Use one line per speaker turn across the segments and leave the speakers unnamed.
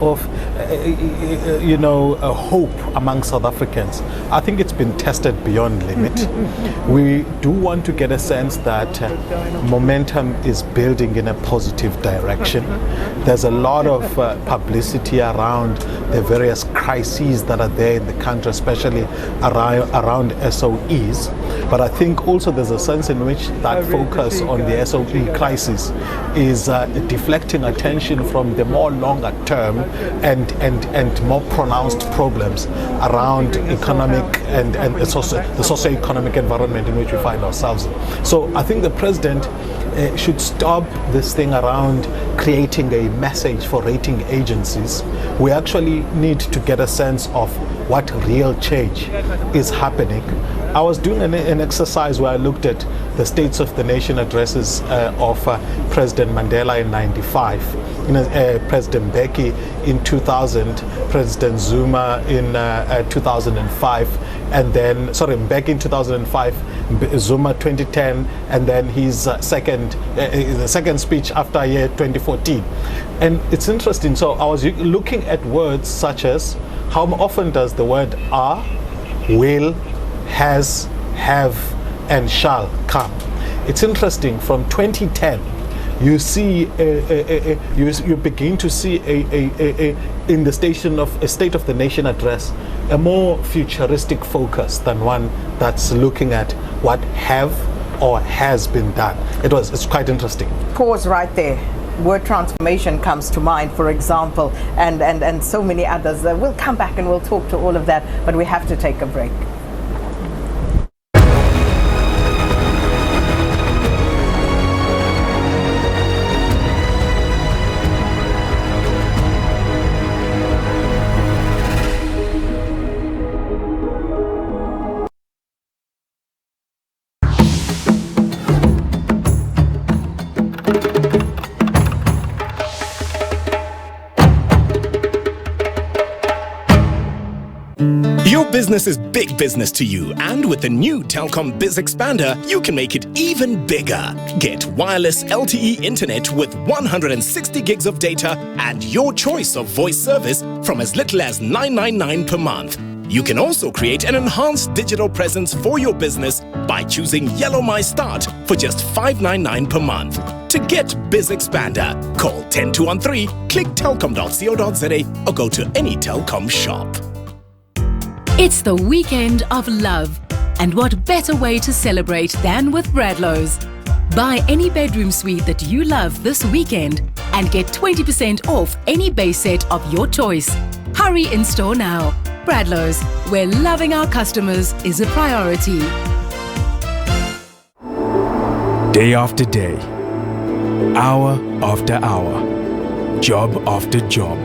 of a hope among South Africans. I think it's been tested beyond limit. We do want to get a sense that momentum is building in a positive direction. There's a lot of publicity around the various crises that are there in the country, especially around SOEs. But I think also there's a sense in which that focus on the SOE crisis is deflecting attention from the more longer term and more pronounced problems around economic and the socio-economic environment in which we find ourselves in. So I think the president should stop this thing around creating a message for rating agencies. We actually need to get a sense of what real change is happening. I was doing an exercise where I looked at the States of the Nation addresses of President Mandela in '95, President Mbeki in 2000, President Zuma in 2005, and then, Mbeki in 2005, Zuma 2010, and then his the second speech after year 2014. And it's interesting, so I was looking at words such as, how often does the word are, will, has, have, and shall come? It's interesting, from 2010, you see, you begin to see in the State of the Nation address, a more futuristic focus than one that's looking at what have or has been done. It's quite interesting.
Pause right there. Word transformation comes to mind, for example, and so many others. We'll come back and we'll talk to all of that, but we have to take a break.
Your business is big business to you, and with the new Telkom Biz Expander, you can make it even bigger. Get wireless LTE internet with 160 gigs of data and your choice of voice service from as little as $9.99 per month. You can also create an enhanced digital presence for your business by choosing Yellow My Start for just $5.99 per month. To get Biz Expander, call 10213, click telkom.co.za or go to any Telkom shop.
It's the weekend of love, and what better way to celebrate than with Bradlow's? Buy any bedroom suite that you love this weekend and get 20% off any base set of your choice. Hurry in store now. Bradlow's, where loving our customers is a priority.
Day after day, hour after hour, job after job.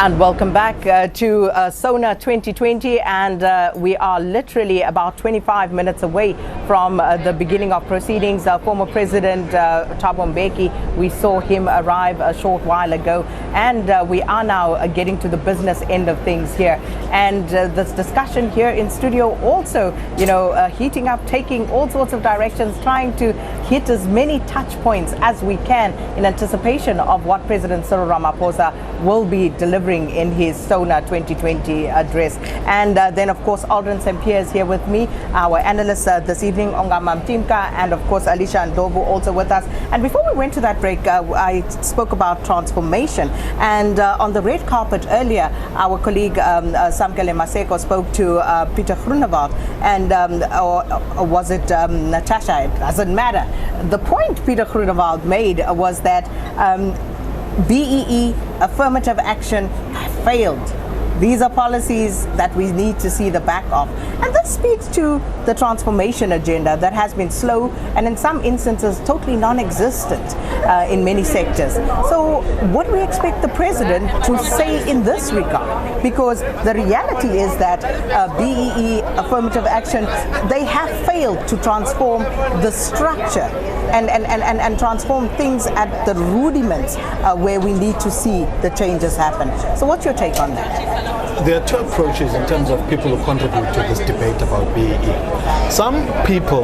And welcome back to SONA 2020, and we are literally about 25 minutes away from the beginning of proceedings. Former President Thabo Mbeki, we saw him arrive a short while ago, and we are now getting to the business end of things here. And this discussion here in studio also, heating up, taking all sorts of directions, trying to hit as many touch points as we can in anticipation of what President Cyril Ramaphosa will be delivering in his SONA 2020 address. And then, of course, Aldrin St. Pierre is here with me, our analyst this evening, Ongama Mtimka, and of course, Alicia Ndobu also with us. And before we went to that break, I spoke about transformation. And on the red carpet earlier, our colleague Samkele Maseko spoke to Peter Groenewald, and or was it Natasha? It doesn't matter. The point Peter Groenewald made was that BEE, affirmative action, have failed. These are policies that we need to see the back of. And this speaks to the transformation agenda that has been slow and in some instances totally non-existent in many sectors. So what do we expect the president to say in this regard? Because the reality is that BEE, affirmative action, they have failed to transform the structure and transform things at the rudiments where we need to see the changes happen. So what's your take on that?
There are two approaches in terms of people who contribute to this debate about BEE. Some people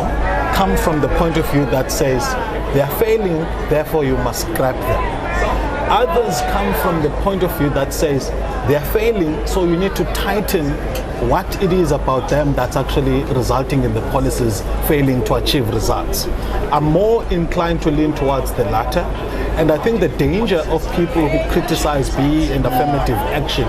come from the point of view that says they are failing, therefore you must scrap them. Others come from the point of view that says they are failing, so you need to tighten what it is about them that's actually resulting in the policies failing to achieve results. I'm more inclined to lean towards the latter, and I think the danger of people who criticize BEE and affirmative action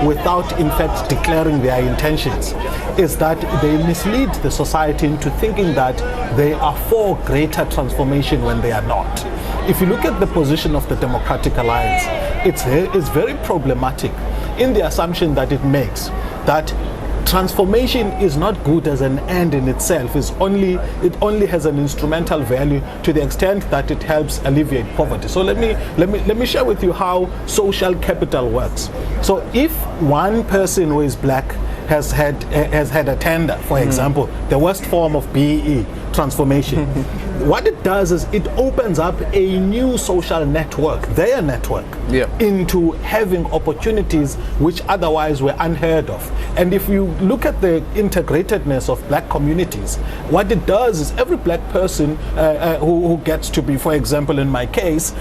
without in fact declaring their intentions is that they mislead the society into thinking that they are for greater transformation when they are not. If you look at the position of the Democratic Alliance, it's very problematic in the assumption that it makes that transformation is not good as an end in itself. It only has an instrumental value to the extent that it helps alleviate poverty. So let me share with you how social capital works. So if one person who is black has had a tender, for example, the worst form of BEE, transformation, what it does is it opens up a new social network, their network, into having opportunities which otherwise were unheard of. And if you look at the integratedness of black communities, what it does is every black person who gets to be, for example, in my case,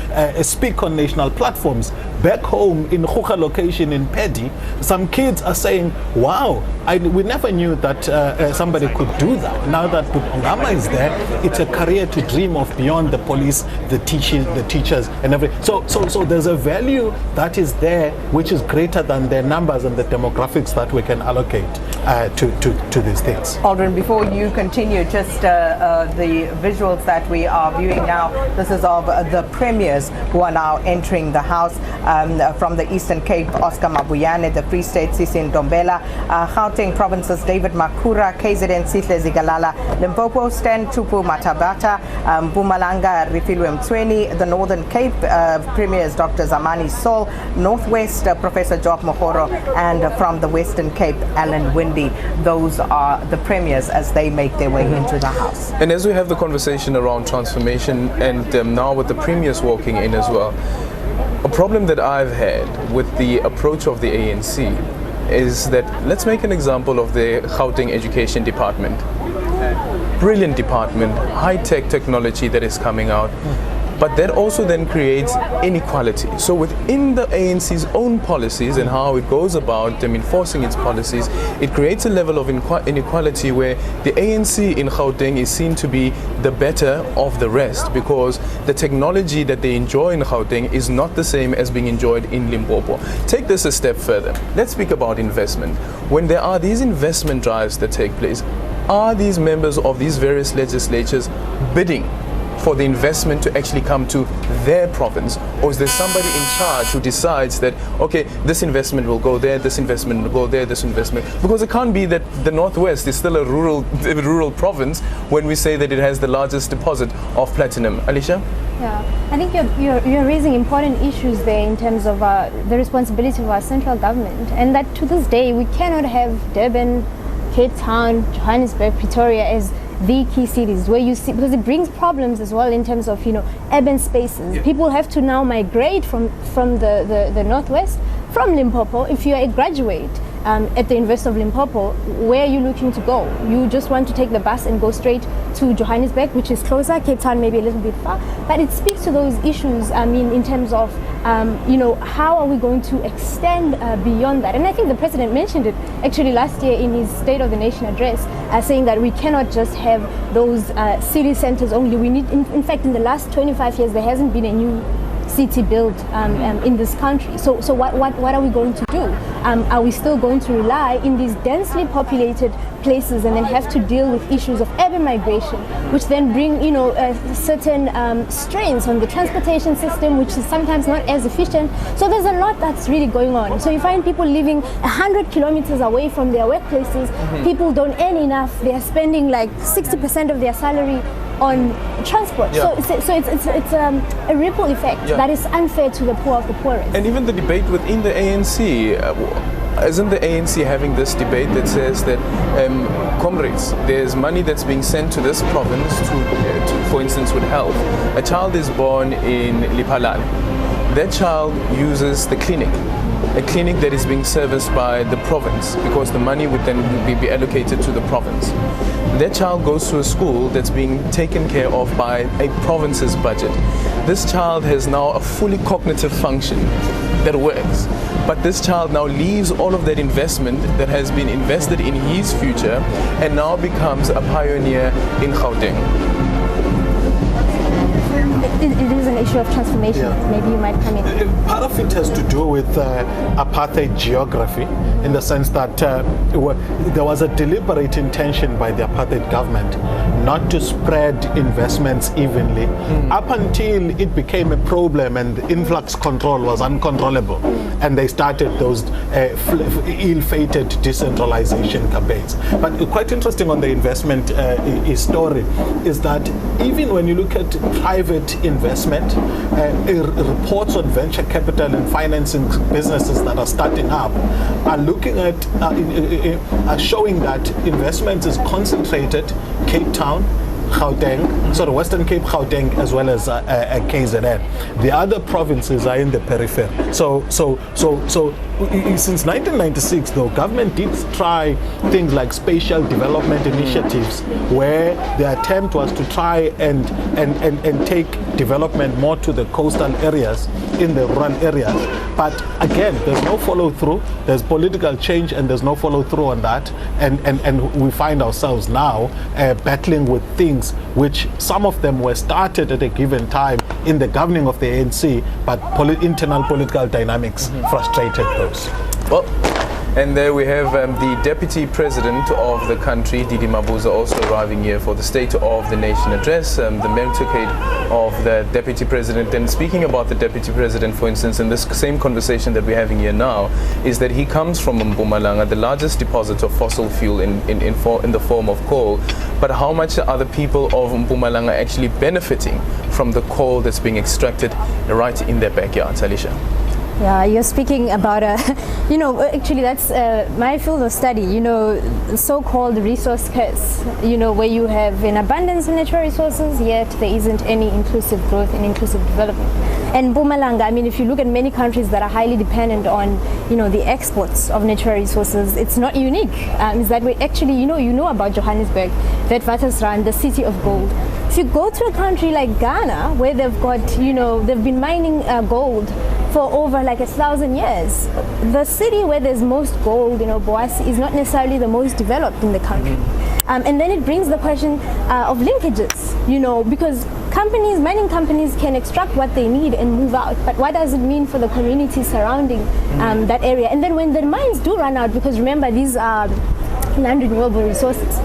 speak on national platforms, back home in Khuka location in Pedi, some kids are saying, wow, we never knew that somebody could do that. Now that Ongama is there, it's a career to dream of beyond the police, the teachers and everything. So there's a value that is there which is greater than the numbers and the demographics that we can allocate to these things.
Aldrin, before you continue, just the visuals that we are viewing now, this is of the premiers who are now entering the House from the Eastern Cape, Oscar Mabuyane, the Free State, Sisi Ndombela, Gauteng Provinces, David Makura, KZN, Sihle Zigalala, Limpopo, Stan Tupu Matabata, Mpumalanga, Rifilwe Mtsweni, the Northern Cape, Premiers Dr. Zamani Sol, Northwest, Professor Job Mohoro, and from the Western Cape, Alan Windy. Those are the premiers as they make their way into the House.
And as we have the conversation around transformation, and now with the premiers walking in as well, a problem that I've had with the approach of the ANC is that, let's make an example of the Gauteng Education Department. Brilliant department, high-tech technology that is coming out, but that also then creates inequality. So within the ANC's own policies and how it goes about enforcing its policies, it creates a level of inequality where the ANC in Gauteng is seen to be the better of the rest, because the technology that they enjoy in Gauteng is not the same as being enjoyed in Limpopo. Take this a step further. Let's speak about investment. When there are these investment drives that take place, are these members of these various legislatures bidding for the investment to actually come to their province, or is there somebody in charge who decides that, okay, this investment will go there, this investment will go there, this investment? Because it can't be that the Northwest is still a rural province when we say that it has the largest deposit of platinum. Alicia?
Yeah, I think you're raising important issues there in terms of the responsibility of our central government, and that to this day we cannot have Durban, Cape Town, Johannesburg, Pretoria as the key cities where you see, because it brings problems as well in terms of urban spaces. People have to now migrate from the northwest, from Limpopo. If you're a graduate at the University of Limpopo, where are you looking to go? You just want to take the bus and go straight to Johannesburg, which is closer. Cape Town maybe a little bit far, but it speaks to those issues. I mean, in terms of how are we going to extend beyond that? And I think the president mentioned it actually last year in his State of the Nation address, saying that we cannot just have those city centers only. We need, in fact, in the last 25 years, there hasn't been a new city built in this country. So what are we going to do? Are we still going to rely in these densely populated places and then have to deal with issues of urban migration, which then bring certain strains on the transportation system, which is sometimes not as efficient? So there's a lot that's really going on. So you find people living 100 kilometers away from their workplaces. People don't earn enough. They are spending like 60% of their salary on transport. So it's a ripple effect that is unfair to the poor of the poorest.
And even the debate within the ANC, isn't the ANC having this debate that says that, comrades, there's money that's being sent to this province to for instance, with health. A child is born in Lipalani. That child uses the clinic, a clinic that is being serviced by the province, because the money would then be allocated to the province. That child goes to a school that's being taken care of by a province's budget. This child has now a fully cognitive function that works, but this child now leaves all of that investment that has been invested in his future and now becomes a pioneer in Gauteng.
It is an issue of transformation. Maybe you might come in.
Part of it has to do with apartheid geography, in the sense that there was a deliberate intention by the apartheid government not to spread investments evenly up until it became a problem and the influx control was uncontrollable, and they started those ill-fated decentralization campaigns. But quite interesting on the investment story is that even when you look at private investment, reports on venture capital and financing businesses that are starting up are looking at are showing that investment is concentrated Cape Town, Gauteng, sort of Western Cape, Gauteng, as well as KZN. The other provinces are in the periphery. So since 1996, though, government did try things like spatial development initiatives, where the attempt was to try and take development more to the coastal areas in the rural areas. But again, there's no follow through. There's political change and there's no follow through on that. And we find ourselves now battling with things which some of them were started at a given time in the governing of the ANC, but internal political dynamics frustrated those.
Well, and there we have the Deputy President of the country, Didi Mabuza, also arriving here for the State of the Nation address, the motorcade of the Deputy President. And speaking about the Deputy President, for instance, in this same conversation that we're having here now, is that he comes from Mpumalanga, the largest deposit of fossil fuel in the form of coal. But how much are the people of Mpumalanga actually benefiting from the coal that's being extracted right in their backyards, Alicia?
Yeah, you're speaking about actually that's my field of study, so-called resource curse, where you have an abundance of natural resources, yet there isn't any inclusive growth and inclusive development. And Mpumalanga, I mean, if you look at many countries that are highly dependent on, the exports of natural resources, it's not unique. Is that way, actually, you know about Johannesburg, Witwatersrand, the city of gold. If you go to a country like Ghana, where they've got, they've been mining gold for over like 1,000 years. The city where there's most gold, Boasi, is not necessarily the most developed in the country. And then it brings the question of linkages, because mining companies can extract what they need and move out, but what does it mean for the community surrounding that area? And then when the mines do run out, because remember, these are non-renewable resources,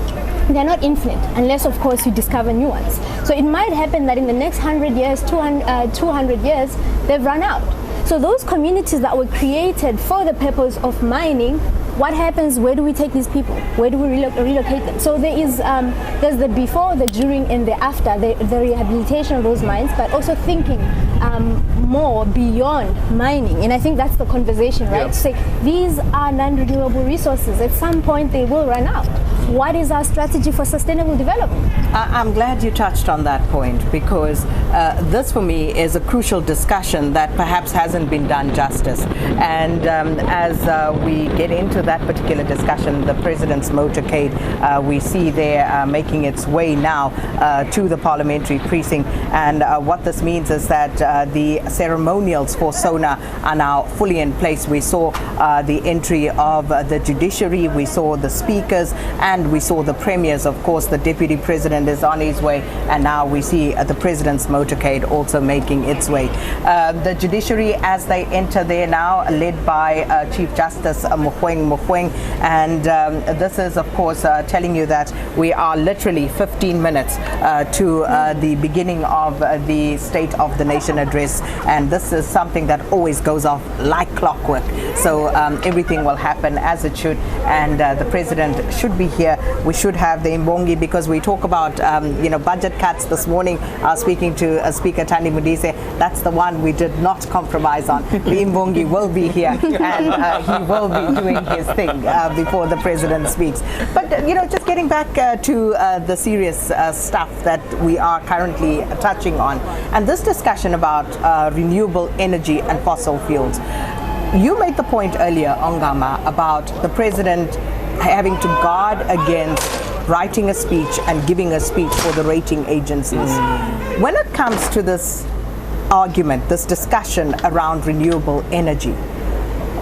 they're not infinite, unless of course you discover new ones. So it might happen that in the next 100 years, 200 years, they've run out. So those communities that were created for the purpose of mining what happens? Where do we take these people? Where do we relocate them? So there is there's the before, the during, and the after, the rehabilitation of those mines, but also thinking more beyond mining. And I think that's the conversation, right?
Yeah.
Say these are non-renewable resources. At some point, they will run out. What is our strategy for sustainable development?
I'm glad you touched on that point, because this for me is a crucial discussion that perhaps hasn't been done justice. And as we get into that particular discussion, the President's motorcade, we see there making its way now to the parliamentary precinct. And what this means is that the ceremonials for SONA are now fully in place. We saw the entry of the judiciary, we saw the speakers, and we saw the premiers. Of course, the deputy president is on his way, and now we see the president's motorcade also making its way. The judiciary, as they enter there now, led by Chief Justice Mogoeng, and this is, of course, telling you that we are literally 15 minutes to the beginning of the State of the Nation address, and this is something that always goes off like clockwork. So everything will happen as it should, and the president should be here. We should have the Imbongi, because we talk about budget cuts this morning. Speaking to Speaker Thandi Modise, that's the one we did not compromise on. The Imbongi will be here, and he will be doing his thing before the president speaks. But just getting back to the serious stuff that we are currently touching on, and this discussion about renewable energy and fossil fuels. You made the point earlier, Ongama, about the president having to guard against writing a speech and giving a speech for the rating agencies. When it comes to this argument, this discussion around renewable energy,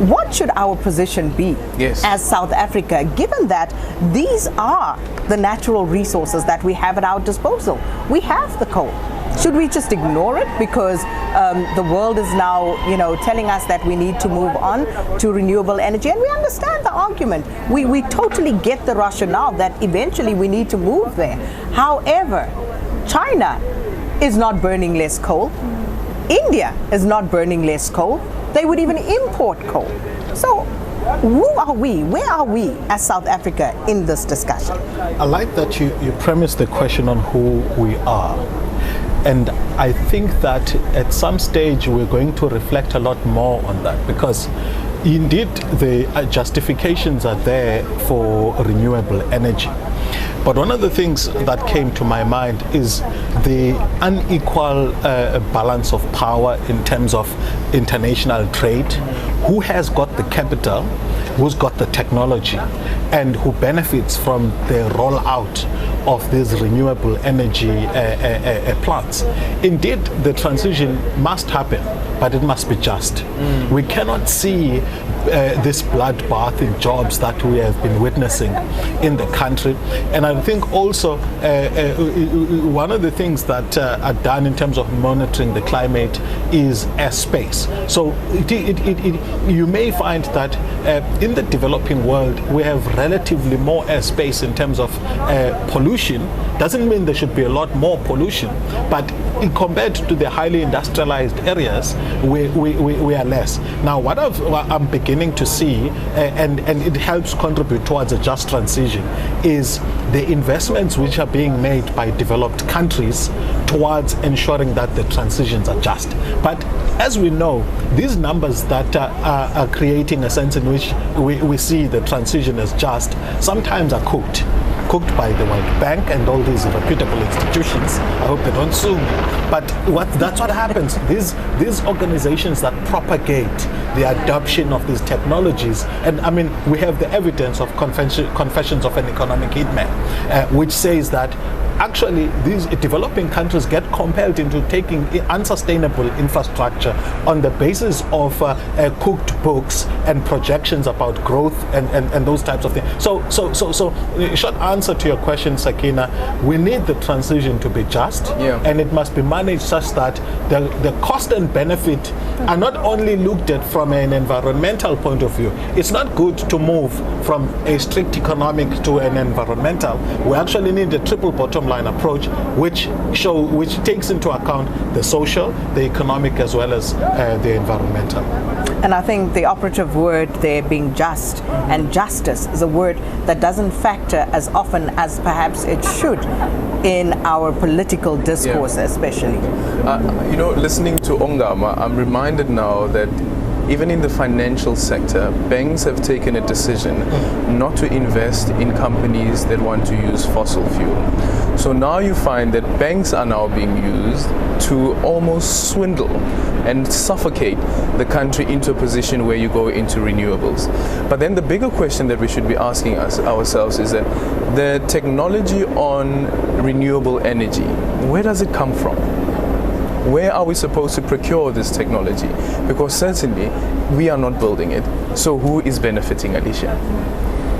what should our position be as South Africa, given that these are the natural resources that we have at our disposal? We have the coal. Should we just ignore it because the world is now, telling us that we need to move on to renewable energy? And we understand the argument. We totally get the rationale that eventually we need to move there. However, China is not burning less coal. India is not burning less coal. They would even import coal. So who are we? Where are we as South Africa in this discussion?
I like that you premise the question on who we are. And I think that at some stage we're going to reflect a lot more on that, because indeed the justifications are there for renewable energy. But one of the things that came to my mind is the unequal balance of power in terms of international trade. Who has got the capital, who's got the technology, and who benefits from the rollout of these renewable energy plants? Indeed, the transition must happen, but it must be just. We cannot see this bloodbath in jobs that we have been witnessing in the country. And I think also one of the things that are done in terms of monitoring the climate is airspace. So you may find that in the developing world we have relatively more airspace in terms of pollution. Doesn't mean there should be a lot more pollution, but compared to the highly industrialized areas, we are less. Now, what I'm beginning to see, and it helps contribute towards a just transition, is the investments which are being made by developed countries towards ensuring that the transitions are just. But as we know, these numbers that are creating a sense in which we see the transition as just sometimes are cooked by the World Bank and all these reputable institutions. I hope they don't sue me. But that's what happens. These organizations that propagate the adoption of these technologies, and I mean, we have the evidence of Confessions of an Economic Hitman, which says that actually these developing countries get compelled into taking unsustainable infrastructure on the basis of cooked books and projections about growth and those types of things. So short answer to your question, Sakina, we need the transition to be just, and it must be managed such that the cost and benefit are not only looked at from an environmental point of view. It's not good to move from a strict economic to an environmental. We actually need a triple bottom line approach which takes into account the social, the economic, as well as the environmental.
And I think the operative word there being just and justice is a word that doesn't factor as often as perhaps it should in our political discourse, especially.
Listening to Ongama, I'm reminded now that even in the financial sector, banks have taken a decision not to invest in companies that want to use fossil fuel. So now you find that banks are now being used to almost swindle and suffocate the country into a position where you go into renewables. But then the bigger question that we should be asking ourselves is that the technology on renewable energy, where does it come from? Where are we supposed to procure this technology? Because certainly we are not building it. So who is benefiting, Alicia?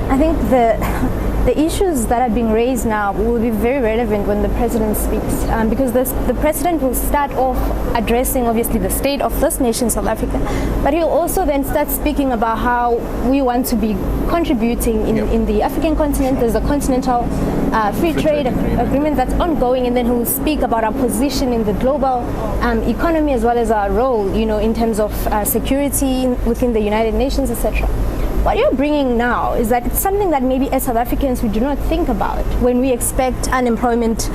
I think the issues that are being raised now will be very relevant when the president speaks, because the president will start off addressing obviously the state of this nation, South Africa, but he'll also then start speaking about how we want to be contributing in the African continent. There's a continental free trade agreement that's ongoing, and then he'll speak about our position in the global economy as well as our role, in terms of security within the United Nations, etc. What you're bringing now is that it's something that maybe as South Africans we do not think about when we expect unemployment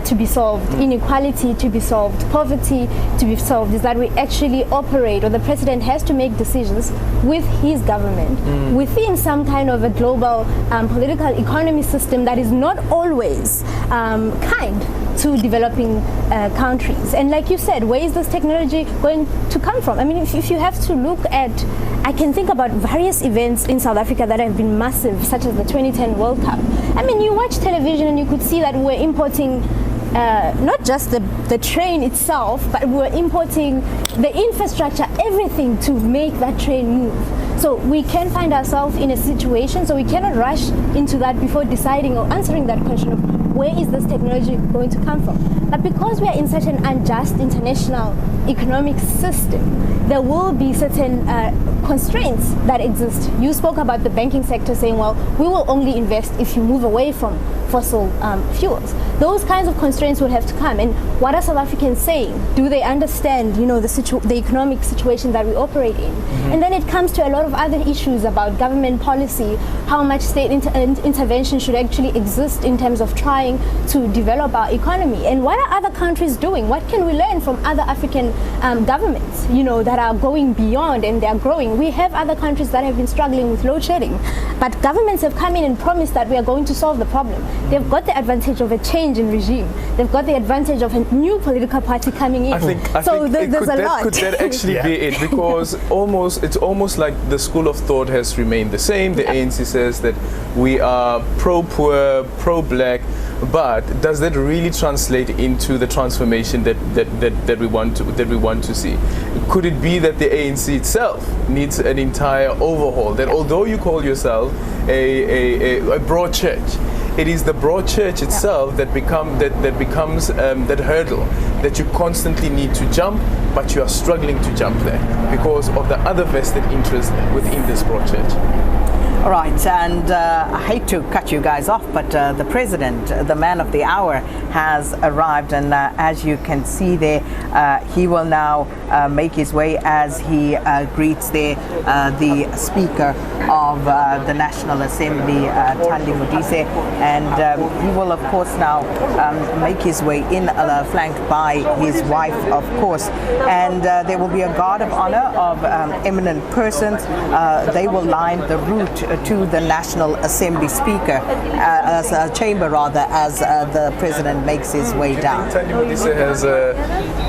to be solved, inequality to be solved, poverty to be solved, is that we actually operate, or the president has to make decisions with his government within some kind of a global political economy system that is not always kind to developing countries. And like you said, where is this technology going to come from? I mean, if you have to look at, I can think about various events in South Africa that have been massive, such as the 2010 World Cup. I mean, you watch television and you could see that we're importing not just the train itself, but we're importing the infrastructure, everything to make that train move. So we can find ourselves in a situation, so we cannot rush into that before deciding or answering that question of where is this technology going to come from. But because we are in such an unjust international economic system, there will be certain constraints that exist. You spoke about the banking sector saying, well, we will only invest if you move away from fossil fuels. Those kinds of constraints will have to come. And what are South Africans saying? Do they understand, the economic situation that we operate in? And then it comes to a lot of other issues about government policy, how much state intervention should actually exist in terms of trying to develop our economy. And what are other countries doing? What can we learn from other African governments, that are going beyond and they're growing? We have other countries that have been struggling with load shedding, but governments have come in and promised that we are going to solve the problem. They've got the advantage of a change in regime. They've got the advantage of a new political party coming in.
I think
there's a lot.
Could that actually be it? Because it's almost like the school of thought has remained the same. The ANC says that we are pro-poor, pro-black, but does that really translate into the transformation that we want to see? Could it be that the ANC itself needs an entire overhaul? That although you call yourself a broad church, it is the broad church itself that becomes that hurdle that you constantly need to jump, but you are struggling to jump there because of the other vested interest within this broad church.
All right, and I hate to cut you guys off, but the president, the man of the hour, has arrived, and as you can see there, he will now make his way as he greets there the Speaker of the National Assembly, Thandi Modise, and he will, of course, now make his way in, flanked by his wife, of course, and there will be a guard of honor of eminent persons. They will line the route to the National Assembly Speaker, as a chamber rather, as the President makes his way down.
Thandi Modise has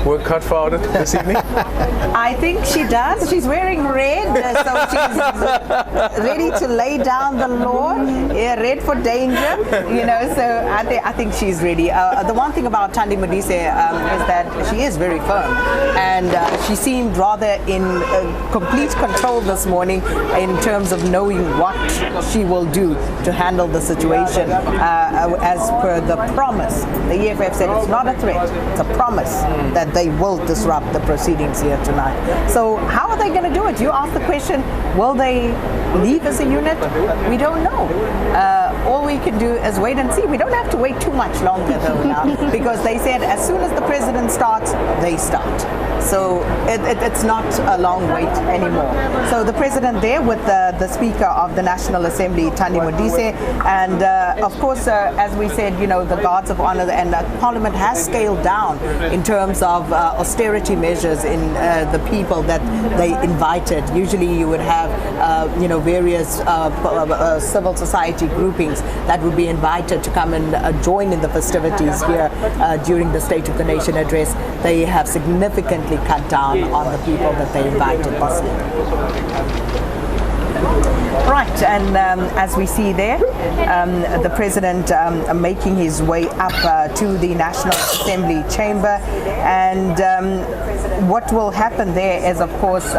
work cut for her this evening?
I think she does. She's wearing red, so she's ready to lay down the law. Yeah, red for danger, so I think she's ready. The one thing about Thandi Modise is that she is very firm, and she seemed rather in complete control this morning in terms of knowing what she will do to handle the situation as per the promise. The EFF said it's not a threat, it's a promise that they will disrupt the proceedings here tonight. So how are they going to do it? You asked the question, will they leave as a unit? We don't know. All we can do is wait and see. We don't have to wait too much longer though now, because they said as soon as the president starts, they start. So it's not a long wait anymore. So the president there with the Speaker of the National Assembly, Thandi Modise, and of course, as we said, the guards of honor, and Parliament has scaled down in terms of austerity measures in the people that they invited. Usually you would have, various civil society groupings that would be invited to come and join in the festivities here during the State of the Nation address. They have significantly cut down on the people that they invited this year. Right, and as we see there, the president making his way up to the National Assembly chamber, and what will happen there is, of course,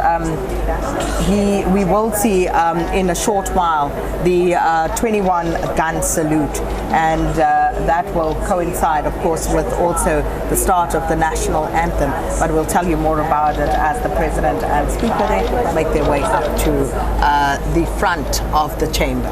we will see in a short while the 21 gun salute, and that will coincide, of course, with also the start of the national anthem. But we'll tell you more about it as the president and speaker there make their way up to the front of the chamber.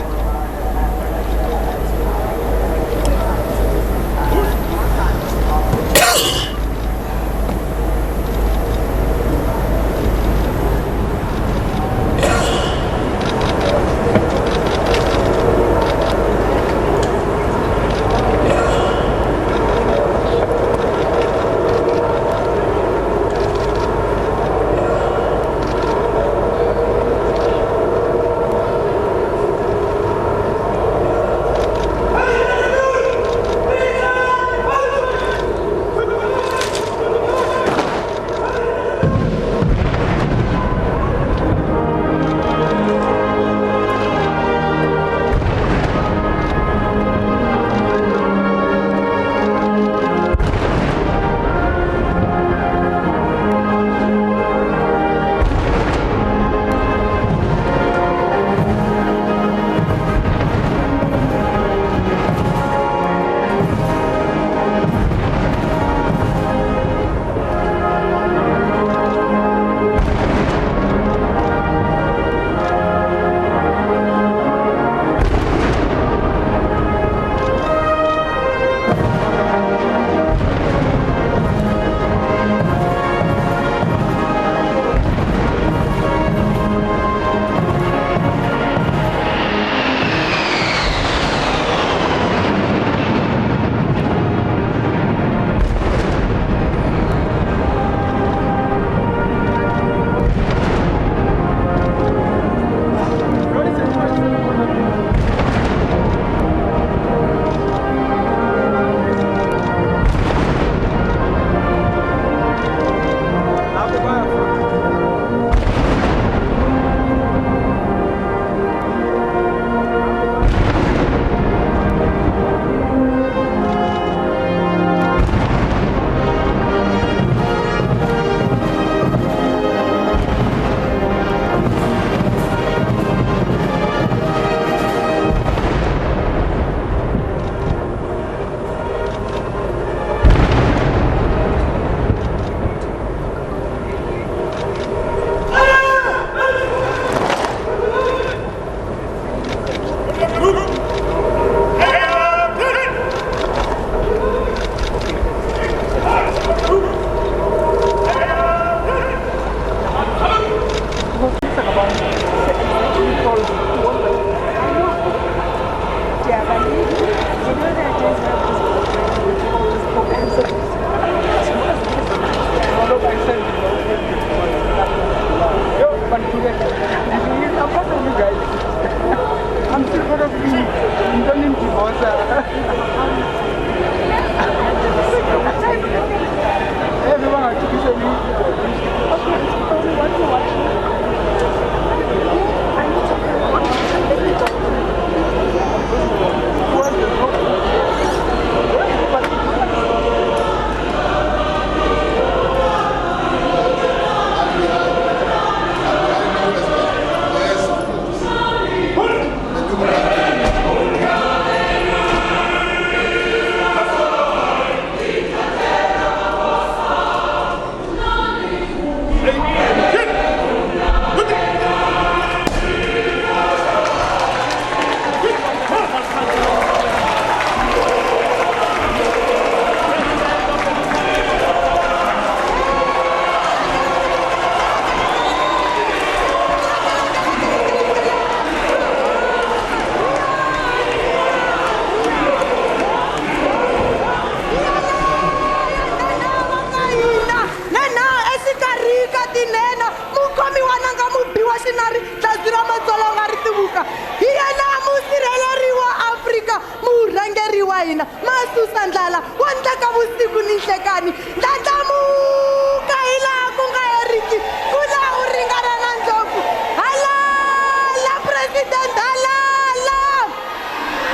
ka hina masusa ndlala wa ndleka vusiku ni nhlekani ndlandlamuka hi laha ku nga heriki ku laha u ringana na ndlopfu halala president halala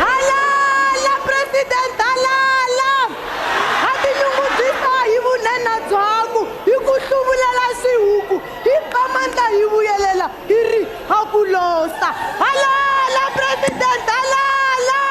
halala president halala ha tinyungubyisa hi vunene byakwe hi ku hluvulela swihuku hi ba mandla hi vuyelela hi ri ha ku losa halala president halala.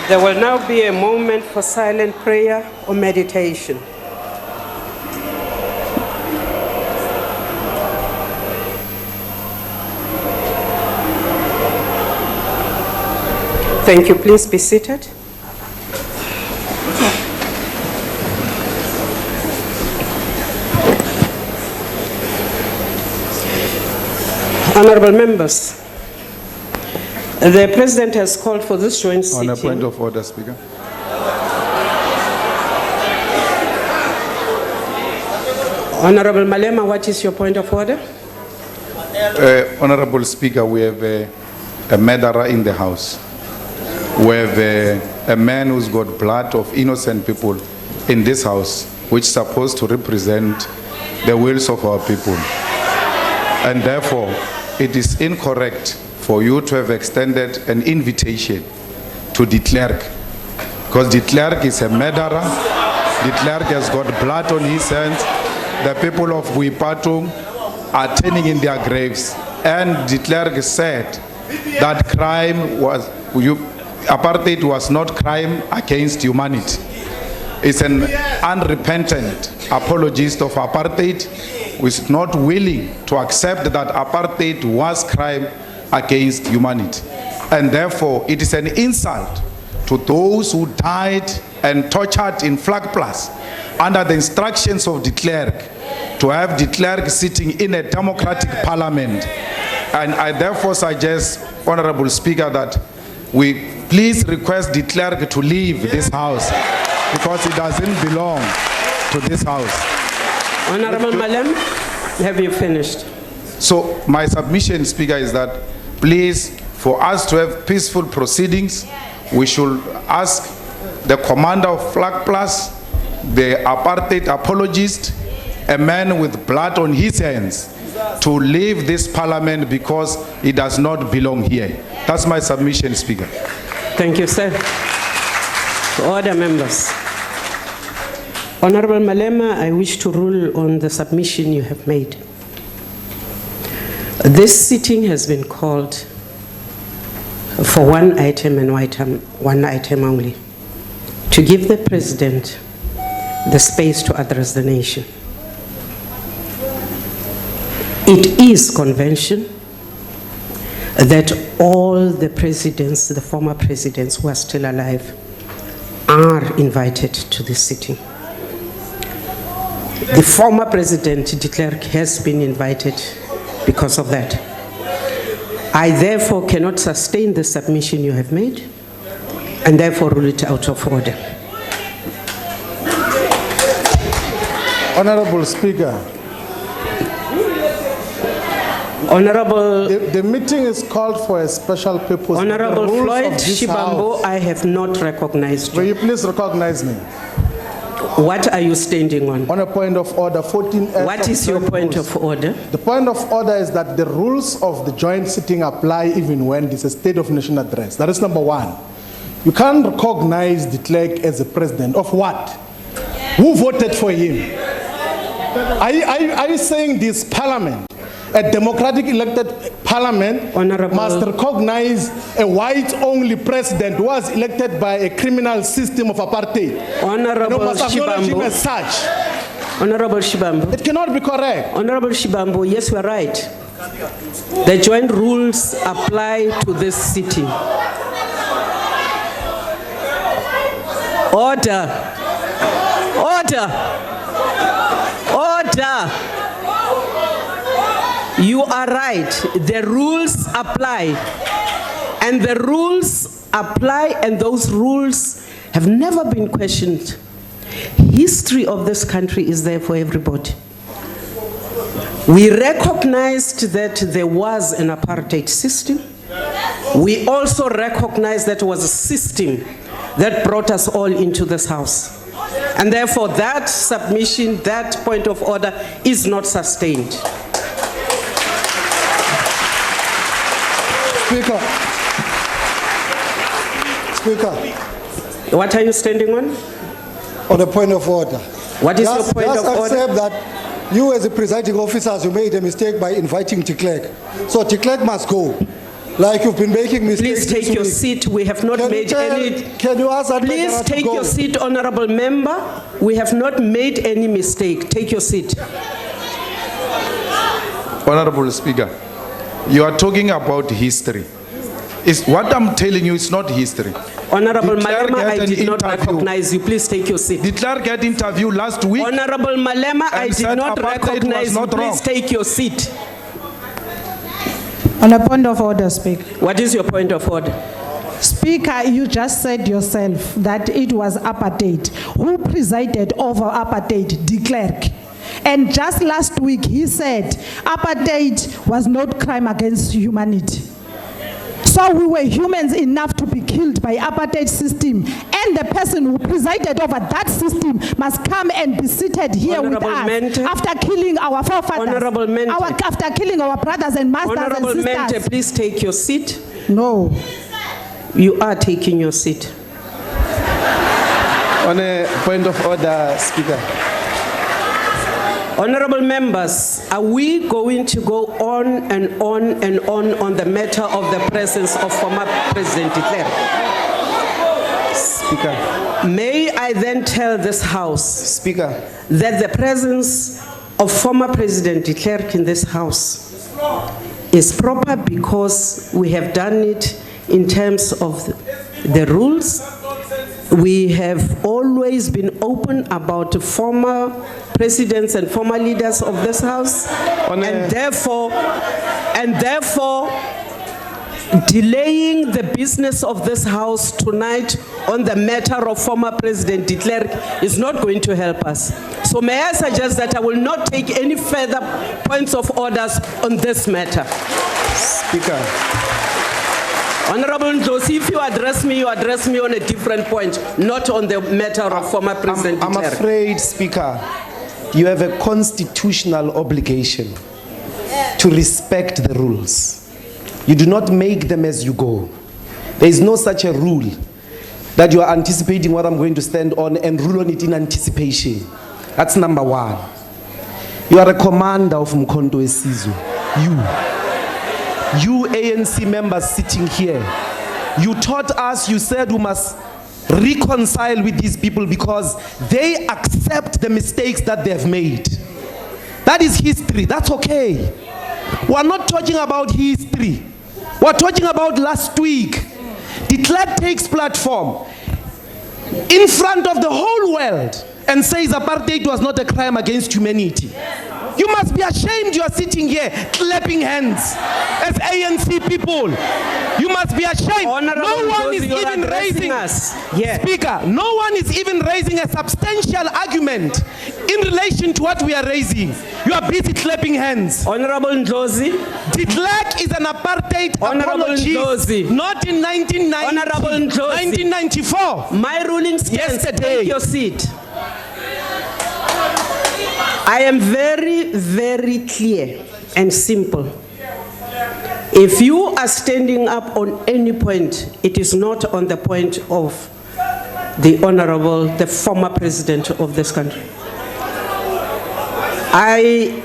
There will now be a moment for silent prayer or meditation. Thank you. Please be seated. Honorable members, the President has called for this joint sitting.
On a point of order, Speaker.
Honorable Malema, what is your point of order?
Honorable Speaker, we have a murderer in the house. We have a man who's got blood of innocent people in this house, which is supposed to represent the wills of our people. And therefore, it is incorrect for you to have extended an invitation to the clerk, because the clerk is a murderer. The clerk has got blood on his hands. The people of Buipatung are turning in their graves, and the clerk said that apartheid was not crime against humanity. It's an unrepentant apologist of apartheid who is not willing to accept that apartheid was crime against humanity. And therefore, it is an insult to those who died and tortured in Flag Plus under the instructions of the clerk, to have the clerk sitting in a democratic parliament. And I therefore suggest, Honorable Speaker, that we please request the clerk to leave this house, because it doesn't belong to this house.
Honorable Malem, have you finished?
So my submission, Speaker, is that please, for us to have peaceful proceedings, we should ask the commander of Flag Plus, the apartheid apologist, a man with blood on his hands, to leave this parliament because it does not belong here. That's my submission, Speaker.
Thank you, sir. Order, members. Honorable Malema, I wish to rule on the submission you have made. This sitting has been called for one item and one item only, to give the President the space to address the nation. It is convention that all the presidents, the former presidents who are still alive, are invited to this sitting. The former president, de Klerk, has been invited because of that. I therefore cannot sustain the submission you have made, and therefore rule it out of order.
Honorable Speaker,
Honorable,
the meeting is called for a special purpose.
Honorable Floyd Shibambo, I have not recognized you.
Will you please recognize me?
What are you standing on?
On a point of order, 14.
What is your point of order?
The point of order is that the rules of the joint sitting apply even when there's a state of nation address. That is number one. You can't recognize the clerk as a president of what? Who voted for him? Are you saying this parliament, a democratic elected parliament, must recognize a white-only president who was elected by a criminal system of apartheid?
Honorable
must acknowledge him as such.
Honorable Shibambo.
It cannot be correct.
Honorable Shibambo, yes, you are right. The joint rules apply to this sitting. Order. Order. Order. You are right. The rules apply. And the rules apply, and those rules have never been questioned. History of this country is there for everybody. We recognized that there was an apartheid system. We also recognized that it was a system that brought us all into this house. And therefore that submission, that point of order is not sustained.
Speaker.
What are you standing on?
On a point of order.
What is your point of order?
Just accept that you as the presiding officers, you made a mistake by inviting de Klerk. So de Klerk must go. Like you've been making mistakes.
Please take your seat. We have not made any...
Can you ask that?
Please take your seat, honorable member. We have not made any mistake. Take your seat.
Honorable Speaker, you are talking about history. What I'm telling you is not history.
Honorable Malema, I did not recognize you. Please take your seat.
De Klerk had an interview last week.
Honorable Malema, I did not recognize you. Please take your seat.
On a point of order, Speaker.
What is your point of order?
Speaker, you just said yourself that it was apartheid. Who presided over apartheid? De Klerk. And just last week he said apartheid was not crime against humanity. So we were humans enough to be killed by apartheid system, and the person who presided over that system must come and be seated here
Honorable
with us
Mente.
after killing our forefathers,
Honorable Mente.
after killing our brothers and masters
Honorable
and sisters.
Mente, please take your seat.
No.
You are taking your seat.
On a point of order, Speaker.
Honorable members, are we going to go on and on and on the matter of the presence of former President de Klerk?
Speaker.
May I then tell this House,
Speaker,
that the presence of former President de Klerk in this House is proper because we have done it in terms of the rules. We have always been open about former presidents and former leaders of this House, and therefore, delaying the business of this House tonight on the matter of former President de Klerk is not going to help us. So may I suggest that I will not take any further points of orders on this matter.
Speaker.
Honorable Ndlozi, if you address me on a different point, not on the matter of former President de Klerk.
I'm afraid, Speaker, you have a constitutional obligation to respect the rules. You do not make them as you go. There is no such a rule that you are anticipating what I'm going to stand on and rule on it in anticipation. That's number one. You are a commander of Mkhonto Wesizwe. You ANC members sitting here, you taught us, you said we must reconcile with these people because they accept the mistakes that they have made. That is history. That's okay. We're not talking about history. We're talking about last week. De Klerk takes platform in front of the whole world and says apartheid was not a crime against humanity. You must be ashamed you are sitting here clapping hands as ANC people. You must be ashamed. No one is even raising us. Speaker, no one is even raising a substantial argument in relation to what we are raising. You are busy clapping hands.
Honorable Ndlozi.
De Klerk is an apartheid apology. Not in 1990.
Honorable Ndlozi.
1994.
My ruling stands. Take your seat. I am very, very clear and simple. If you are standing up on any point, it is not on the point of the Honorable, the former President of this country. I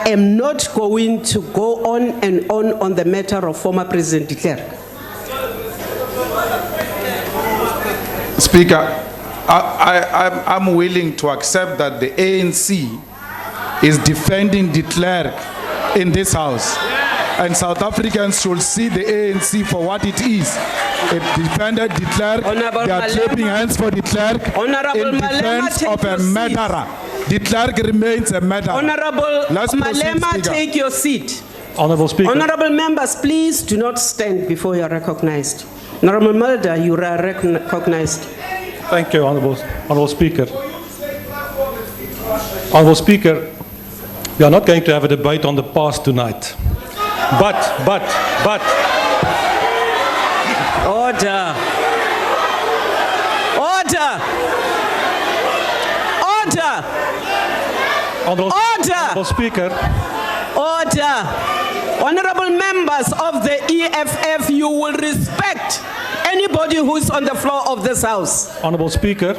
am not going to go on and on the matter of former President de Klerk.
Speaker, I'm willing to accept that the ANC is defending de Klerk in this House. And South Africans should see the ANC for what it is. It defended de Klerk. They are clapping hands for de Klerk in defense of a murderer. De Klerk remains a murderer.
Honorable Malema, take your seat.
Honorable Speaker.
Honorable members, please do not stand before you are recognized. Honorable Mulder, you are recognized.
Thank you, Honorable Speaker. Honourable Speaker, we are not going to have a debate on the past tonight. But.
Order.
Honourable Speaker.
Order. Honourable members of the EFF, you will respect anybody who's on the floor of this House.
Honourable Speaker,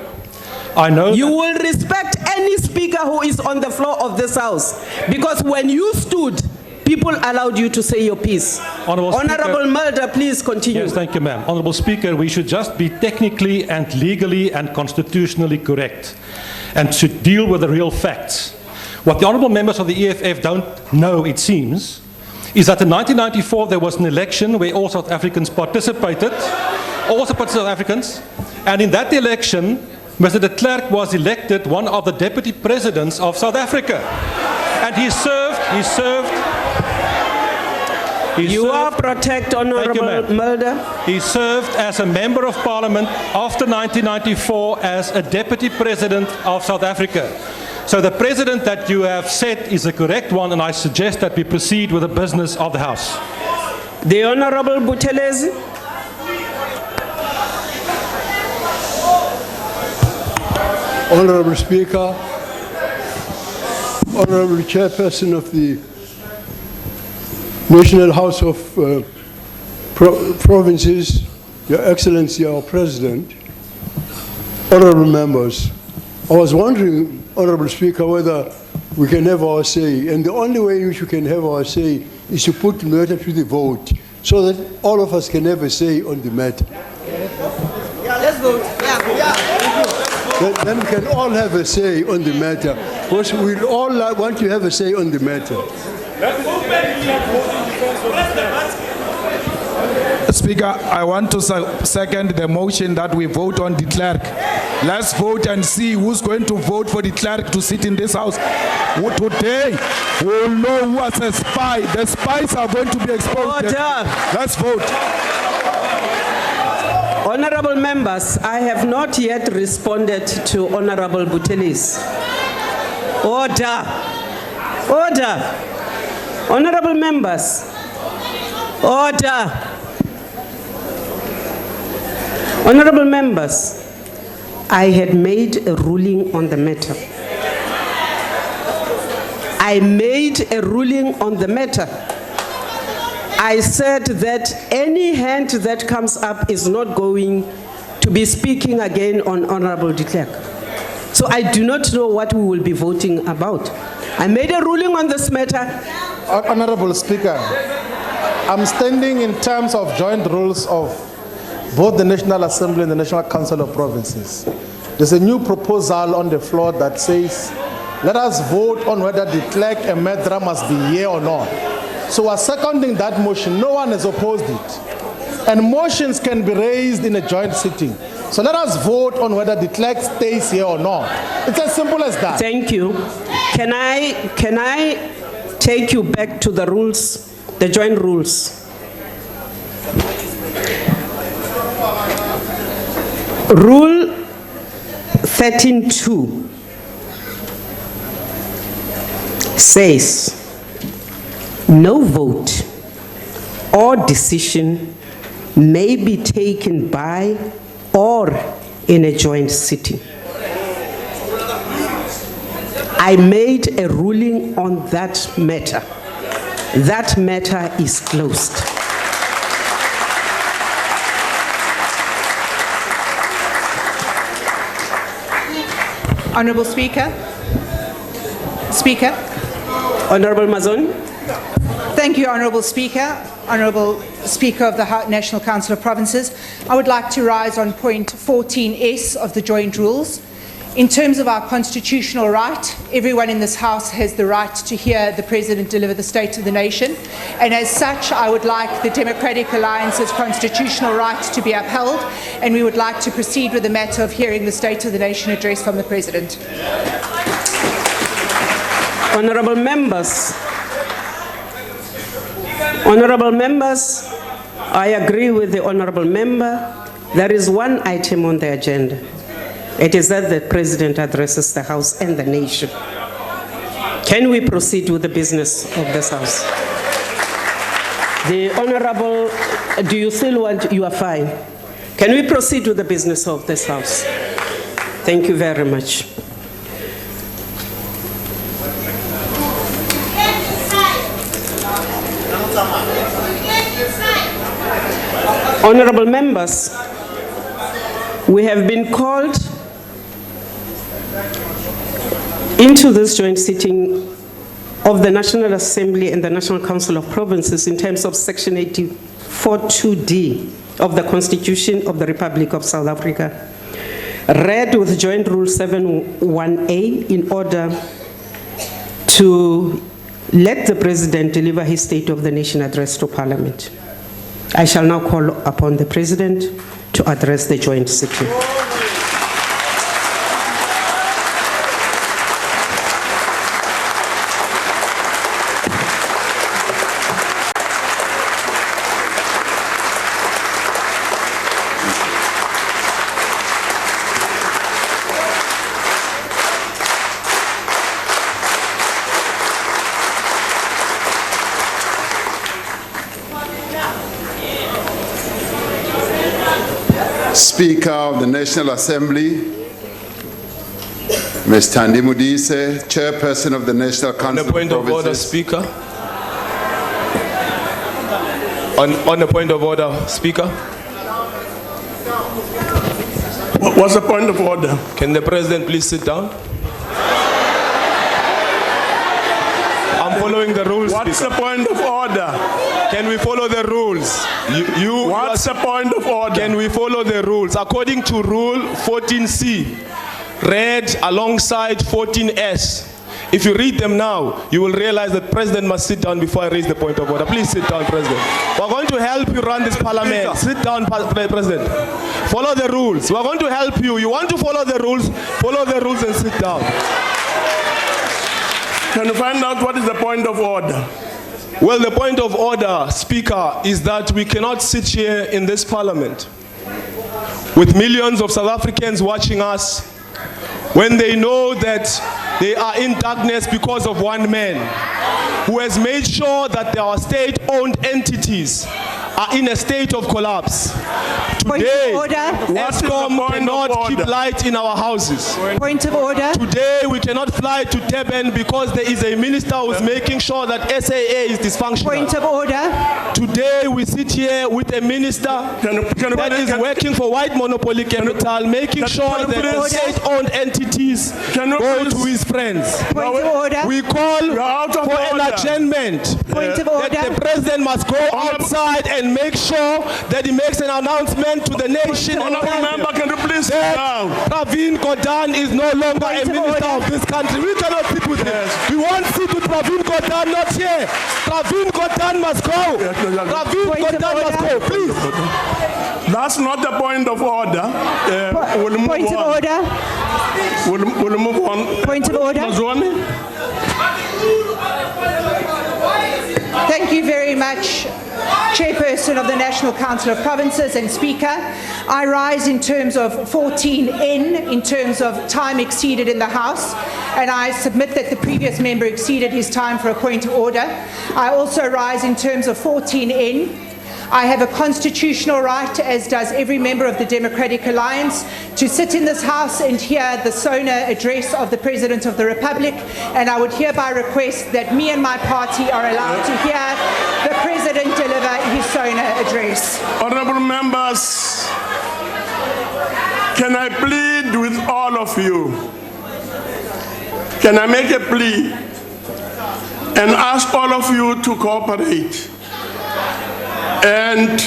I know
you will respect any speaker who is on the floor of this House, because when you stood, people allowed you to say your piece. Honourable Mulder, please continue.
Yes, thank you, ma'am. Honourable Speaker, we should just be technically and legally and constitutionally correct and should deal with the real facts. What the honourable members of the EFF don't know, it seems, is that in 1994 there was an election where all South Africans participated, and in that election, Mr. de Klerk was elected one of the deputy presidents of South Africa. And he served.
You are protect Honourable Mulder.
He served as a member of parliament after 1994 as a deputy president of South Africa. So the president that you have said is the correct one, and I suggest that we proceed with the business of the House.
The Honourable Buthelezi.
Honourable Speaker, Honourable Chairperson of the National House of Provinces, Your Excellency, our President, Honourable members, I was wondering, Honourable Speaker, whether we can have our say, and the only way in which we can have our say is to put the matter to the vote, so that all of us can have a say on the matter.
Yeah, let's vote. Yeah.
Then we can all have a say on the matter, because we all want to have a say on the matter.
Speaker, I want to second the motion that we vote on de Klerk. Let's vote and see who's going to vote for de Klerk to sit in this House. Today, we'll know who was a spy. The spies are going to be exposed. Let's vote.
Honourable members, I have not yet responded to Honourable Buthelezi. Order. Honourable members, order. Honourable members, I had made a ruling on the matter. I made a ruling on the matter. I said that any hand that comes up is not going to be speaking again on Honourable de Klerk. So I do not know what we will be voting about. I made a ruling on this matter.
Honourable Speaker, I'm standing in terms of joint rules of both the National Assembly and the National Council of Provinces. There's a new proposal on the floor that says, let us vote on whether de Klerk and Medra must be here or not. So we're seconding that motion. No one has opposed it. And motions can be raised in a joint sitting. So let us vote on whether de Klerk stays here or not. It's as simple as that.
Thank you. Can I take you back to the rules, the joint rules? Rule 13.2 says, no vote or decision may be taken by or in a joint sitting. I made a ruling on that matter. That matter is closed.
Honourable Speaker.
Honourable Mazon.
Thank you, Honourable Speaker. Honourable Speaker of the National Council of Provinces, I would like to rise on point 14S of the joint rules. In terms of our constitutional right, everyone in this House has the right to hear the President deliver the State of the Nation, and as such I would like the Democratic Alliance's constitutional right to be upheld, and we would like to proceed with the matter of hearing the State of the Nation address from the President.
Honourable members, I agree with the Honourable Member. There is one item on the agenda. It is that the President addresses the House and the nation. Can we proceed with the business of this House? The Honorable, do you still want, you are fine. Can we proceed with the business of this House? Thank you very much. Honorable members, we have been called into this joint sitting of the National Assembly and the National Council of Provinces in terms of Section 84(2)(d) of the Constitution of the Republic of South Africa, read with Joint Rule 71A in order to let the President deliver his State of the Nation address to Parliament. I shall now call upon the President to address the joint sitting.
Speaker of the National Assembly, Ms. Thandi Modise, Chairperson of the National Council of Provinces. On the point of order, Speaker. On the point of order, Speaker.
What's the point of order?
Can the President please sit down? I'm following the rules.
What's
Speaker.
the point of order?
Can we follow the rules?
What's the point of order?
Can we follow the rules? According to Rule 14C, read alongside 14S. If you read them now, you will realize that President must sit down before I raise the point of order. Please sit down, President. We're going to help you run this parliament. Sit down, President. Follow the rules. We're going to help you. You want to follow the rules and sit down.
Can you find out what is the point of order?
Well, the point of order, Speaker, is that we cannot sit here in this parliament with millions of South Africans watching us when they know that they are in darkness because of one man who has made sure that our state-owned entities are in a state of collapse. Today, Eskom cannot keep light in our houses.
Point of order.
Today, we cannot fly to Durban because there is a minister who is making sure that SAA is dysfunctional.
Point of order.
Today, we sit here with a minister that is working for white monopoly capital, making sure that the state-owned entities go to his friends.
Point of order.
We call for an adjournment.
Point of order.
That the President must go outside and make sure that he makes an announcement to the nation.
Member, can you please sit down?
Pravin Gordhan is no longer a minister of this country. We cannot sit with him. We want to sit with Pravin Gordhan, not here. Pravin Gordhan must go. Pravin Gordhan must go, please.
That's not the point of order. We'll move
point
on.
of order.
We'll move on.
Point of order. Thank you very much, Chairperson of the National Council of Provinces and Speaker. I rise in terms of 14N, in terms of time exceeded in the House, and I submit that the previous member exceeded his time for a point of order. I also rise in terms of 14N. I have a constitutional right, as does every member of the Democratic Alliance, to sit in this House and hear the SONA address of the President of the Republic, and I would hereby request that me and my party are allowed to hear the President deliver his SONA address.
Honourable members, can I plead with all of you? Can I make a plea and ask all of you to cooperate and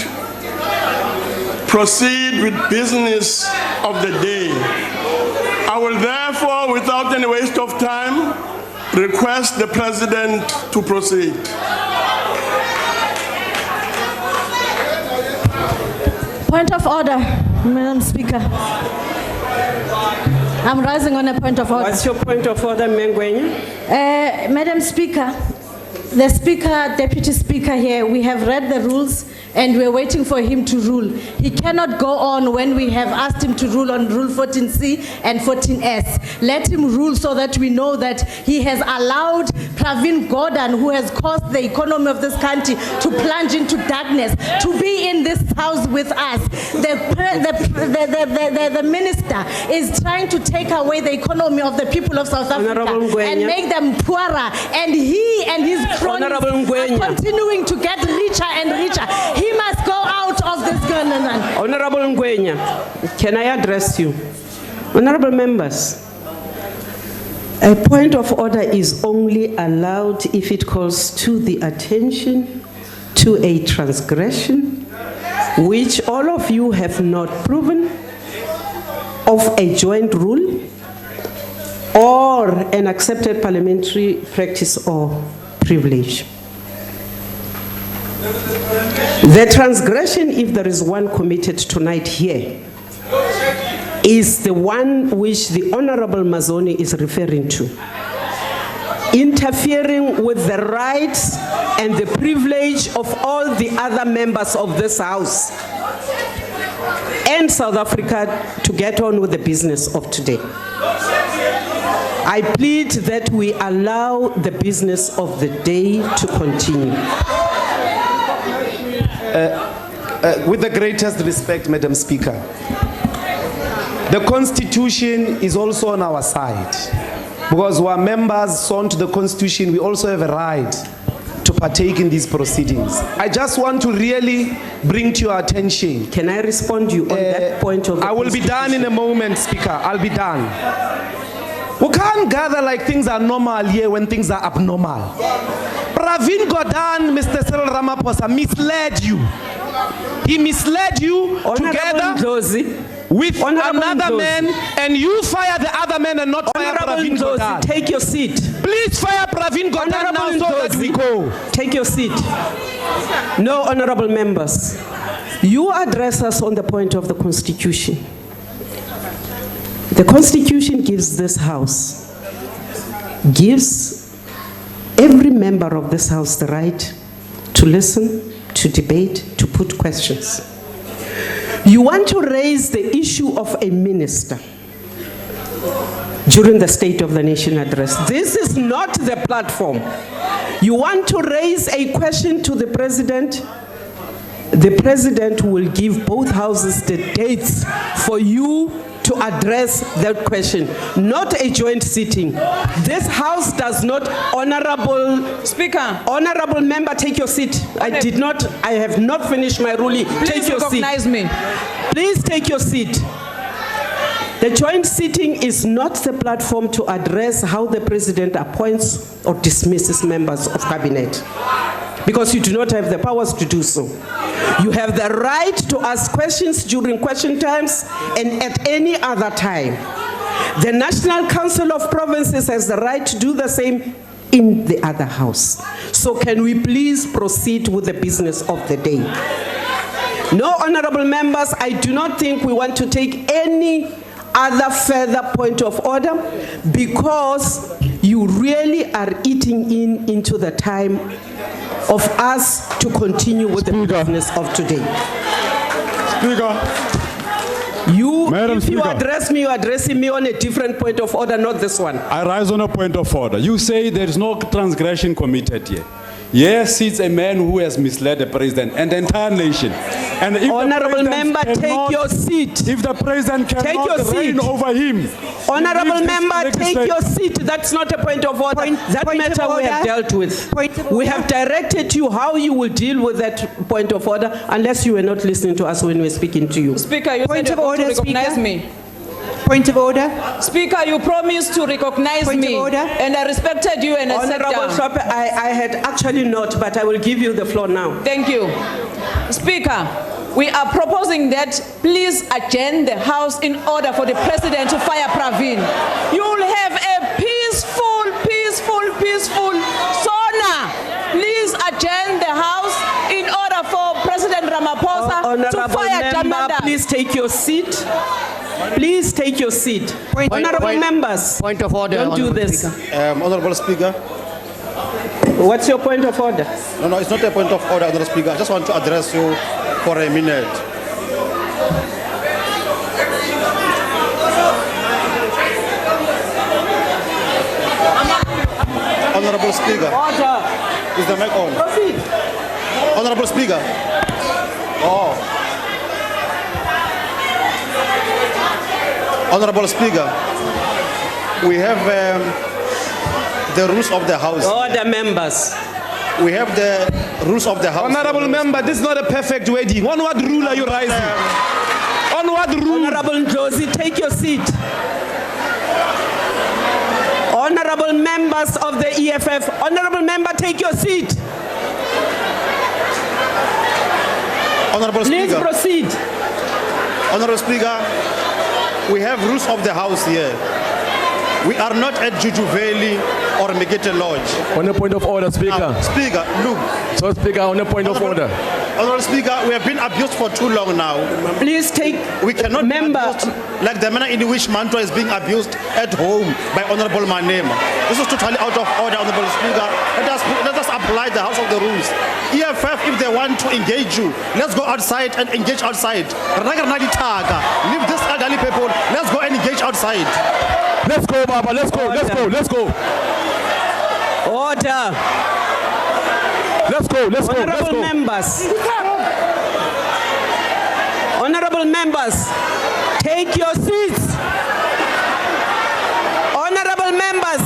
proceed with business of the day? I will therefore, without any waste of time, request the President to proceed.
Point of order, Madam Speaker. I'm rising on a point of order.
What's your point of order, Mengwenya?
Madam Speaker, The Speaker, Deputy Speaker here, we have read the rules and we're waiting for him to rule. He cannot go on when we have asked him to rule on Rule 14C and 14S. Let him rule so that we know that he has allowed Pravin Gordhan, who has caused the economy of this country to plunge into darkness, to be in this house with us. The minister is trying to take away the economy of the people of South Africa and make them poorer, and he and his cronies are continuing to get richer and richer. He must go out of this government.
Honorable Ngwenya, can I address you? Honorable members, a point of order is only allowed if it calls to the attention to a transgression which all of you have not proven of a joint rule or an accepted parliamentary practice or privilege. The transgression, if there is one committed tonight here, is the one which the Honorable Mazoni is referring to. Interfering with the rights and the privilege of all the other members of this House and South Africa to get on with the business of today. I plead that we allow the business of the day to continue.
With the greatest respect, Madam Speaker, the Constitution is also on our side. Because we are members sworn to the Constitution, we also have a right to partake in these proceedings. I just want to really bring to your attention.
Can I respond to you on that point of the
I will be done in a moment, Speaker. I'll be done. We can't gather like things are normal here when things are abnormal. Pravin Gordhan, Mr. Cyril Ramaphosa, misled you. He misled you together with another man, and you fire the other man and not fire Pravin Gordhan.
Take your seat.
Please fire Pravin Gordhan now so that we go.
Take your seat. No, honorable members. You address us on the point of the Constitution. The Constitution gives this House, gives every member of this House the right to listen, to debate, to put questions. You want to raise the issue of a minister during the State of the Nation address. This is not the platform. You want to raise a question to the President. The President will give both houses the dates for you to address that question, not a joint sitting. This House does not, Honorable
Speaker.
Honorable member, take your seat. I have not finished my ruling. Take your seat.
Please recognize me.
Please take your seat. The joint sitting is not the platform to address how the President appoints or dismisses members of cabinet, because you do not have the powers to do so. You have the right to ask questions during question times and at any other time. The National Council of Provinces has the right to do the same in the other house. So can we please proceed with the business of the day? No, honorable members, I do not think we want to take any other further point of order, because you really are eating into the time of us to continue with the business of today.
Speaker.
If you address me, you're addressing me on a different point of order, not this one.
I rise on a point of order. You say there is no transgression committed here. Yes, it's a man who has misled the President and the entire nation. And if
Honorable member, take your seat.
If the President cannot reign over him.
Honorable member, take your seat. That's not a point of order. That matter we have dealt with. We have directed you how you will deal with that point of order, unless you were not listening to us when we were speaking to you.
Speaker, you said you recognize me.
Point of order.
Speaker, you promised to recognize me, and I respected you and I sat down.
Honorable Shopper, I had actually not, but I will give you the floor now.
Thank you. Speaker, we are proposing that please adjourn the House in order for the President to fire Pravin. You will have a peaceful SONA. Please adjourn the House in order for President Ramaphosa to fire Jamanda.
Please take your seat. Please take your seat. Honorable members.
Point of order.
Don't do this.
Honorable Speaker.
What's your point of order?
No, it's not a point of order, Honourable Speaker. I just want to address you for a minute. Honourable Speaker.
Order.
Is the mic on?
Proceed.
Honourable Speaker. Honourable Speaker, we have the rules of the House.
Order, members.
We have the rules of the House.
Honourable member, this is not a perfect wedding. On what rule are you rising? On what rule?
Honourable Josie, take your seat. Honourable members of the EFF, honourable member, take your seat.
Honourable
Please
Speaker.
proceed.
Honourable Speaker, we have rules of the House here. We are not at Juju Valley or Megete Lodge.
On a point of order, Speaker.
Speaker, look.
So, Speaker, on a point of order.
Honourable Speaker, we have been abused for too long now.
Please take.
We cannot member like the manner in which Mantra is being abused at home by Honourable Manema. This is totally out of order, Honourable Speaker. Let us apply the House of the Rules. EFF, if they want to engage you, let's go outside and engage outside. Leave this elderly people. Let's go and engage outside.
Let's go, Baba. Let's go. Let's go. Let's go.
Order.
Let's go. Let's go. Let's
Honourable
go.
members. Honourable members, take your seats. Honourable members,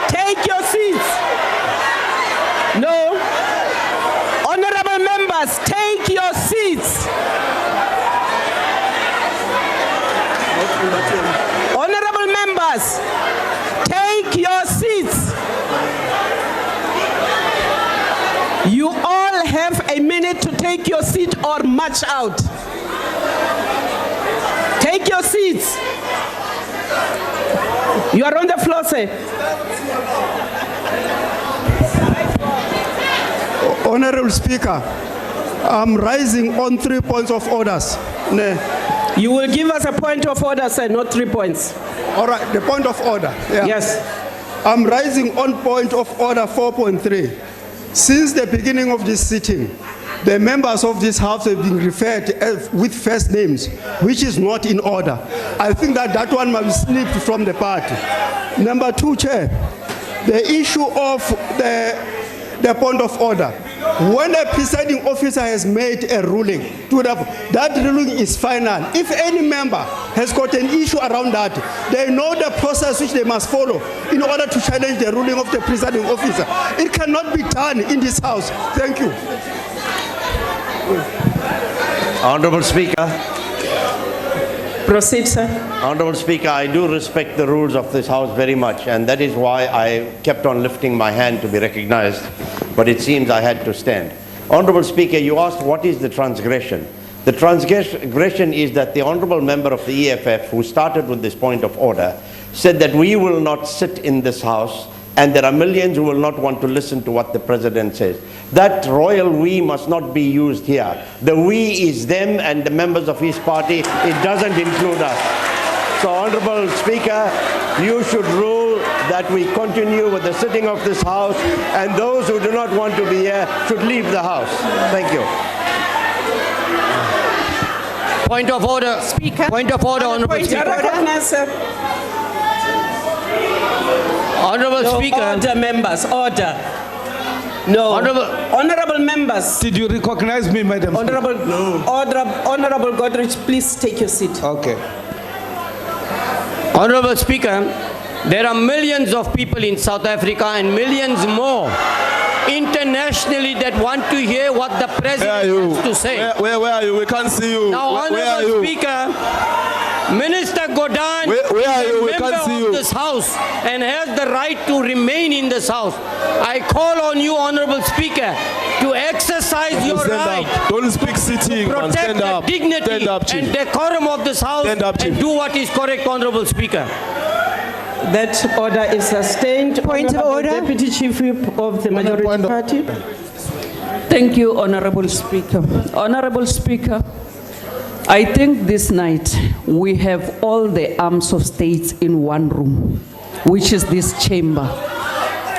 take your seats. No. Honourable members, take your seats. Honourable members, take your seats. You all have a minute to take your seat or march out. Take your seats. You are on the floor, sir.
Honourable Speaker, I'm rising on 3 points of orders.
You will give us a point of order, sir, not 3 points.
All right, the point of order. Yeah.
Yes.
I'm rising on point of order 4.3. Since the beginning of this sitting, the members of this House have been referred with first names, which is not in order. I think that one must be slipped from the party. Number two, Chair, the issue of the point of order. When a presiding officer has made a ruling, that ruling is final. If any member has got an issue around that, they know the process which they must follow in order to challenge the ruling of the presiding officer. It cannot be done in this House. Thank you.
Honourable Speaker.
Proceed, sir.
Honourable Speaker, I do respect the rules of this House very much, and that is why I kept on lifting my hand to be recognized, but it seems I had to stand. Honourable Speaker, you asked what is the transgression. The transgression is that the Honourable Member of the EFF, who started with this point of order, said that we will not sit in this House and there are millions who will not want to listen to what the President says. That royal we must not be used here. The we is them and the members of his party. It doesn't include us. So, Honourable Speaker, you should rule that we continue with the sitting of this House, and those who do not want to be here should leave the House. Thank you.
Point of order. Speaker. Point of order, Honourable Speaker. Honourable Speaker.
Order, members, order. No. Honourable members.
Did you recognize me, Madam Speaker?
Honourable Godrich, please take your seat.
Okay.
Honourable Speaker, there are millions of people in South Africa and millions more internationally that want to hear what the President has to say.
Where are you? We can't see you.
Now, Honourable Speaker, Minister Gordhan is a member of this House and has the right to remain in this House. I call on you, Honourable Speaker, to exercise your right.
Don't speak sitting,
to protect
stand
the
up.
dignity and decorum of this House and do what is correct, Honourable Speaker.
That order is sustained.
Point of order.
Deputy Chief Whip of the Majority Party.
Thank you, Honourable Speaker. Honourable Speaker, I think this night we have all the arms of states in one room, which is this chamber.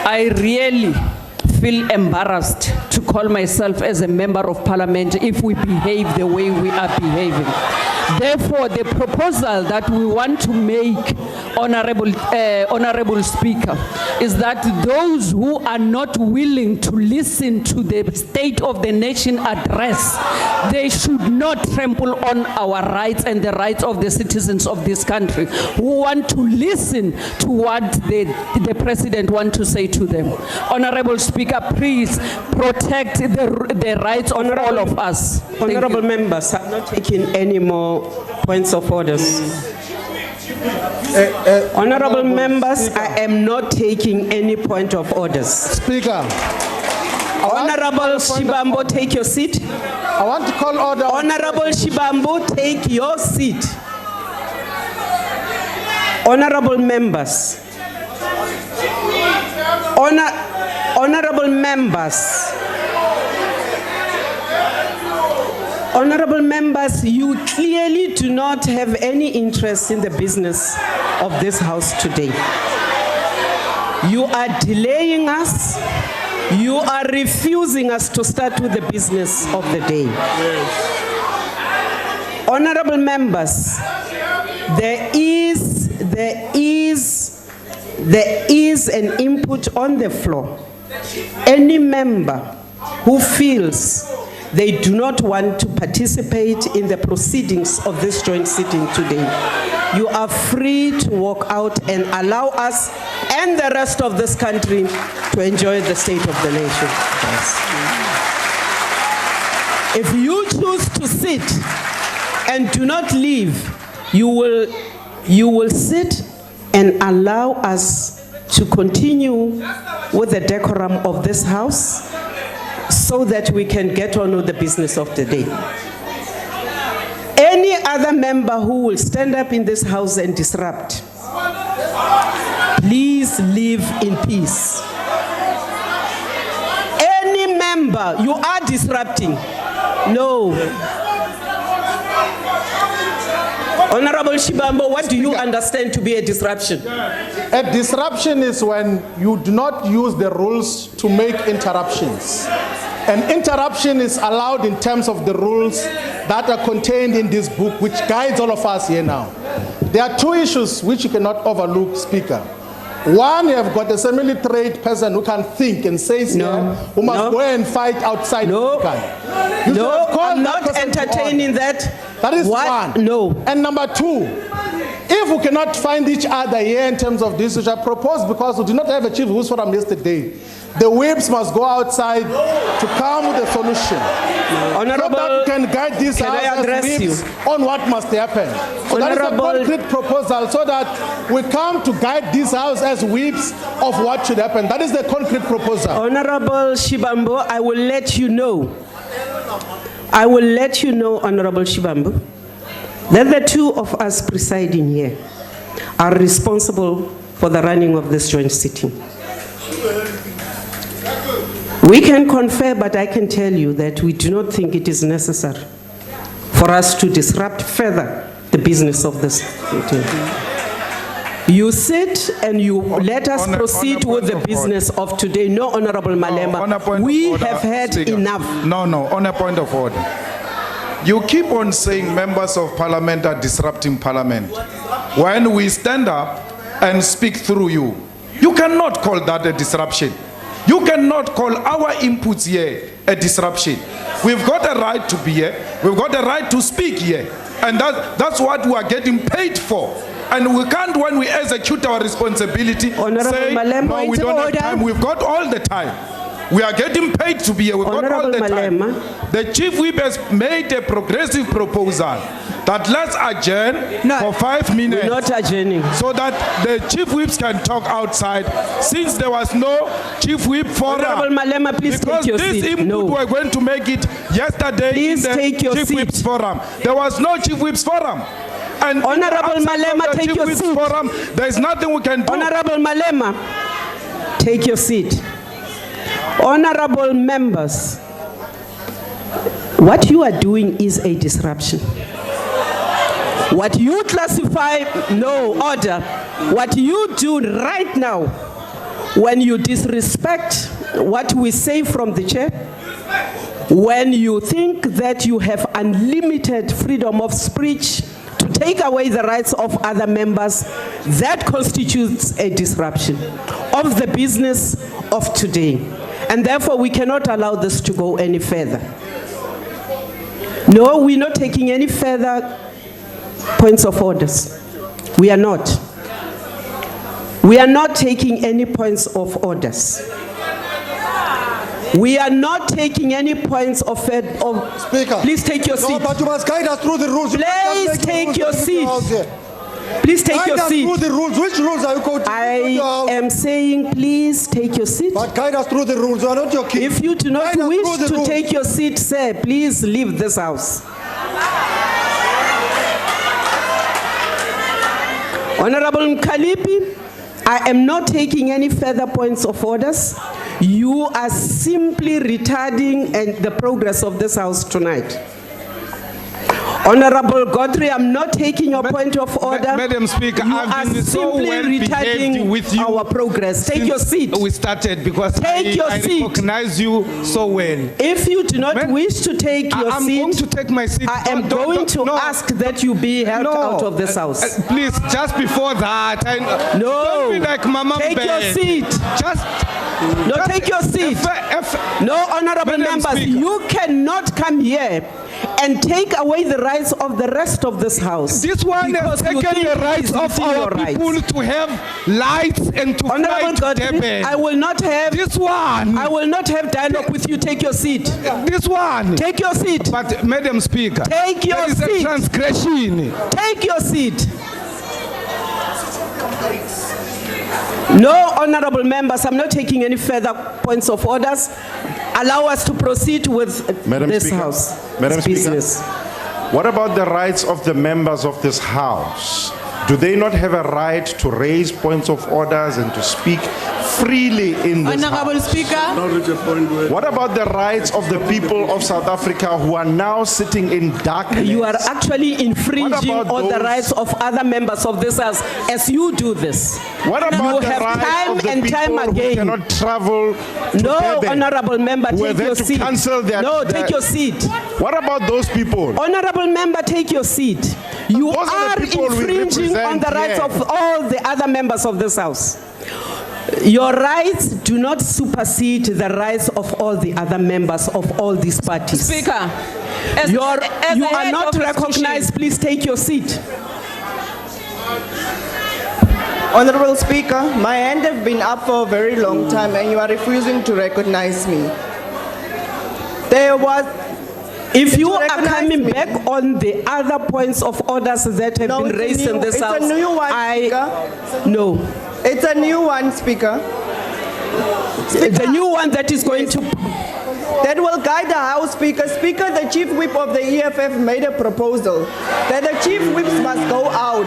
I really feel embarrassed to call myself as a member of parliament if we behave the way we are behaving. Therefore, the proposal that we want to make, Honorable Speaker, is that those who are not willing to listen to the State of the Nation address, they should not trample on our rights and the rights of the citizens of this country who want to listen to what the President wants to say to them. Honorable Speaker, please protect the rights of all of us.
Honorable members, I'm not taking any more points of orders. Honorable members, I am not taking any point of orders.
Speaker.
Honorable Shibambo, take your seat.
I want to call order.
Honorable Shibambo, take your seat. Honorable members. Honorable members. Honorable members, you clearly do not have any interest in the business of this House today. You are delaying us. You are refusing us to start with the business of the day. Yes. Honorable members, there is an input on the floor. Any member who feels they do not want to participate in the proceedings of this joint sitting today, you are free to walk out and allow us and the rest of this country to enjoy the State of the Nation. Yes. If you choose to sit and do not leave, you will sit and allow us to continue with the decorum of this House so that we can get on with the business of the day. Any other member who will stand up in this House and disrupt, please live in peace. Any member, you are disrupting. No. Honorable Shibambo, what do you understand to be a disruption?
A disruption is when you do not use the rules to make interruptions. An interruption is allowed in terms of the rules that are contained in this book, which guides all of us here now. There are two issues which you cannot overlook, Speaker. One, you have got a semi-literate person who can think and says who must go and fight outside.
No, I'm not entertaining that.
That is one.
No.
And number two, if we cannot find each other here in terms of this, which I propose because we did not have a chief whips forum yesterday, the whips must go outside to come with a solution.
Honorable,
so that we can guide this House as whips on what must happen. So that is a concrete proposal so that we come to guide this House as whips of what should happen. That is the concrete proposal.
Honorable Shibambo, I will let you know. I will let you know, Honorable Shibambo, that the two of us presiding here are responsible for the running of this joint sitting. We can confer, but I can tell you that we do not think it is necessary for us to disrupt further the business of this sitting. You sit and you let us proceed with the business of today. No, Honorable Malema, we have had enough.
No, on a point of order. You keep on saying members of parliament are disrupting parliament. When we stand up and speak through you, you cannot call that a disruption. You cannot call our inputs here a disruption. We've got a right to be here. We've got a right to speak here. And that's what we are getting paid for. And we can't, when we execute our responsibility, say, no, we don't have time. We've got all the time. We are getting paid to be here. We've got all the time. The Chief Whip has made a progressive proposal that let's adjourn for 5 minutes.
We're not adjourning.
So that the Chief Whips can talk outside. Since there was no Chief Whip forum.
Honorable Malema, please take your seat.
Because this input we're going to make it yesterday
please
in the
take your
Chief
seat.
Whips forum. There was no Chief Whips forum. And
Honorable Malema, take your seat.
Forum, there is nothing we can do.
Honorable Malema, take your seat. Honorable members, what you are doing is a disruption. What you classify, no order, what you do right now when you disrespect what we say from the chair, when you think that you have unlimited freedom of speech to take away the rights of other members, that constitutes a disruption of the business of today. And therefore, we cannot allow this to go any further. No, we're not taking any further points of orders. We are not. We are not taking any points of orders. We are not taking any points of
Speaker.
Please take your seat.
No, but you must guide us through the rules.
Please take your seat. Please take your seat.
Guide us through the rules. Which rules are you quoting?
I am saying please take your seat.
But guide us through the rules. You are not your king.
If you do not wish to take your seat, sir, please leave this house. Honorable Mkalipi, I am not taking any further points of orders. You are simply retarding the progress of this house tonight. Honorable Godfrey, I'm not taking your point of order.
Madam Speaker,
you
I've been so well behaved with you.
Our progress. Take your seat.
We started because I recognize you so well.
If you do not wish to take your seat,
I'm going to take my seat.
I am going to ask that you be held out of this house.
Please, just before that, don't be like Mama
Take your seat. Take your seat. No, honorable members, you cannot come here and take away the rights of the rest of this house.
This one has taken the rights of our people to have lights and to fly to Durban.
I will not have
this one.
I will not have dialogue with you. Take your seat.
This one.
Take your seat.
But Madam Speaker,
take your seat.
There is a transgression.
Take your seat. No, honorable members, I'm not taking any further points of orders. Allow us to proceed with this house.
Madam Speaker, what about the rights of the members of this house? Do they not have a right to raise points of orders and to speak freely in this
Honorable
house?
Speaker.
What about the rights of the people of South Africa who are now sitting in darkness?
You are actually infringing on the rights of other members of this house as you do this.
What about
you
the
have
rights
time
of the
and time
people
again
who cannot travel to
No,
Durban,
honorable member,
who are
take
there
your
to
seat.
cancel their,
Take your seat.
What about those people?
Honorable member, take your seat. You
Those are
are
the people we
infringing on the
represent
rights
here.
of all the other members of this house. Your rights do not supersede the rights of all the other members of all these parties.
Speaker,
you are not recognized. Please take your seat.
Honorable Speaker, my hand has been up for a very long time and you are refusing to recognize me.
If you are coming back on the other points of orders that have been raised in this house,
it's a new one, Speaker.
No.
It's a new one, Speaker.
The new one that is going to...
That will guide the House, Speaker. Speaker, the Chief Whip of the EFF made a proposal that the Chief Whips must go out.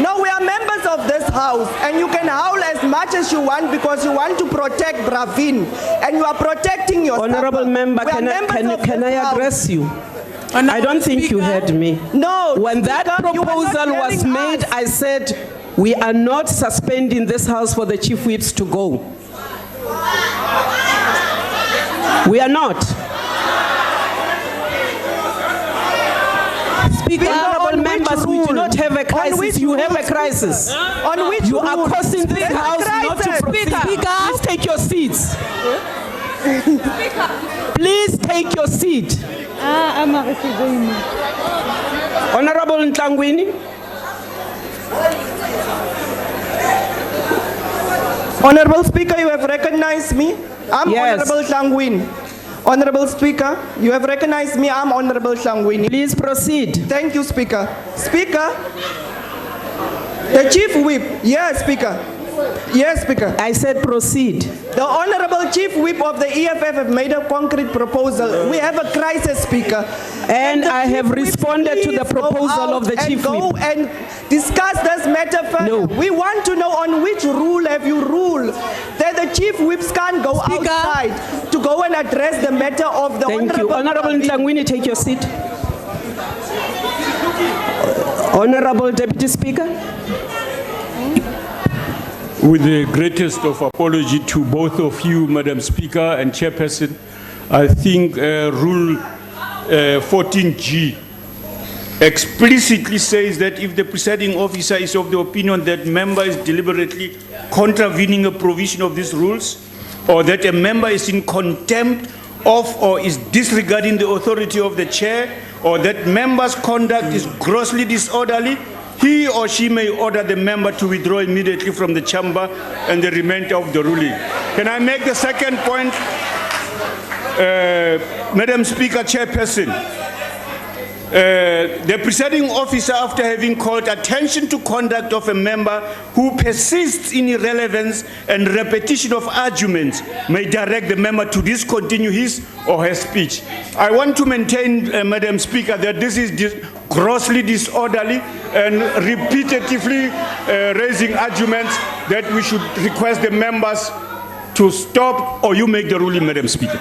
No, we are members of this House and you can howl as much as you want because you want to protect Pravin and you are protecting yourself.
Honorable member, can I address you? I don't think you heard me.
No.
When that proposal was made, I said, we are not suspending this house for the Chief Whips to go. We are not.
Speaker,
honorable members, we do not have a crisis. You have a crisis.
On which
you are causing this
Speaker,
house not to proceed. Please take your seats. Please take your seat. Honorable Ntlangwini.
Honorable Speaker, you have recognized me. I'm
Yes.
Honorable Tlangwini. Honorable Speaker, you have recognized me. I'm Honorable Tlangwini.
Please proceed.
Thank you, Speaker. Speaker, the Chief Whip. Yes, Speaker. Yes, Speaker.
I said proceed.
The Honorable Chief Whip of the EFF have made a concrete proposal. We have a crisis, Speaker.
And I have responded to the proposal of the Chief Whip.
Go and discuss this matter further.
No.
We want to know on which rule have you ruled that the Chief Whips can't go outside to go and address the matter of the
Thank you. Honorable Ntlangwini, take your seat. Honorable Deputy Speaker.
With the greatest of apology to both of you, Madam Speaker and Chairperson, I think Rule 14G explicitly says that if the presiding officer is of the opinion that member is deliberately contravening a provision of these rules, or that a member is in contempt of or is disregarding the authority of the chair, or that member's conduct is grossly disorderly, he or she may order the member to withdraw immediately from the chamber and the remainder of the ruling. Can I make the second point? Madam Speaker, Chairperson, the presiding officer, after having called attention to conduct of a member who persists in irrelevance and repetition of arguments, may direct the member to discontinue his or her speech. I want to maintain, Madam Speaker, that this is grossly disorderly and repetitively raising arguments, that we should request the members to stop, or you make the ruling, Madam Speaker.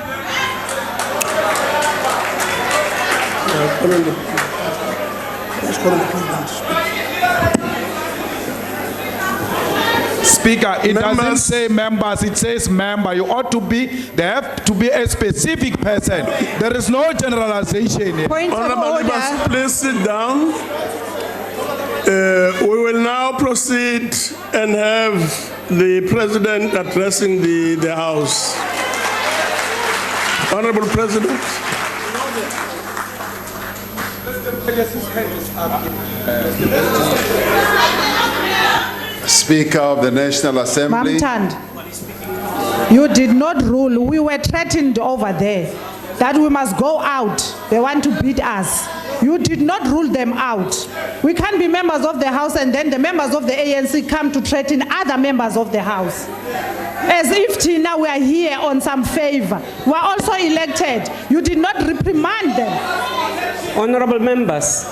Speaker, it doesn't say members, it says member. You ought to be, there have to be a specific person. There is no generalization here.
Honorable members, please sit down. We will now proceed and have the President addressing the House. Honorable President.
Speaker of the National Assembly.
Mamtand, you did not rule. We were threatened over there that we must go out. They want to beat us. You did not rule them out. We can't be members of the House and then the members of the ANC come to threaten other members of the House. As if Tina were here on some favor. We are also elected. You did not reprimand them.
Honorable members,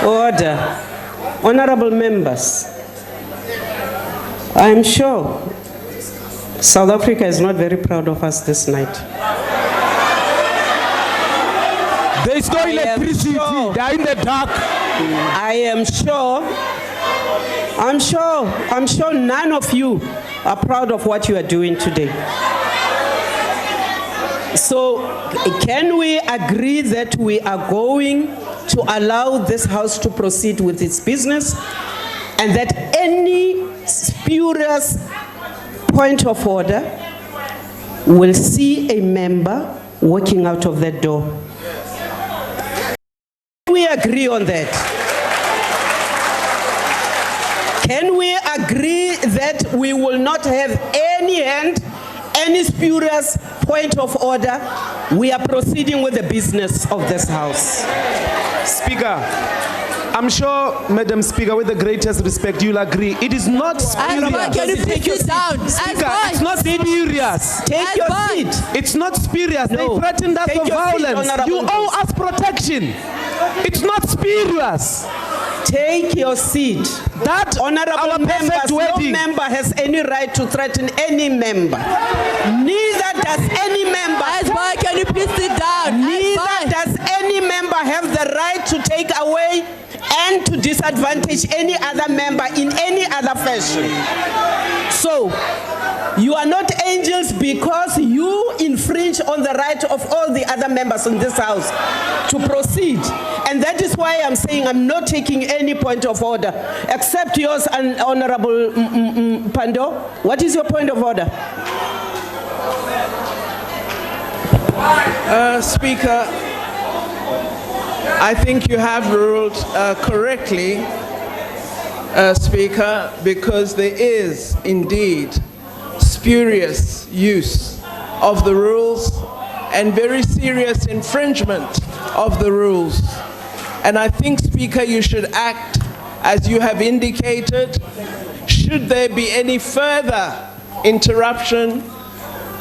order. Honorable members, I'm sure South Africa is not very proud of us this night.
There is no electricity. They are in the dark.
I'm sure none of you are proud of what you are doing today. So can we agree that we are going to allow this House to proceed with its business, and that any spurious point of order will see a member walking out of that door? Can we agree on that? Can we agree that we will not have any spurious point of order? We are proceeding with the business of this House.
Speaker, I'm sure, Madam Speaker, with the greatest respect, you'll agree. It is not spurious.
Can you please sit down?
Speaker, it's not spurious.
Take your seat.
It's not spurious.
No.
They threatened us
Take
of
your seat,
violence.
Honorable
You owe us protection. It's not spurious.
Take your seat.
That
honorable members, no member has any right to threaten any member. Neither does any member.
Can you please sit down?
Neither does any member have the right to take away and to disadvantage any other member in any other fashion. So, you are not angels because you infringe on the right of all the other members in this House to proceed. And that is why I'm saying I'm not taking any point of order, except yours, Honorable Pando. What is your point of order?
Speaker, I think you have ruled correctly, Speaker, because there is indeed spurious use of the rules and very serious infringement of the rules. And I think, Speaker, you should act as you have indicated. Should there be any further interruption,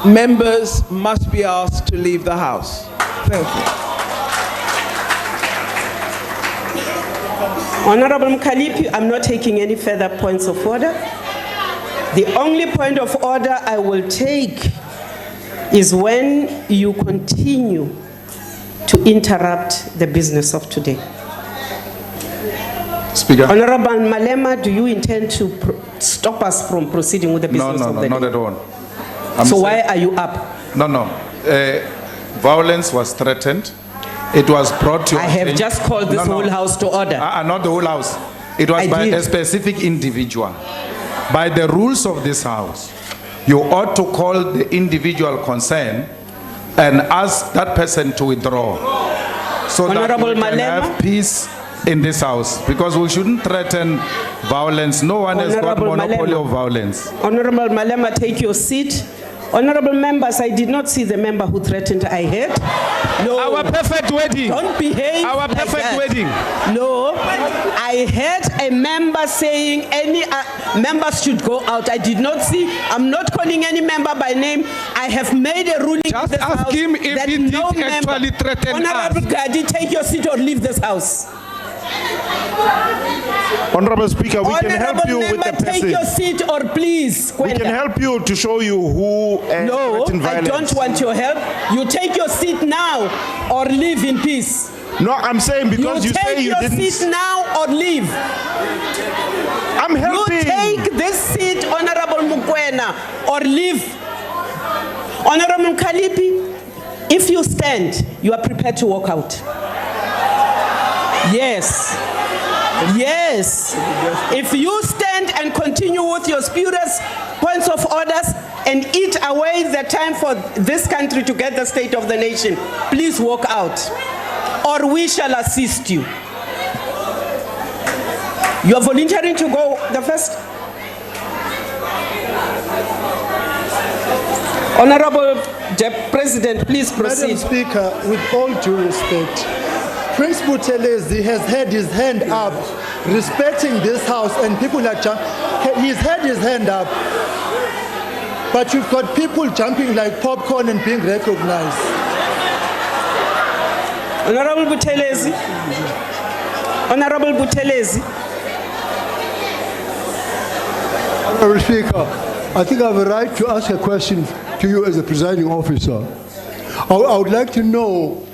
members must be asked to leave the House. Thank you.
Honorable Mkalipi, I'm not taking any further points of order. The only point of order I will take is when you continue to interrupt the business of today.
Speaker.
Honorable Malema, do you intend to stop us from proceeding with the business of the
not
day.
at all.
So why are you up?
No. Violence was threatened. It was brought to.
I have just called this whole house to order.
Not the whole house. It was by a specific individual. By the rules of this house, you ought to call the individual concerned and ask that person to withdraw, so that we can have peace in this house, because we shouldn't threaten violence. No one has got monopoly of violence.
Honorable Malema, take your seat. Honorable members, I did not see the member who threatened. I heard. No.
Our perfect wedding.
Don't behave.
Our perfect
like that.
wedding.
No. I heard a member saying any members should go out. I did not see. I'm not calling any member by name. I have made a ruling.
Just ask him if he did actually threaten
Honorable
us.
Gadi, take your seat or leave this house.
Honorable Speaker, we can help you with the
take your
passage.
seat or please.
We can help you to show you who
No,
threatened
I
violence.
don't want your help. You take your seat now or leave in peace.
No, I'm saying because you say you didn't.
Take your seat now or leave.
I'm helping.
You take this seat, Honorable Mukwena, or leave. Honorable Kalipi, if you stand, you are prepared to walk out. Yes. Yes. If you stand and continue with your spurious points of orders and eat away the time for this country to get the state of the nation, please walk out, or we shall assist you. You are volunteering to go the first. Honorable President, please proceed.
Madam Speaker, with all due respect, Prince Buthelezi has had his hand up, respecting this house, and people are he's had his hand up. But you've got people jumping like popcorn and being recognized.
Honorable Buthelezi. Honorable Buthelezi.
Honorable Speaker, I think I have a right to ask a question to you as a presiding officer. I would like to know,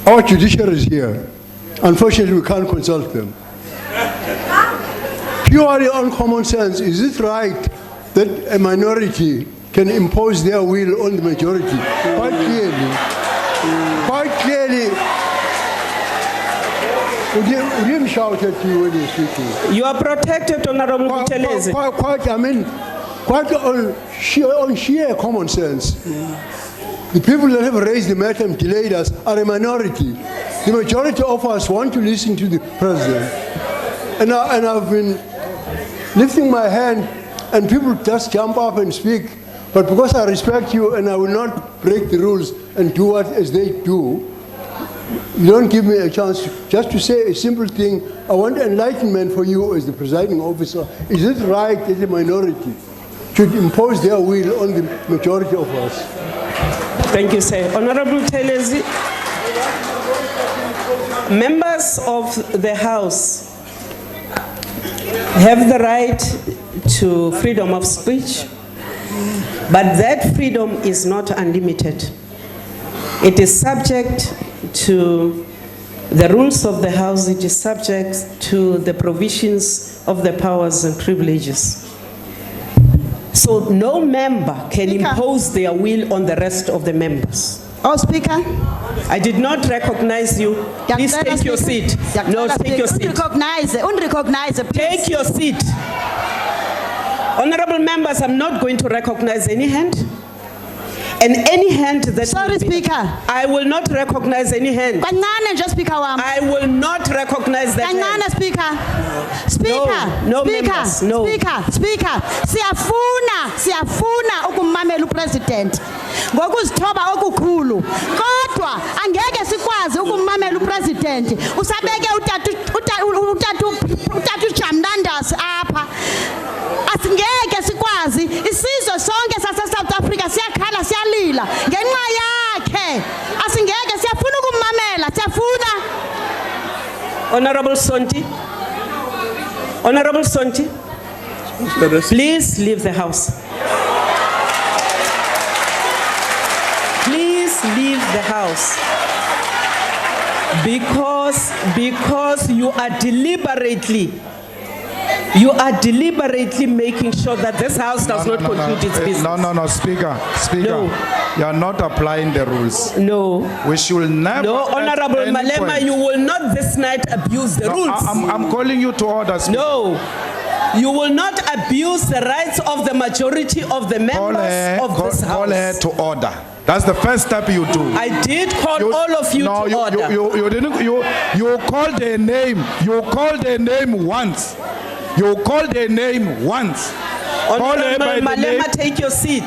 our judiciary is here. Unfortunately, we can't consult them. Purely on common sense, is it right that a minority can impose their will on the majority? Quite clearly, we didn't shout at you when you're speaking.
You are protected, Honorable Buthelezi.
Quite on sheer common sense. The people that have raised the matter and delayed us are a minority. The majority of us want to listen to the president. And I've been lifting my hand, and people just jump up and speak. But because I respect you and I will not break the rules and do what as they do, you don't give me a chance just to say a simple thing. I want enlightenment for you as the presiding officer. Is it right that a minority should impose their will on the majority of us?
Thank you, sir. Honorable Buthelezi, members of the House have the right to freedom of speech, but that freedom is not unlimited. It is subject to the rules of the House. It is subject to the provisions of the powers and privileges. So no member can impose their will on the rest of the members.
Oh, Speaker.
I did not recognize you. Please take your seat. No, take your seat.
Unrecognize, please.
Take your seat. Honorable members, I'm not going to recognize any hand. And any hand that...
Sorry, Speaker.
I will not recognize any hand. I will not recognize that hand.
Speaker.
No
Speaker.
members. No.
Speaker. Siyafuna ukumamela upresident. Ngokuzithoba okukhulu. Kodwa angeke sikwazi ukumamela upresident. Usabeke utatu Jamnandas apha. Asingeke sikwazi isizwe sonke sase South Africa siyakhala siyalila ngenxa yakhe. Asingeke siyafuna ukumamela, siyafuna.
Honorable Sonti. Honorable Sonti. Please leave the house. Please leave the house. Because you are deliberately You are deliberately making sure that this house does not conclude its business.
No, Speaker.
No.
You are not applying the rules.
No.
We should never.
No,
at
Honorable
any
Malema,
point-
you will not this night abuse the rules.
I'm calling you to order, Speaker.
No. You will not abuse the rights of the majority of the members of this house.
Call her to order. That's the first step you do.
I did call all of you to order.
You didn't. You called their name. You called their name once. You called their name once. Call her by
Honorable
the name.
Malema, take your seat.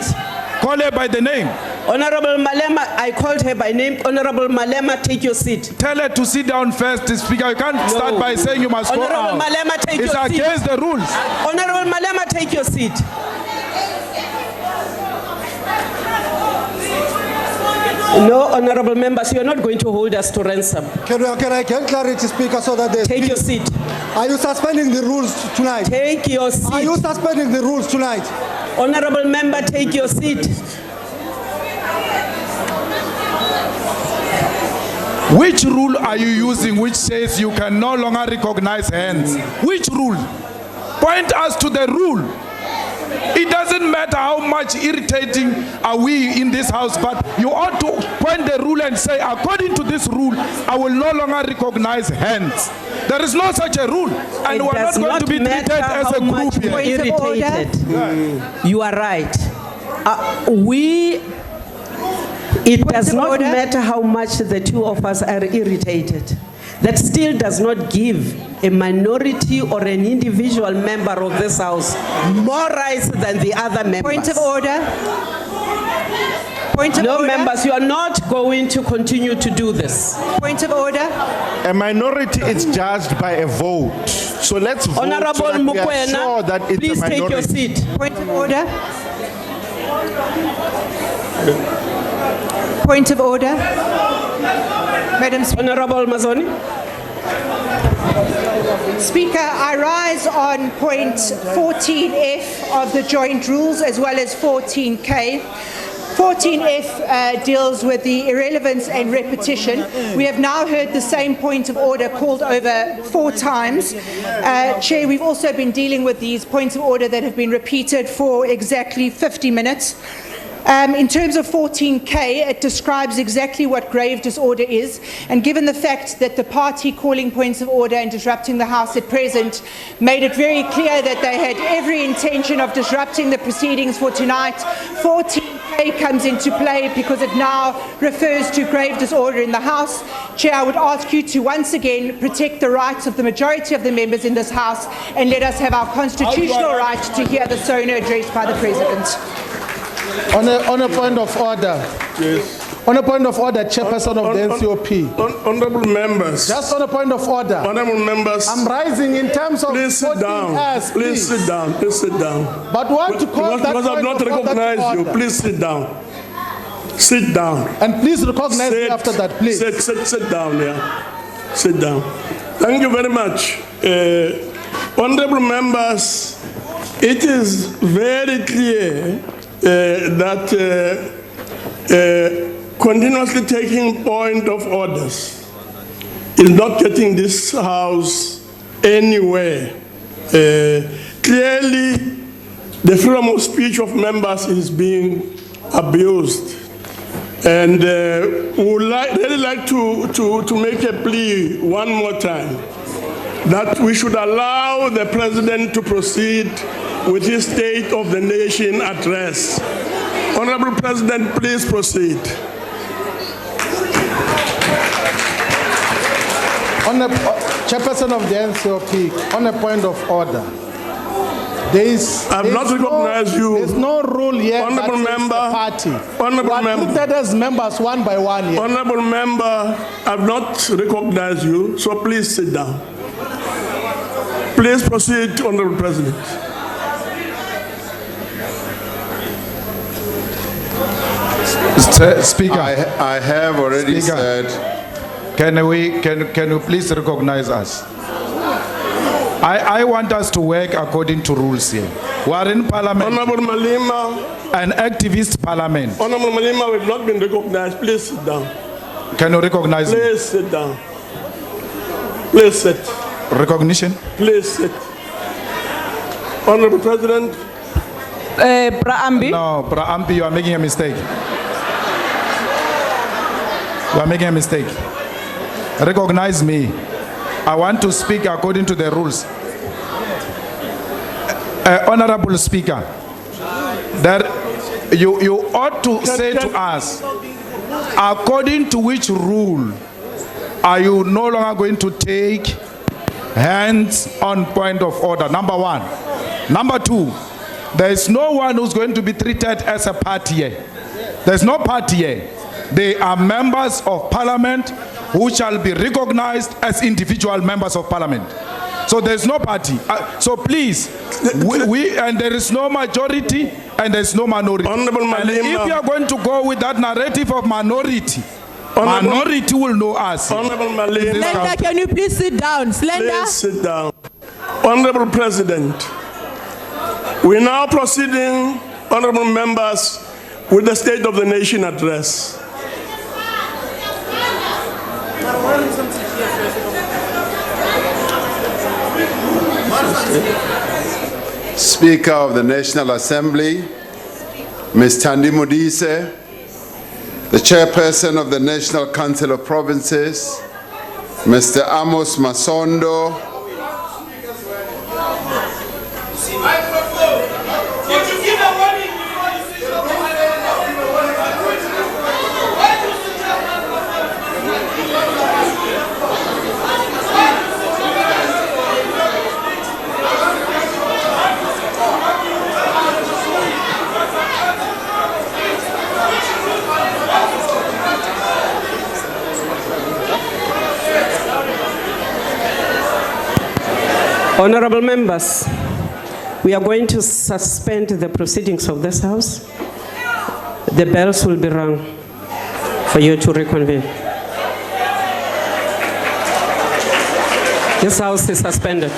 Call her by the name.
Honorable Malema, I called her by name. Honorable Malema, take your seat.
Tell her to sit down first, Speaker. You can't start by saying you must go out.
Honorable Malema, take your seat.
It's against the rules.
Honorable Malema, take your seat. No, honorable members, you are not going to hold us to ransom.
Can I get clarity, Speaker, so that they
Take your seat.
Are you suspending the rules tonight?
Take your seat.
Are you suspending the rules tonight?
Honorable member, take your seat.
Which rule are you using which says you can no longer recognize hands? Which rule? Point us to the rule. It doesn't matter how much irritating are we in this house, but you ought to point the rule and say, according to this rule, I will no longer recognize hands. There is no such a rule, and we are not going to be treated as a group here.
Irritated. You are right. It does not matter how much the two of us are irritated. That still does not give a minority or an individual member of this house more rights than the other members.
Point of order. Point of
no,
order.
members, you are not going to continue to do this.
Point of order.
A minority is judged by a vote. So let's vote
Honorable
so that we are
Mukwena,
sure that it's
please
a minority.
take your seat.
Point of order. Point of order. Madam Speaker.
Honorable Mazoni.
Speaker, I rise on point 14F of the joint rules as well as 14K. 14F deals with the irrelevance and repetition. We have now heard the same point of order called over 4 times. Chair, we've also been dealing with these points of order that have been repeated for exactly 50 minutes. In terms of 14K, it describes exactly what grave disorder is, and given the fact that the party calling points of order and disrupting the House at present made it very clear that they had every intention of disrupting the proceedings for tonight, 14K comes into play because it now refers to grave disorder in the House. Chair, I would ask you to once again protect the rights of the majority of the members in this House and let us have our constitutional right to hear the SONA addressed by the President.
On a point of order.
Yes.
On a point of order, Chairperson of the NCOP.
Honorable members.
Just on a point of order.
Honorable members.
I'm rising in terms of.
Please sit down. Please sit down. Please sit down.
But what to call that
because I've not recognized you. Please sit down. Sit down.
And please recognize me after that, please.
Sit down, yeah. Sit down. Thank you very much. Honorable members, it is very clear that continuously taking point of orders is not getting this House anywhere. Clearly, the freedom of speech of members is being abused. And we would really like to make a plea one more time that we should allow the President to proceed with his State of the Nation address. Honorable President, please proceed.
On the Chairperson of the NCOP, on a point of order. I've
not recognized you.
There's no rule yet.
Honorable member.
Party.
Honorable member.
Treated as members one by one here.
Honorable member, I've not recognized you, so please sit down. Please proceed, Honorable President.
Speaker,
I have already said.
Can you please recognize us? I want us to work according to rules here. We are in Parliament.
Honorable Malema.
An activist Parliament.
Honorable Malema, we've not been recognized. Please sit down.
Can you recognize me?
Please sit down. Please sit.
Recognition?
Please sit. Honorable President.
Praambi.
No, Praambi, you are making a mistake. You are making a mistake. Recognize me. I want to speak according to the rules. Honorable Speaker, that you ought to say to us, according to which rule are you no longer going to take hands on point of order? Number one. Number two, there is no one who's going to be treated as a party here. There's no party here. They are members of parliament who shall be recognized as individual members of parliament. So there's no party. So please, and there is no majority and there's no minority. And if you are going to go with that narrative of minority, minority will know us.
Honorable Malema.
Slender, can you please sit down? Slender.
Please sit down. Honorable President, we're now proceeding, honorable members, with the State of the Nation address.
Speaker of the National Assembly, Ms. Thandi Modise, the Chairperson of the National Council of Provinces, Mr. Amos Masondo,
Honorable members, we are going to suspend the proceedings of this House. The bells will be rung for you to reconvene. This House is suspended.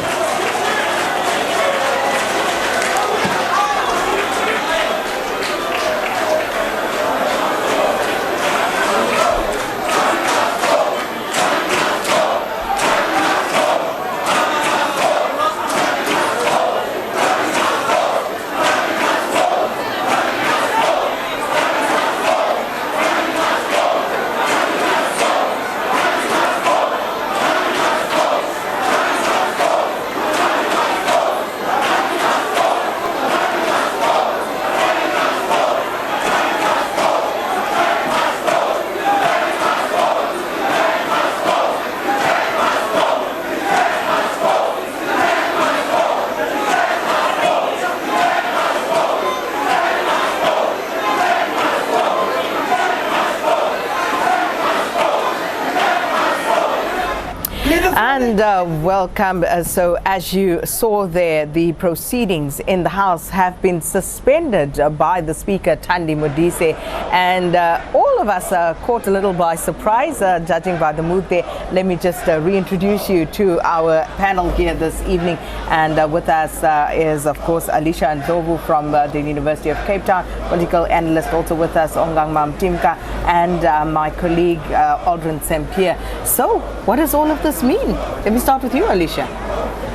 And welcome. So as you saw there, the proceedings in the House have been suspended by the Speaker, Thandi Modise, and all of us are caught a little by surprise, judging by the mood there. Let me just reintroduce you to our panel here this evening, and with us is, of course, Alicia Ndlovu from the University of Cape Town, political analyst. Also with us, Ongang Mamtimka, and my colleague, Aldrin Sempier. So, what does all of this mean? Let me start with you, Alicia.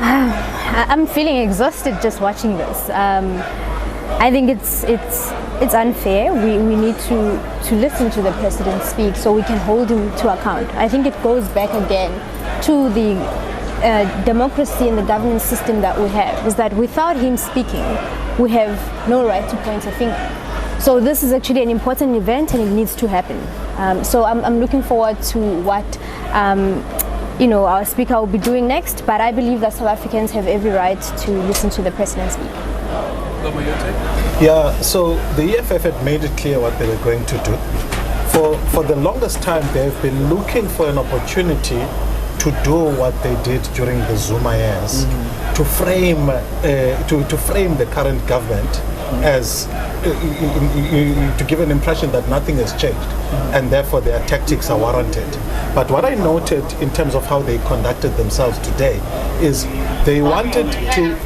I'm feeling exhausted just watching this. I think it's unfair. We need to listen to the president speak so we can hold him to account. I think it goes back again to the democracy and the governance system that we have, is that without him speaking, we have no right to point a finger. So this is actually an important event and it needs to happen. So I'm looking forward to what our speaker will be doing next, but I believe that South Africans have every right to listen to the president speak.
Yeah, so the EFF had made it clear what they were going to do. For the longest time, they have been looking for an opportunity to do what they did during the Zuma years, to frame the current government as to give an impression that nothing has changed, and therefore their tactics are warranted. But what I noted in terms of how they conducted themselves today is they wanted to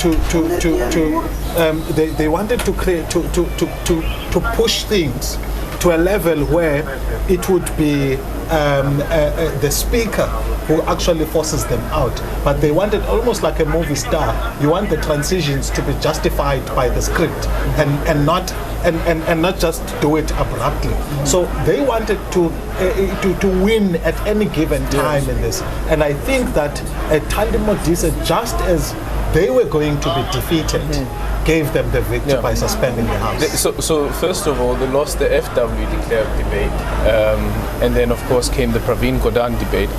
push things to a level where it would be the speaker who actually forces them out. But they wanted almost like a movie star. You want the transitions to be justified by the script and not just do it abruptly. So they wanted to win at any given time in this. And I think that Thandi Modise, just as they were going to be defeated, gave them the victory by suspending the House.
So first of all, they lost the FW declared debate, and then of course came the Pravin Gordhan debate.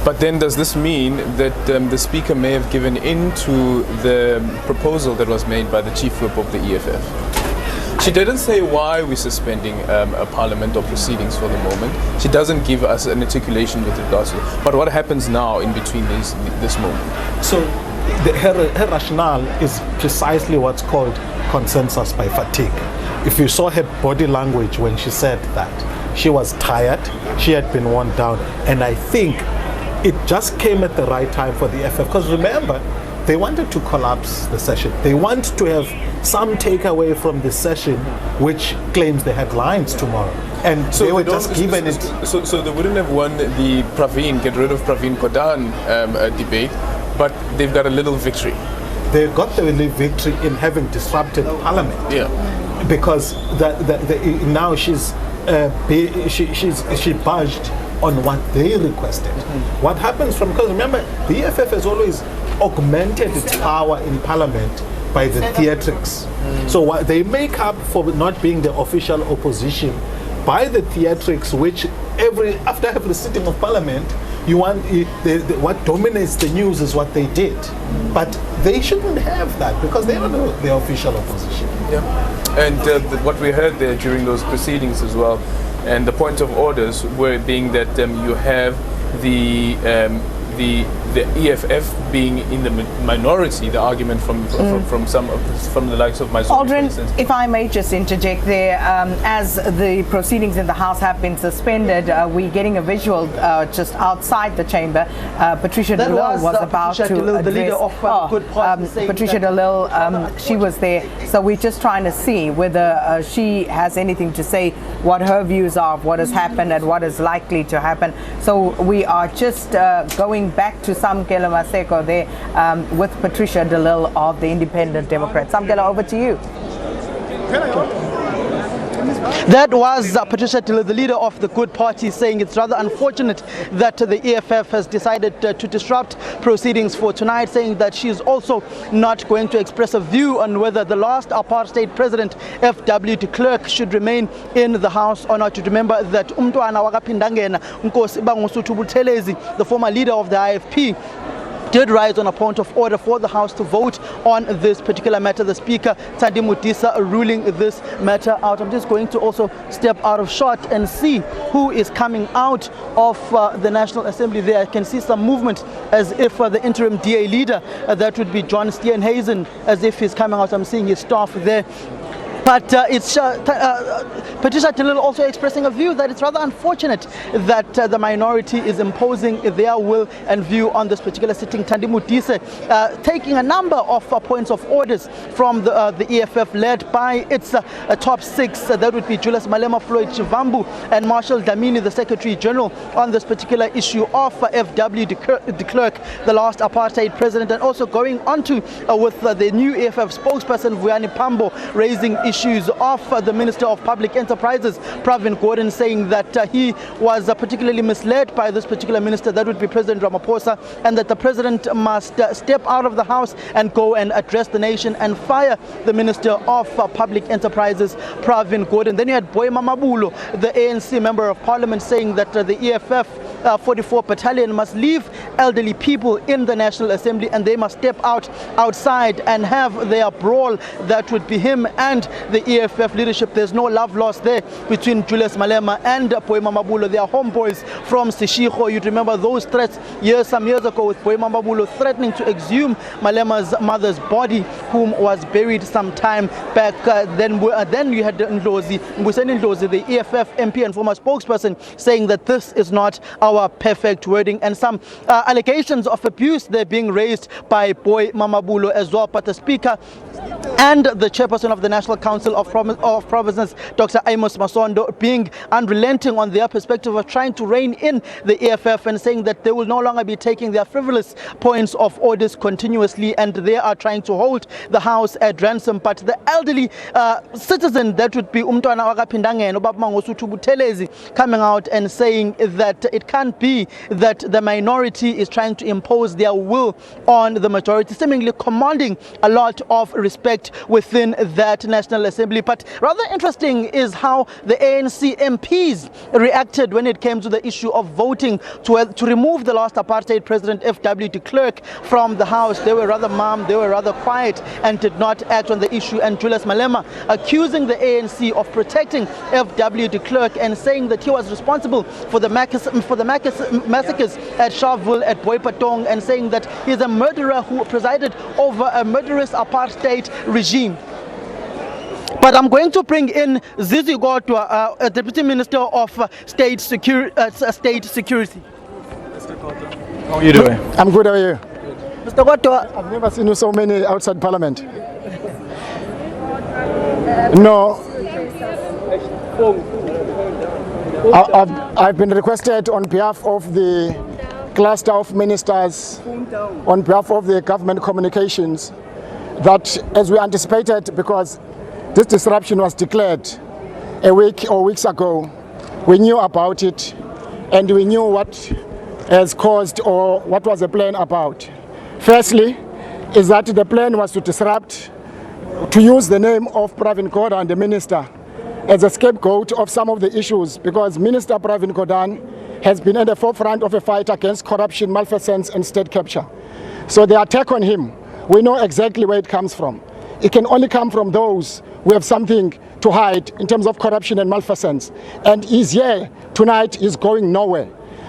But then does this mean that the Speaker may have given in to the proposal that was made by the Chief Whip of the EFF? She didn't say why we're suspending a parliament or proceedings for the moment. She doesn't give us an articulation with regards to it. But what happens now in between this moment?
So her rationale is precisely what's called consensus by fatigue. If you saw her body language when she said that, she was tired, she had been worn down, and I think it just came at the right time for the EFF, because remember, they wanted to collapse the session. They want to have some takeaway from the session which claims the headlines tomorrow. And so they were just given it.
So they wouldn't have won the get rid of Pravin Gordhan debate, but they've got a little victory.
They got the little victory in having disrupted Parliament.
Yeah.
Because now she budged on what they requested. What happens because remember, the EFF has always augmented its power in Parliament by the theatrics. So what they make up for not being the official opposition by the theatrics, which after every sitting of Parliament, what dominates the news is what they did. But they shouldn't have that because they don't know the official opposition.
Yeah. And what we heard there during those proceedings as well, and the point of orders were being that you have the EFF being in the minority, the argument from the likes of myself.
Aldrin, if I may just interject there, as the proceedings in the House have been suspended, we're getting a visual just outside the chamber. Patricia de Lille was about to address.
The leader of Good Party,
Patricia de Lille, she was there. So we're just trying to see whether she has anything to say, what her views are of what has happened and what is likely to happen. So we are just going back to Samkelo Maseko there with Patricia de Lille of the Independent Democrats. Samkelo, over to you.
That was Patricia de Lille, the leader of the Good Party, saying it's rather unfortunate that the EFF has decided to disrupt proceedings for tonight, saying that she is also not going to express a view on whether the last apartheid president, F.W. de Klerk, should remain in the House or not. To remember that Umntwana wakaphindangena Nkosi Bangosuthu Buthelezi, the former leader of the IFP, did rise on a point of order for the House to vote on this particular matter. The Speaker, Thandi Modise, ruling this matter out. I'm just going to also step out of shot and see who is coming out of the National Assembly there. I can see some movement as if the interim DA leader, that would be John Steenhuisen, as if he's coming out. I'm seeing his staff there. But it's Patricia de Lille also expressing a view that it's rather unfortunate that the minority is imposing their will and view on this particular sitting. Thandi Modise taking a number of points of orders from the EFF, led by its top six. That would be Julius Malema, Floyd Chivambu, and Marshall Dlamini, the Secretary General, on this particular issue of F.W. de Klerk, the last apartheid president, and also going on to with the new EFF spokesperson Vuyani Pambo raising issues of the Minister of Public Enterprises, Pravin Gordhan, saying that he was particularly misled by this particular minister, that would be President Ramaphosa, and that the president must step out of the House and go and address the nation and fire the Minister of Public Enterprises, Pravin Gordhan. Then you had Boy Mamabulo, the ANC Member of Parliament, saying that the EFF 44 Battalion must leave elderly people in the National Assembly and they must step outside and have their brawl. That would be him and the EFF leadership. There's no love lost there between Julius Malema and Boy Mamabulo. They are homeboys from Seshego. You'd remember those threats some years ago with Boy Mamabulo threatening to exhume Malema's mother's body, whom was buried some time back. Then you had Ndlozi, the EFF MP and former spokesperson, saying that this is not our
our perfect wording, and some allegations of abuse they're being raised by Boy Mamabulo as well. But the Speaker and the Chairperson of the National Council of Provinces, Dr. Amos Masondo, being unrelenting on their perspective of trying to rein in the EFF and saying that they will no longer be taking their frivolous points of orders continuously, and they are trying to hold the House at ransom. But the elderly citizen, that would be Umntwana Wakapindangeni, Ubaba Mangosuthu Buthelezi, coming out and saying that it can't be that the minority is trying to impose their will on the majority, seemingly commanding a lot of respect within that National Assembly. But rather interesting is how the ANC MPs reacted when it came to the issue of voting to remove the last apartheid president, F.W. de Klerk, from the House. They were rather mum, they were rather quiet and did not act on the issue. And Julius Malema accusing the ANC of protecting F.W. de Klerk and saying that he was responsible for the massacres at Sharpeville, at Boipatong, and saying that he's a murderer who presided over a murderous apartheid regime. But I'm going to bring in Zizi Godwa, Deputy Minister of State Security.
How are you doing? I'm good, how are you?
Mr. Godwa,
I've never seen you so many outside Parliament. No. I've been requested on behalf of the cluster of ministers, on behalf of the government communications, that as we anticipated, because this disruption was declared a week or weeks ago, we knew about it and we knew what has caused or what was the plan about. Firstly, is that the plan was to disrupt, to use the name of Pravin Gordhan, the minister, as a scapegoat of some of the issues, because Minister Pravin Gordhan has been at the forefront of a fight against corruption, malfeasance and state capture. So the attack on him, we know exactly where it comes from. It can only come from those who have something to hide in terms of corruption and malfeasance. And he's here tonight, he's going nowhere.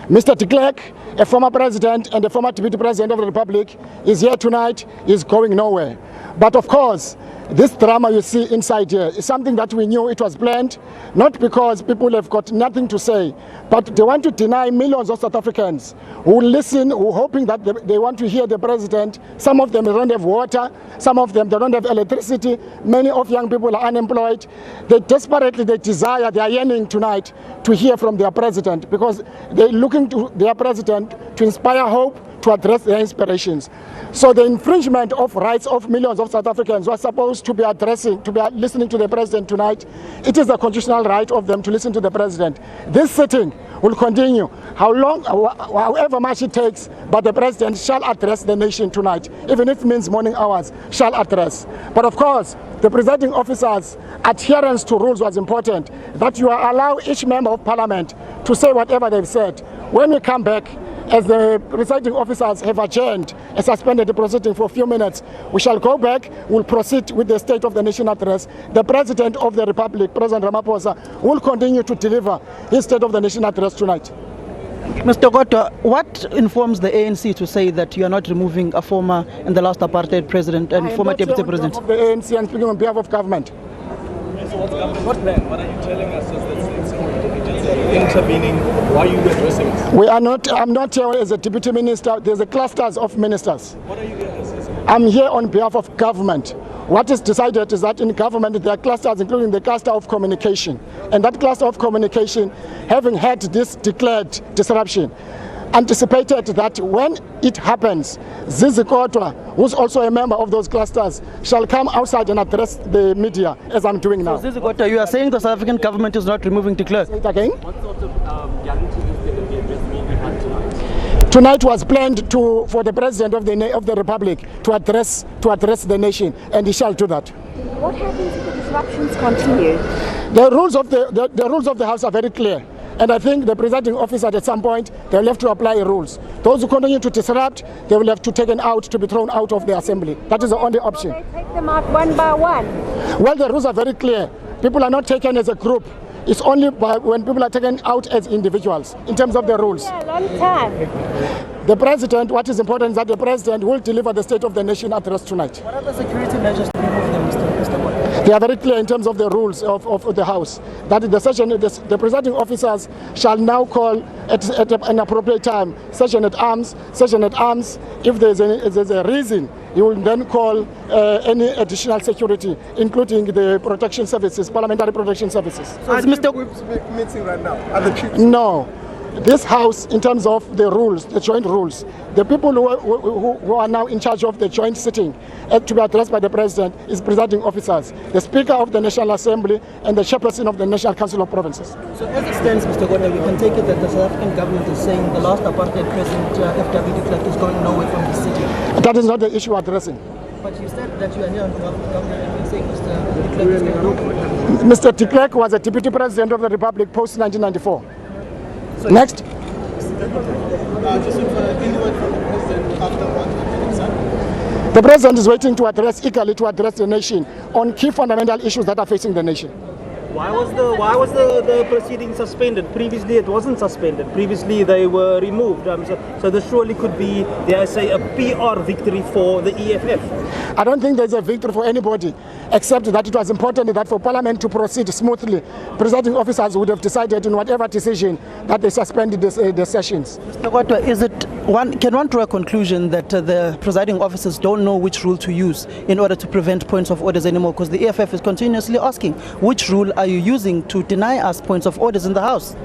Mr. de Klerk, a former president and a former deputy president of the Republic, is here tonight, he's going nowhere. But of course, this drama you see inside here is something that we knew it was planned, not because people have got nothing to say, but they want to deny millions of South Africans who listen, who hoping that they want to hear the president. Some of them don't have water, some of them they don't have electricity, many of young people are unemployed. They desperately, they desire, they are yearning tonight to hear from their president, because they're looking to their president to inspire hope, to address their inspirations. So the infringement of rights of millions of South Africans who are supposed to be listening to the president tonight, it is a constitutional right of them to listen to the president. This sitting will continue however much it takes, but the president shall address the nation tonight, even if it means morning hours, shall address. But of course, the presiding officer's adherence to rules was important, that you allow each member of parliament to say whatever they've said. When we come back, as the presiding officers have adjourned and suspended the proceeding for a few minutes, we shall go back, we'll proceed with the State of the Nation address. The President of the Republic, President Ramaphosa, will continue to deliver his State of the Nation address tonight.
Mr. Godwa, what informs the ANC to say that you are not removing a former and the last apartheid president and former deputy president?
Of the ANC and speaking on behalf of government.
What plan? What are you telling us? Is that intervening? Why are you addressing us?
We are not. I'm not here as a deputy minister. There's a clusters of ministers.
What are you here as?
I'm here on behalf of government. What is decided is that in government there are clusters, including the cluster of communication, and that cluster of communication, having had this declared disruption, anticipated that when it happens, Zizi Godwa, who's also a member of those clusters, shall come outside and address the media, as I'm doing now.
So Zizi Godwa, you are saying the South African government is not removing de Klerk?
Say it again?
What sort of guarantee is there that the address may be had tonight?
Tonight was planned for the President of the Republic to address the nation, and he shall do that.
What happens if the disruptions continue?
The rules of the House are very clear. And I think the presiding officer at some point, they will have to apply rules. Those who continue to disrupt, they will have to be taken out, to be thrown out of the assembly. That is the only option.
Will they take them out one by one?
Well, the rules are very clear. People are not taken as a group. It's only when people are taken out as individuals, in terms of the rules.
Yeah, a long time.
The president, what is important is that the president will deliver the State of the Nation address tonight.
What are the security measures to remove them, Mr. Godwa?
They are very clear in terms of the rules of the House, that the session, the presiding officers shall now call at an appropriate time session at arms. If there's a reason, you will then call any additional security, including the protection services, parliamentary protection services.
So is Mr. Whip's meeting right now? Are the chiefs?
No. This House, in terms of the rules, the joint rules, the people who are now in charge of the joint sitting to be addressed by the President is presiding officers, the Speaker of the National Assembly and the Chairperson of the National Council of Provinces.
So as it stands, Mr. Gordhan, we can take it that the South African government is saying the last apartheid president, FW de Klerk, is going nowhere from the city.
That is not the issue addressing.
But you said that you are here on behalf of the government and you're saying Mr. de Klerk is going nowhere.
Mr. de Klerk was a Deputy President of the Republic post-1994.
So
next.
Just any word from the President after what
The President is waiting to address the nation on key fundamental issues that are facing the nation.
Why was the proceeding suspended? Previously it wasn't suspended. Previously they were removed. So this surely could be, dare I say, a PR victory for the EFF.
I don't think there's a victory for anybody, except that it was important that for Parliament to proceed smoothly, presiding officers would have decided in whatever decision that they suspended the sessions.
Mr. Gordhan, can one draw a conclusion that the presiding officers don't know which rule to use in order to prevent points of orders anymore? Because the EFF is continuously asking, which rule are you using to deny us points of orders in the House?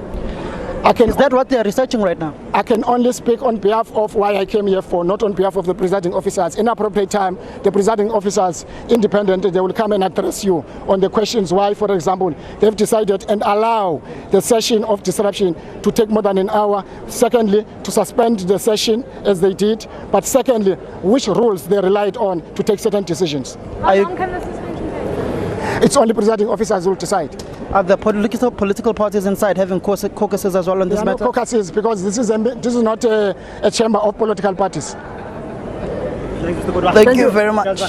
Is that what they are researching right now?
I can only speak on behalf of why I came here for, not on behalf of the presiding officers. In appropriate time, the presiding officers, independent, they will come and address you on the questions why, for example, they've decided and allow the session of disruption to take more than an hour. Secondly, to suspend the session as they did. But secondly, which rules they relied on to take certain decisions.
How long can the suspension take?
It's only presiding officers who will decide.
Are the political parties inside having caucuses as well on this matter?
No caucuses, because this is not a chamber of political parties.
Thank you very much.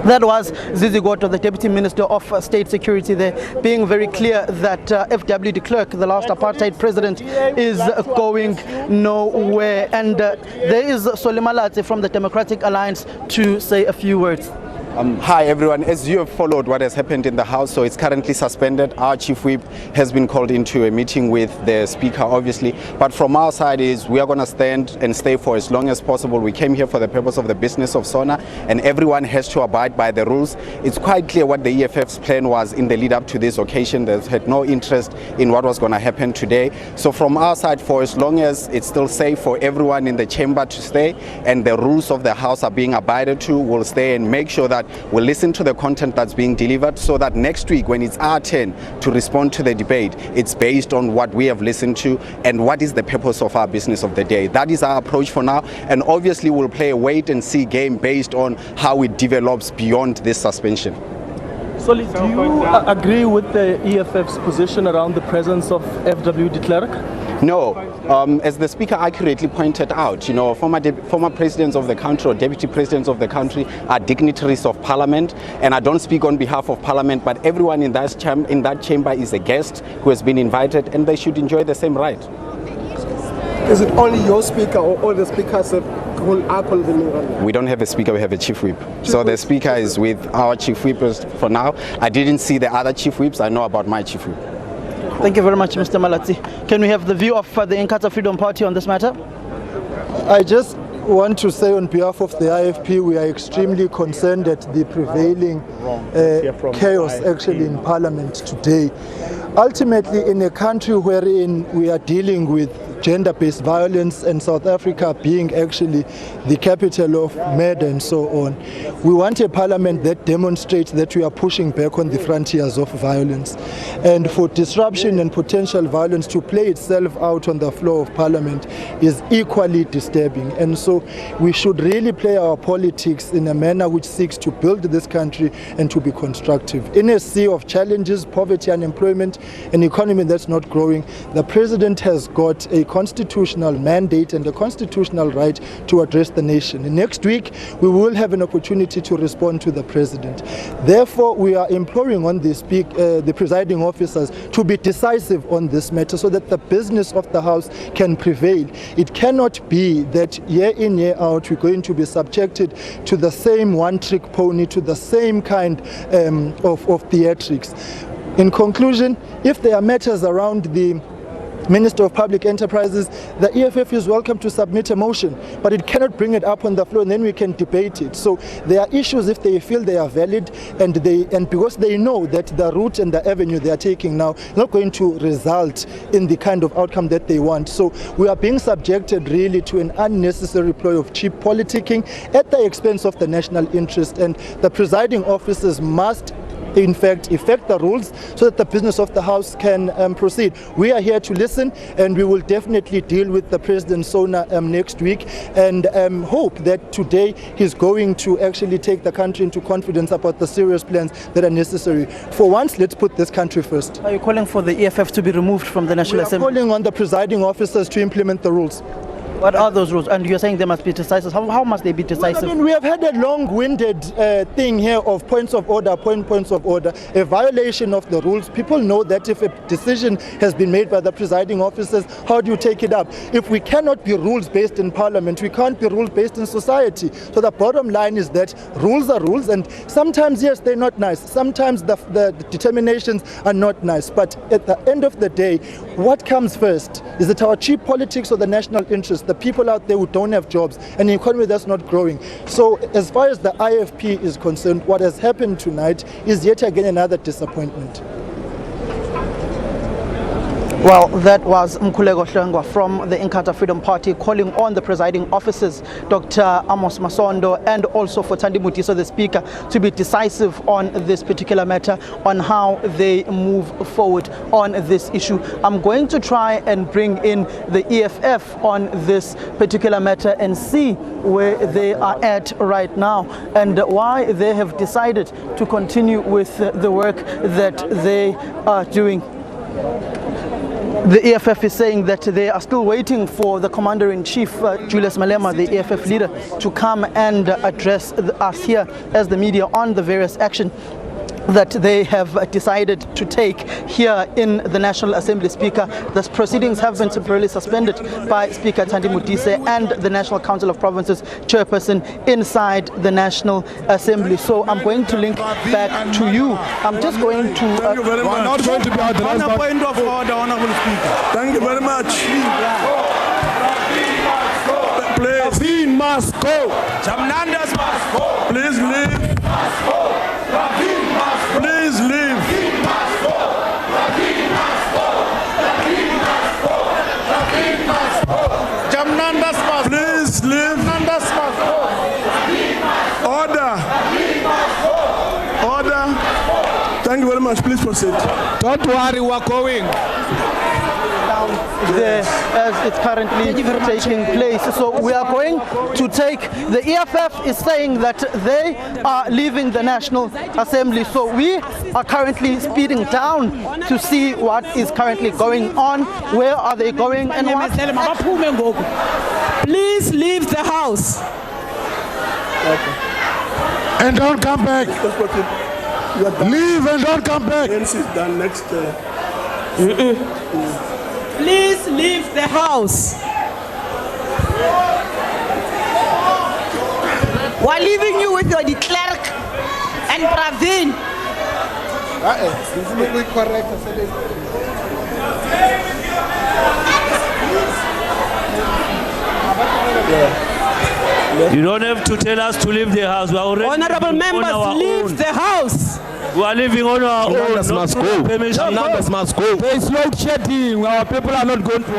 That was Zizi Goto, the Deputy Minister of State Security, there, being very clear that FW de Klerk, the last apartheid president, is going nowhere. And there is Solimalati from the Democratic Alliance to say a few words.
Hi everyone, as you have followed what has happened in the House, so it's currently suspended. Our Chief Whip has been called into a meeting with the Speaker, obviously, but from our side is we are going to stand and stay for as long as possible. We came here for the purpose of the business of SONA, and everyone has to abide by the rules. It's quite clear what the EFF's plan was in the lead up to this occasion. They had no interest in what was going to happen today. So from our side, for as long as it's still safe for everyone in the chamber to stay and the rules of the House are being abided to, we'll stay and make sure that we'll listen to the content that's being delivered, so that next week when it's our turn to respond to the debate, it's based on what we have listened to and what is the purpose of our business of the day. That is our approach for now, and obviously we'll play a wait and see game based on how it develops beyond this suspension.
Solly, do you agree with the EFF's position around the presence of FW de Klerk?
No, as the Speaker accurately pointed out, former presidents of the country or deputy presidents of the country are dignitaries of Parliament, and I don't speak on behalf of Parliament, but everyone in that chamber is a guest who has been invited, and they should enjoy the same right.
Is it only your Speaker or all the Speakers are called the
We don't have a Speaker, we have a Chief Whip. So the Speaker is with our Chief Whip for now. I didn't see the other Chief Whips, I know about my Chief Whip.
Thank you very much, Mr. Malatsi. Can we have the view of the Inkatha Freedom Party on this matter?
I just want to say on behalf of the IFP, we are extremely concerned at the prevailing chaos actually in Parliament today. Ultimately, in a country wherein we are dealing with gender-based violence and South Africa being actually the capital of murder and so on, we want a parliament that demonstrates that we are pushing back on the frontiers of violence. And for disruption and potential violence to play itself out on the floor of parliament is equally disturbing. And so we should really play our politics in a manner which seeks to build this country and to be constructive. In a sea of challenges, poverty, unemployment, an economy that's not growing, the president has got a constitutional mandate and a constitutional right to address the nation. And next week, we will have an opportunity to respond to the president. Therefore, we are imploring on the presiding officers to be decisive on this matter so that the business of the House can prevail. It cannot be that year in, year out, we're going to be subjected to the same one-trick pony, to the same kind of theatrics. In conclusion, if there are matters around the Minister of Public Enterprises, the EFF is welcome to submit a motion, but it cannot bring it up on the floor and then we can debate it. So there are issues if they feel they are valid and because they know that the route and the avenue they are taking now is not going to result in the kind of outcome that they want. So we are being subjected really to an unnecessary ploy of cheap politicking at the expense of the national interest, and the presiding officers must in fact effect the rules so that the business of the House can proceed. We are here to listen, and we will definitely deal with the President-SONA next week, and hope that today he's going to actually take the country into confidence about the serious plans that are necessary. For once, let's put this country first.
Are you calling for the EFF to be removed from the National Assembly?
We are calling on the presiding officers to implement the rules.
What are those rules? And you're saying they must be decisive. How must they be decisive?
Well, I mean, we have had a long-winded thing here of points of order, points of order, a violation of the rules. People know that if a decision has been made by the presiding officers, how do you take it up? If we cannot be rules-based in Parliament, we can't be rules-based in society. So the bottom line is that rules are rules, and sometimes, yes, they're not nice. Sometimes the determinations are not nice. But at the end of the day, what comes first? Is it our cheap politics or the national interest? The people out there who don't have jobs and an economy that's not growing. So as far as the IFP is concerned, what has happened tonight is yet again another disappointment.
Well, that was Mkhuleko Hlengwa from the Inkatha Freedom Party calling on the presiding officers, Dr. Amos Masondo, and also for Thandi Modise, the Speaker, to be decisive on this particular matter, on how they move forward on this issue. I'm going to try and bring in the EFF on this particular matter and see where they are at right now and why they have decided to continue with the work that they are doing. The EFF is saying that they are still waiting for the Commander-in-Chief, Julius Malema, the EFF leader, to come and address us here as the media on the various action that they have decided to take here in the National Assembly. Speaker, the proceedings have been temporarily suspended by Speaker Thandi Modise and the National Council of Provinces chairperson inside the National Assembly. So I'm going to link back to you. I'm just going to...
Thank you very much. Not going to be
on a point of order, Honorable Speaker.
Thank you very much. Please. Pravin must go. Jamnandas must go. Please leave. Must go. Pravin must go. Please leave. Pravin must go. Pravin must go. Pravin must go. Pravin must go. Jamnandas must go. Please leave. Jamnandas must go. Order. Order. Thank you very much. Please proceed.
Don't worry, we're going.
There as it's currently taking place. So we are going to take, the EFF is saying that they are leaving the National Assembly. So we are currently speeding down to see what is currently going on. Where are they going and what?
Please leave the house.
Okay. And don't come back. Leave and don't come back. Done next.
Please leave the house. We're leaving you with your clerk and Pravin.
You don't have to tell us to leave the house. We are already
Honorable members, leave the house.
We are living on our own.
Numbers must go. Numbers must go. There is load shedding. Our people are not going to.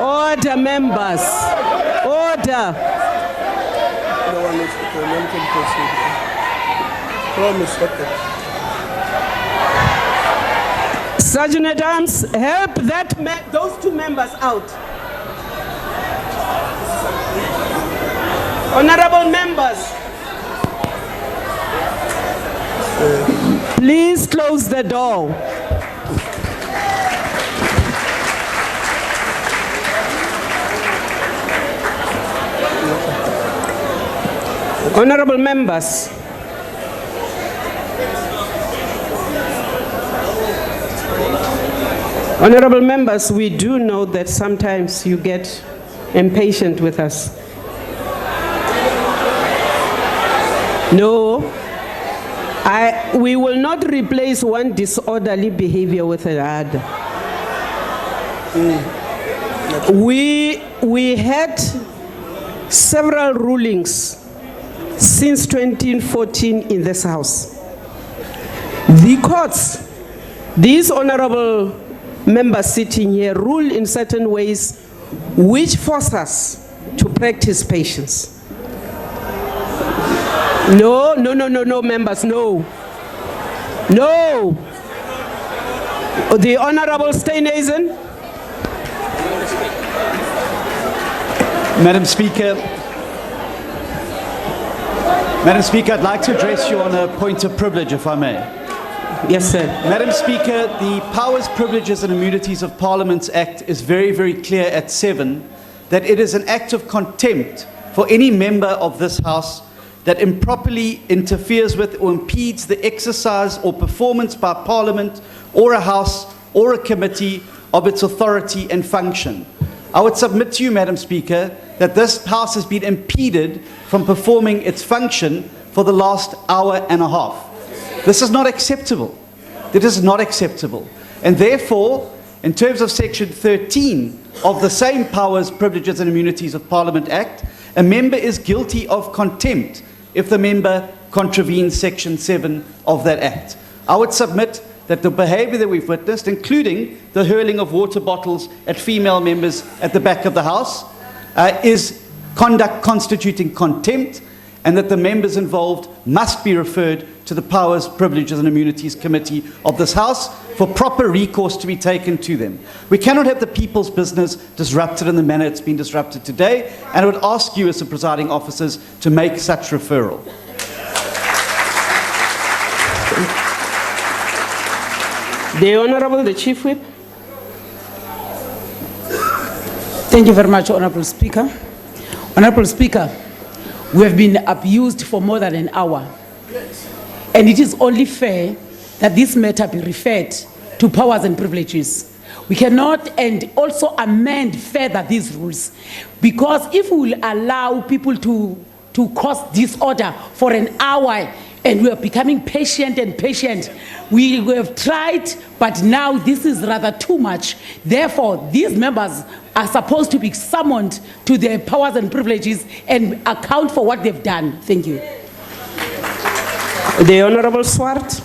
Order, members. Order.
No one is to proceed. Promise. Okay.
Sergeant at Arms, help those two members out. Honorable members,
Please close the door. Honorable members, we do know that sometimes you get impatient with us. No, we will not replace one disorderly behavior with another. We had several rulings since 2014 in this House. The courts, these honorable members sitting here, rule in certain ways which force us to practice patience. No, members, no. No. The Honorable Steenhuisen.
Madam Speaker, I'd like to address you on a point of privilege, if I may.
Yes, sir.
Madam Speaker, the Powers, Privileges and Immunities of Parliaments Act is very, very clear at 7 that it is an act of contempt for any member of this House that improperly interferes with or impedes the exercise or performance by Parliament or a House or a committee of its authority and function. I would submit to you, Madam Speaker, that this House has been impeded from performing its function for the last hour and a half. This is not acceptable. It is not acceptable. And therefore, in terms of Section 13 of the same Powers, Privileges and Immunities of Parliament Act, a member is guilty of contempt if the member contravenes Section 7 of that Act. I would submit that the behavior that we've witnessed, including the hurling of water bottles at female members at the back of the House, is conduct constituting contempt, and that the members involved must be referred to the Powers, Privileges and Immunities Committee of this House for proper recourse to be taken to them. We cannot have the people's business disrupted in the manner it's been disrupted today, and I would ask you as the presiding officers to make such referral.
The Honorable, the Chief Whip.
Thank you very much, Honorable Speaker. Honorable Speaker, we have been abused for more than an hour. And it is only fair that this matter be referred to Powers and Privileges. We cannot and also amend further these rules, because if we will allow people to cause disorder for an hour and we are becoming patient and patient, we have tried, but now this is rather too much. Therefore, these members are supposed to be summoned to their Powers and Privileges and account for what they've done. Thank you.
The Honorable Swart.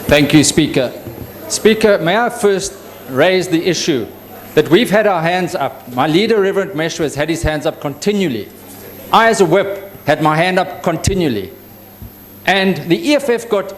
Thank you, Speaker. Speaker, may I first raise the issue that we've had our hands up. My leader, Reverend Meshu, has had his hands up continually. I, as a whip, had my hand up continually. And the EFF got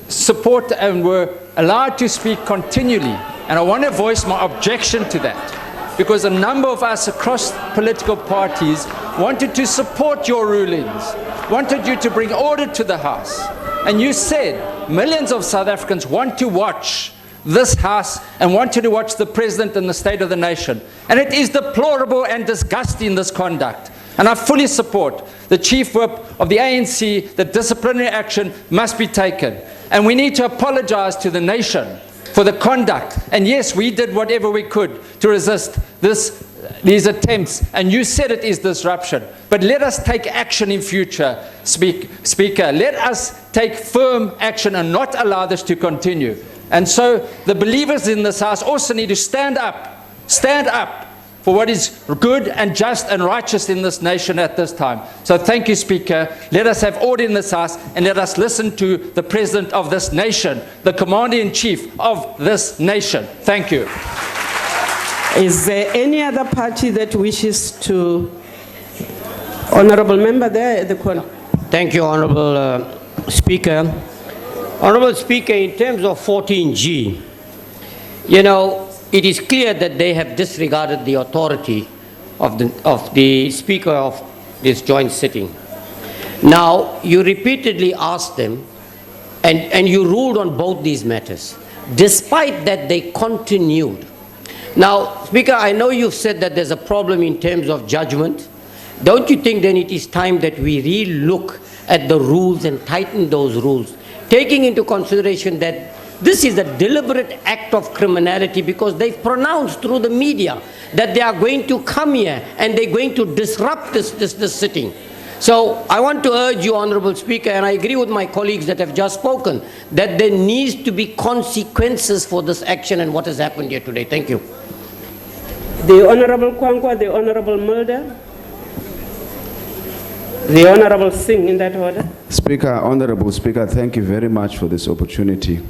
support and were allowed to speak continually. And I want to voice my objection to that, because a number of us across political parties wanted to support your rulings, wanted you to bring order to the House. And you said millions of South Africans want to watch this House and wanted to watch the President and the State of the Nation. And it is deplorable and disgusting, this conduct. And I fully support the Chief Whip of the ANC that disciplinary action must be taken. And we need to apologize to the nation for the conduct. And yes, we did whatever we could to resist these attempts. And you said it is disruption. But let us take action in future, Speaker. Let us take firm action and not allow this to continue. And so the believers in this House also need to stand up for what is good and just and righteous in this nation at this time. So thank you, Speaker. Let us have order in this House, and let us listen to the President of this nation, the Commander-in-Chief of this nation. Thank you.
Is there any other party that wishes to? Honorable member there at the corner.
Thank you, Honorable Speaker. Honorable Speaker, in terms of 14G, you know, it is clear that they have disregarded the authority of the Speaker of this joint sitting. Now, you repeatedly asked them, and you ruled on both these matters. Despite that, they continued. Now, Speaker, I know you've said that there's a problem in terms of judgment. Don't you think then it is time that we re-look at the rules and tighten those rules, taking into consideration that this is a deliberate act of criminality, because they've pronounced through the media that they are going to come here and they're going to disrupt this sitting. So I want to urge you, Honorable Speaker, and I agree with my colleagues that have just spoken, that there needs to be consequences for this action and what has happened here today. Thank you.
The Honorable Kwankwa, the Honorable Mulder, the Honorable Singh, in that order.
Speaker, Honorable Speaker, thank you very much for this opportunity.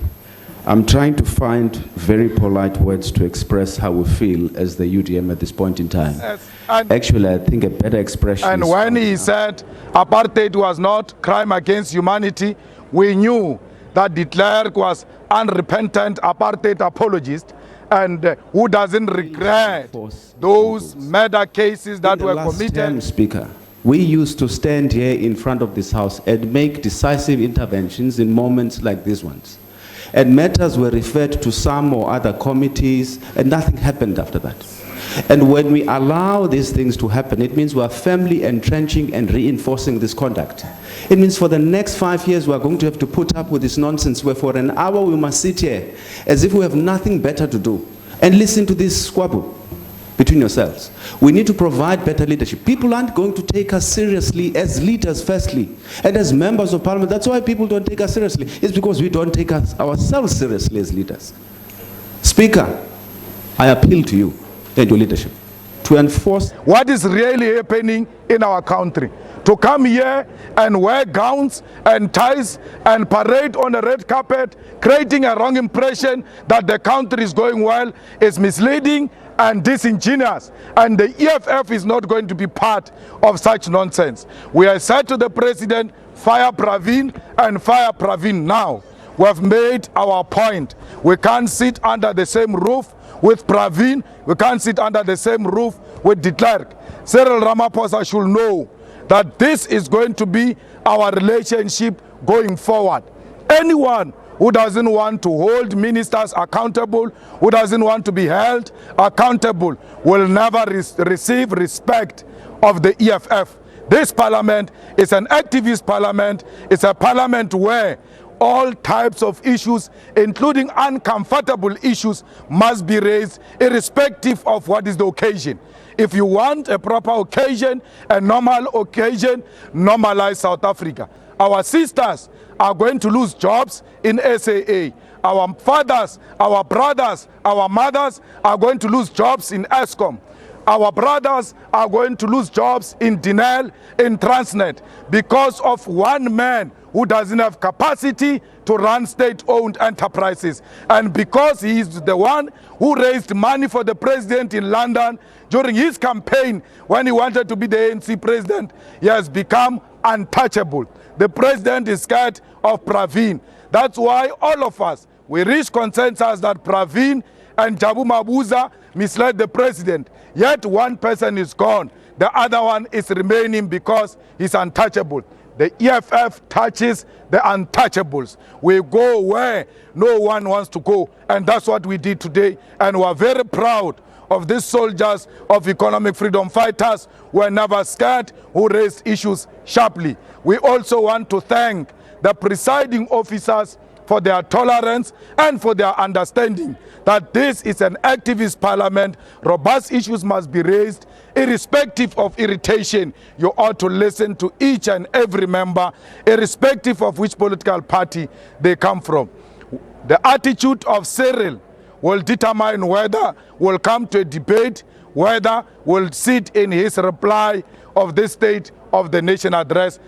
I'm trying to find very polite words to express how we feel as the UDM at this point in time.
Yes,
actually, I think a better expression
and
is...
when he said apartheid was not crime against humanity, we knew that de Klerk was unrepentant apartheid apologist, and who doesn't regret those murder cases that were committed.
Term, Speaker, we used to stand here in front of this House and make decisive interventions in moments like these ones. And matters were referred to some or other committees, and nothing happened after that. And when we allow these things to happen, it means we are firmly entrenching and reinforcing this conduct. It means for the next 5 years, we are going to have to put up with this nonsense where for an hour we must sit here as if we have nothing better to do and listen to this squabble between yourselves. We need to provide better leadership. People aren't going to take us seriously as leaders, firstly, and as members of parliament. That's why people don't take us seriously. It's because we don't take ourselves seriously as leaders. Speaker, I appeal to you and your leadership to enforce
what is really happening in our country. To come here and wear gowns and ties and parade on a red carpet, creating a wrong impression that the country is going well, is misleading and disingenuous, and the EFF is not going to be part of such nonsense. We have said to the President, fire Pravin and fire Pravin now. We have made our point. We can't sit under the same roof with Pravin. We can't sit under the same roof with de Klerk. Cyril Ramaphosa should know that this is going to be our relationship going forward. Anyone who doesn't want to hold ministers accountable, who doesn't want to be held accountable, will never receive respect of the EFF. This parliament is an activist parliament. It's a parliament where all types of issues, including uncomfortable issues, must be raised irrespective of what is the occasion. If you want a proper occasion, a normal occasion, normalize South Africa. Our sisters are going to lose jobs in SAA. Our fathers, our brothers, our mothers are going to lose jobs in ESCOM. Our brothers are going to lose jobs in Denel, in Transnet, because of one man who doesn't have capacity to run state-owned enterprises. And because he is the one who raised money for the president in London during his campaign when he wanted to be the ANC president, he has become untouchable. The president is scared of Pravin. That's why all of us, we reach consensus that Pravin and Jabu Mabuza misled the president. Yet one person is gone. The other one is remaining because he's untouchable. The EFF touches the untouchables. We go where no one wants to go. And that's what we did today. And we are very proud of these soldiers of economic freedom fighters who were never scared, who raised issues sharply. We also want to thank the presiding officers for their tolerance and for their understanding that this is an activist parliament. Robust issues must be raised irrespective of irritation. You ought to listen to each and every member, irrespective of which political party they come from. The attitude of Cyril will determine whether we'll come to a debate, whether we'll sit in his reply of this State of the Nation address.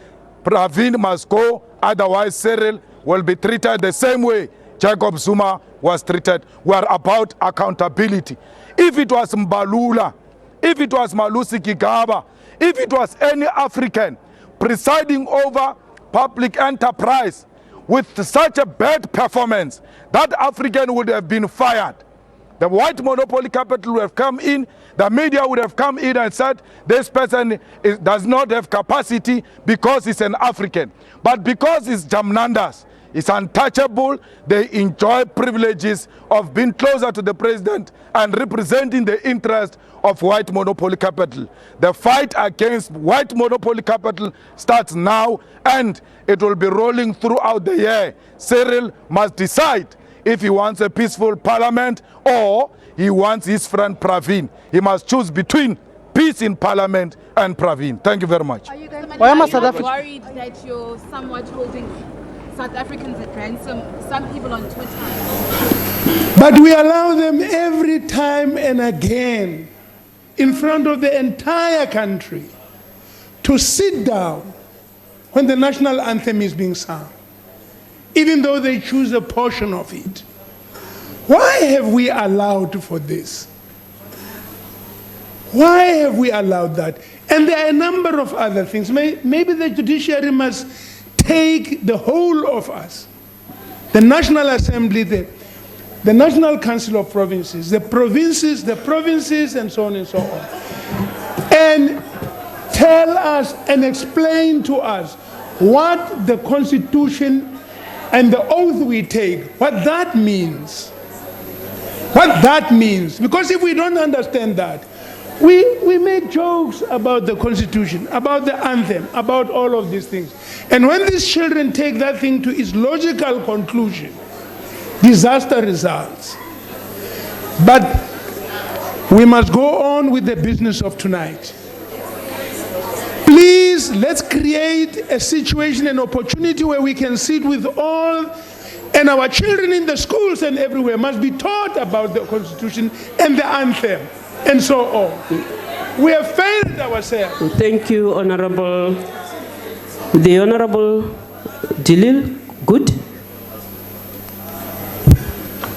Pravin must go, otherwise Cyril will be treated the same way Jacob Zuma was treated. We are about accountability. If it was Mbalula, if it was Malusi Gigaba, if it was any African presiding over public enterprise with such a bad performance, that African would have been fired. the white monopoly capital would have come in, the media would have come in and said, this person does not have capacity because he's an African. But because he's Jamnandas, it's untouchable, they enjoy privileges of being closer to the president and representing the interest of white monopoly capital. The fight against white monopoly capital starts now, and it will be rolling throughout the year. Cyril must decide if he wants a peaceful parliament or he wants his friend Pravin. He must choose between peace in parliament and Pravin. Thank you very much.
Are you worried that you're somewhat holding South Africans at ransom? Some people on Twitter.
But we allow them every time and again in front of the entire country to sit down when the national anthem is being sung, even though they choose a portion of it. Why have we allowed for this? Why have we allowed that? And there are a number of other things. Maybe the judiciary must take the whole of us, the National Assembly, the National Council of Provinces, the provinces, and so on and so on, and tell us and explain to us what the Constitution and the oath we take, what that means. What that means. Because if we don't understand that, we make jokes about the Constitution, about the anthem, about all of these things. And when these children take that thing to its logical conclusion, disaster results. But we must go on with the business of tonight. Please, let's create a situation, an opportunity where we can sit with all, and our children in the schools and everywhere must be taught about the Constitution and the anthem, and so on. We have failed ourselves.
Thank you, Honorable. The Honorable Dilil, good.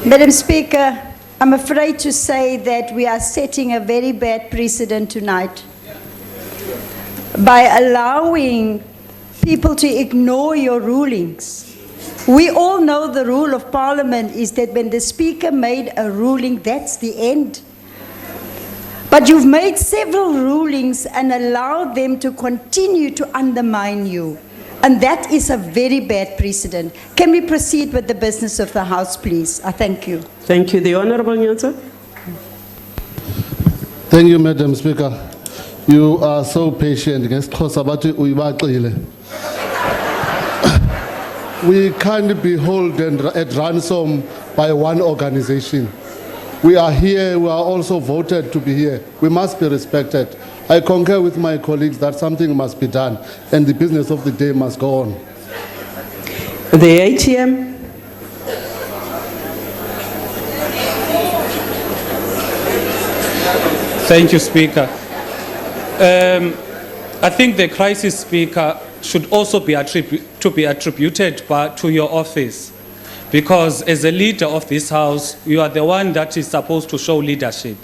Madam Speaker, I'm afraid to say that we are setting a very bad precedent tonight by allowing people to ignore your rulings. We all know the rule of Parliament is that when the Speaker made a ruling, that's the end. But you've made several rulings and allowed them to continue to undermine you. And that is a very bad precedent. Can we proceed with the business of the House, please? I thank you.
Thank you. The Honorable Nyanza.
Thank you, Madam Speaker. You are so patient. We can't be held at ransom by one organization. We are here, we are also voted to be here. We must be respected. I concur with my colleagues that something must be done and the business of the day must go on.
The ATM.
Thank you, Speaker. I think the crisis, Speaker, should also be attributed to your office, because as a leader of this House, you are the one that is supposed to show leadership.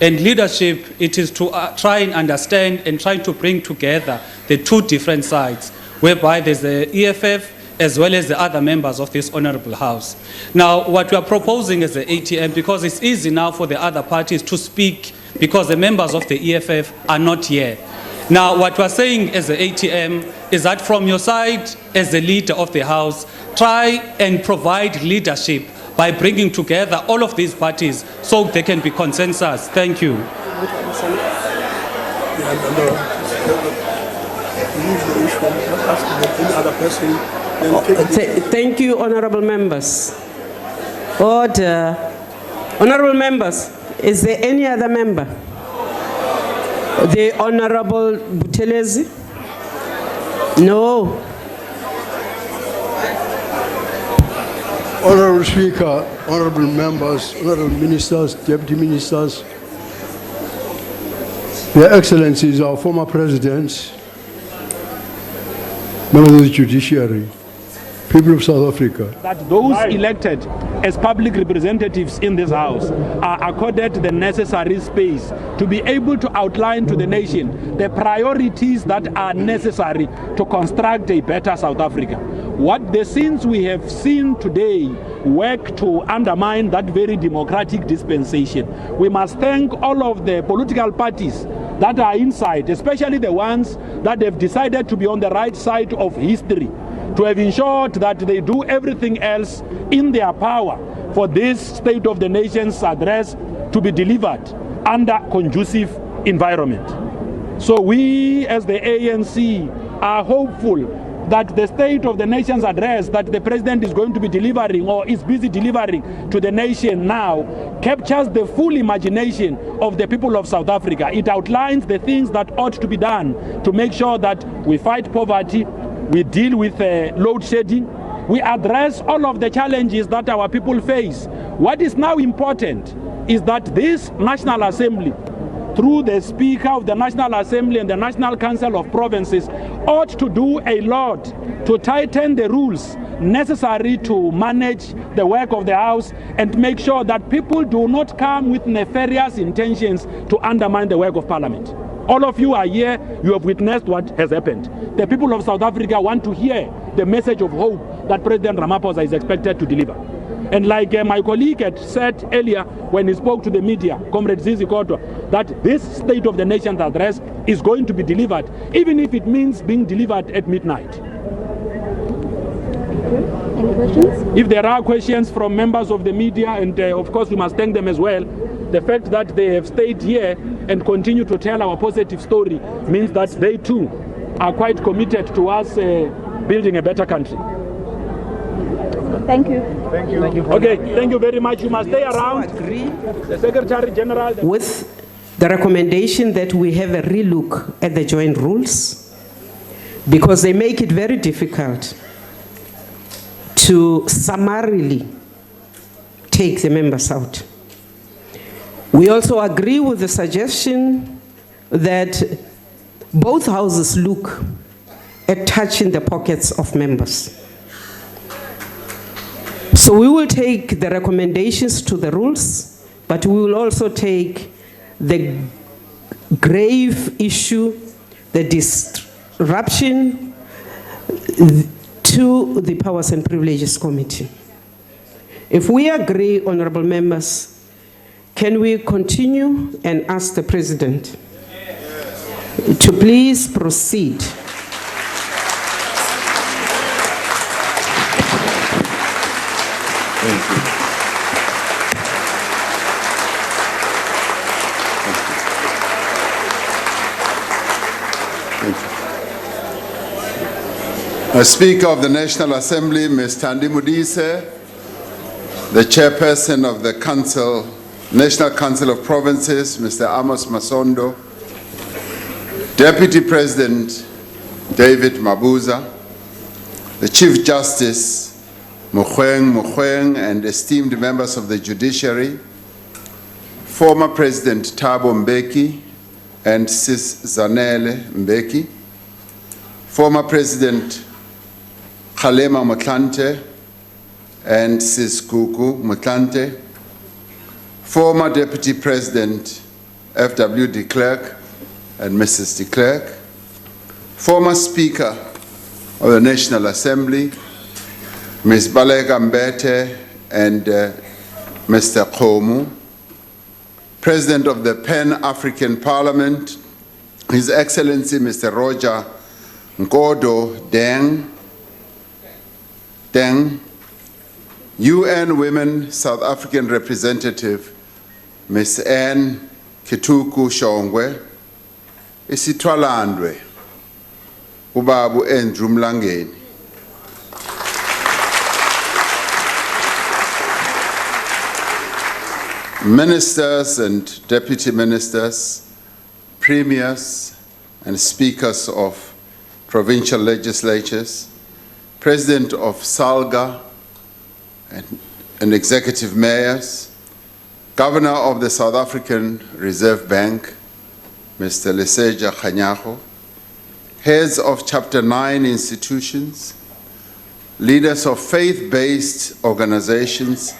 And leadership, it is to try and understand and try to bring together the two different sides, whereby there's the EFF as well as the other members of this honorable House. Now, what we are proposing is the ATM, because it's easy now for the other parties to speak because the members of the EFF are not here. Now, what we're saying as the ATM is that from your side, as the leader of the House, try and provide leadership by bringing together all of these parties so there can be consensus. Thank you.
Thank you, honorable members. Order. Honorable members, is there any other member? The Honorable Buthelezi? No.
Honorable Speaker, honorable members, honorable ministers, deputy ministers, Your Excellencies, our former presidents, members of the judiciary, people of South Africa.
That those elected
as public representatives in this House, are accorded the necessary space to be able to outline to the nation the priorities that are necessary to construct a better South Africa. What the sins we have seen today work to undermine that very democratic dispensation. We must thank all of the political parties that are inside, especially the ones that have decided to be on the right side of history, to have ensured that they do everything else in their power for this State of the Nation's address to be delivered under conducive environment. So we as the ANC are hopeful that the State of the Nation's address that the President is going to be delivering or is busy delivering to the nation now captures the full imagination of the people of South Africa. It outlines the things that ought to be done to make sure that we fight poverty, we deal with load shedding, we address all of the challenges that our people face. What is now important is that this National Assembly, through the Speaker of the National Assembly and the National Council of Provinces, ought to do a lot to tighten the rules necessary to manage the work of the House and make sure that people do not come with nefarious intentions to undermine the work of Parliament. All of you are here, you have witnessed what has happened. The people of South Africa want to hear the message of hope that President Ramaphosa is expected to deliver. And like my colleague had said earlier when he spoke to the media, Comrade Zizi Kodwa, that this State of the Nation's address is going to be delivered, even if it means being delivered at midnight.
Any questions?
If there are questions from members of the media, and of course we must thank them as well, the fact that they have stayed here and continue to tell our positive story means that they too are quite committed to us building a better country.
Thank you.
Thank you. Okay, thank you very much. You must stay around. The Secretary General.
With the recommendation that we have a relook at the joint rules, because they make it very difficult to summarily take the members out. We also agree with the suggestion that both houses look at touching the pockets of members. So we will take the recommendations to the rules, but we will also take the grave issue, the disruption to the Powers and Privileges Committee. If we agree, honorable members, can we continue and ask the President to please proceed?
Thank you. Speaker of the National Assembly, Ms. Thandi Modise, the Chairperson of the Council, National Council of Provinces, Mr. Amos Masondo, Deputy President David Mabuza, the Chief Justice Mogoeng, and esteemed members of the judiciary, former President Thabo Mbeki and Sis Zanele Mbeki, former President Kgalema Motlanthe and Sis Gugu Motlanthe, former Deputy President F.W. de Klerk and Mrs. de Klerk, former Speaker of the National Assembly, Ms. Baleka Mbete and Mr. Khomu, President of the Pan-African Parliament, His Excellency Mr. Roger Nkodo Deng, UN Women South African Representative Ms. Anne Kituku Shongwe, Isithwalandwe, Ubabu Andrew Mlangeni. Ministers and deputy ministers, premiers and speakers of provincial legislatures, president of SALGA and executive mayors, governor of the South African Reserve Bank, Mr. Leseja Kganyago, heads of Chapter 9 institutions, leaders of faith-based organizations,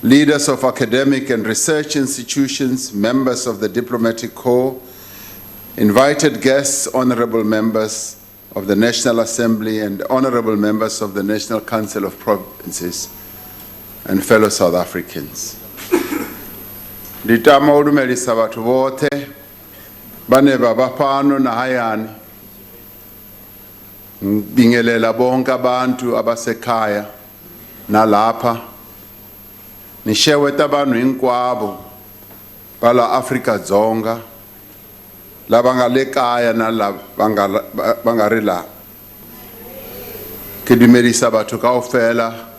leaders of academic and research institutions, members of the diplomatic corps, invited guests, honorable members of the National Assembly and honorable members of the National Council of Provinces, and fellow South Africans. Ditama udumelisa bathu bote bane babapano na hayani bingelela bonke abantu abasekhaya nalapha nisheweta abantu hinkwabo bala Afrika Dzonga labangalekaya nalabangari la ke dumelisa batho kaofela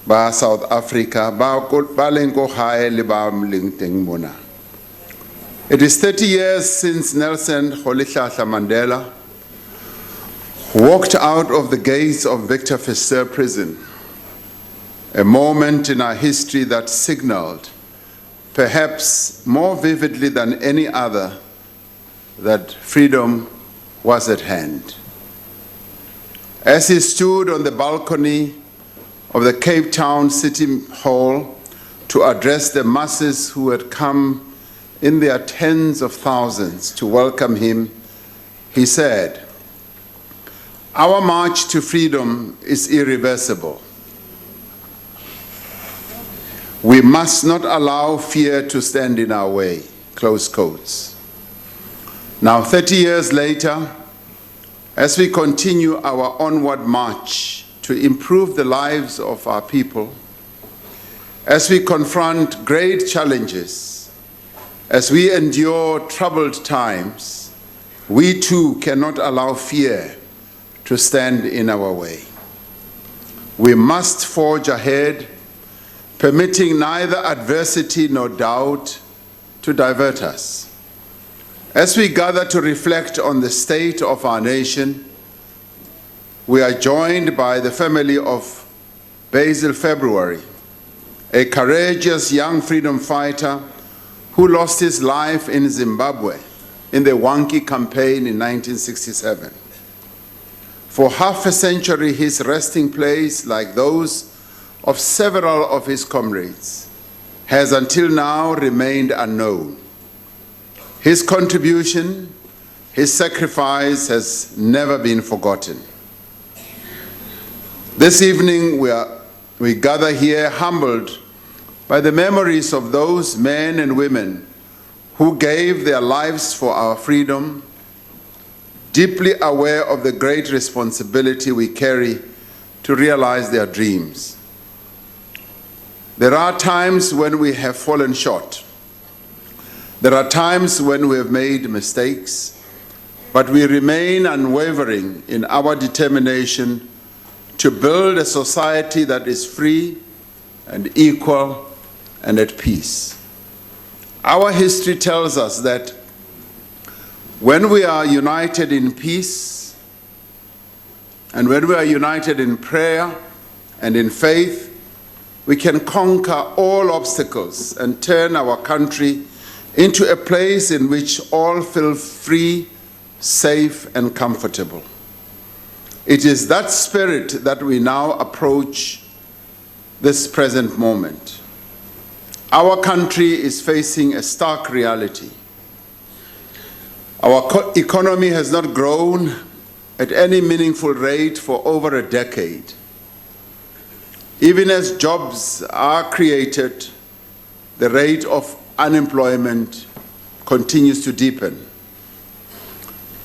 ba South Africa ba leng ko gae le ba leng teng mona. It is 30 years since Nelson Rolihlahla Mandela walked out of the gates of Victor Verster prison, a moment in our history that signaled, perhaps more vividly than any other, that freedom was at hand. As he stood on the balcony of the Cape Town City Hall to address the masses who had come in their tens of thousands to welcome him, he said, "Our march to freedom is irreversible. We must not allow fear to stand in our way," close quotes. Now, 30 years later, as we continue our onward march to improve the lives of our people, as we confront great challenges, as we endure troubled times, we too cannot allow fear to stand in our way. We must forge ahead, permitting neither adversity nor doubt to divert us. As we gather to reflect on the state of our nation, we are joined by the family of Basil February, a courageous young freedom fighter who lost his life in Zimbabwe in the Wankie campaign in 1967. For half a century, his resting place, like those of several of his comrades, has until now remained unknown. His contribution, his sacrifice has never been forgotten. This evening we gather here humbled by the memories of those men and women who gave their lives for our freedom, deeply aware of the great responsibility we carry to realize their dreams. There are times when we have fallen short. There are times when we have made mistakes, but we remain unwavering in our determination to build a society that is free and equal and at peace. Our history tells us that when we are united in peace and when we are united in prayer and in faith, we can conquer all obstacles and turn our country into a place in which all feel free, safe, and comfortable. It is that spirit that we now approach this present moment. Our country is facing a stark reality. Our economy has not grown at any meaningful rate for over a decade. Even as jobs are created, the rate of unemployment continues to deepen.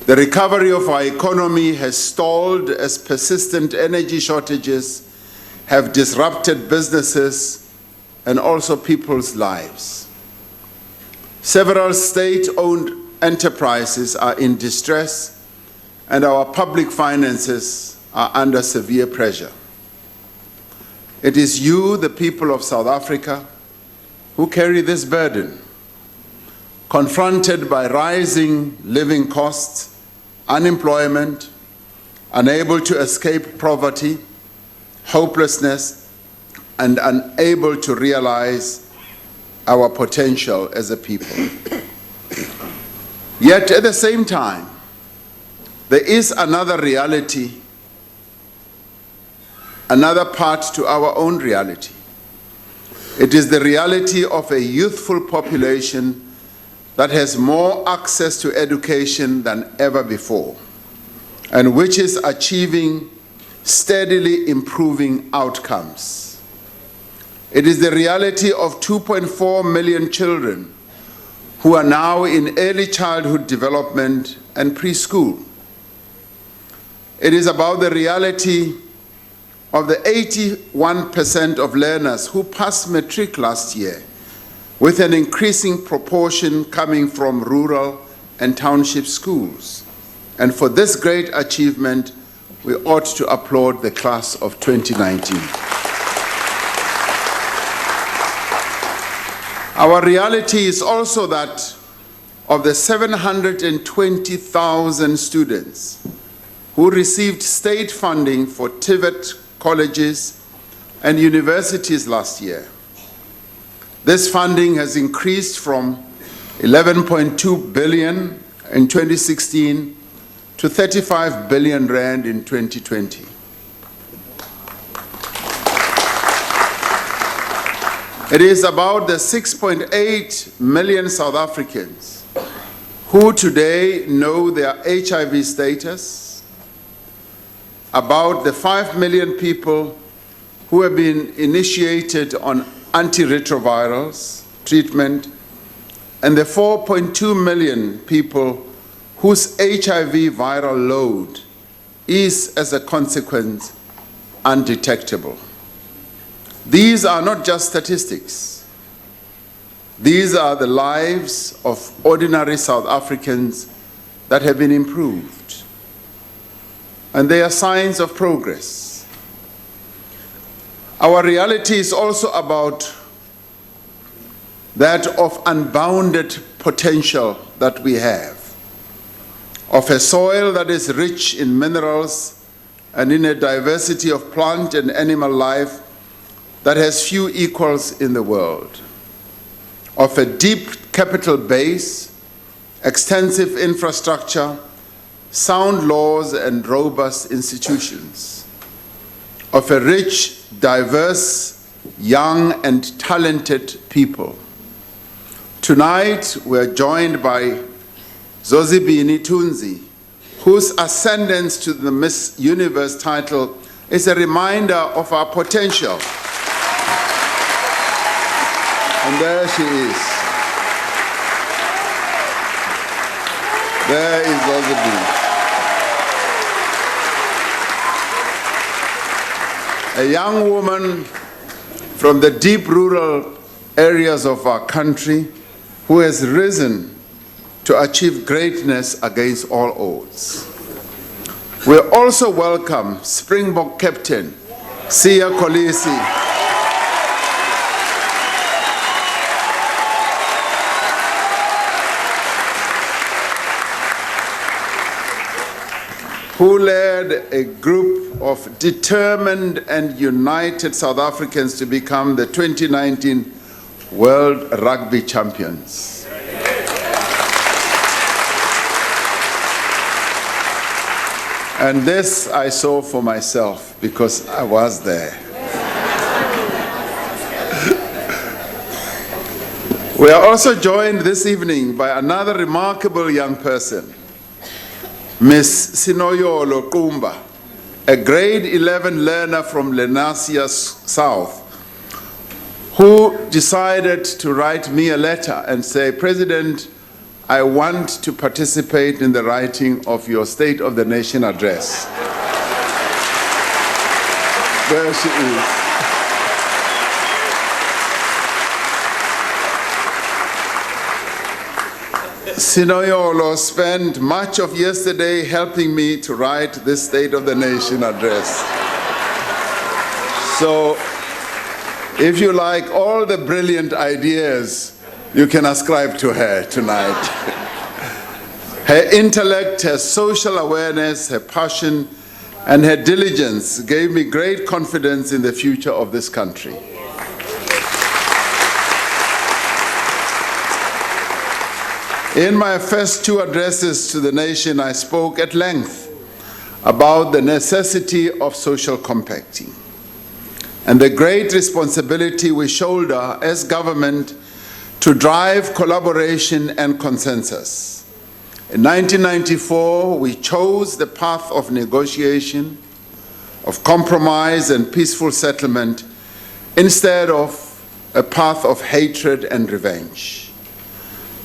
The recovery of our economy has stalled as persistent energy shortages have disrupted businesses and also people's lives. Several state-owned enterprises are in distress and our public finances are under severe pressure. It is you, the people of South Africa, who carry this burden, confronted by rising living costs, unemployment, unable to escape poverty, hopelessness, and unable to realize our potential as a people. Yet at the same time, there is another reality, another part to our own reality. It is the reality of a youthful population that has more access to education than ever before, and which is achieving steadily improving outcomes. It is the reality of 2.4 million children who are now in early childhood development and preschool. It is about the reality of the 81% of learners who passed matric last year, with an increasing proportion coming from rural and township schools. And for this great achievement, we ought to applaud the class of 2019. Our reality is also that of the 720,000 students who received state funding for TVET colleges and universities last year. This funding has increased from 11.2 billion in 2016 to 35 billion rand in 2020. It is about the 6.8 million South Africans who today know their HIV status, about the 5 million people who have been initiated on antiretrovirals treatment, and the 4.2 million people whose HIV viral load is, as a consequence, undetectable. These are not just statistics. These are the lives of ordinary South Africans that have been improved. And they are signs of progress. Our reality is also about that of unbounded potential that we have, of a soil that is rich in minerals and in a diversity of plant and animal life that has few equals in the world, of a deep capital base, extensive infrastructure, sound laws and robust institutions, of a rich, diverse, young and talented people. Tonight we are joined by Zozibini Tunzi, whose ascendance to the Miss Universe title is a reminder of our potential. And there she is. There is Zozibini. A young woman from the deep rural areas of our country who has risen to achieve greatness against all odds. We also welcome Springbok captain Siya Kolisi, who led a group of determined and united South Africans to become the 2019 World Rugby Champions. And this I saw for myself because I was there. We are also joined this evening by another remarkable young person, Miss Sinoyolo Kumba, a grade 11 learner from Lenasia South, who decided to write me a letter and say, President, I want to participate in the writing of your State of the Nation address. There she is. Sinoyolo spent much of yesterday helping me to write this State of the Nation address. So, if you like all the brilliant ideas, you can ascribe to her tonight. Her intellect, her social awareness, her passion, and her diligence gave me great confidence in the future of this country. In my first two addresses to the nation, I spoke at length about the necessity of social compacting and the great responsibility we shoulder as government to drive collaboration and consensus. In 1994, we chose the path of negotiation, of compromise and peaceful settlement, instead of a path of hatred and revenge.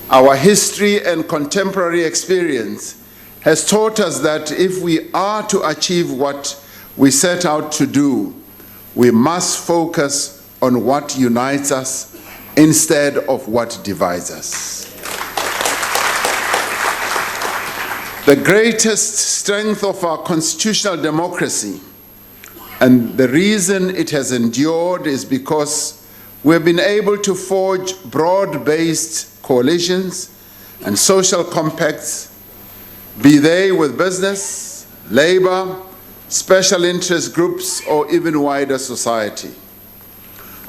Our history and contemporary experience has taught us that if we are to achieve what we set out to do, we must focus on what unites us instead of what divides us. The greatest strength of our constitutional democracy, and the reason it has endured, is because we've been able to forge broad-based coalitions and social compacts, be they with business, labor, special interest groups, or even wider society.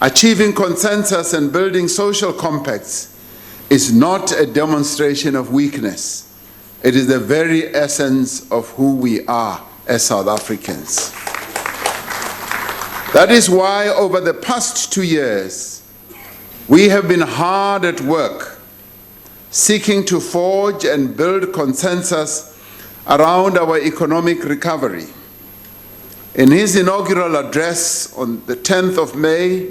Achieving consensus and building social compacts is not a demonstration of weakness. It is the very essence of who we are as South Africans. That is why over the past 2 years, we have been hard at work seeking to forge and build consensus around our economic recovery. In his inaugural address on the 10th of May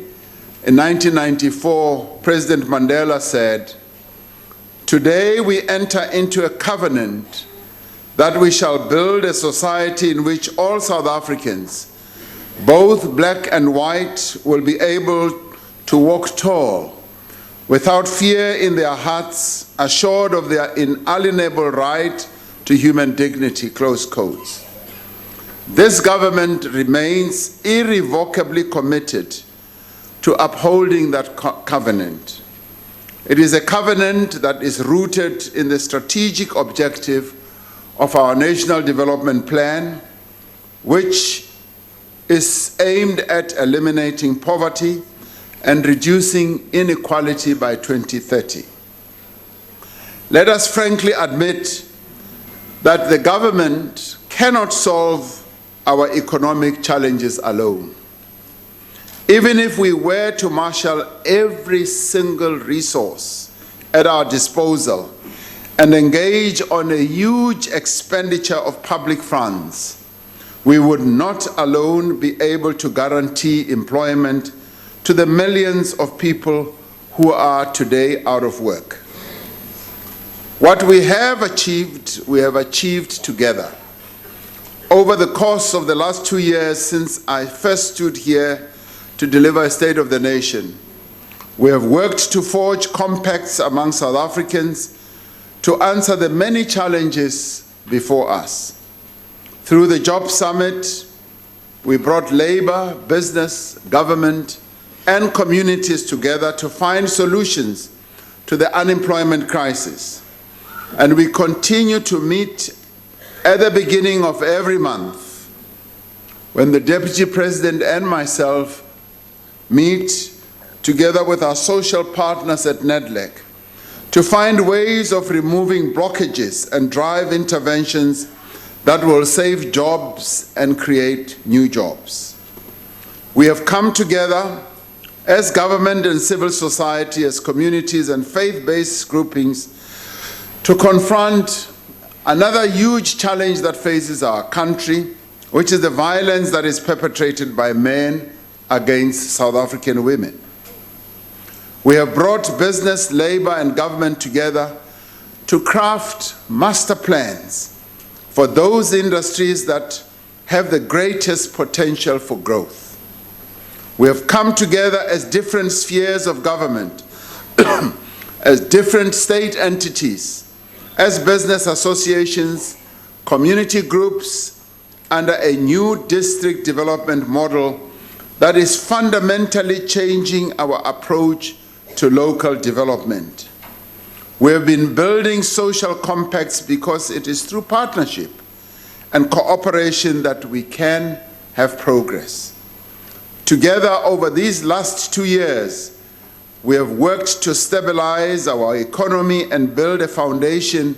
in 1994, President Mandela said, "Today we enter into a covenant that we shall build a society in which all South Africans, both black and white, will be able to walk tall, without fear in their hearts, assured of their inalienable right to human dignity," close quotes. This government remains irrevocably committed to upholding that covenant. It is a covenant that is rooted in the strategic objective of our National Development Plan, which is aimed at eliminating poverty and reducing inequality by 2030. Let us frankly admit that the government cannot solve our economic challenges alone. Even if we were to marshal every single resource at our disposal and engage on a huge expenditure of public funds, we would not alone be able to guarantee employment to the millions of people who are today out of work. What we have achieved together. Over the course of the last 2 years since I first stood here to deliver a State of the Nation, we have worked to forge compacts among South Africans to answer the many challenges before us. Through the Job Summit, we brought labor, business, government, and communities together to find solutions to the unemployment crisis. And we continue to meet at the beginning of every month, when the Deputy President and myself meet together with our social partners at NEDLEC to find ways of removing blockages and drive interventions that will save jobs and create new jobs. We have come together as government and civil society, as communities and faith-based groupings, to confront another huge challenge that faces our country, which is the violence that is perpetrated by men against South African women. We have brought business, labor, and government together to craft master plans for those industries that have the greatest potential for growth. We have come together as different spheres of government, as different state entities, as business associations, community groups, under a new district development model that is fundamentally changing our approach to local development. We have been building social compacts because it is through partnership and cooperation that we can have progress. Together over these last 2 years, we have worked to stabilize our economy and build a foundation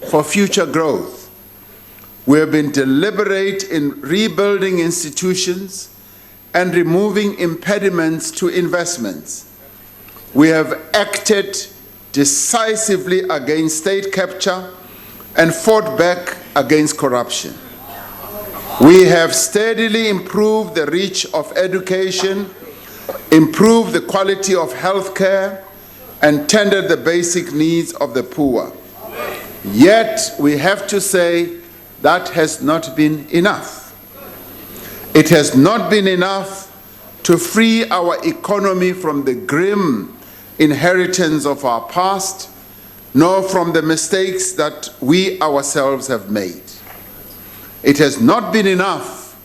for future growth. We have been deliberate in rebuilding institutions and removing impediments to investments. We have acted decisively against state capture and fought back against corruption. We have steadily improved the reach of education, improved the quality of health care, and tended the basic needs of the poor. Yet, we have to say that has not been enough. It has not been enough to free our economy from the grim inheritance of our past, nor from the mistakes that we ourselves have made. It has not been enough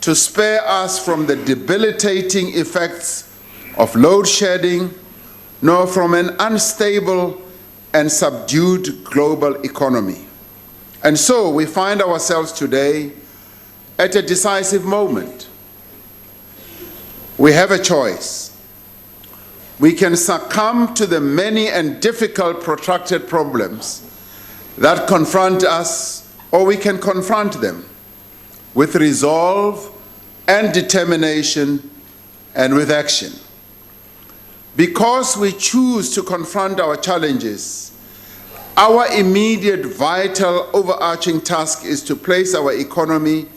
to spare us from the debilitating effects of load shedding, nor from an unstable and subdued global economy. And so we find ourselves today at a decisive moment. We have a choice. We can succumb to the many and difficult protracted problems that confront us, or we can confront them with resolve and determination and with action. Because we choose to confront our challenges, our immediate, vital, overarching task is to place our economy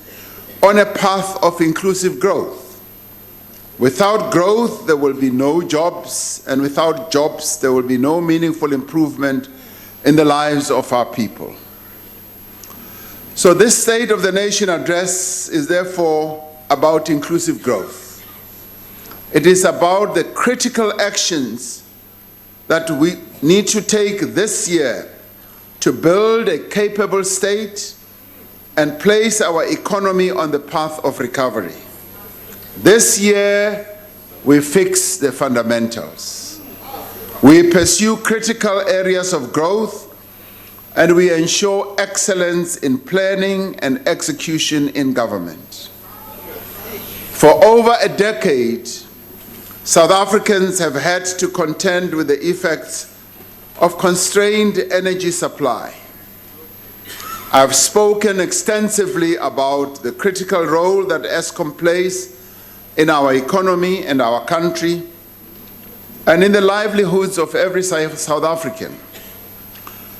on a path of inclusive growth. Without growth, there will be no jobs, and without jobs, there will be no meaningful improvement in the lives of our people. So this State of the Nation address is therefore about inclusive growth. It is about the critical actions that we need to take this year to build a capable state and place our economy on the path of recovery. This year, we fix the fundamentals. We pursue critical areas of growth, and we ensure excellence in planning and execution in government. For over a decade, South Africans have had to contend with the effects of constrained energy supply. I've spoken extensively about the critical role that Eskom plays in our economy and our country, and in the livelihoods of every South African.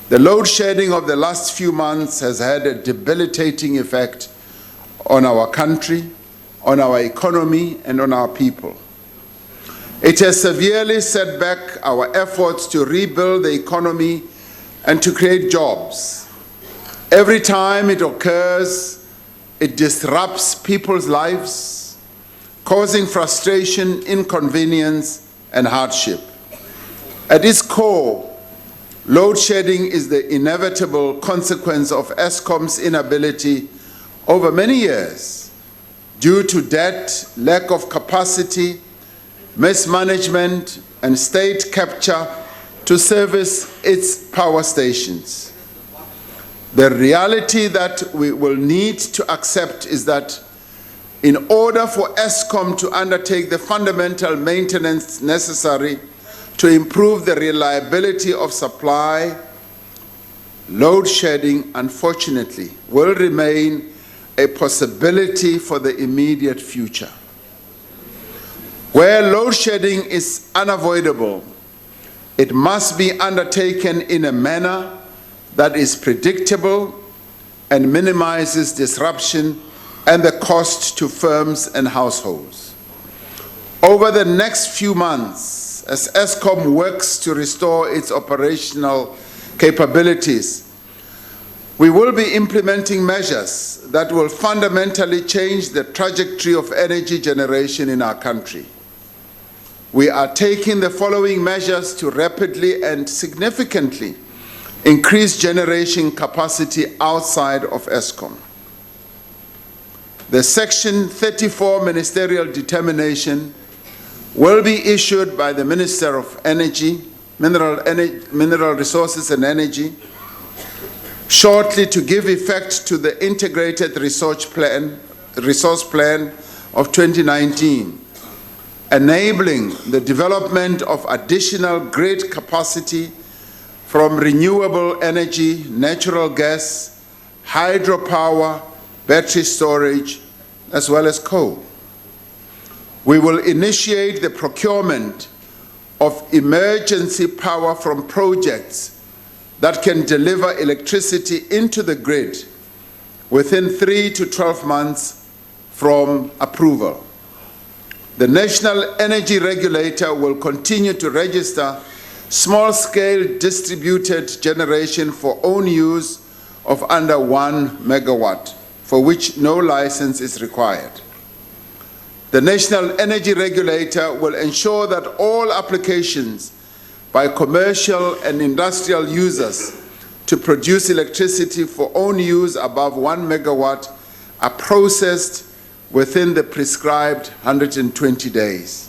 The load shedding of the last few months has had a debilitating effect on our country, on our economy, and on our people. It has severely set back our efforts to rebuild the economy and to create jobs. Every time it occurs, it disrupts people's lives, causing frustration, inconvenience, and hardship. At its core, load shedding is the inevitable consequence of Eskom's inability over many years, due to debt, lack of capacity, mismanagement, and state capture, to service its power stations. The reality that we will need to accept is that in order for Eskom to undertake the fundamental maintenance necessary to improve the reliability of supply, load shedding, unfortunately, will remain a possibility for the immediate future. Where load shedding is unavoidable, it must be undertaken in a manner that is predictable and minimizes disruption and the cost to firms and households. Over the next few months, as Eskom works to restore its operational capabilities, we will be implementing measures that will fundamentally change the trajectory of energy generation in our country. We are taking the following measures to rapidly and significantly increase generation capacity outside of Eskom. The Section 34 ministerial determination will be issued by the Minister of Energy, Mineral Resources and Energy, shortly, to give effect to the Integrated Resource Plan of 2019, enabling the development of additional grid capacity from renewable energy, natural gas, hydropower, battery storage, as well as coal. We will initiate the procurement of emergency power from projects that can deliver electricity into the grid within 3 to 12 months from approval. The National Energy Regulator will continue to register small-scale distributed generation for own use of under 1 megawatt, for which no license is required. The National Energy Regulator will ensure that all applications by commercial and industrial users to produce electricity for own use above 1 megawatt are processed within the prescribed 120 days.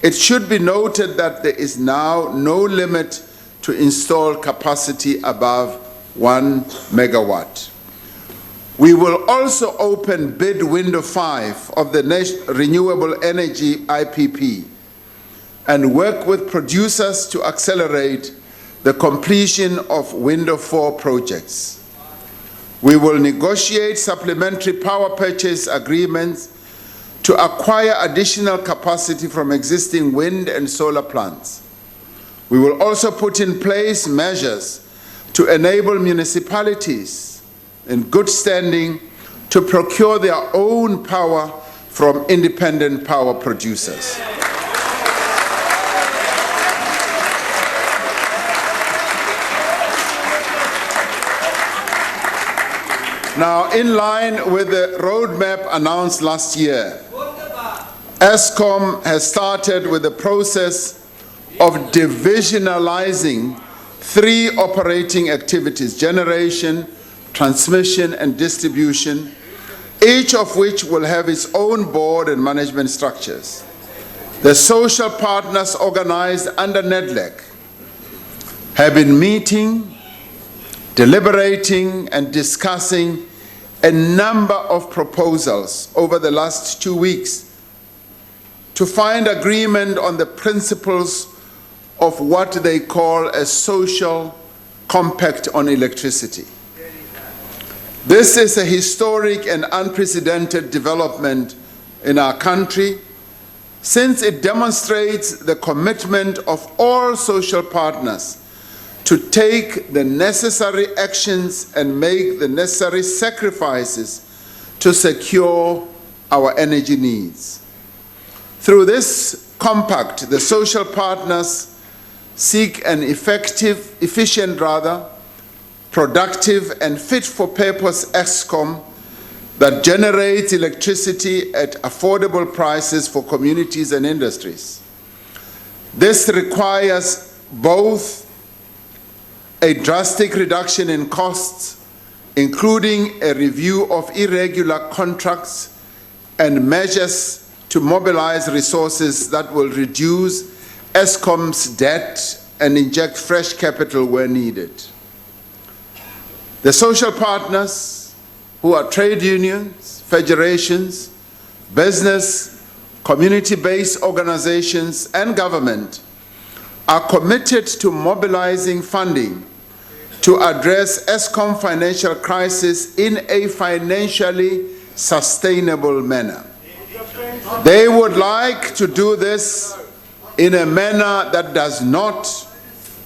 It should be noted that there is now no limit to install capacity above 1 megawatt. We will also open bid window 5 of the Renewable Energy IPP and work with producers to accelerate the completion of window 4 projects. We will negotiate supplementary power purchase agreements to acquire additional capacity from existing wind and solar plants. We will also put in place measures to enable municipalities in good standing to procure their own power from independent power producers. Now, in line with the roadmap announced last year, Eskom has started with the process of divisionalizing 3 operating activities: generation, transmission, and distribution, each of which will have its own board and management structures. The social partners organized under NEDLEC have been meeting, deliberating, and discussing a number of proposals over the last 2 weeks to find agreement on the principles of what they call a social compact on electricity. This is a historic and unprecedented development in our country, since it demonstrates the commitment of all social partners to take the necessary actions and make the necessary sacrifices to secure our energy needs. Through this compact, the social partners seek an efficient, productive and fit-for-purpose Eskom that generates electricity at affordable prices for communities and industries. This requires both a drastic reduction in costs, including a review of irregular contracts and measures to mobilize resources that will reduce Eskom's debt and inject fresh capital where needed. The social partners, who are trade unions, federations, business, community-based organizations, and government, are committed to mobilizing funding to address Eskom financial crisis in a financially sustainable manner. They would like to do this in a manner that does not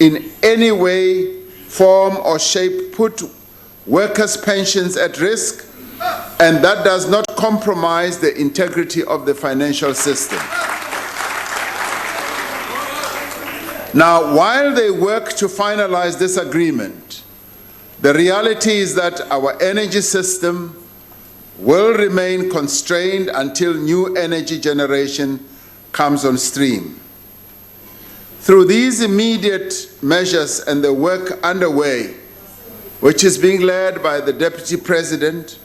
in any way, form, or shape put workers' pensions at risk, and that does not compromise the integrity of the financial system. Now, while they work to finalize this agreement, the reality is that our energy system will remain constrained until new energy generation comes on stream. Through these immediate measures and the work underway, which is being led by the Deputy President,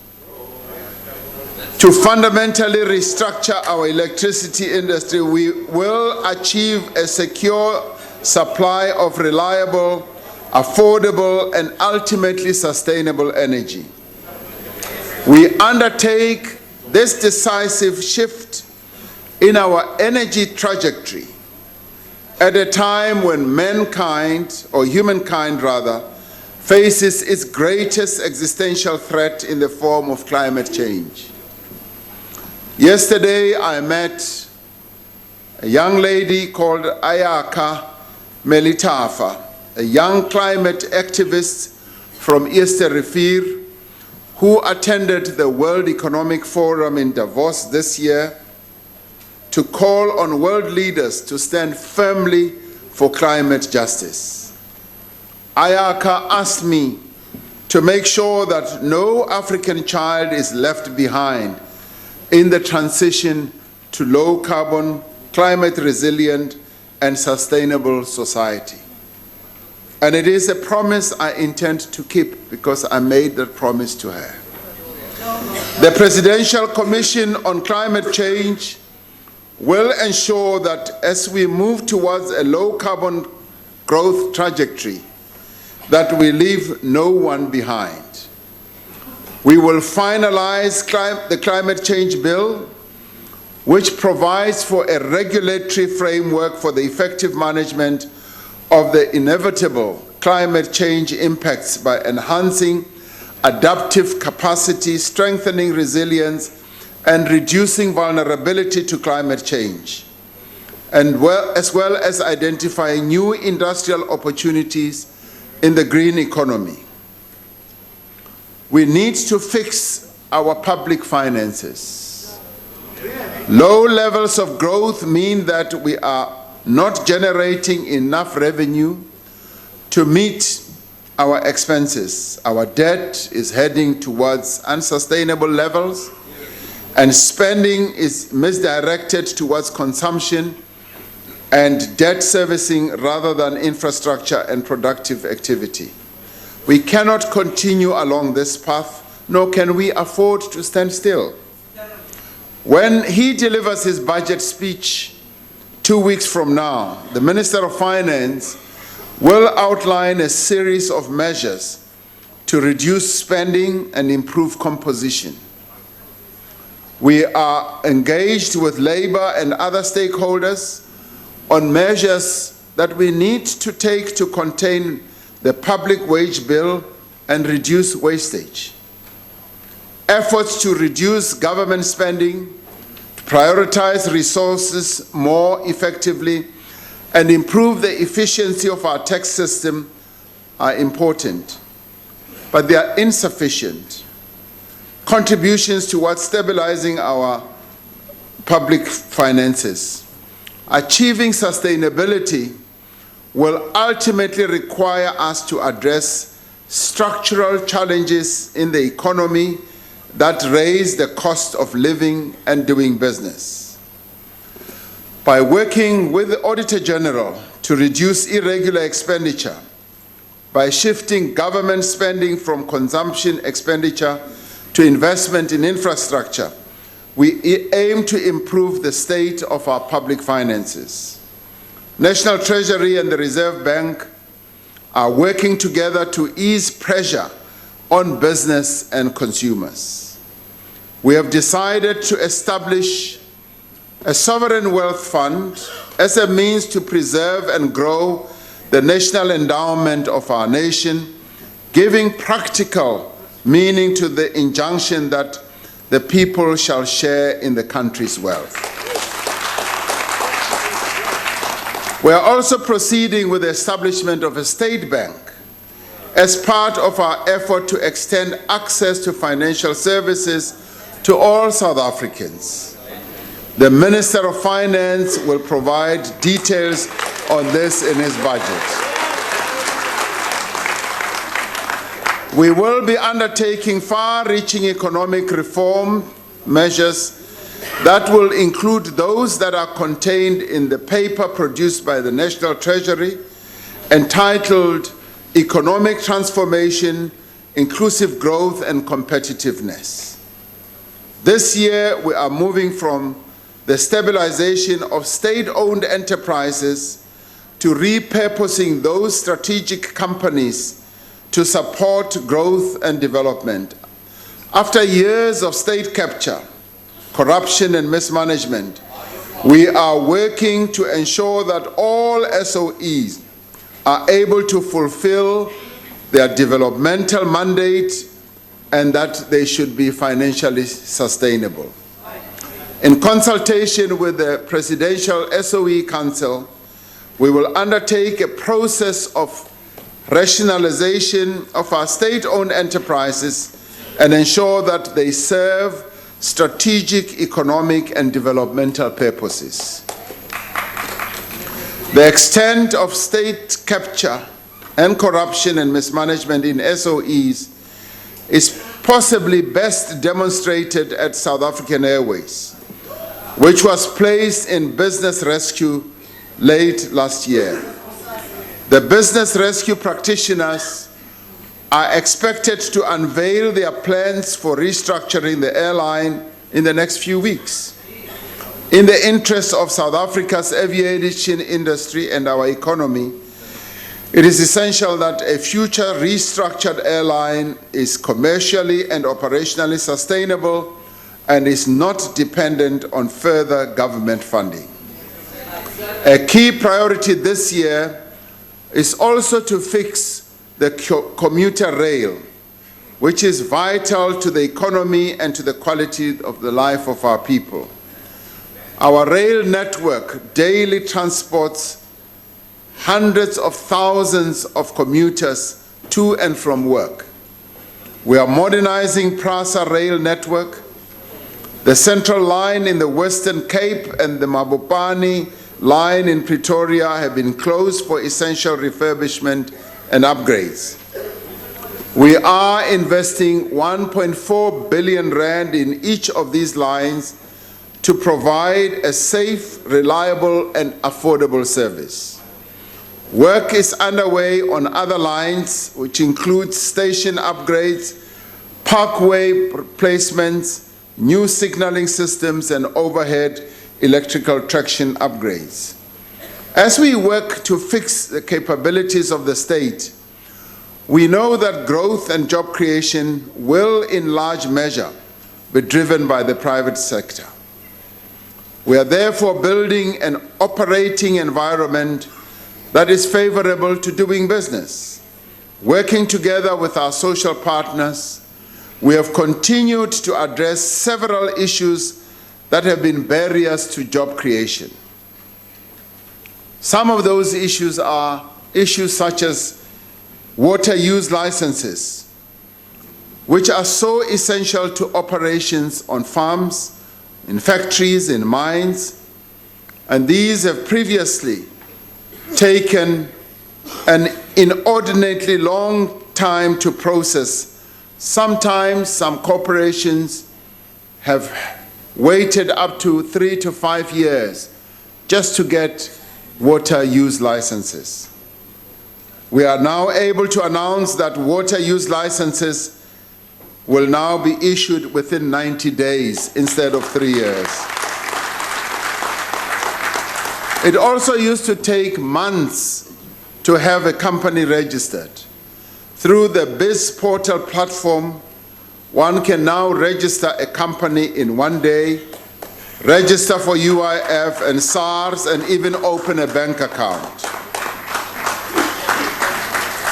to fundamentally restructure our electricity industry, we will achieve a secure supply of reliable, affordable, and ultimately sustainable energy. We undertake this decisive shift in our energy trajectory at a time when mankind, or humankind rather, faces its greatest existential threat in the form of climate change. Yesterday, I met a young lady called Ayaka Melitafa, a young climate activist from Eastern Reefir, who attended the World Economic Forum in Davos this year to call on world leaders to stand firmly for climate justice. Ayaka asked me to make sure that no African child is left behind in the transition to low-carbon, climate-resilient, and sustainable society. And it is a promise I intend to keep because I made that promise to her. The Presidential Commission on Climate Change will ensure that as we move towards a low-carbon growth trajectory, that we leave no one behind. We will finalize the Climate Change Bill, which provides for a regulatory framework for the effective management of the inevitable climate change impacts by enhancing adaptive capacity, strengthening resilience, and reducing vulnerability to climate change, and as well as identifying new industrial opportunities in the green economy. We need to fix our public finances. Low levels of growth mean that we are not generating enough revenue to meet our expenses. Our debt is heading towards unsustainable levels, and spending is misdirected towards consumption and debt servicing rather than infrastructure and productive activity. We cannot continue along this path, nor can we afford to stand still. When he delivers his budget speech 2 weeks from now, the Minister of Finance will outline a series of measures to reduce spending and improve composition. We are engaged with Labour and other stakeholders on measures that we need to take to contain the public wage bill and reduce wastage. Efforts to reduce government spending, to prioritize resources more effectively, and improve the efficiency of our tax system are important, but they are insufficient. Contributions towards stabilizing our public finances. Achieving sustainability will ultimately require us to address structural challenges in the economy that raise the cost of living and doing business. By working with the Auditor General to reduce irregular expenditure, by shifting government spending from consumption expenditure to investment in infrastructure, we aim to improve the state of our public finances. National Treasury and the Reserve Bank are working together to ease pressure on business and consumers. We have decided to establish a sovereign wealth fund as a means to preserve and grow the national endowment of our nation, giving practical meaning to the injunction that the people shall share in the country's wealth. We are also proceeding with the establishment of a state bank as part of our effort to extend access to financial services to all South Africans. The Minister of Finance will provide details on this in his budget. We will be undertaking far-reaching economic reform measures that will include those that are contained in the paper produced by the National Treasury entitled Economic Transformation, Inclusive Growth and Competitiveness. This year, we are moving from the stabilization of state-owned enterprises to repurposing those strategic companies to support growth and development. After years of state capture, corruption and mismanagement, we are working to ensure that all SOEs are able to fulfill their developmental mandate and that they should be financially sustainable. In consultation with the Presidential SOE Council, we will undertake a process of rationalization of our state-owned enterprises and ensure that they serve strategic, economic, and developmental purposes. The extent of state capture and corruption and mismanagement in SOEs is possibly best demonstrated at South African Airways, which was placed in business rescue late last year. The business rescue practitioners are expected to unveil their plans for restructuring the airline in the next few weeks. In the interest of South Africa's aviation industry and our economy, it is essential that a future restructured airline is commercially and operationally sustainable and is not dependent on further government funding. A key priority this year is also to fix the commuter rail, which is vital to the economy and to the quality of the life of our people. Our rail network daily transports hundreds of thousands of commuters to and from work. We are modernizing PRASA rail network. The Central Line in the Western Cape and the Mabopane Line in Pretoria have been closed for essential refurbishment and upgrades. We are investing 1.4 billion rand in each of these lines to provide a safe, reliable, and affordable service. Work is underway on other lines, which includes station upgrades, parkway replacements, new signaling systems, and overhead electrical traction upgrades. As we work to fix the capabilities of the state, we know that growth and job creation will in large measure be driven by the private sector. We are therefore building an operating environment that is favorable to doing business. Working together with our social partners, we have continued to address several issues that have been barriers to job creation. Some of those issues are issues such as water use licenses, which are so essential to operations on farms, in factories, in mines, and these have previously taken an inordinately long time to process. Sometimes some corporations have waited up to 3 to 5 years just to get water use licenses. We are now able to announce that water use licenses will now be issued within 90 days instead of 3 years. It also used to take months to have a company registered. Through the BIS portal platform, one can now register a company in 1 day, register for UIF and SARS, and even open a bank account.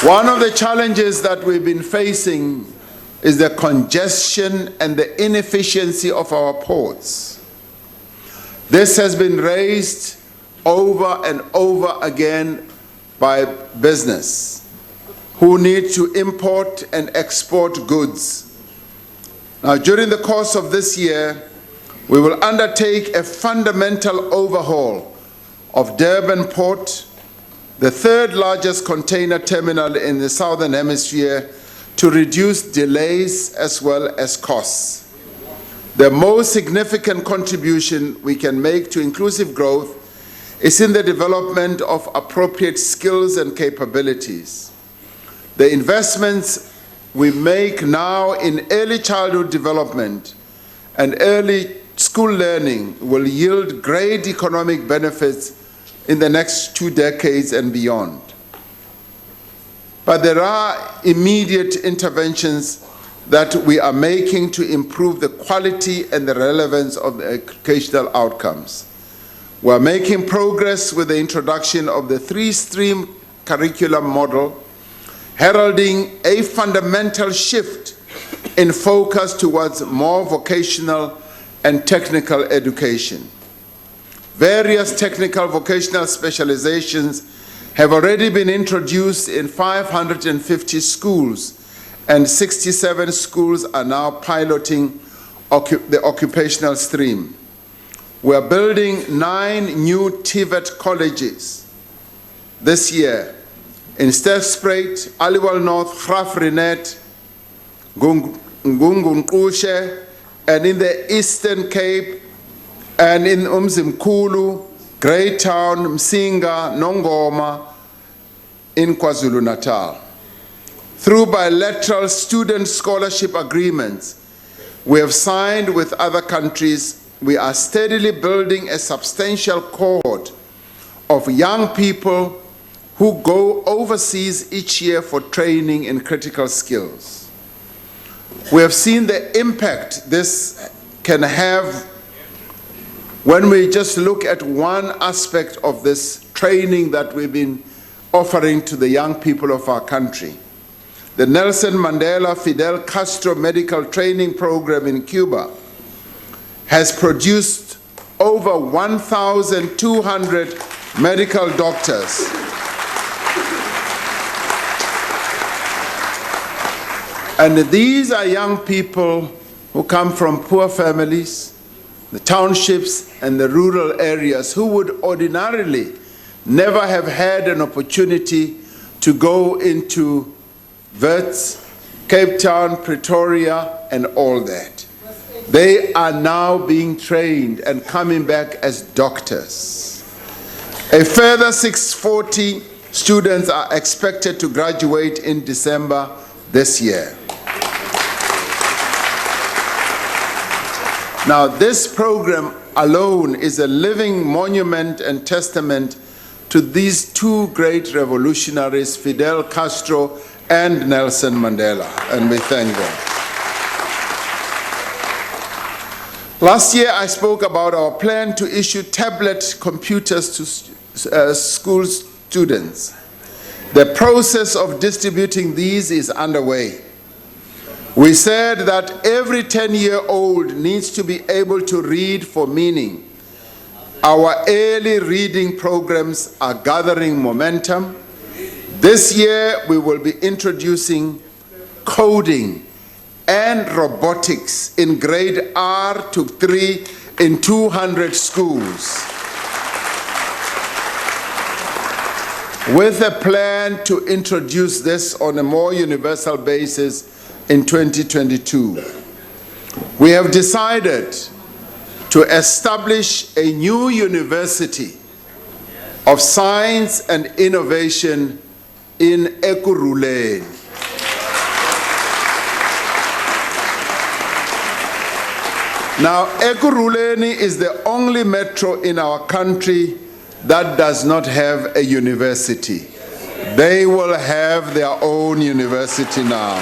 One of the challenges that we've been facing is the congestion and the inefficiency of our ports. This has been raised over and over again by business who need to import and export goods. Now, during the course of this year, we will undertake a fundamental overhaul of Durban Port, the third largest container terminal in the Southern Hemisphere, to reduce delays as well as costs. The most significant contribution we can make to inclusive growth is in the development of appropriate skills and capabilities. The investments we make now in early childhood development and early school learning will yield great economic benefits in the next 2 decades and beyond. But there are immediate interventions that we are making to improve the quality and the relevance of the educational outcomes. We are making progress with the introduction of the 3-stream curriculum model, heralding a fundamental shift in focus towards more vocational and technical education. Various technical vocational specializations have already been introduced in 550 schools, and 67 schools are now piloting the occupational stream. We are building 9 new TVET colleges this year in Sterkspruit, Aliwal North, Graaff-Reinet, Ngungunqushe, and in the Eastern Cape, and in Umzimkulu, Greytown, Msinga, Nongoma, in KwaZulu-Natal. Through bilateral student scholarship agreements we have signed with other countries, we are steadily building a substantial cohort of young people who go overseas each year for training in critical skills. We have seen the impact this can have when we just look at one aspect of this training that we've been offering to the young people of our country. The Nelson Mandela Fidel Castro Medical Training Program in Cuba has produced over 1,200 medical doctors. And these are young people who come from poor families, the townships and the rural areas, who would ordinarily never have had an opportunity to go into Wits, Cape Town, Pretoria, and all that. They are now being trained and coming back as doctors. A further 640 students are expected to graduate in December this year. Now, this program alone is a living monument and testament to these two great revolutionaries, Fidel Castro and Nelson Mandela, and we thank them. Last year, I spoke about our plan to issue tablet computers to school students. The process of distributing these is underway. We said that every 10-year-old needs to be able to read for meaning. Our early reading programs are gathering momentum. This year, we will be introducing coding and robotics in grade R to 3 in 200 schools, with a plan to introduce this on a more universal basis in 2022. We have decided to establish a new university of science and innovation in Ekurhuleni. Now, Ekurhuleni is the only metro in our country that does not have a university. They will have their own university now.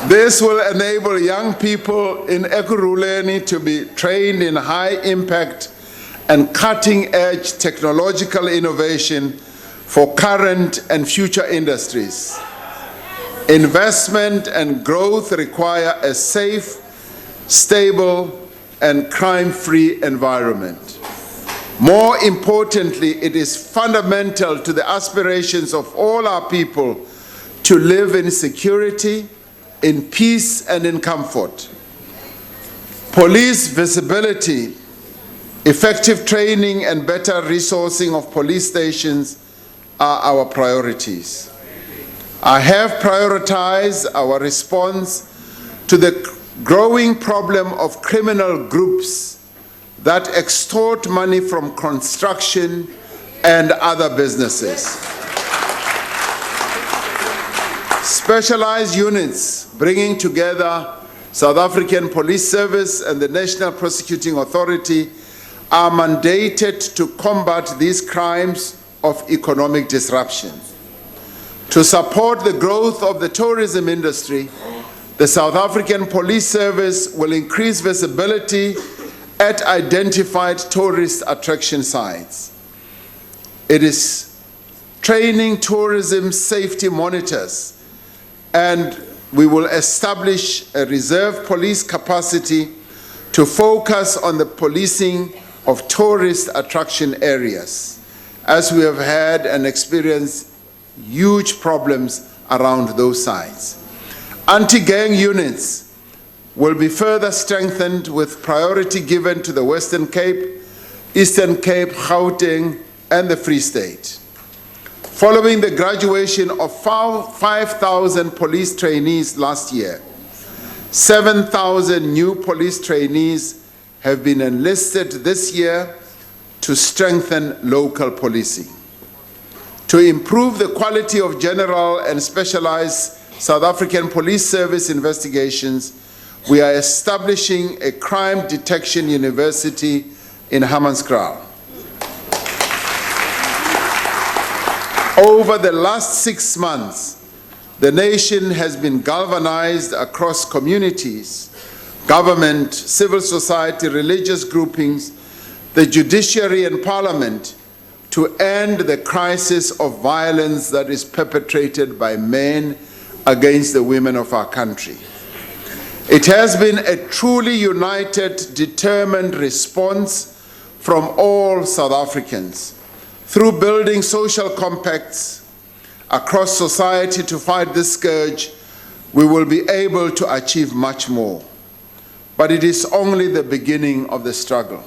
This will enable young people in Ekurhuleni to be trained in high-impact and cutting-edge technological innovation for current and future industries. Investment and growth require a safe, stable, and crime-free environment. More importantly, it is fundamental to the aspirations of all our people to live in security, in peace, and in comfort. Police visibility, effective training, and better resourcing of police stations are our priorities. I have prioritized our response to the growing problem of criminal groups that extort money from construction and other businesses. Specialized units bringing together South African Police Service and the National Prosecuting Authority are mandated to combat these crimes of economic disruption. To support the growth of the tourism industry, the South African Police Service will increase visibility at identified tourist attraction sites. It is training tourism safety monitors, and we will establish a reserve police capacity to focus on the policing of tourist attraction areas, as we have had and experienced huge problems around those sites. Anti-gang units will be further strengthened with priority given to the Western Cape, Eastern Cape, Gauteng, and the Free State. Following the graduation of 5,000 police trainees last year, 7,000 new police trainees have been enlisted this year to strengthen local policing. To improve the quality of general and specialized South African Police Service investigations, we are establishing a crime detection university in Hammanskraal. Over the last 6 months, the nation has been galvanized across communities, government, civil society, religious groupings, the judiciary and parliament to end the crisis of violence that is perpetrated by men against the women of our country. It has been a truly united, determined response from all South Africans through building social compacts across society to fight this scourge. We will be able to achieve much more. But it is only the beginning of the struggle.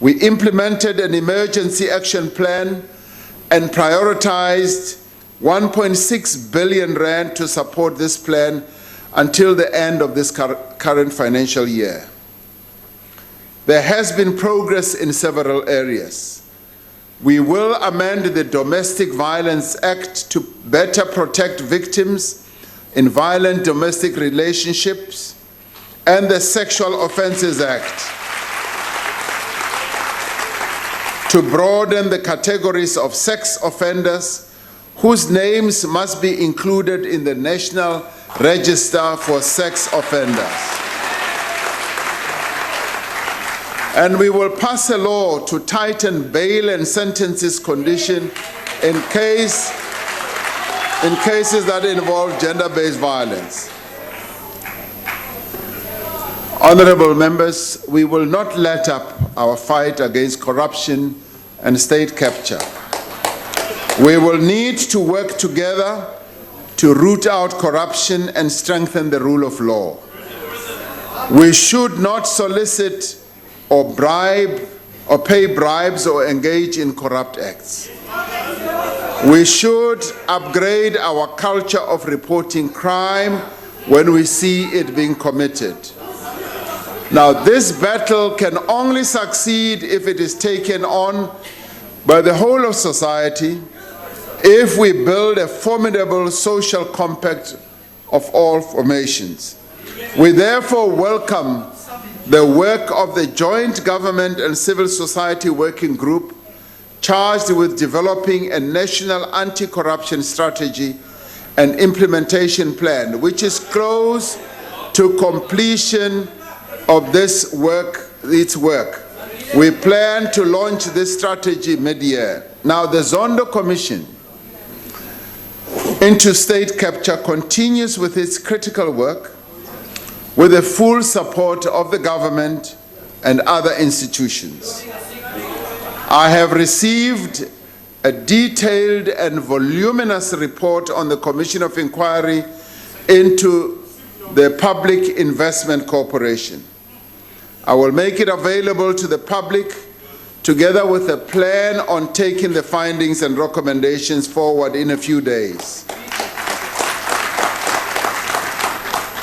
We implemented an emergency action plan and prioritized 1.6 billion rand to support this plan until the end of this current financial year. There has been progress in several areas. We will amend the Domestic Violence Act to better protect victims in violent domestic relationships, and the Sexual Offences Act to broaden the categories of sex offenders whose names must be included in the National Register for Sex Offenders. And we will pass a law to tighten bail and sentences condition in cases that involve gender-based violence. Honorable members, we will not let up our fight against corruption and state capture. We will need to work together to root out corruption and strengthen the rule of law. We should not solicit or bribe or pay bribes or engage in corrupt acts. We should upgrade our culture of reporting crime when we see it being committed. Now, this battle can only succeed if it is taken on by the whole of society, if we build a formidable social compact of all formations. We therefore welcome the work of the Joint Government and Civil Society Working Group charged with developing a national anti-corruption strategy and implementation plan, which is close to completion of its work. We plan to launch this strategy mid-year. Now, the Zondo Commission into State Capture continues with its critical work with the full support of the government and other institutions. I have received a detailed and voluminous report on the Commission of Inquiry into the Public Investment Corporation. I will make it available to the public together with a plan on taking the findings and recommendations forward in a few days.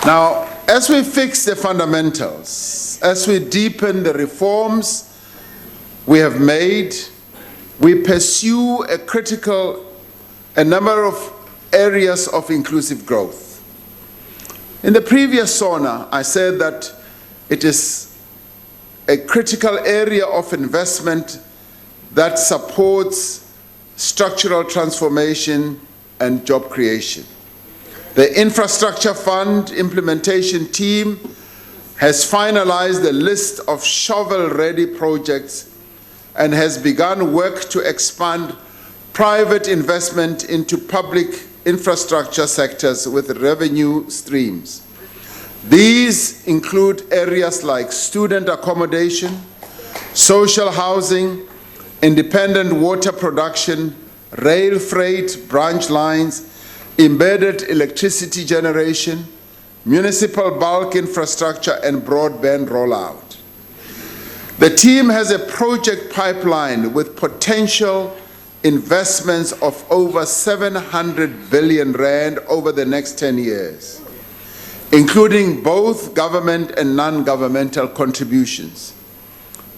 Now, as we fix the fundamentals, as we deepen the reforms we have made, we pursue a number of areas of inclusive growth. In the previous SONA, I said that it is a critical area of investment that supports structural transformation and job creation. The Infrastructure Fund implementation team has finalized the list of shovel-ready projects and has begun work to expand private investment into public infrastructure sectors with revenue streams. These include areas like student accommodation, social housing, independent water production, rail freight, branch lines, embedded electricity generation, municipal bulk infrastructure, and broadband rollout. The team has a project pipeline with potential investments of over 700 billion rand over the next 10 years, including both government and non-governmental contributions.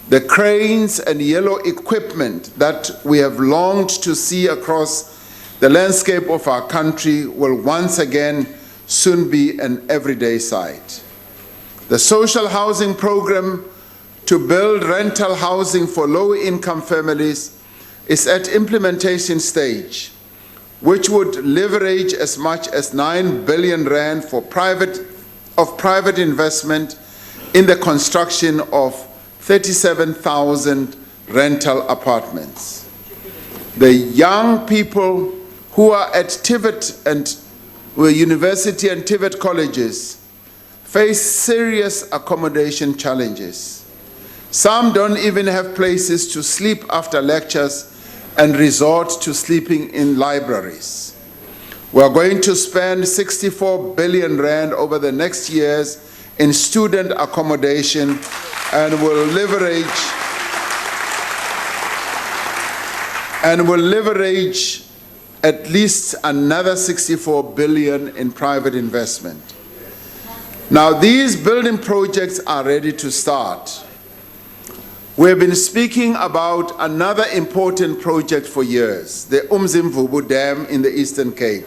The cranes and yellow equipment that we have longed to see across the landscape of our country will once again soon be an everyday sight. The social housing program to build rental housing for low-income families is at implementation stage, which would leverage as much as 9 billion rand for private investment in the construction of 37,000 rental apartments. The young people who are at TVET and university and TVET colleges face serious accommodation challenges. Some don't even have places to sleep after lectures and resort to sleeping in libraries. We are going to spend 64 billion rand over the next years in student accommodation and will leverage at least another 64 billion in private investment. Now, these building projects are ready to start. We have been speaking about another important project for years, the Umzimvubu Dam in the Eastern Cape.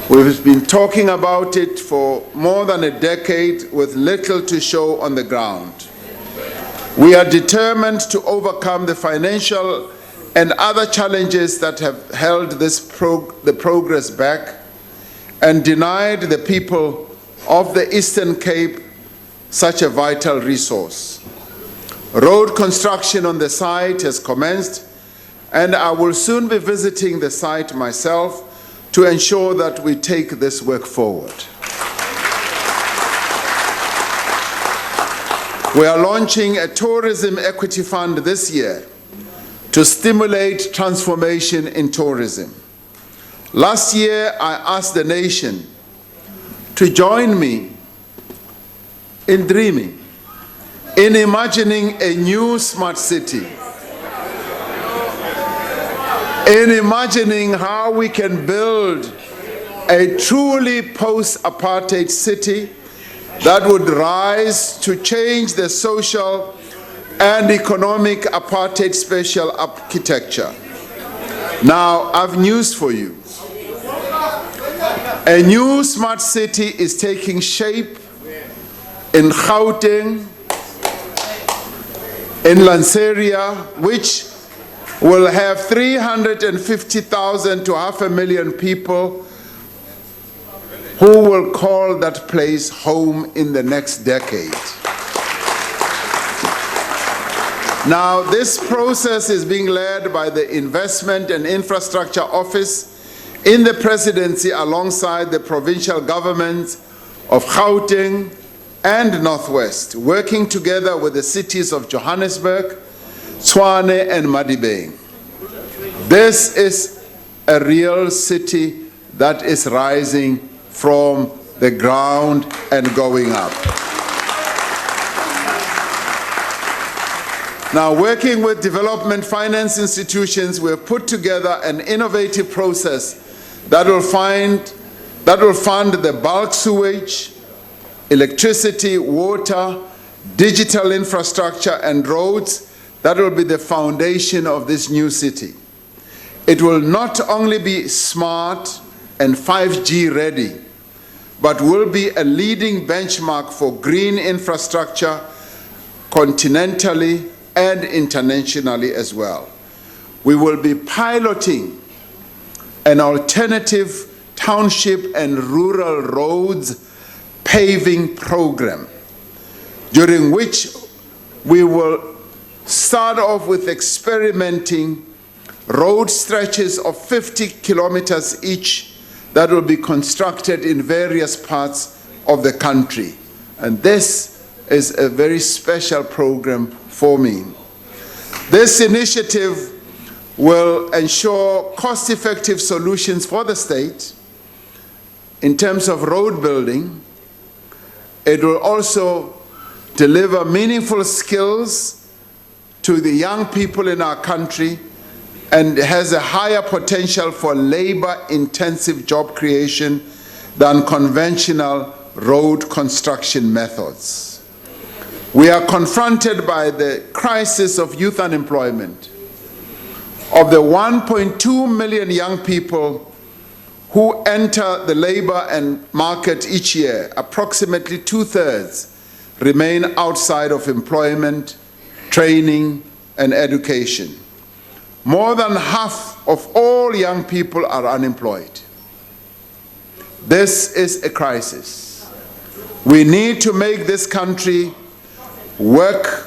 We've been talking about it for more than a decade with little to show on the ground. We are determined to overcome the financial and other challenges that have held the progress back and denied the people of the Eastern Cape such a vital resource. Road construction on the site has commenced, and I will soon be visiting the site myself to ensure that we take this work forward. We are launching a tourism equity fund this year to stimulate transformation in tourism. Last year, I asked the nation to join me in dreaming, in imagining a new smart city, in imagining how we can build a truly post-apartheid city that would rise to change the social and economic apartheid spatial architecture. Now, I have news for you. A new smart city is taking shape in Gauteng, in Lanseria, which will have 350,000 to 500,000 people who will call that place home in the next decade. Now, this process is being led by the Investment and Infrastructure Office in the Presidency alongside the provincial governments of Gauteng and Northwest, working together with the cities of Johannesburg, Tshwane, and Madibeng. This is a real city that is rising from the ground and going up. Now, working with development finance institutions, we have put together an innovative process that will fund the bulk sewage, electricity, water, digital infrastructure, and roads that will be the foundation of this new city. It will not only be smart and 5G ready, but will be a leading benchmark for green infrastructure continentally and internationally as well. We will be piloting an alternative township and rural roads paving program, during which we will start off with experimenting road stretches of 50 kilometers each that will be constructed in various parts of the country. And this is a very special program for me. This initiative will ensure cost-effective solutions for the state in terms of road building. It will also deliver meaningful skills to the young people in our country and has a higher potential for labor-intensive job creation than conventional road construction methods. We are confronted by the crisis of youth unemployment. Of the 1.2 million young people who enter the labor and market each year, approximately 2/3 remain outside of employment, training, and education. More than half of all young people are unemployed. This is a crisis. We need to make this country work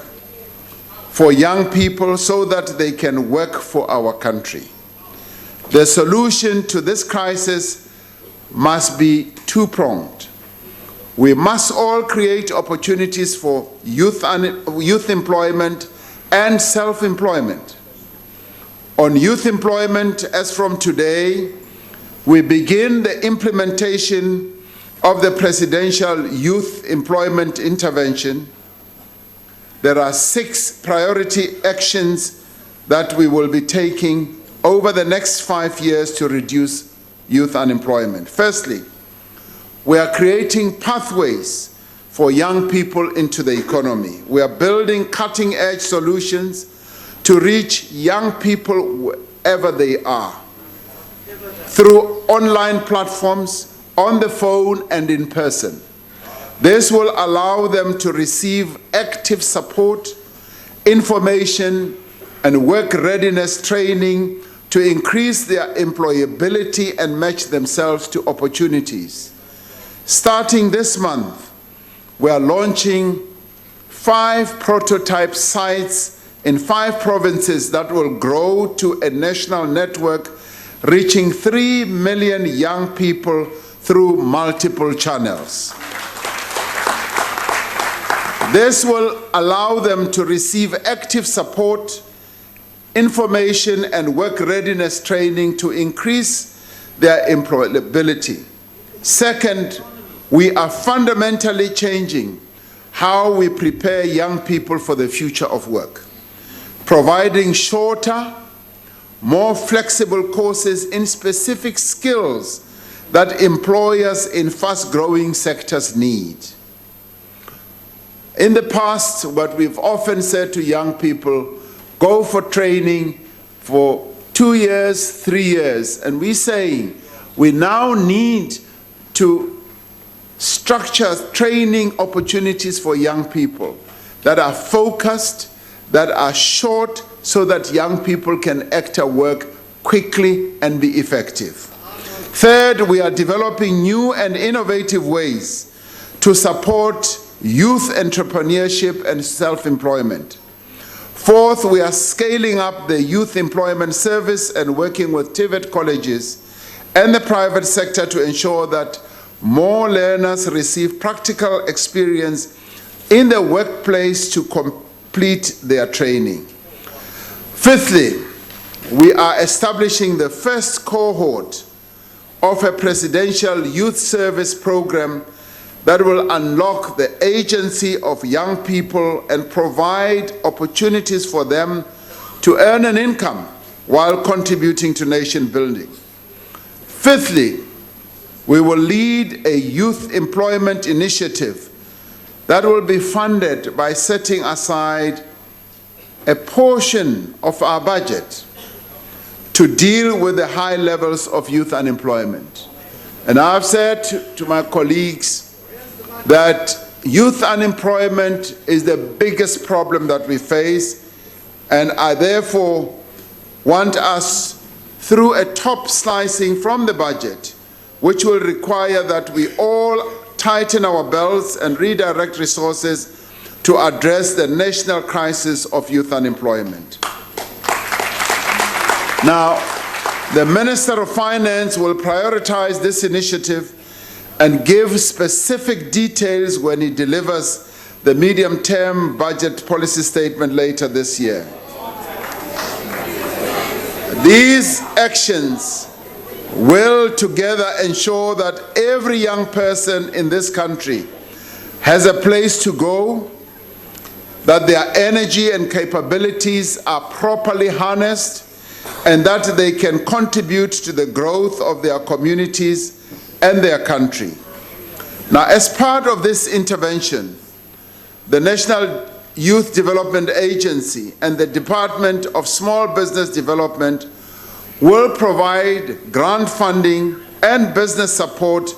for young people so that they can work for our country. The solution to this crisis must be two-pronged. We must all create opportunities for youth employment and self-employment. On youth employment, as from today, we begin the implementation of the Presidential Youth Employment Intervention. There are 6 priority actions that we will be taking over the next 5 years to reduce youth unemployment. Firstly, we are creating pathways for young people into the economy. We are building cutting-edge solutions to reach young people wherever they are, through online platforms, on the phone, and in person. This will allow them to receive active support, information, and work readiness training to increase their employability and match themselves to opportunities. Starting this month, we are launching 5 prototype sites in 5 provinces that will grow to a national network reaching 3 million young people through multiple channels. This will allow them to receive active support, information, and work readiness training to increase their employability. Second, we are fundamentally changing how we prepare young people for the future of work, providing shorter, more flexible courses in specific skills that employers in fast-growing sectors need. In the past, what we've often said to young people, go for training for 2 years, 3 years, and we're saying we now need to structure training opportunities for young people that are focused, that are short, so that young people can enter work quickly and be effective. Third, we are developing new and innovative ways to support youth entrepreneurship and self-employment. Fourth, we are scaling up the Youth Employment Service and working with TVET colleges and the private sector to ensure that more learners receive practical experience in the workplace to complete their training. Fifthly, we are establishing the first cohort of a presidential youth service program that will unlock the agency of young people and provide opportunities for them to earn an income while contributing to nation building. Fifthly, we will lead a youth employment initiative that will be funded by setting aside a portion of our budget to deal with the high levels of youth unemployment. And I've said to my colleagues that youth unemployment is the biggest problem that we face, and I therefore want us, through a top slicing from the budget, which will require that we all tighten our belts and redirect resources to address the national crisis of youth unemployment. Now, the Minister of Finance will prioritize this initiative and give specific details when he delivers the medium-term budget policy statement later this year. These actions will together ensure that every young person in this country has a place to go, that their energy and capabilities are properly harnessed, and that they can contribute to the growth of their communities and their country. Now, as part of this intervention, the National Youth Development Agency and the Department of Small Business Development will provide grant funding and business support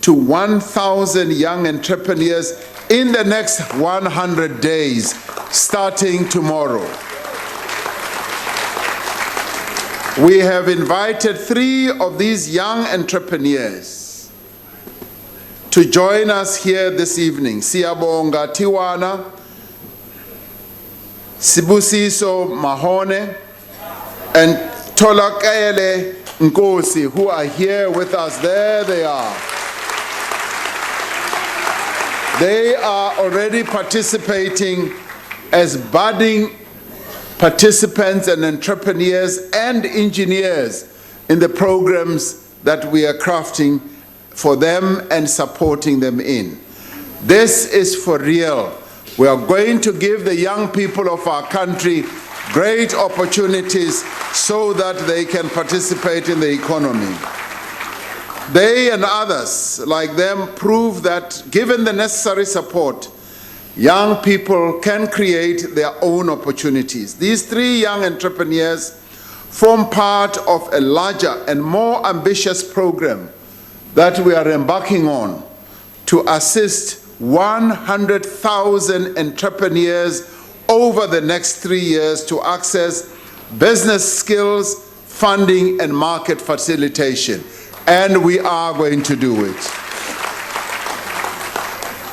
to 1,000 young entrepreneurs in the next 100 days, starting tomorrow. We have invited 3 of these young entrepreneurs to join us here this evening. Siyabonga Tiwana, Sibusiso Mahone, and Tolakele Nkosi, who are here with us. There they are. They are already participating as budding participants and entrepreneurs and engineers in the programs that we are crafting for them and supporting them in. This is for real. We are going to give the young people of our country great opportunities so that they can participate in the economy. They and others like them prove that given the necessary support, young people can create their own opportunities. These 3 young entrepreneurs form part of a larger and more ambitious program that we are embarking on to assist 100,000 entrepreneurs over the next 3 years to access business skills, funding, and market facilitation. And we are going to do it.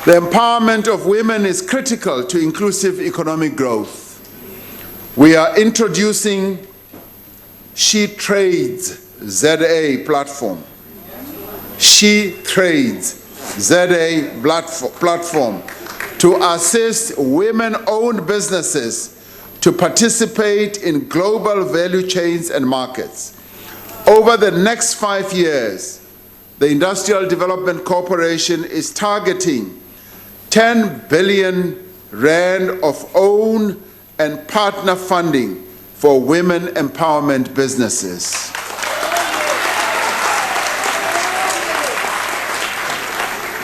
The empowerment of women is critical to inclusive economic growth. We are introducing She Trades ZA platform. She Trades ZA platform to assist women-owned businesses to participate in global value chains and markets. Over the next 5 years, the Industrial Development Corporation is targeting 10 billion rand of own and partner funding for women empowerment businesses.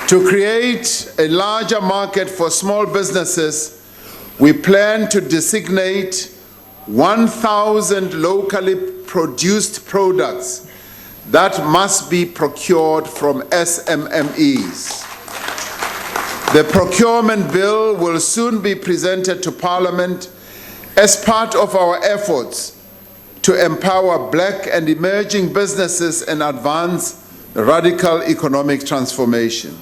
To create a larger market for small businesses, we plan to designate 1,000 locally produced products that must be procured from SMMEs. The procurement bill will soon be presented to Parliament as part of our efforts to empower black and emerging businesses and advance radical economic transformation.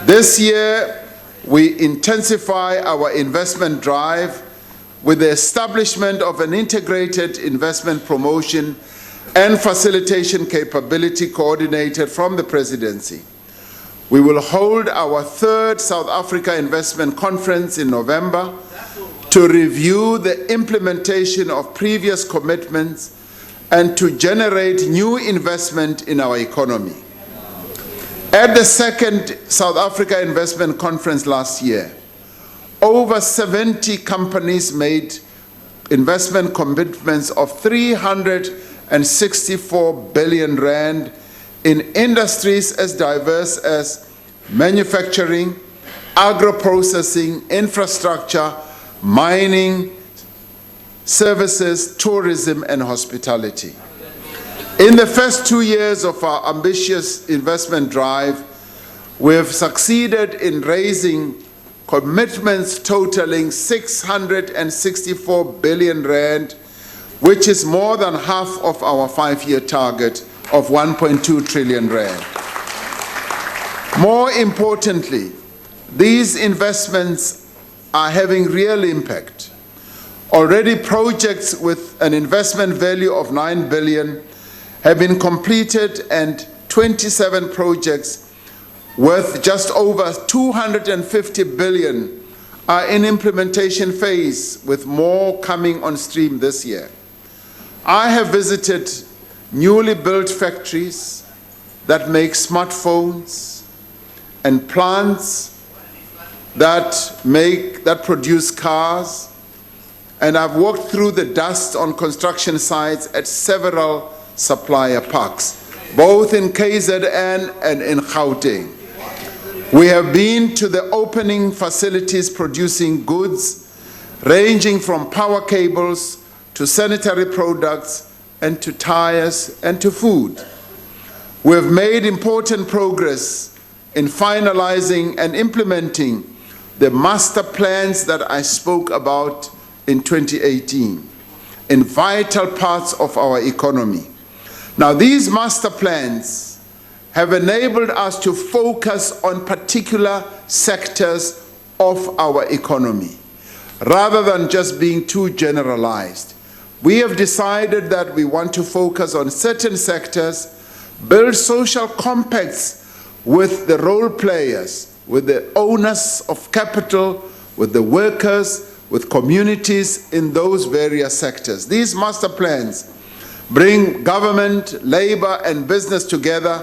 This year, we intensify our investment drive with the establishment of an integrated investment promotion and facilitation capability coordinated from the Presidency. We will hold our 3rd South Africa Investment Conference in November to review the implementation of previous commitments and to generate new investment in our economy. At the 2nd South Africa Investment Conference last year, over 70 companies made investment commitments of 364 billion rand in industries as diverse as manufacturing, agro-processing, infrastructure, mining, services, tourism, and hospitality. In the first 2 years of our ambitious investment drive, we have succeeded in raising commitments totaling 664 billion rand, which is more than half of our 5-year target of 1.2 trillion rand. More importantly, these investments are having real impact. Already projects with an investment value of 9 billion have been completed, and 27 projects worth just over 250 billion are in implementation phase, with more coming on stream this year. I have visited newly built factories that make smartphones and plants that produce cars, and I've walked through the dust on construction sites at several supplier parks, both in KZN and in Gauteng. We have been to the opening facilities producing goods ranging from power cables to sanitary products and to tires and to food. We have made important progress in finalizing and implementing the master plans that I spoke about in 2018 in vital parts of our economy. Now, these master plans have enabled us to focus on particular sectors of our economy, rather than just being too generalized. We have decided that we want to focus on certain sectors, build social compacts with the role players, with the owners of capital, with the workers, with communities in those various sectors. These master plans bring government, labor, and business together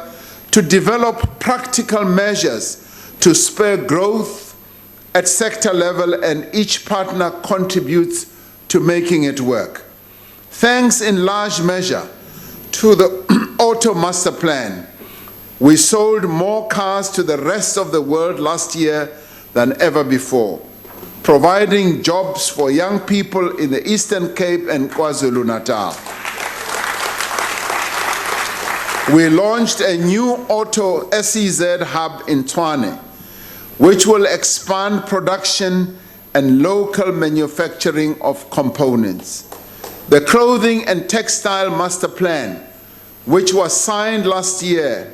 to develop practical measures to spur growth at sector level, and each partner contributes to making it work. Thanks in large measure to the Auto Master Plan, we sold more cars to the rest of the world last year than ever before, providing jobs for young people in the Eastern Cape and KwaZulu-Natal. We launched a new Auto SEZ hub in Tshwane, which will expand production and local manufacturing of components. The Clothing and Textile Master Plan, which was signed last year,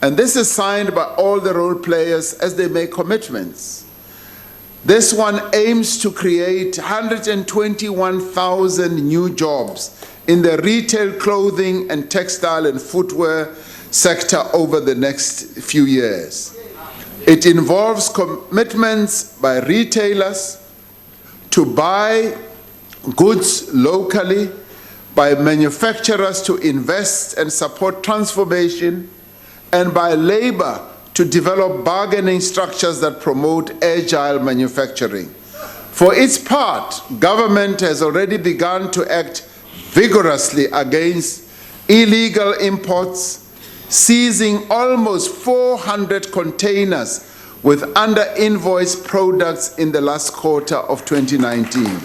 and this is signed by all the role players as they make commitments. This one aims to create 121,000 new jobs in the retail clothing and textile and footwear sector over the next few years. It involves commitments by retailers to buy goods locally, by manufacturers to invest and support transformation, and by labor to develop bargaining structures that promote agile manufacturing. For its part, government has already begun to act vigorously against illegal imports, seizing almost 400 containers with under-invoiced products in the last quarter of 2019.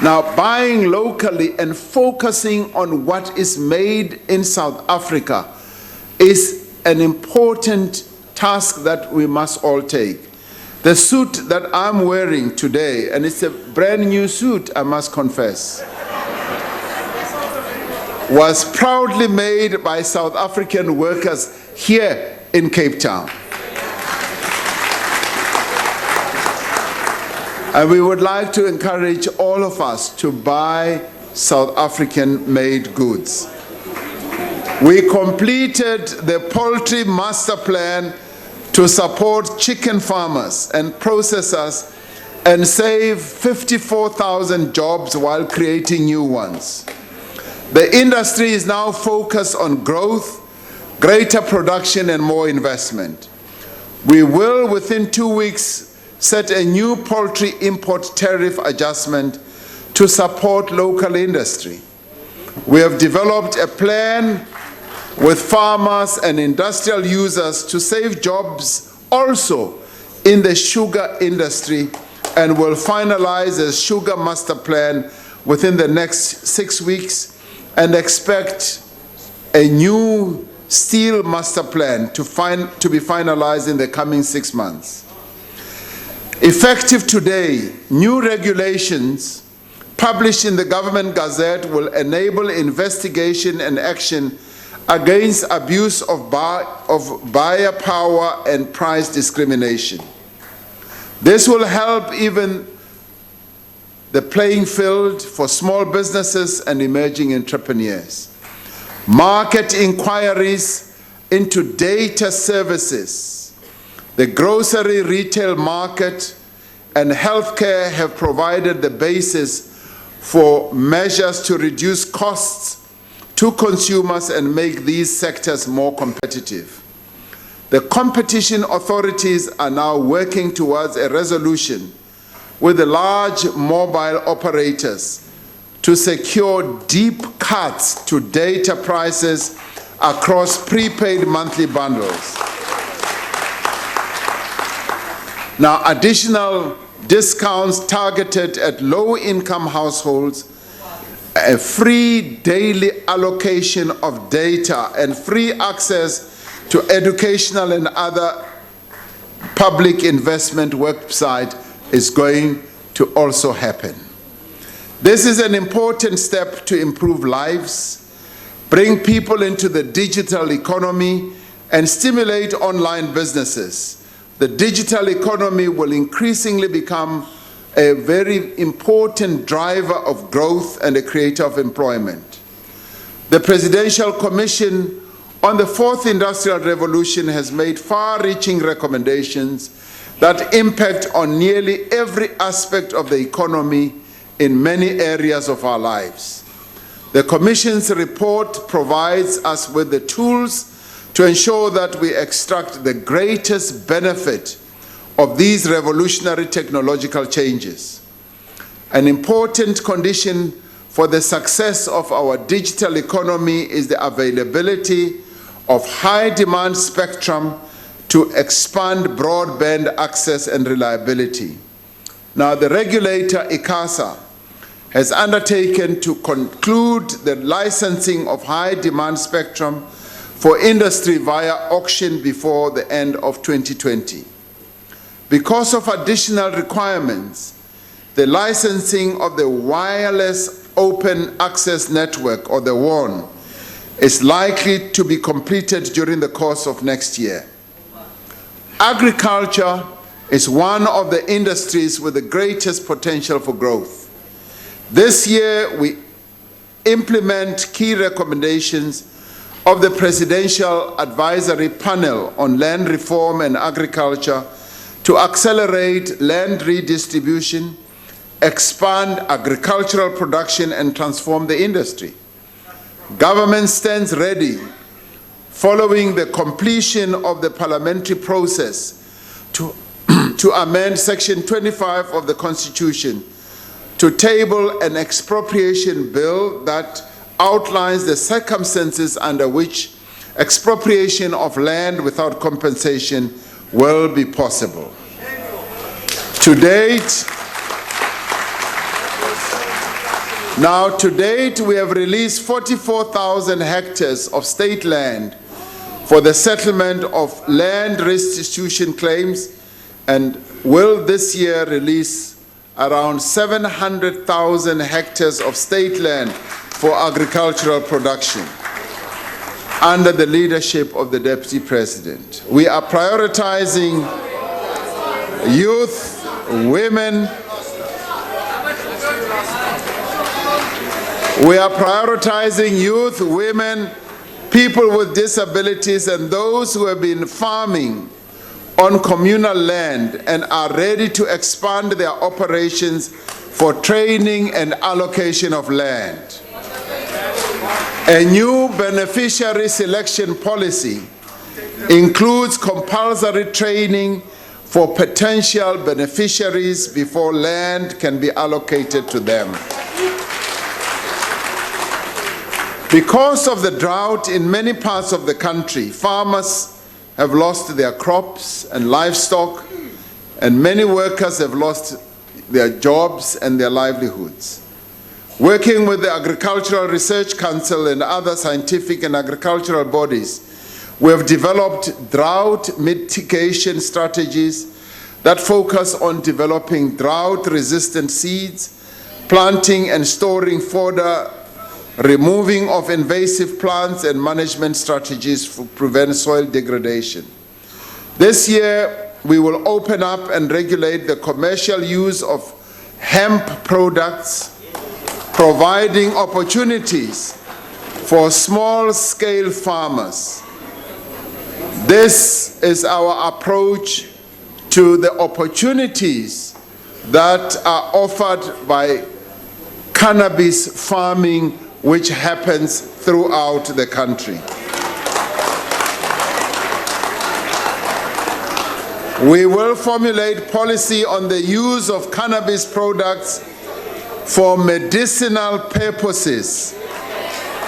Now, buying locally and focusing on what is made in South Africa is an important task that we must all take. The suit that I'm wearing today, and it's a brand new suit, I must confess, was proudly made by South African workers here in Cape Town. And we would like to encourage all of us to buy South African-made goods. We completed the Poultry Master Plan to support chicken farmers and processors and save 54,000 jobs while creating new ones. The industry is now focused on growth, greater production, and more investment. We will, within 2 weeks, set a new poultry import tariff adjustment to support local industry. We have developed a plan with farmers and industrial users to save jobs also in the sugar industry, and will finalize a sugar master plan within the next 6 weeks, and expect a new steel master plan to be finalized in the coming 6 months. Effective today, new regulations published in the Government Gazette will enable investigation and action against abuse of buyer power and price discrimination. This will help even the playing field for small businesses and emerging entrepreneurs. Market inquiries into data services, the grocery retail market, and healthcare have provided the basis for measures to reduce costs to consumers and make these sectors more competitive. The competition authorities are now working towards a resolution with the large mobile operators to secure deep cuts to data prices across prepaid monthly bundles. Now, additional discounts targeted at low-income households, a free daily allocation of data, and free access to educational and other public investment website is going to also happen. This is an important step to improve lives, bring people into the digital economy, and stimulate online businesses. The digital economy will increasingly become a very important driver of growth and a creator of employment. The Presidential Commission on the Fourth Industrial Revolution has made far-reaching recommendations that impact on nearly every aspect of the economy in many areas of our lives. The Commission's report provides us with the tools to ensure that we extract the greatest benefit of these revolutionary technological changes. An important condition for the success of our digital economy is the availability of high-demand spectrum to expand broadband access and reliability. Now, the regulator, ICASA, has undertaken to conclude the licensing of high-demand spectrum for industry via auction before the end of 2020. Because of additional requirements, the licensing of the Wireless Open Access Network, or the WOAN, is likely to be completed during the course of next year. Agriculture is one of the industries with the greatest potential for growth. This year, we implement key recommendations of the Presidential Advisory Panel on Land Reform and Agriculture to accelerate land redistribution, expand agricultural production, and transform the industry. Government stands ready, following the completion of the parliamentary process, to amend Section 25 of the Constitution to table an expropriation bill that outlines the circumstances under which expropriation of land without compensation will be possible. To date, we have released 44,000 hectares of state land for the settlement of land restitution claims, and will this year release around 700,000 hectares of state land for agricultural production under the leadership of the Deputy President. We are prioritizing youth, women. We are prioritizing youth, women, people with disabilities, and those who have been farming on communal land and are ready to expand their operations for training and allocation of land. A new beneficiary selection policy includes compulsory training for potential beneficiaries before land can be allocated to them. Because of the drought in many parts of the country, farmers have lost their crops and livestock, and many workers have lost their jobs and their livelihoods. Working with the Agricultural Research Council and other scientific and agricultural bodies, we have developed drought mitigation strategies that focus on developing drought-resistant seeds, planting and storing fodder, removing of invasive plants, and management strategies to prevent soil degradation. This year, we will open up and regulate the commercial use of hemp products, providing opportunities for small-scale farmers. This is our approach to the opportunities that are offered by cannabis farming, which happens throughout the country. We will formulate policy on the use of cannabis products for medicinal purposes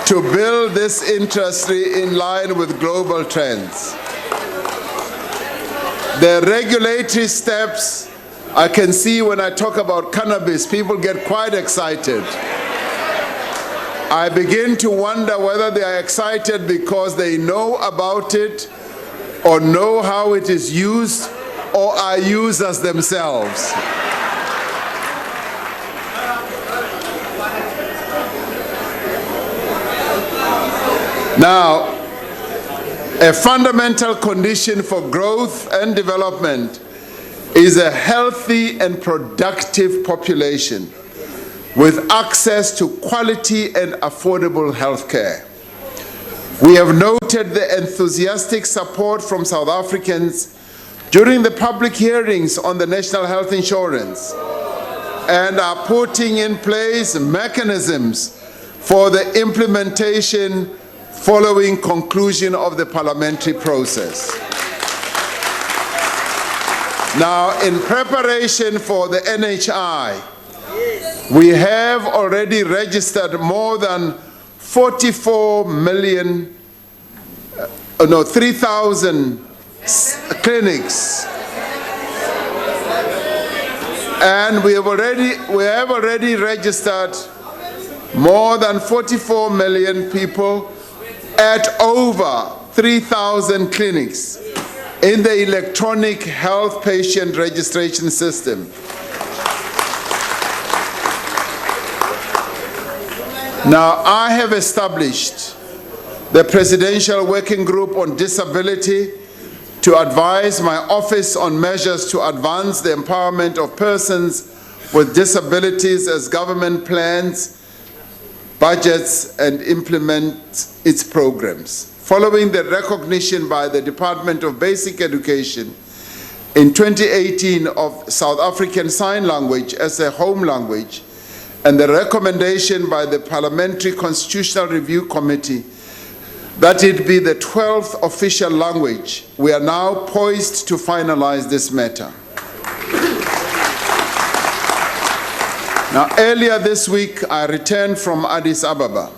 to build this industry in line with global trends. The regulatory steps, I can see when I talk about cannabis, people get quite excited. I begin to wonder whether they are excited because they know about it or know how it is used or are users themselves. Now, a fundamental condition for growth and development is a healthy and productive population with access to quality and affordable health care. We have noted the enthusiastic support from South Africans during the public hearings on the National Health Insurance and are putting in place mechanisms for the implementation following conclusion of the parliamentary process. Now, in preparation for the NHI, we have already registered more than 3,000 clinics. And we have already registered more than 44 million people at over 3,000 clinics in the electronic health patient registration system. Now, I have established the Presidential Working Group on Disability to advise my office on measures to advance the empowerment of persons with disabilities as government plans, budgets, and implements its programs. Following the recognition by the Department of Basic Education in 2018 of South African Sign Language as a home language, and the recommendation by the Parliamentary Constitutional Review Committee that it be the 12th official language, we are now poised to finalize this matter. Now, earlier this week, I returned from Addis Ababa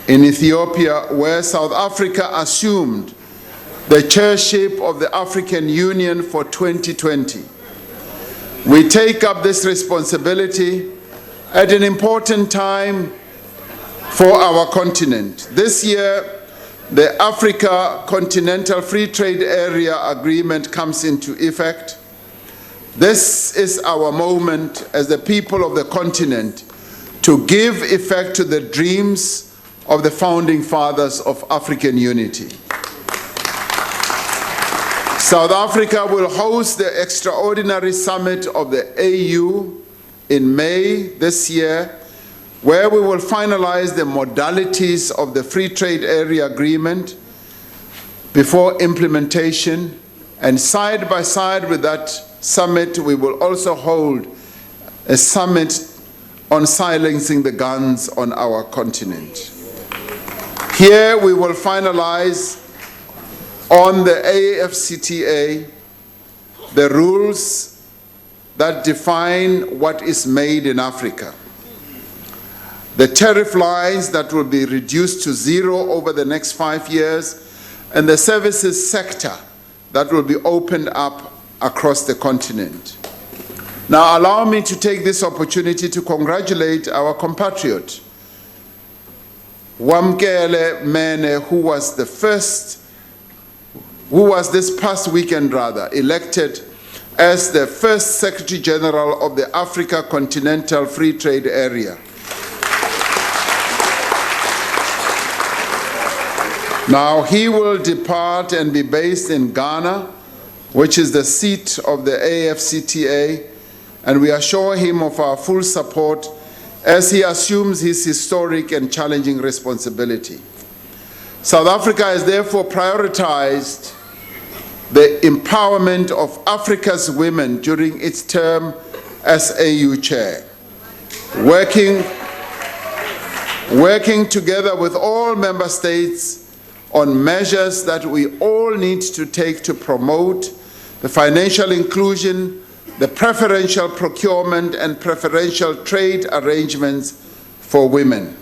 in Ethiopia, where South Africa assumed the chairship of the African Union for 2020. We take up this responsibility at an important time for our continent. This year, the Africa Continental Free Trade Area Agreement comes into effect. This is our moment as the people of the continent to give effect to the dreams of the founding fathers of African unity. South Africa will host the extraordinary summit of the AU in May this year, where we will finalize the modalities of the Free Trade Area Agreement before implementation, and side by side with that summit, we will also hold a summit on silencing the guns on our continent. Here we will finalize on the AFCTA the rules that define what is made in Africa, the tariff lines that will be reduced to zero over the next 5 years, and the services sector that will be opened up across the continent. Now, allow me to take this opportunity to congratulate our compatriot, Wamkele Mene, who was this past weekend elected as the first Secretary General of the Africa Continental Free Trade Area. Now, he will depart and be based in Ghana, which is the seat of the AFCTA, and we assure him of our full support as he assumes his historic and challenging responsibility. South Africa has therefore prioritized the empowerment of Africa's women during its term as AU chair, working together with all member states on measures that we all need to take to promote the financial inclusion, the preferential procurement and preferential trade arrangements for women.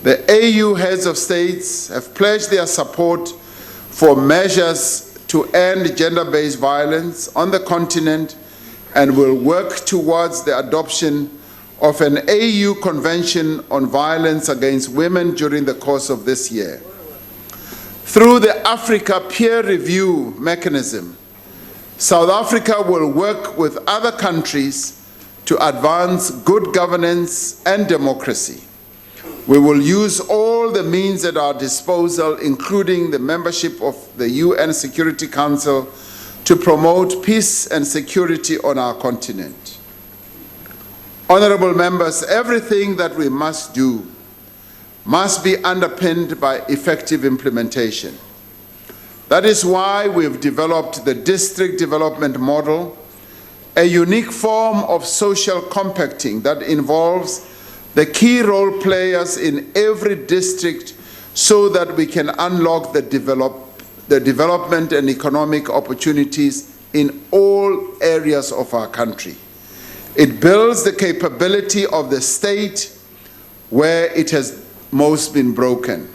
The AU heads of states have pledged their support for measures to end gender-based violence on the continent and will work towards the adoption of an AU Convention on Violence Against Women during the course of this year. Through the Africa Peer Review Mechanism, South Africa will work with other countries to advance good governance and democracy. We will use all the means at our disposal, including the membership of the UN Security Council, to promote peace and security on our continent. Honorable members, everything that we must do must be underpinned by effective implementation. That is why we've developed the district development model, a unique form of social compacting that involves the key role players in every district so that we can unlock the development and economic opportunities in all areas of our country. It builds the capability of the state where it has most been broken.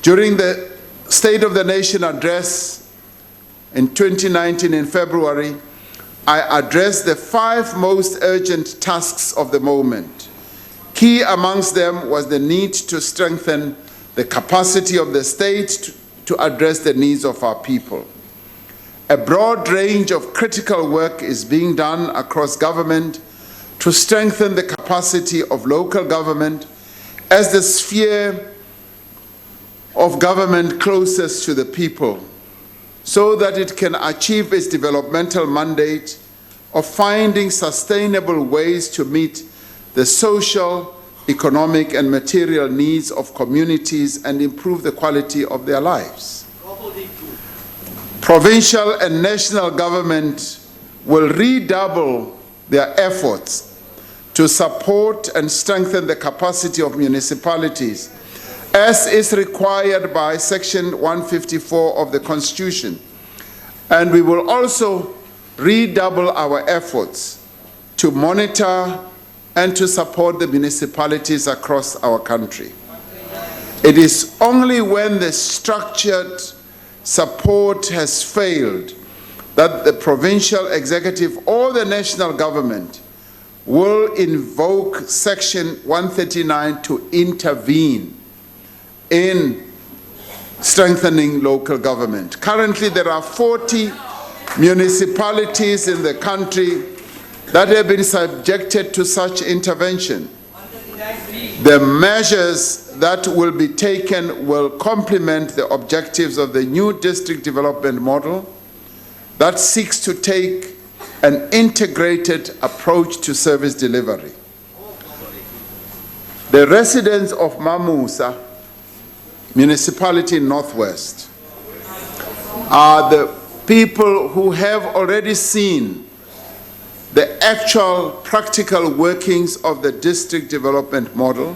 During the State of the Nation address in 2019 in February, I addressed the 5 most urgent tasks of the moment. Key amongst them was the need to strengthen the capacity of the state to address the needs of our people. A broad range of critical work is being done across government to strengthen the capacity of local government as the sphere of government closest to the people, so that it can achieve its developmental mandate of finding sustainable ways to meet the social, economic, and material needs of communities and improve the quality of their lives. Provincial and national government will redouble their efforts to support and strengthen the capacity of municipalities, as is required by Section 154 of the Constitution. And we will also redouble our efforts to monitor and to support the municipalities across our country. It is only when the structured support has failed that the provincial executive or the national government will invoke Section 139 to intervene in strengthening local government. Currently, there are 40 municipalities in the country that have been subjected to such intervention. The measures that will be taken will complement the objectives of the new district development model that seeks to take an integrated approach to service delivery. The residents of Mamusa municipality in Northwest are the people who have already seen the actual practical workings of the district development model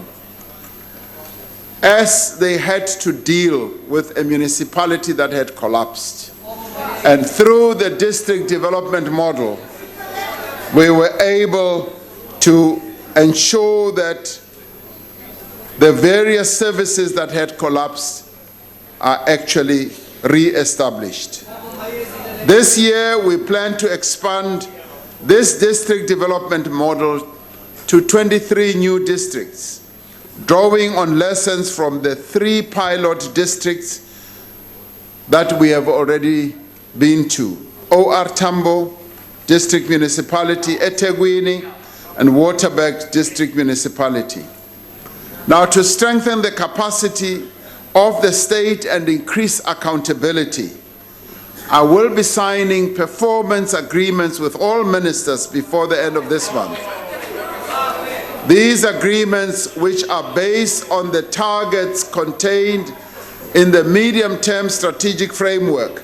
as they had to deal with a municipality that had collapsed. And through the district development model, we were able to ensure that the various services that had collapsed are actually re-established. This year, we plan to expand this district development model to 23 new districts, drawing on lessons from the 3 pilot districts that we have already been to: OR Tambo District Municipality, eThekwini, and Waterberg District Municipality. Now, to strengthen the capacity of the state and increase accountability, I will be signing performance agreements with all ministers before the end of this month. These agreements, which are based on the targets contained in the medium-term strategic framework,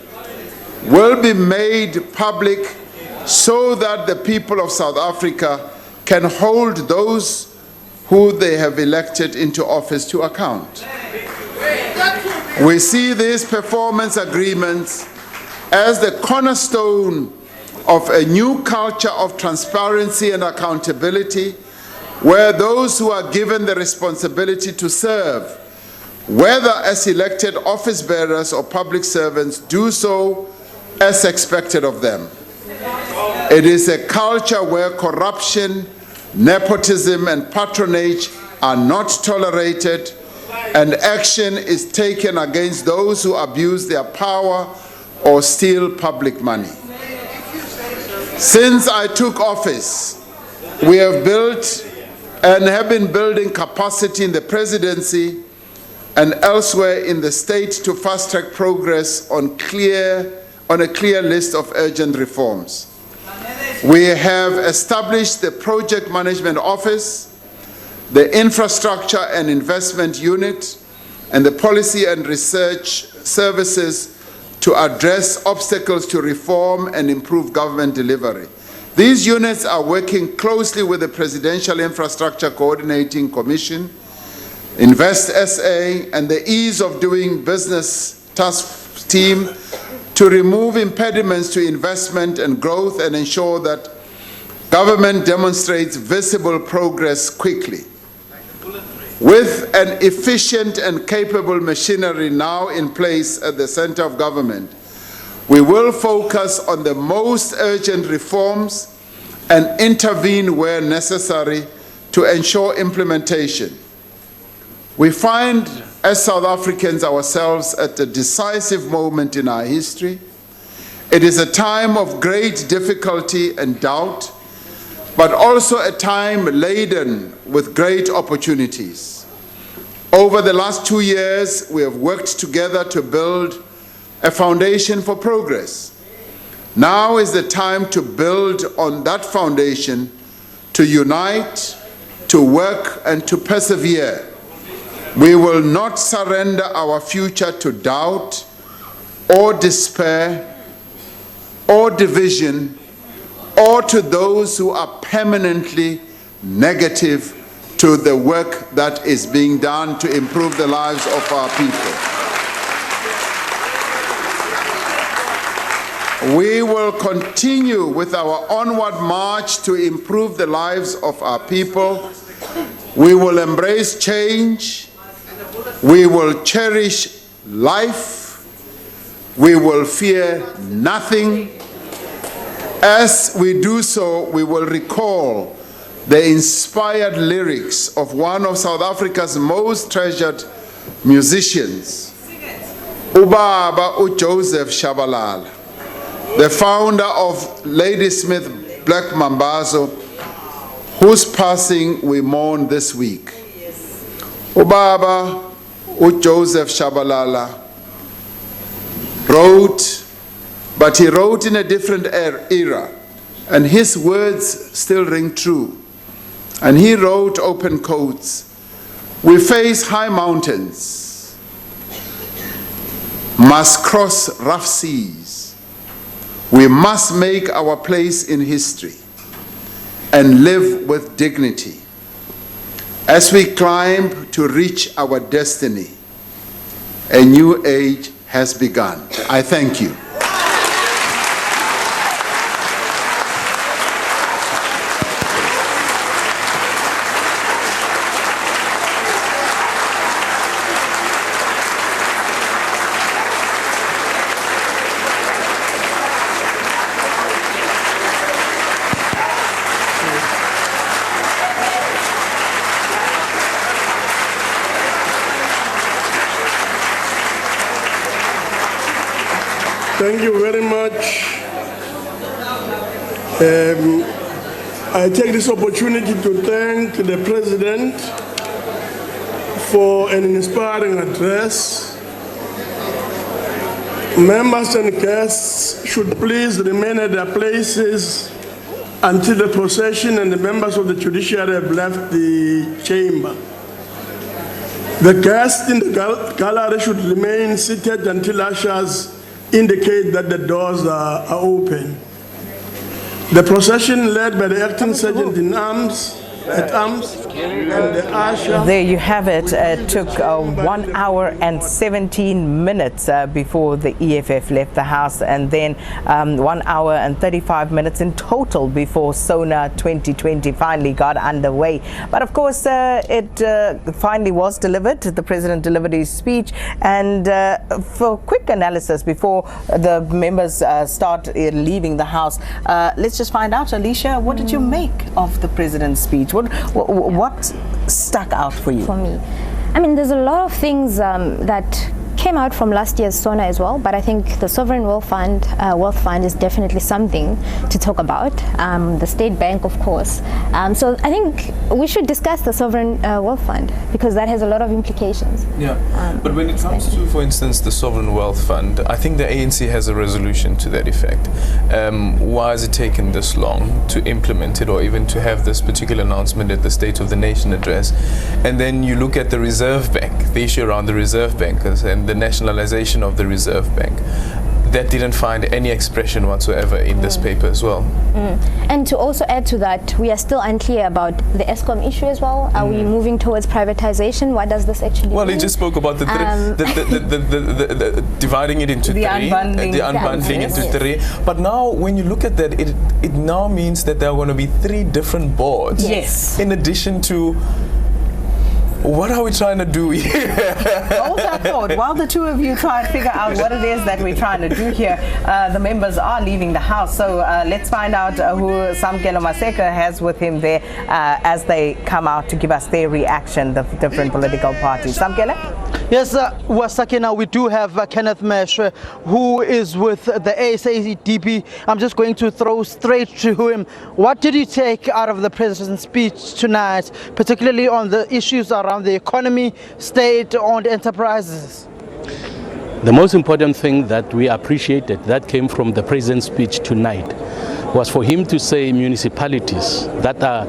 will be made public so that the people of South Africa can hold those who they have elected into office to account. We see these performance agreements as the cornerstone of a new culture of transparency and accountability, where those who are given the responsibility to serve, whether as elected office bearers or public servants, do so as expected of them. It is a culture where corruption, nepotism, and patronage are not tolerated, and action is taken against those who abuse their power or steal public money. Since I took office, we have built and have been building capacity in the presidency and elsewhere in the state to fast-track progress on a clear list of urgent reforms. We have established the Project Management Office, the Infrastructure and Investment Unit, and the Policy and Research Services to address obstacles to reform and improve government delivery. These units are working closely with the Presidential Infrastructure Coordinating Commission, Invest SA, and the Ease of Doing Business Task Team to remove impediments to investment and growth and ensure that government demonstrates visible progress quickly. With an efficient and capable machinery now in place at the center of government, we will focus on the most urgent reforms and intervene where necessary to ensure implementation. We find, as South Africans ourselves, at a decisive moment in our history. It is a time of great difficulty and doubt, but also a time laden with great opportunities. Over the last 2 years, we have worked together to build a foundation for progress. Now is the time to build on that foundation, to unite, to work, and to persevere. We will not surrender our future to doubt or despair or division or to those who are permanently negative to the work that is being done to improve the lives of our people. We will continue with our onward march to improve the lives of our people. We will embrace change. We will cherish life. We will fear nothing. As we do so, we will recall the inspired lyrics of one of South Africa's most treasured musicians, Ubaba Joseph Shabalala, the founder of Ladysmith Black Mambazo, whose passing we mourn this week. Ubaba Joseph Shabalala wrote, but he wrote in a different era, and his words still ring true. And he wrote, open quotes, "We face high mountains, must cross rough seas. We must make our place in history and live with dignity. As we climb to reach our destiny, a new age has begun." I thank you.
Thank you very much. I take this opportunity to thank the President for an inspiring address. Members and guests should please remain at their places until the procession and the members of the judiciary have left the chamber. The guests in the gallery should remain seated until ushers indicate that the doors are open. The procession led by the acting sergeant at arms and the usher.
There you have it. It took 1 hour and 17 minutes before the EFF left the House, and then 1 hour and 35 minutes in total before SONA 2020 finally got underway. But of course, it finally was delivered. The President delivered his speech, and for quick analysis before the members start leaving the House, let's just find out, Alicia, what did you make of the President's speech? What stuck out for you?
For me, I mean, there's a lot of things that came out from last year's SONA as well, but I think the Sovereign Wealth Fund is definitely something to talk about. The State Bank, of course. So I think we should discuss the Sovereign Wealth Fund, because that has a lot of implications.
Yeah, but when it comes to, for instance, the Sovereign Wealth Fund, I think the ANC has a resolution to that effect. Why has it taken this long to implement it, or even to have this particular announcement at the State of the Nation address? And then you look at the Reserve Bank, the issue around the Reserve Bankers and the nationalization of the Reserve Bank. That didn't find any expression whatsoever in this paper as well.
And to also add to that, we are still unclear about the ESCOM issue as well. Are we moving towards privatization? What does this actually mean?
Well, he just spoke about the dividing it into three, the unbundling into three. But now, when you look at that, it now means that there are going to be 3 different boards.
Yes.
In addition to, what are we trying to do here?
Hold that thought. While the two of you try and figure out what it is that we're trying to do here, the members are leaving the House. So let's find out who Samkelo Maseka has with him there as they come out to give us their reaction, the different political parties. Samkelo?
Yes, Wasakena, we do have Kenneth Mesh, who is with the ASADP. I'm just going to throw straight to him. What did you take out of the President's speech tonight, particularly on the issues around the economy, state-owned enterprises?
The most important thing that we appreciated that came from the President's speech tonight was for him to say municipalities that are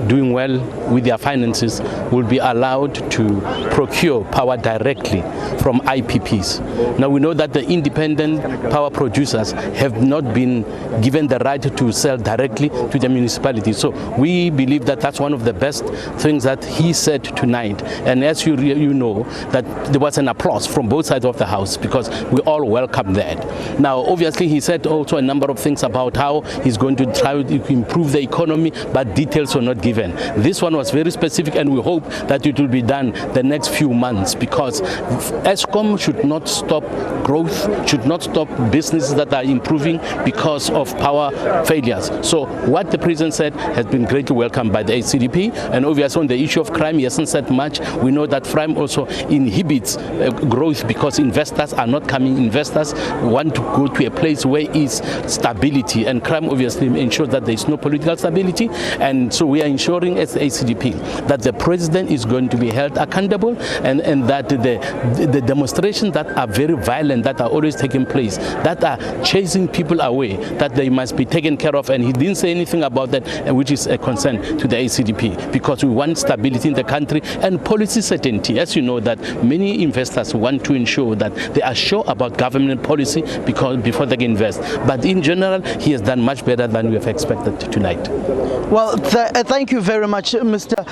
doing well with their finances will be allowed to procure power directly from IPPs. Now we know that the independent power producers have not been given the right to sell directly to the municipalities. So we believe that that's one of the best things that he said tonight. And as you know, that there was an applause from both sides of the House, because we all welcome that. Now obviously he said also a number of things about how he's going to try to improve the economy, but details were not given. This one was very specific, and we hope that it will be done the next few months, because ESCOM should not stop growth, should not stop businesses that are improving because of power failures. So what the President said has been greatly welcomed by the ACDP, and obviously on the issue of crime, he hasn't said much. We know that crime also inhibits growth, because investors are not coming. Investors want to go to a place where is stability, and crime obviously ensures that there is no political stability. And so we are ensuring as ACDP that the President is going to be held accountable, and that the demonstrations that are very violent, that are always taking place, that are chasing people away, that they must be taken care of. And he didn't say anything about that, which is a concern to the ACDP, because we want stability in the country and policy certainty. As you know, that many investors want to ensure that they are sure about government policy before they can invest. But in general, he has done much better than we have expected tonight.
Well, thank you very much, Mr.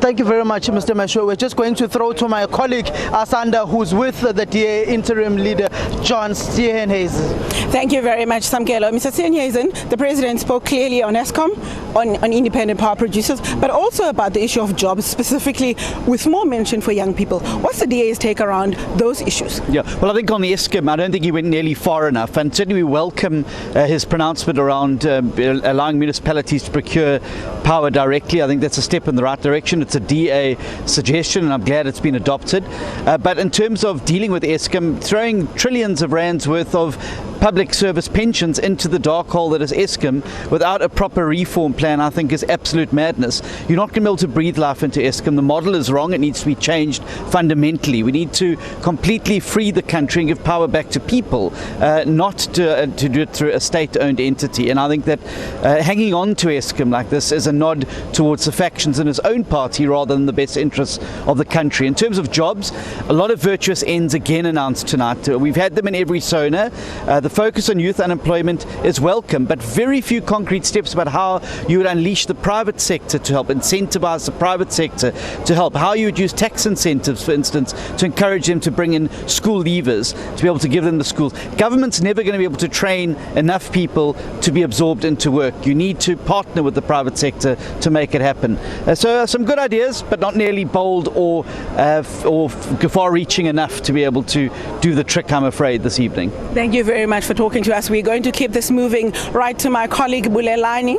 Mesho. We're just going to throw to my colleague Asanda, who's with the DA interim leader, John Steenhuisen.
Thank you very much, Samkelo. Mr. Steenhuisen, the President spoke clearly on ESCOM, on independent power producers, but also about the issue of jobs, specifically with more mention for young people. What's the DA's take around those issues?
Yeah, well, I think on the ESCOM, I don't think he went nearly far enough, and certainly we welcome his pronouncement around allowing municipalities to procure power directly. I think that's a step in the right direction. It's a DA suggestion, and I'm glad it's been adopted. But in terms of dealing with ESCOM, throwing trillions of rands worth of
public service pensions into the dark hole that is Eskom without a proper reform plan, I think is absolute madness. You're not going to be able to breathe life into Eskom. The model is wrong. It needs to be changed fundamentally. We need to completely free the country and give power back to people, not to do it through a state-owned entity. And I think that hanging on to Eskom like this is a nod towards the factions in his own party rather than the best interests of the country. In terms of jobs, a lot of virtuous ends again announced tonight. We've had them in every SONA. The focus on youth unemployment is welcome, but very few concrete steps about how you would unleash the private sector to help, incentivize the private sector to help, how you would use tax incentives, for instance, to encourage them to bring in school leavers, to be able to give them the schools. Government's never going to be able to train enough people to be absorbed into work. You need to partner with the private sector to make it happen. So some good ideas, but not nearly bold or far-reaching enough to be able to do the trick, I'm afraid, this evening.
Thank you very much for talking to us. We're going to keep this moving right to my colleague Bulelani.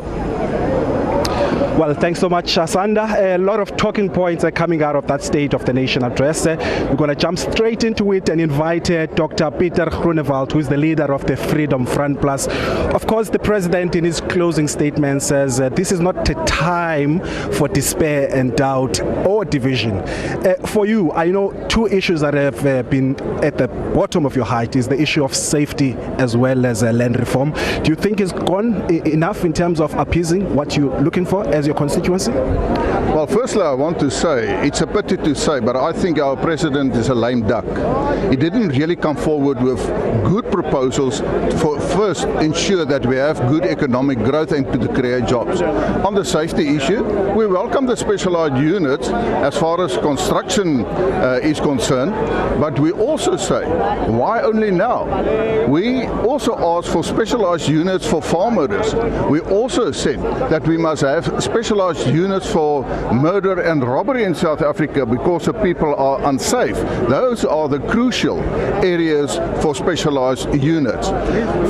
Well, thanks so much, Asanda. A lot of talking points are coming out of that State of the Nation address. We're going to jump straight into it and invite Dr. Peter Groenewald, who is the leader of the Freedom Front Plus. Of course, the president in his closing statement says this is not a time for despair and doubt or division. For you, I know two issues that have been at the bottom of your heart is the issue of safety as well as land reform. Do you think it's gone enough in terms of appeasing what you're looking for as your constituency?
Well, firstly, I want to say, it's a pity to say, but I think our president is a lame duck. He didn't really come forward with good proposals for first ensure that we have good economic growth and to create jobs. On the safety issue, we welcome the specialized units as far as construction is concerned, but we also say, why only now? We also ask for specialized units for farm murders. We also said that we must have specialized units for murder and robbery in South Africa because the people are unsafe. Those are the crucial areas for specialized units.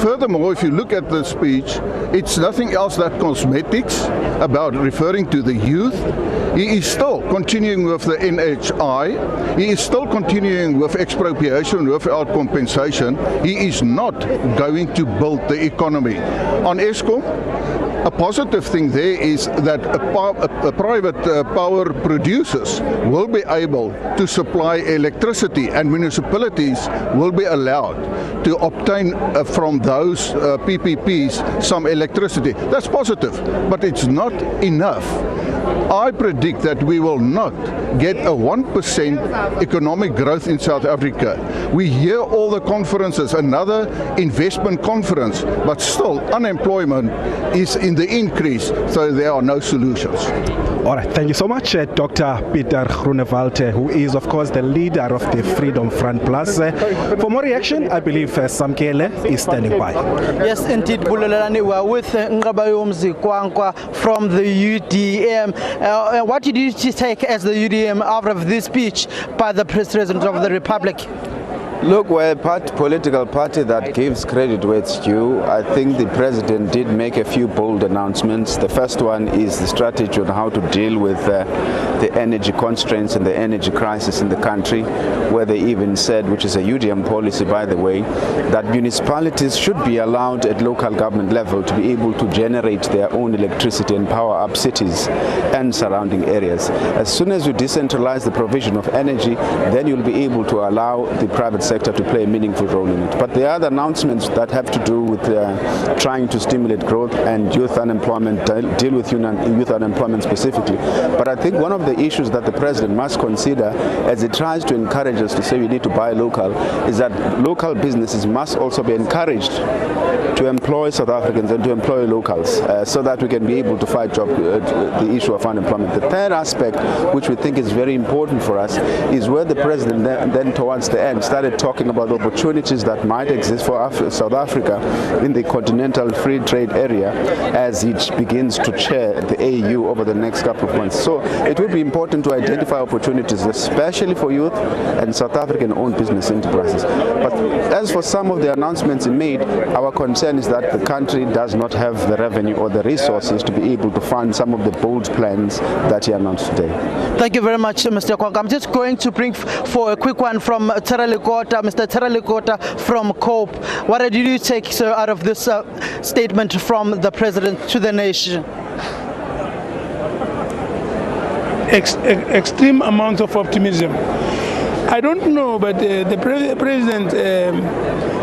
Furthermore, if you look at the speech, it's nothing else than cosmetics about referring to the youth. He is still continuing with the NHI. He is still continuing with expropriation without compensation. He is not going to build the economy. On Eskom, a positive thing there is that private power producers will be able to supply electricity and municipalities will be allowed to obtain from those PPPs some electricity. That's positive, but it's not enough. I predict that we will not get a 1% economic growth in South Africa. We hear all the conferences, another investment conference, but still unemployment is in the increase, so there are no solutions.
All right, thank you so much, Dr. Peter Groenewald, who is, of course, the leader of the Freedom Front Plus. For more reaction, I believe Samkele is standing by.
Yes, indeed, Bulelani, we are with Ngabayom Zikwankwa from the UDM. What did you take as the UDM out of this speech by the President of the Republic?
Look, we're a political party that gives credit where it's due. I think the president did make a few bold announcements. The first one is the strategy on how to deal with the energy constraints and the energy crisis in the country, where they even said, which is a UDM policy by the way, that municipalities should be allowed at local government level to be able to generate their own electricity and power up cities and surrounding areas. As soon as you decentralize the provision of energy, then you'll be able to allow the private sector to play a meaningful role in it. But there are other announcements that have to do with trying to stimulate growth and youth unemployment, deal with youth unemployment specifically. But I think one of the issues that the president must consider as he tries to encourage us to say we need to buy local is that local businesses must also be encouraged to employ South Africans and to employ locals so that we can be able to fight the issue of unemployment. The third aspect, which we think is very important for us, is where the president then towards the end started talking about the opportunities that might exist for South Africa in the continental free trade area as it begins to chair the AU over the next couple of months. So it will be important to identify opportunities, especially for youth and South African-owned business enterprises. But as for some of the announcements he made, our concern is that the country does not have the revenue or the resources to be able to fund some of the bold plans that he announced today.
Thank you very much, Mr. Kwanga. I'm just going to bring for a quick one from Cyril Ramaphosa. Mr. Cyril Ramaphosa from COPE. What did you take, sir, out of this statement from the President to the nation?
Extreme amounts of optimism. I don't know, but the President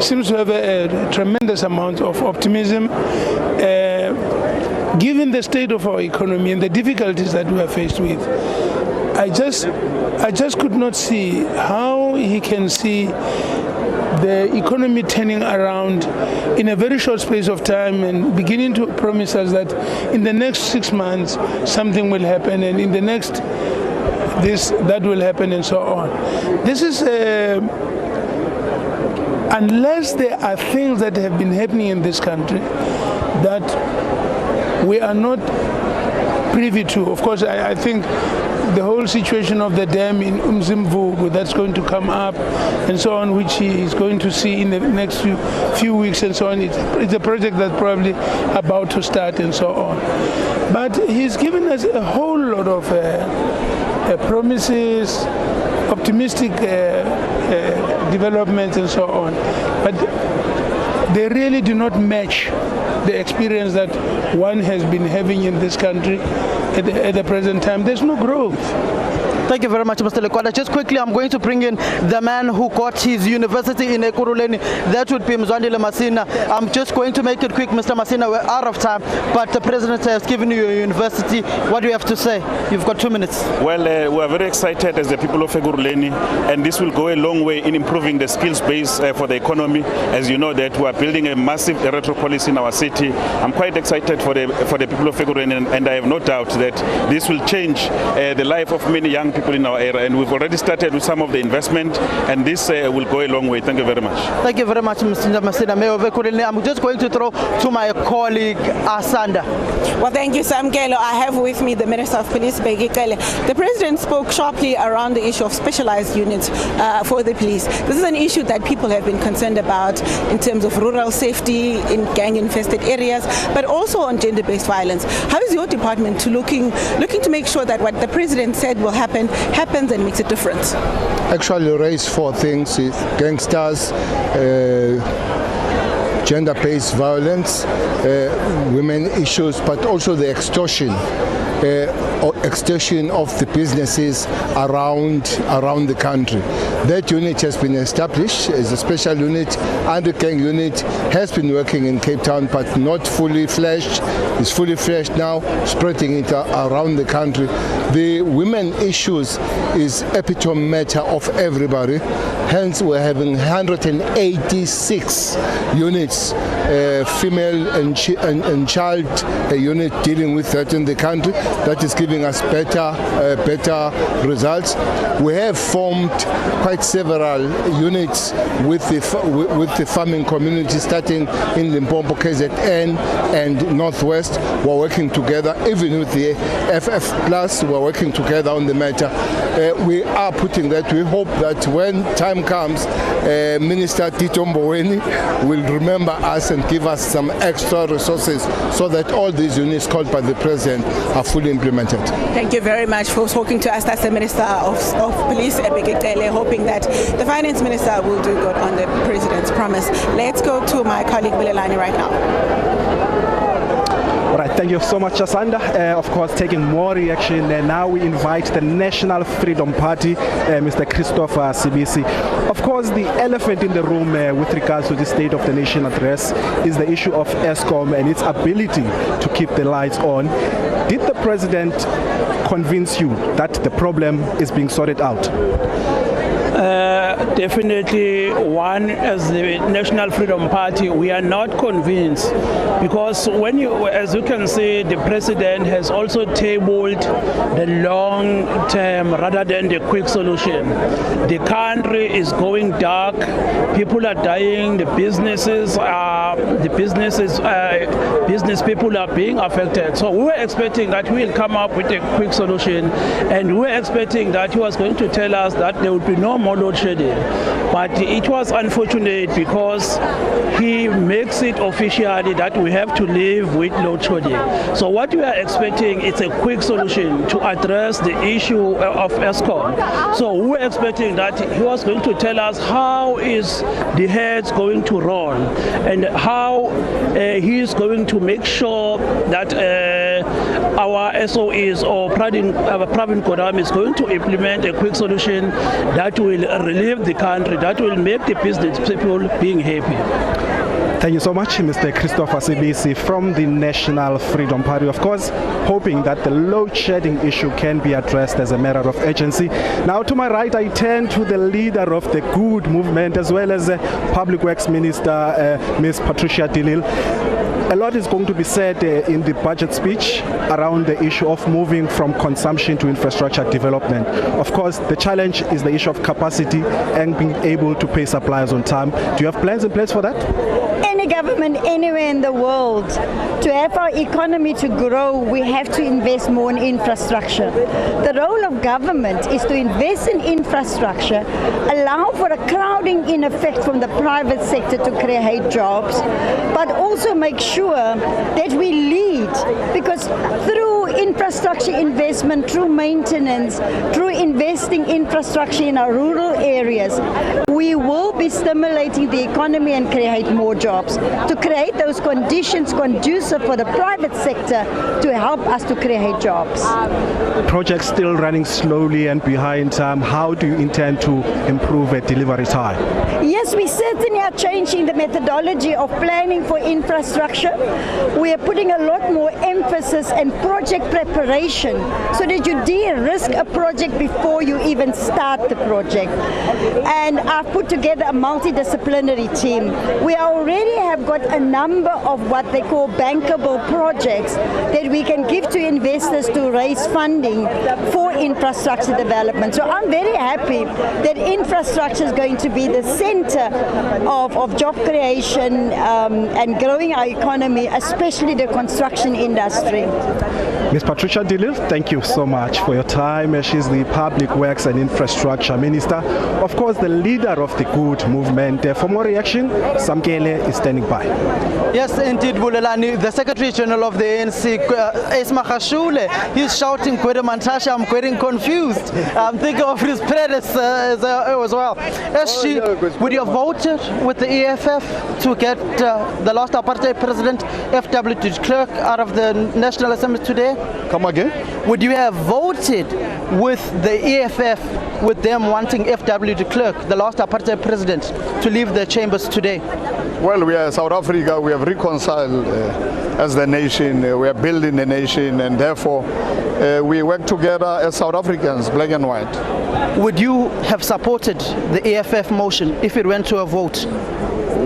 seems to have a tremendous amount of optimism. Given the state of our economy and the difficulties that we are faced with, I just could not see how he can see the economy turning around in a very short space of time and beginning to promise us that in the next 6 months something will happen, and in the next that will happen, and so on. This is unless there are things that have been happening in this country that we are not privy to. Of course, I think the whole situation of the dam in Umzimvubu that's going to come up and so on, which he is going to see in the next few weeks and so on. It's a project that's probably about to start and so on. But he's given us a whole lot of promises, optimistic developments and so on. But they really do not match the experience that one has been having in this country at the present time. There's no growth.
Thank you very much, Mr. Lekwala. Just quickly, I'm going to bring in the man who got his university in Ekurhuleni. That would be Mzwandile Masina. I'm just going to make it quick, Mr. Masina. We're out of time, but the President has given you a university. What do you have to say? You've got 2 minutes.
Well, we are very excited as the people of Ekurhuleni, and this will go a long way in improving the skills base for the economy. As you know, that we are building a massive electropolis in our city. I'm quite excited for the people of Ekurhuleni, and I have no doubt that this will change the life of many young people in our area, and we've already started with some of the investment, and this will go a long way. Thank you very much.
Thank you very much, Mr. Masina, Mayor of Ekurhuleni. I'm just going to throw to my colleague Asanda.
Well, thank you, Sam Kelo. I have with me the Minister of Police, Bheki Cele. The President spoke sharply around the issue of specialized units for the police. This is an issue that people have been concerned about in terms of rural safety, in gang-infested areas, but also on gender-based violence. How is your department looking to make sure that what the President said will happens and makes a difference?
Actually raised 4 things: gangsters, gender-based violence, women issues, but also the extortion of the businesses around the country. That unit has been established as a special unit, anti-gang unit, has been working in Cape Town but not fully fledged. It's fully fledged now, spreading it around the country. The women issues is epitome matter of everybody. Hence we're having 186 units, female and child unit dealing with that in the country. That is giving us better results. We have formed quite several units with the farming community, starting in Limpopo, KZN and Northwest. We're working together, even with the FF Plus, we're working together on the matter. We are putting that. We hope that when time comes, Minister Tito Mboweni will remember us and give us some extra resources so that all these units called by the President are fully implemented.
Thank you very much for talking to us. That's the Minister of Police, Bheki Cele, hoping that the Finance Minister will do good on the President's promise. Let's go to my colleague Bilelani right now.
All right, thank you so much, Asanda. Of course, taking more reaction. Now we invite the National Freedom Party, Mr. Christopher SABC. Of course, the elephant in the room with regards to the State of the Nation address is the issue of Eskom and its ability to keep the lights on. Did the President convince you that the problem is being sorted out?
Definitely, one, as the National Freedom Party, we are not convinced, because as you can see, the President has also tabled the long term rather than the quick solution. The country is going dark, people are dying, business people are being affected. So we were expecting that we will come up with a quick solution, and we were expecting that he was going to tell us that there would be no more load shedding. shedding. But it was unfortunate because he makes it officially that we have to live with load shedding. So what we are expecting is a quick solution to address the issue of ESCOM. So we were expecting that he was going to tell us how is the heads going to run and how he is going to make sure that our SOEs or Pravin Gordhan is going to implement a quick solution that will relieve the country, that will make the business people being happy.
Thank you so much, Mr. Christopher SABC from the National Freedom Party. Of course, hoping that the load shedding issue can be addressed as a matter of urgency. Now, to my right, I turn to the leader of the Good movement, as well as Public Works Minister, Ms. Patricia de Lille. A lot is going to be said in the budget speech around the issue of moving from consumption to infrastructure development. Of course, the challenge is the issue of capacity and being able to pay suppliers on time. Do you have plans in place for that?
Any government anywhere in the world, to have our economy to grow, we have to invest more in infrastructure. The role of government is to invest in infrastructure, allow for a crowding in effect from the private sector to create jobs, but also make sure that we lead, because through infrastructure investment, through maintenance, through investing infrastructure in our rural areas, we will be stimulating the economy and create more jobs, to create those conditions conducive for the private sector to help us to create jobs.
Projects still running slowly and behind time. How do you intend to improve delivery time?
Yes, we certainly are changing the methodology of planning for infrastructure. We are putting a lot more emphasis and project preparation so that you de-risk a project before you even start the project. And I've put together a multidisciplinary team. We already have got a number of what they call bankable projects that we can give to investors to raise funding for infrastructure development. So I'm very happy that infrastructure is going to be the center of job creation and growing our economy, especially the construction industry.
Ms. Patricia de Lille, thank you so much for your time. She's the Public Works and Infrastructure Minister. Of course, the leader of the Good movement. For more reaction, Samkele is standing by.
Yes, indeed, Bulelani, the Secretary General of the ANC, Esma Khashule, he's shouting, Kwede Mantashe, I'm getting confused. I'm thinking of his predecessor as well. Would you have voted with the EFF to get the last apartheid president, F.W. de Klerk, out of the National Assembly today?
Come again?
Would you have voted with the EFF, with them wanting F.W. de Klerk, the last apartheid president, to leave the chambers today?
Well, we are South Africa. We have reconciled as the nation. We are building the nation, and therefore we work together as South Africans, black and white.
Would you have supported the EFF motion if it went to a vote?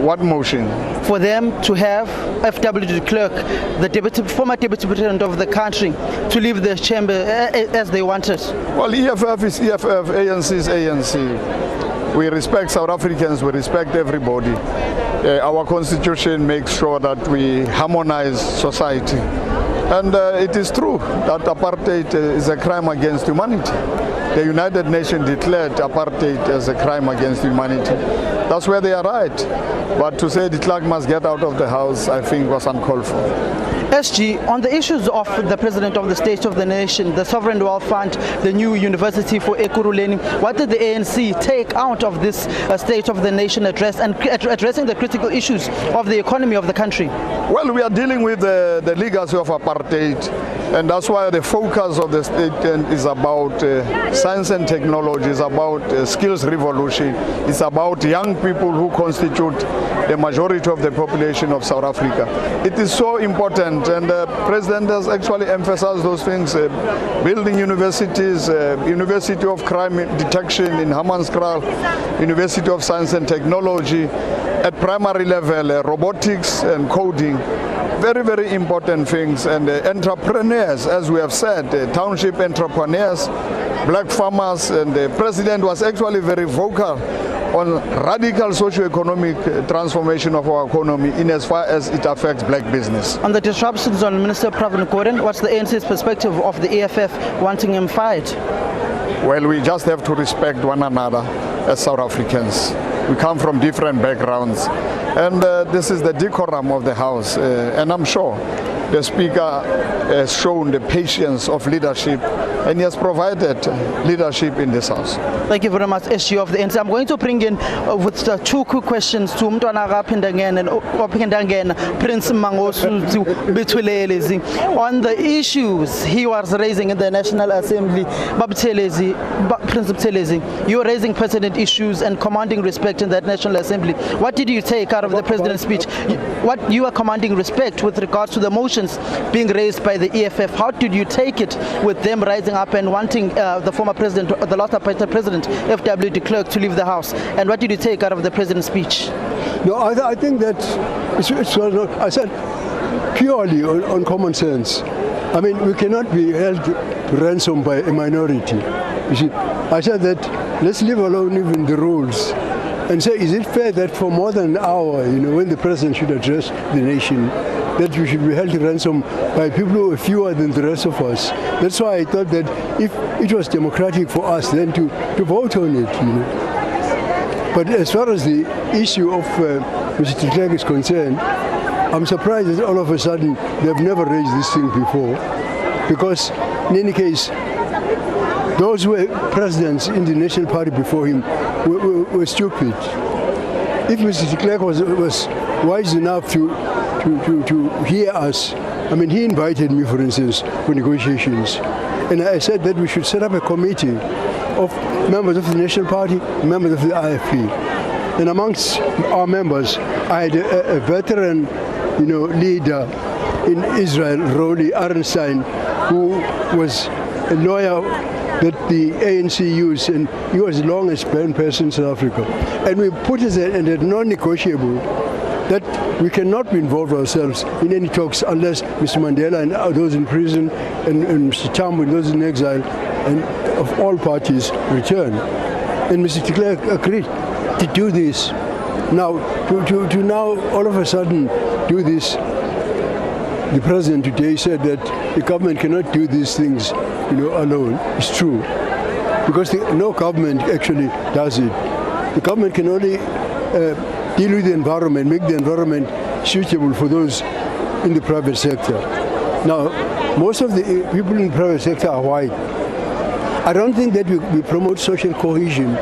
What motion?
For them to have F.W. de Klerk, the former deputy president of the country, to leave the chamber as they wanted.
Well, EFF is EFF, ANC is ANC. We respect South Africans, we respect everybody. Our constitution makes sure that we harmonize society. And it is true that apartheid is a crime against humanity. The United Nations declared apartheid as a crime against humanity. That's where they are right. But to say de Klerk must get out of the house, I think was uncalled for.
SG, on the issues of the President of the State of the Nation, the Sovereign Wealth Fund, the new university for Ekurhuleni, what did the ANC take out of this State of the Nation address and addressing the critical issues of the economy of the country?
Well, we are dealing with the legacy of apartheid, and that's why the focus of the state is about science and technology, it's about skills revolution, it's about young people who constitute the majority of the population of South Africa. It is so important, and the President has actually emphasized those things, building universities, University of Crime Detection in Hammanskraal, University of Science and Technology, at primary level, robotics and coding. Very, very important things. And entrepreneurs, as we have said, township entrepreneurs, black farmers, and the President was actually very vocal on radical socio-economic transformation of our economy in as far as it affects black business.
On the disruptions on Minister Pravin Gordhan, what's the ANC's perspective of the EFF wanting him fired?
Well, we just have to respect one another.
as South Africans. We come from different backgrounds, and this is the decorum of the House, and I'm sure the Speaker has shown the patience of leadership, and he has provided leadership in this House.
Thank you very much, SG of the ANC. I'm going to bring in with two quick questions to Mntwana Rapindangen and Prince Mangosu Bitulelezi. On the issues he was raising in the National Assembly, Prince Buthelezi, you were raising pertinent issues and commanding respect in that National Assembly. What did you take out of the President's speech? What you are commanding respect with regards to the motions being raised by the EFF. How did you take it with them rising up and wanting the former president, the last appointed president, F.W. de Klerk, to leave the House? And what did you take out of the president's speech?
No, I think that I said purely on common sense. I mean, we cannot be held ransom by a minority. You see, I said that let's leave alone even the rules and say, is it fair that for more than an hour, when the president should address the nation, that we should be held ransom by people who are fewer than the rest of us? That's why I thought that if it was democratic for us then to vote on it, But as far as the issue of Mr. de Klerk is concerned, I'm surprised that all of a sudden they've never raised this thing before, because in any case, those who were presidents in the National Party before him were stupid. If Mr. de Klerk was wise enough to hear us, I mean, he invited me, for instance, for negotiations, and I said that we should set up a committee of members of the National Party, members of the IFP, and amongst our members, I had a veteran, leader in Israel, Roli Arenstein, who was a lawyer that the ANC used, and he was the longest banned person in South Africa. And we put it as a non-negotiable that we cannot be involved ourselves in any talks unless Mr. Mandela and those in prison and Mr. Tambo and those in exile and of all parties return. And Mr. de Klerk agreed to do this. Now, to now all of a sudden do this, the president today said that the government cannot do these things, alone. It's true, because no government actually does it. The government can only deal with the environment, make the environment suitable for those in the private sector. Now, most of the people in the private sector are white. I don't think that we promote social cohesion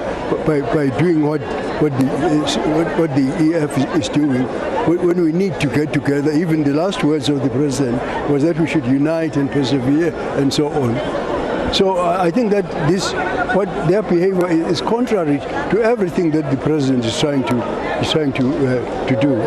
by doing what the EF is doing. When we need to get together, even the last words of the president was that we should unite and persevere and so on. So I think that what their behavior is contrary to everything that the president is trying to do.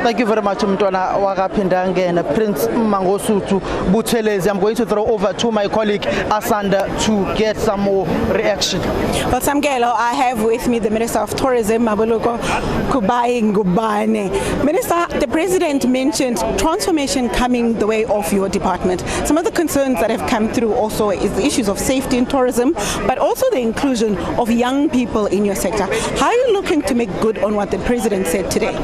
Thank you very much, Mntwana Wakapindange and Prince Mangosuthu Buthelezi. I'm going to throw over to my colleague Asanda to get some more reaction.
Well, Samkelo, I have with me the Minister of Tourism, Mabuluko Kubai Ngubane. Minister, the President mentioned transformation coming the way of your department. Some of the concerns that have come through also is the issues of safety in tourism, but also the inclusion of young people in your sector. How are you looking to make good on what the President said today?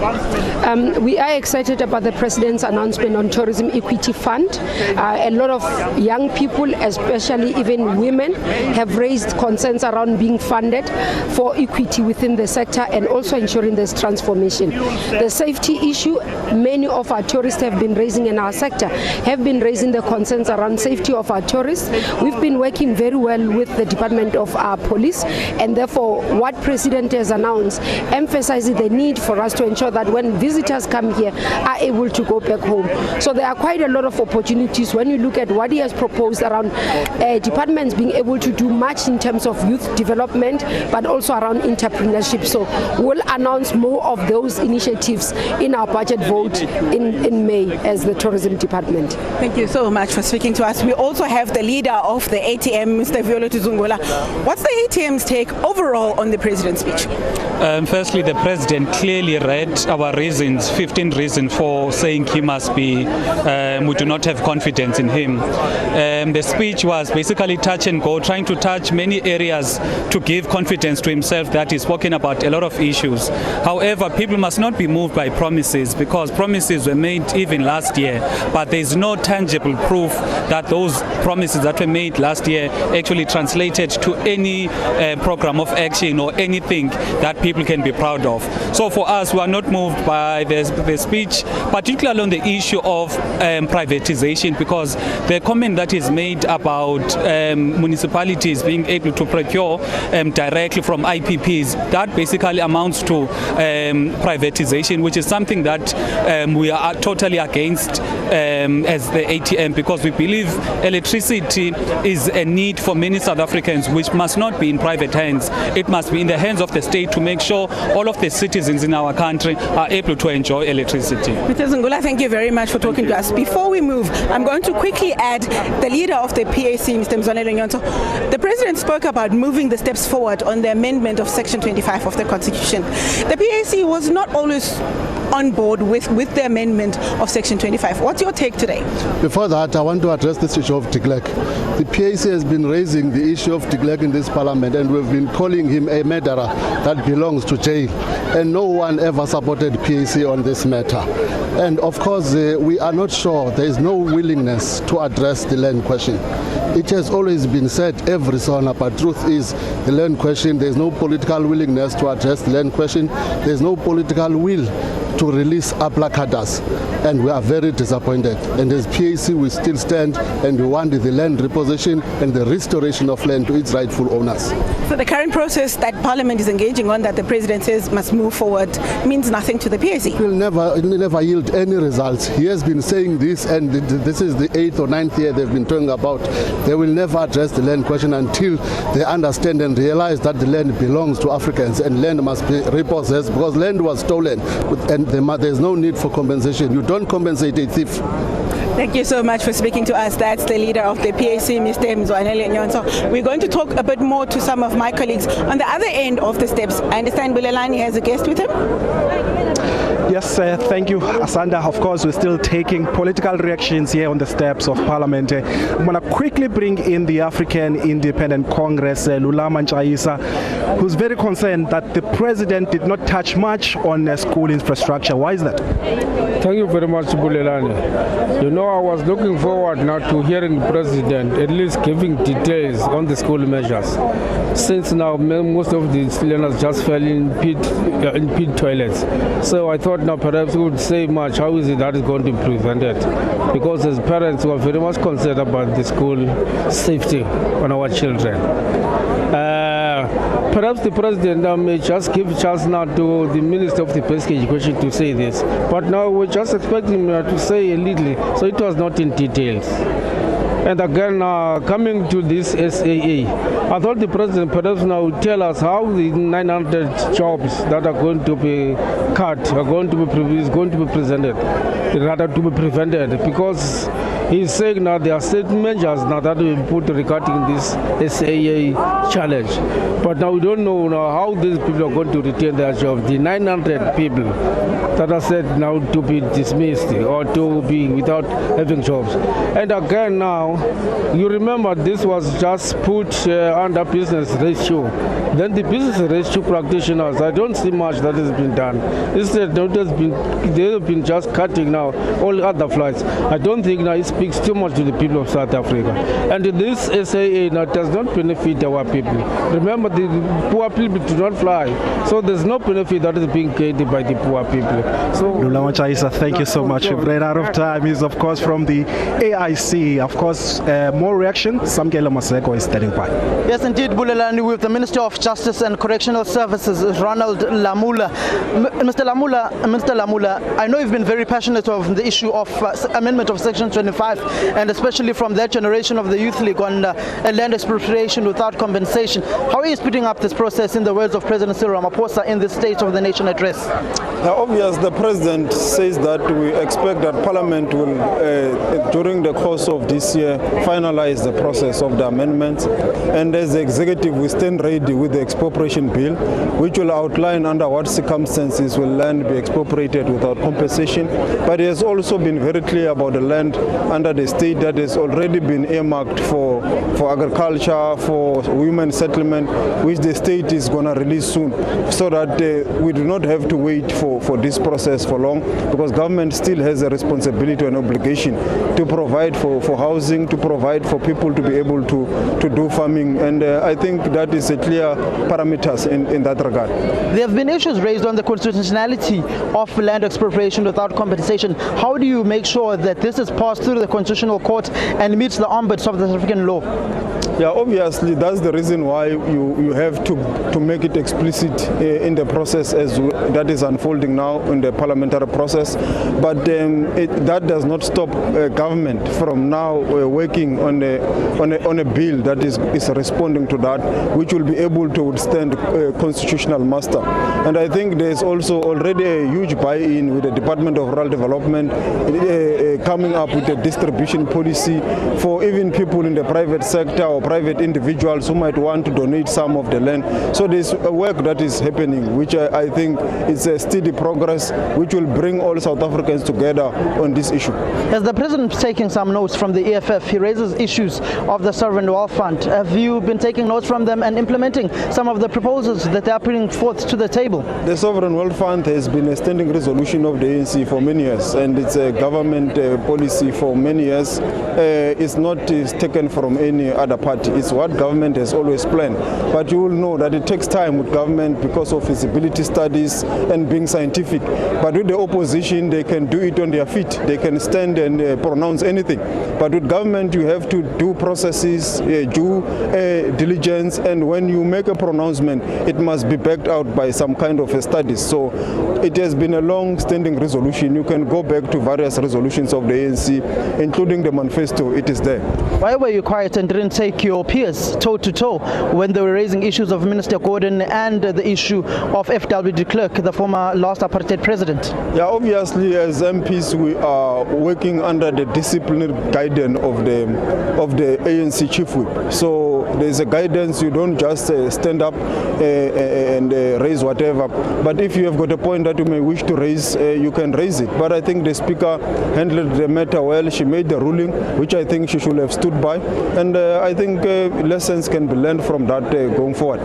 We are excited about the President's announcement on Tourism Equity Fund. A lot of young people, especially even women, have raised concerns around being funded for equity within the sector and also ensuring there's transformation. The safety issue, many of our tourists have been raising in our sector, have been raising the concerns around safety of our tourists. We've been working very well with the Department of Police, and therefore what President has announced emphasizes the need for us to ensure that when visitors come here are able to go back home. So there are quite a lot of opportunities when you look at what he has proposed around departments being able to do much in terms of youth development, but also around entrepreneurship. So we'll announce more of those initiatives in our budget vote in May as the tourism department.
Thank you so much for speaking to us. We also have the leader of the ATM, Mr. Violet Zungola. What's the ATM's take overall on the President's speech?
Firstly, the President clearly read our reasons
15 reasons for saying he must be, we do not have confidence in him. The speech was basically touch and go, trying to touch many areas to give confidence to himself that he's spoken about a lot of issues. However, people must not be moved by promises, because promises were made even last year, but there's no tangible proof that those promises that were made last year actually translated to any program of action or anything that people can be proud of. So for us, we are not moved by the speech, particularly on the issue of privatization, because the comment that is made about municipalities being able to procure directly from IPPs, that basically amounts to privatization, which is something that we are totally against as the ATM, because we believe electricity is a need for many South Africans, which must not be in private hands. It must be in the hands of the state to make sure all of the citizens in our country are able to enjoy electricity.
Mr. Zungula, thank you very much for talking to us. Before we move, I'm going to quickly add the leader of the PAC, Mr. Mzwanele Nyonto. The President spoke about moving the steps forward on the amendment of Section 25 of the Constitution. The PAC was not always on board with the amendment of Section 25. What's your take today?
Before that, I want to address this issue of de Klerk. The PAC has been raising the issue of de Klerk in this parliament, and we've been calling him a murderer that belongs to jail. And no one ever supported PAC on this matter. And of course, we are not sure, there is no willingness to address the land question. It has always been said every SONA, but truth is the land question, there is no political willingness to address the land question. There is no political will to release aplacadas, and we are very disappointed. And as PAC, we still stand and we want the land repossession and the restoration of land to its rightful owners.
So the current process that Parliament is engaging on, that the President says must move forward, means nothing to the PAC?
It will never yield any results. He has been saying this, and this is the 8th or 9th year they've been talking about. They will never address the land question until they understand and realize that the land belongs to Africans and land must be repossessed, because land was stolen, and there's no need for compensation. You don't compensate a thief.
Thank you so much for speaking to us. That's the leader of the PAC, Mr. Mzwanele Nyonto. We're going to talk a bit more to some of my colleagues on the other end of the steps. I understand Bulelani has a guest with him.
Yes, thank you, Asanda. Of course, we're still taking political reactions here on the steps of Parliament. I'm going to quickly bring in the African Independent Congress, Lulama Nchaisa, who's very concerned that the President did not touch much on school infrastructure. Why is that?
Thank you very much, Bulelani. You know, I was looking forward now to hearing the President at least giving details on the school measures. Since now most of the learners just fell in pit toilets. So I thought now perhaps we would say much, how is it that is going to be prevented? Because as parents we are very much concerned about the school safety on our children. Perhaps the President may just give a chance now to the Minister of the Basic Education to say this. But now we're just expecting him to say a little, so it was not in details. And again, coming to this SAA, I thought the President perhaps now would tell us how the 900 jobs that are going to be cut are going to be presented, rather to be prevented, because he's saying now there are certain measures now that will be put regarding this SAA challenge. But now we don't know now how these people are going to retain their jobs. The 900 people that are said now to be dismissed or to be without having jobs. And again now, you remember this was just put under business ratio. Then the business ratio practitioners, I don't see much that has been done. Instead, they have been just cutting now all other flights. I don't think now it speaks too much to the people of South Africa. And this SAA now does not benefit our people. Remember, the poor people do not fly. So there's no benefit that is being gained by the poor people. So,
Lulama Chaisa, thank you so much. We've ran out of time. Is of course from the AIC. Of course, more reaction. Samkela Maseko is standing by.
Yes, indeed, Bulelani, with the Minister of Justice and Correctional Services, Ronald Lamula. Mr. Lamula, I know you've been very passionate on the issue of amendment of Section 25 1995, and especially from that generation of the Youth League on land expropriation without compensation. How are you speeding up this process, in the words of President Cyril Ramaphosa in this State of the Nation address?
Now, obviously, the President says that we expect that Parliament will, during the course of this year, finalize the process of the amendments. And as the Executive, we stand ready with the expropriation bill, which will outline under what circumstances will land be expropriated without compensation. But he has also been very clear about the land under the state that has already been earmarked for agriculture, for women settlement, which the state is going to release soon, so that we do not have to wait for this process for long, because government still has a responsibility and obligation to provide for housing, to provide for people to be able to do farming, and I think that is a clear parameters in that regard.
There have been issues raised on the constitutionality of land expropriation without compensation. How do you make sure that this is passed through the Constitutional Court and meets the ombuds of the South African law?
Yeah, obviously that's the reason why you have to make it explicit in the process as that is unfolding now in the parliamentary process. But that does not stop government from now working on a bill that is responding to that, which will be able to withstand constitutional muster. And I think there is also already a huge buy-in with the Department of Rural Development coming up with a distribution policy for even people in the private sector or private individuals who might want to donate some of the land. So there's a work that is happening, which I think is a steady progress, which will bring all South Africans together on this issue.
As the President is taking some notes from the EFF, he raises issues of the Sovereign Wealth Fund. Have you been taking notes from them and implementing some of the proposals that they are putting forth to the table?
The Sovereign Wealth Fund has been a standing resolution of the ANC for many years, and it's a government policy for many years. It's not taken from any other party. It's what government has always planned. But you will know that it takes time with government because of feasibility studies and being scientific. But with the opposition, they can do it on their feet. They can stand and pronounce anything. But with government, you have to do processes, due diligence, and when you make a pronouncement, it must be backed out by some kind of a study. So it has been a long-standing resolution. You can go back to various resolutions of the ANC, including the manifesto. It is there.
Why were you quiet and didn't take your peers toe-to-toe when they were raising issues of Minister Gordhan and the issue of FW de Klerk, the former last apartheid president?
Yeah, obviously as MPs we are working under the disciplinary guidance of the ANC chief whip. So there's a guidance. You don't just stand up and raise whatever. But if you have got a point that you may wish to raise, you can raise it. But I think the speaker handled the matter well. She made the ruling, which I think she should have stood by. And I think lessons can be learned from that going forward.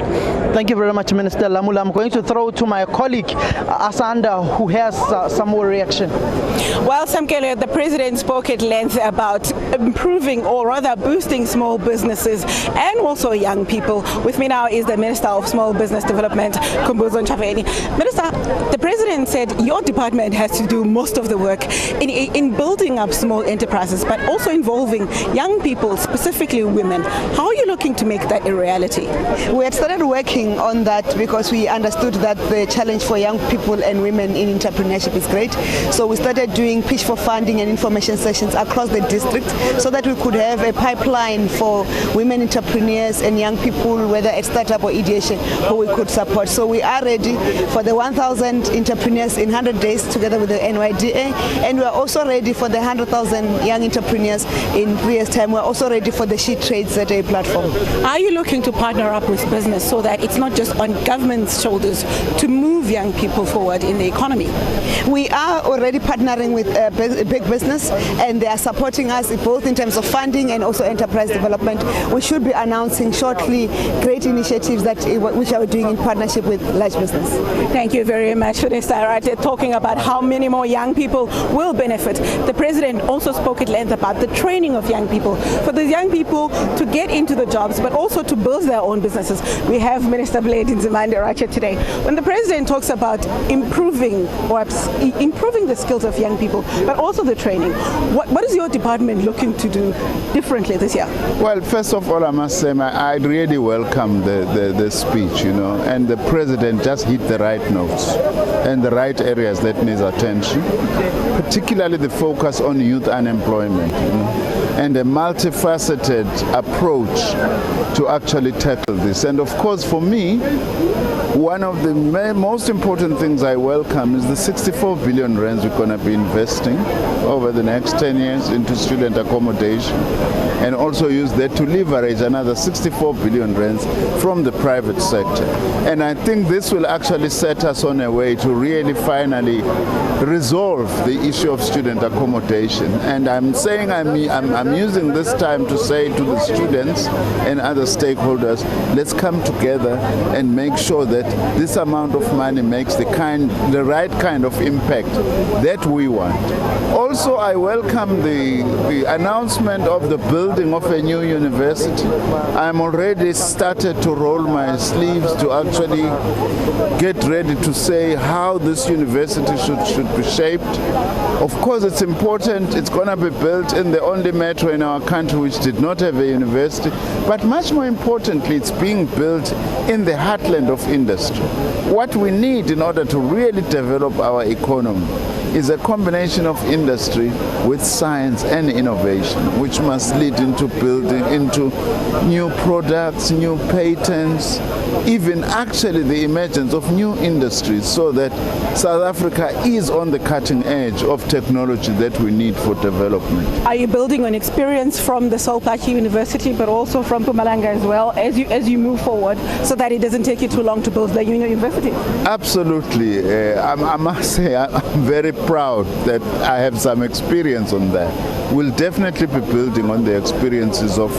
Thank you very much, Minister Lamula. I'm going to throw to my colleague Asanda, who has some more reaction.
Well, Samkele, the President spoke at length about improving, or rather boosting, small businesses and also young people. With me now is the Minister of Small Business Development, Kumbuzo Nchaveni. Minister, the President said your department has to do most of the work in building up small enterprises, but also involving young people, specifically women. How are you looking to make that a reality?
We had started working on that because we understood that the challenge for young people and women in entrepreneurship is great. So we started doing pitch for funding and information sessions across the district so that we could have a pipeline for women entrepreneurs and young people, whether at startup or ideation, who we could support. So we are ready for the 1,000 entrepreneurs in 100 days together with the NYDA, and we are also ready for the 100,000 young entrepreneurs in 3 years' time. We're also ready for the She Trades platform.
Are you looking to partner up with business so that it's not just on government's shoulders to move young people forward in the economy?
We are already partnering with big business, and they are supporting us both in terms of funding and also enterprise development. We should be announcing shortly great initiatives which are doing in partnership with large business.
Thank you very much, Minister. Talking about how many more young people will benefit. The President also spoke at length about the training of young people, for the young people to get into the jobs, but also to build their own businesses. We have Minister Blade Nzimande right here today. When the President talks about improving the skills of young people, but also the training, what is your department looking to do differently this year?
Well, first of all, I must Sam, I really welcome the speech, you know, and the president just hit the right notes and the right areas that needs attention, particularly the focus on youth unemployment, you know, and a multifaceted approach to actually tackle this. And of course, for me, one of the most important things I welcome is the 64 billion rands we're going to be investing over the next 10 years into student accommodation, and also use that to leverage another 64 billion rands from the private sector. And I think this will actually set us on a way to really finally resolve the issue of student accommodation. And I'm saying I'm using this time to say to the students and other stakeholders, let's come together and make sure that this amount of money makes the right kind of impact that we want. Also, I welcome the announcement of the building of a new university. I'm already started to roll my sleeves to actually get ready to say how this university should be shaped. Of course, it's important. It's going to be built in the only metro in our country which did not have a university. But much more importantly, it's being built in the heartland of industry. What we need in order to really develop our economy is a combination of industry with science and innovation, which must lead into building into new products, new patents, even actually the emergence of new industries, so that South Africa is on the cutting edge of technology that we need for development.
Are you building on experience from the Sol Plaatje University, but also from Mpumalanga as well, as you move forward, so that it doesn't take you too long to build the university?
Absolutely. I must say I'm very proud that I have some experience on that. We'll definitely be building on the experiences of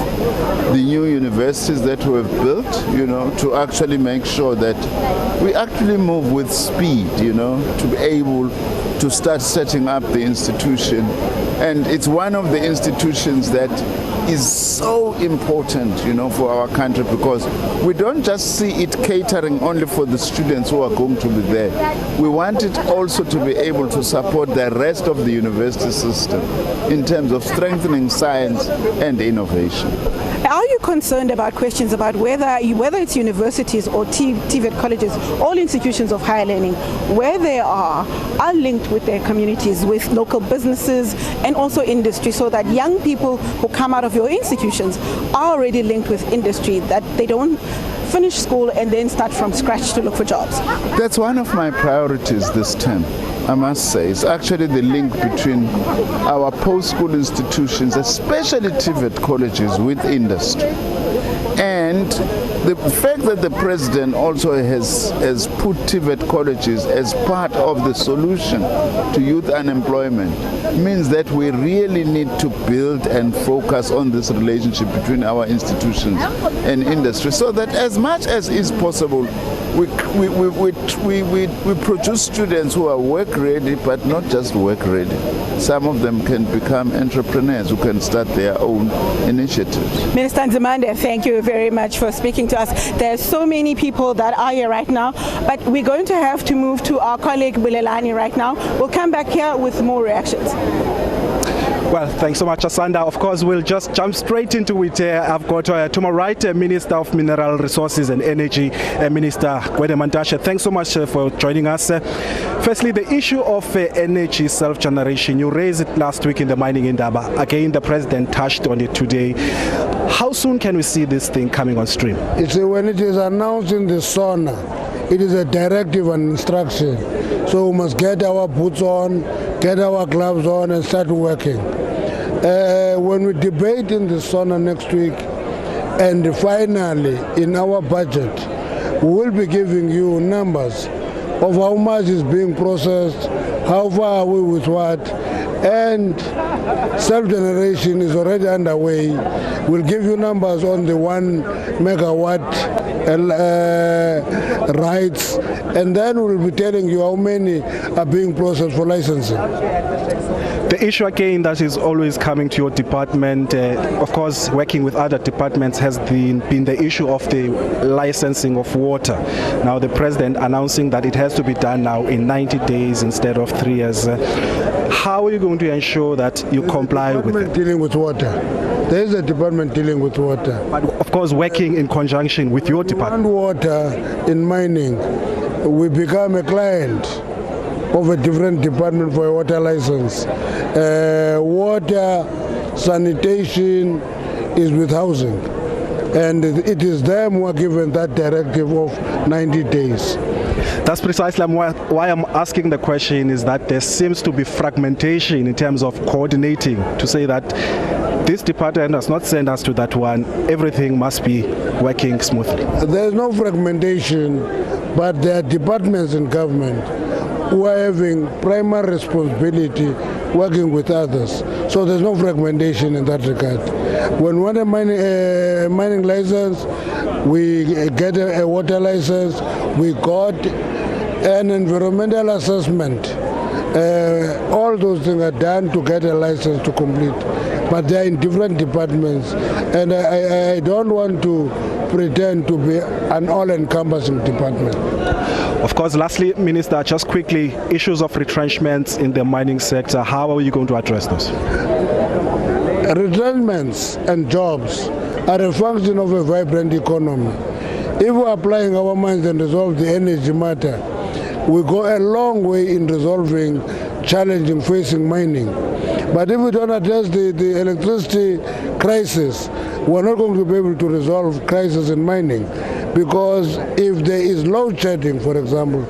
the new universities that we have built, you know, to actually make sure that we actually move with speed, you know, to be able to start setting up the institution. And it's one of the institutions that is so important, you know, for our country, because we don't just see it catering only for the students who are going to be there. We want it also to be able to support the rest of the university system in terms of strengthening science and innovation.
Are you concerned about questions about whether it's universities or TVET colleges, all institutions of higher learning, where they are linked with their communities, with local businesses and also industry, so that young people who come out of your institutions are already linked with industry, that they don't finish school and then start from scratch to look for jobs?
That's one of my priorities this term, I must say. It's actually the link between our post-school institutions, especially TVET colleges, with industry. And the fact that the president also has put TVET colleges as part of the solution to youth unemployment means that we really need to build and focus on this relationship between our institutions and industry, so that as much as is possible, we produce students who are work ready, but not just work ready. Some of them can become entrepreneurs who can start their own initiatives.
Minister Nzimande, thank you very much for speaking to us. There's so many people that are here right now, but we're going to have to move to our colleague Bulelani right now. We'll come back here with more reactions.
Well, thanks so much, Asanda. Of course, we'll just jump straight into it. I've got to my right, Minister of Mineral Resources and Energy, Minister Gwede Mantashe. Thanks so much for joining us. Firstly, the issue of energy self-generation, you raised it last week in the Mining Indaba. Again, the President touched on it today. How soon can we see this thing coming on stream?
It's when it is announced in the SONA. It is a directive and instruction. So we must get our boots on, get our gloves on and start working. When we debate in the SONA next week, and finally in our budget, we will be giving you numbers of how much is being processed, how far are we with what, and self-generation is already underway. We'll give you numbers on the 1 megawatt rights, and then we'll be telling you how many are being processed for licensing.
The issue again that is always coming to your department, of course working with other departments, has been the issue of the licensing of water. Now the President announcing that it has to be done now in 90 days instead of 3 years. How are you going to ensure that you comply with it?
Dealing with water. There is a department dealing with water.
But of course, working in conjunction with your department.
And water in mining, we become a client of a different department for a water license. Water, sanitation is with housing. And it is them who are given that directive of 90 days.
That's precisely why I'm asking the question, is that there seems to be fragmentation in terms of coordinating to say that this department does not send us to that one, everything must be working smoothly.
There's no fragmentation, but there are departments in government who are having primary responsibility working with others. So there's no fragmentation in that regard. When we want a mining license, we get a water license, we got an environmental assessment. All those things are done to get a license to complete. But they are in different departments. And I don't want to pretend to be an all-encompassing department.
Of course, lastly, Minister, just quickly, issues of retrenchments in the mining sector, how are you going to address those?
Retrenchments and jobs are a function of a vibrant economy. If we're applying our minds and resolve the energy matter, we go a long way in resolving challenges facing mining. But if we don't address the electricity crisis, we're not going to be able to resolve crisis in mining. Because if there is load shedding, for example,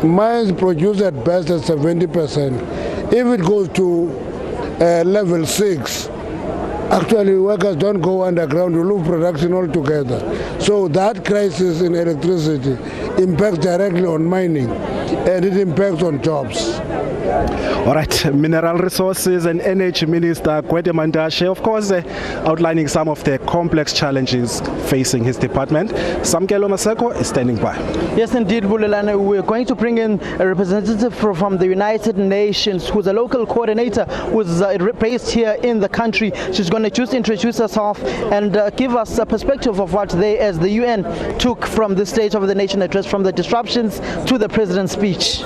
mines produce at best at 70%. If it goes to level 6, actually workers don't go underground, you lose production altogether. So that crisis in electricity impacts directly on mining, and it impacts on jobs.
All right, Mineral Resources and Energy Minister Gwede Mantashe, of course, outlining some of the complex challenges facing his department. Samkelo Maseko is standing by.
Yes, indeed, Bulelane. We're going to bring in a representative from the United Nations, who's a local coordinator, who's based here in the country. She's going to just introduce herself and give us a perspective of what they, as the UN, took from the State of the Nation address, from the disruptions to the President's speech.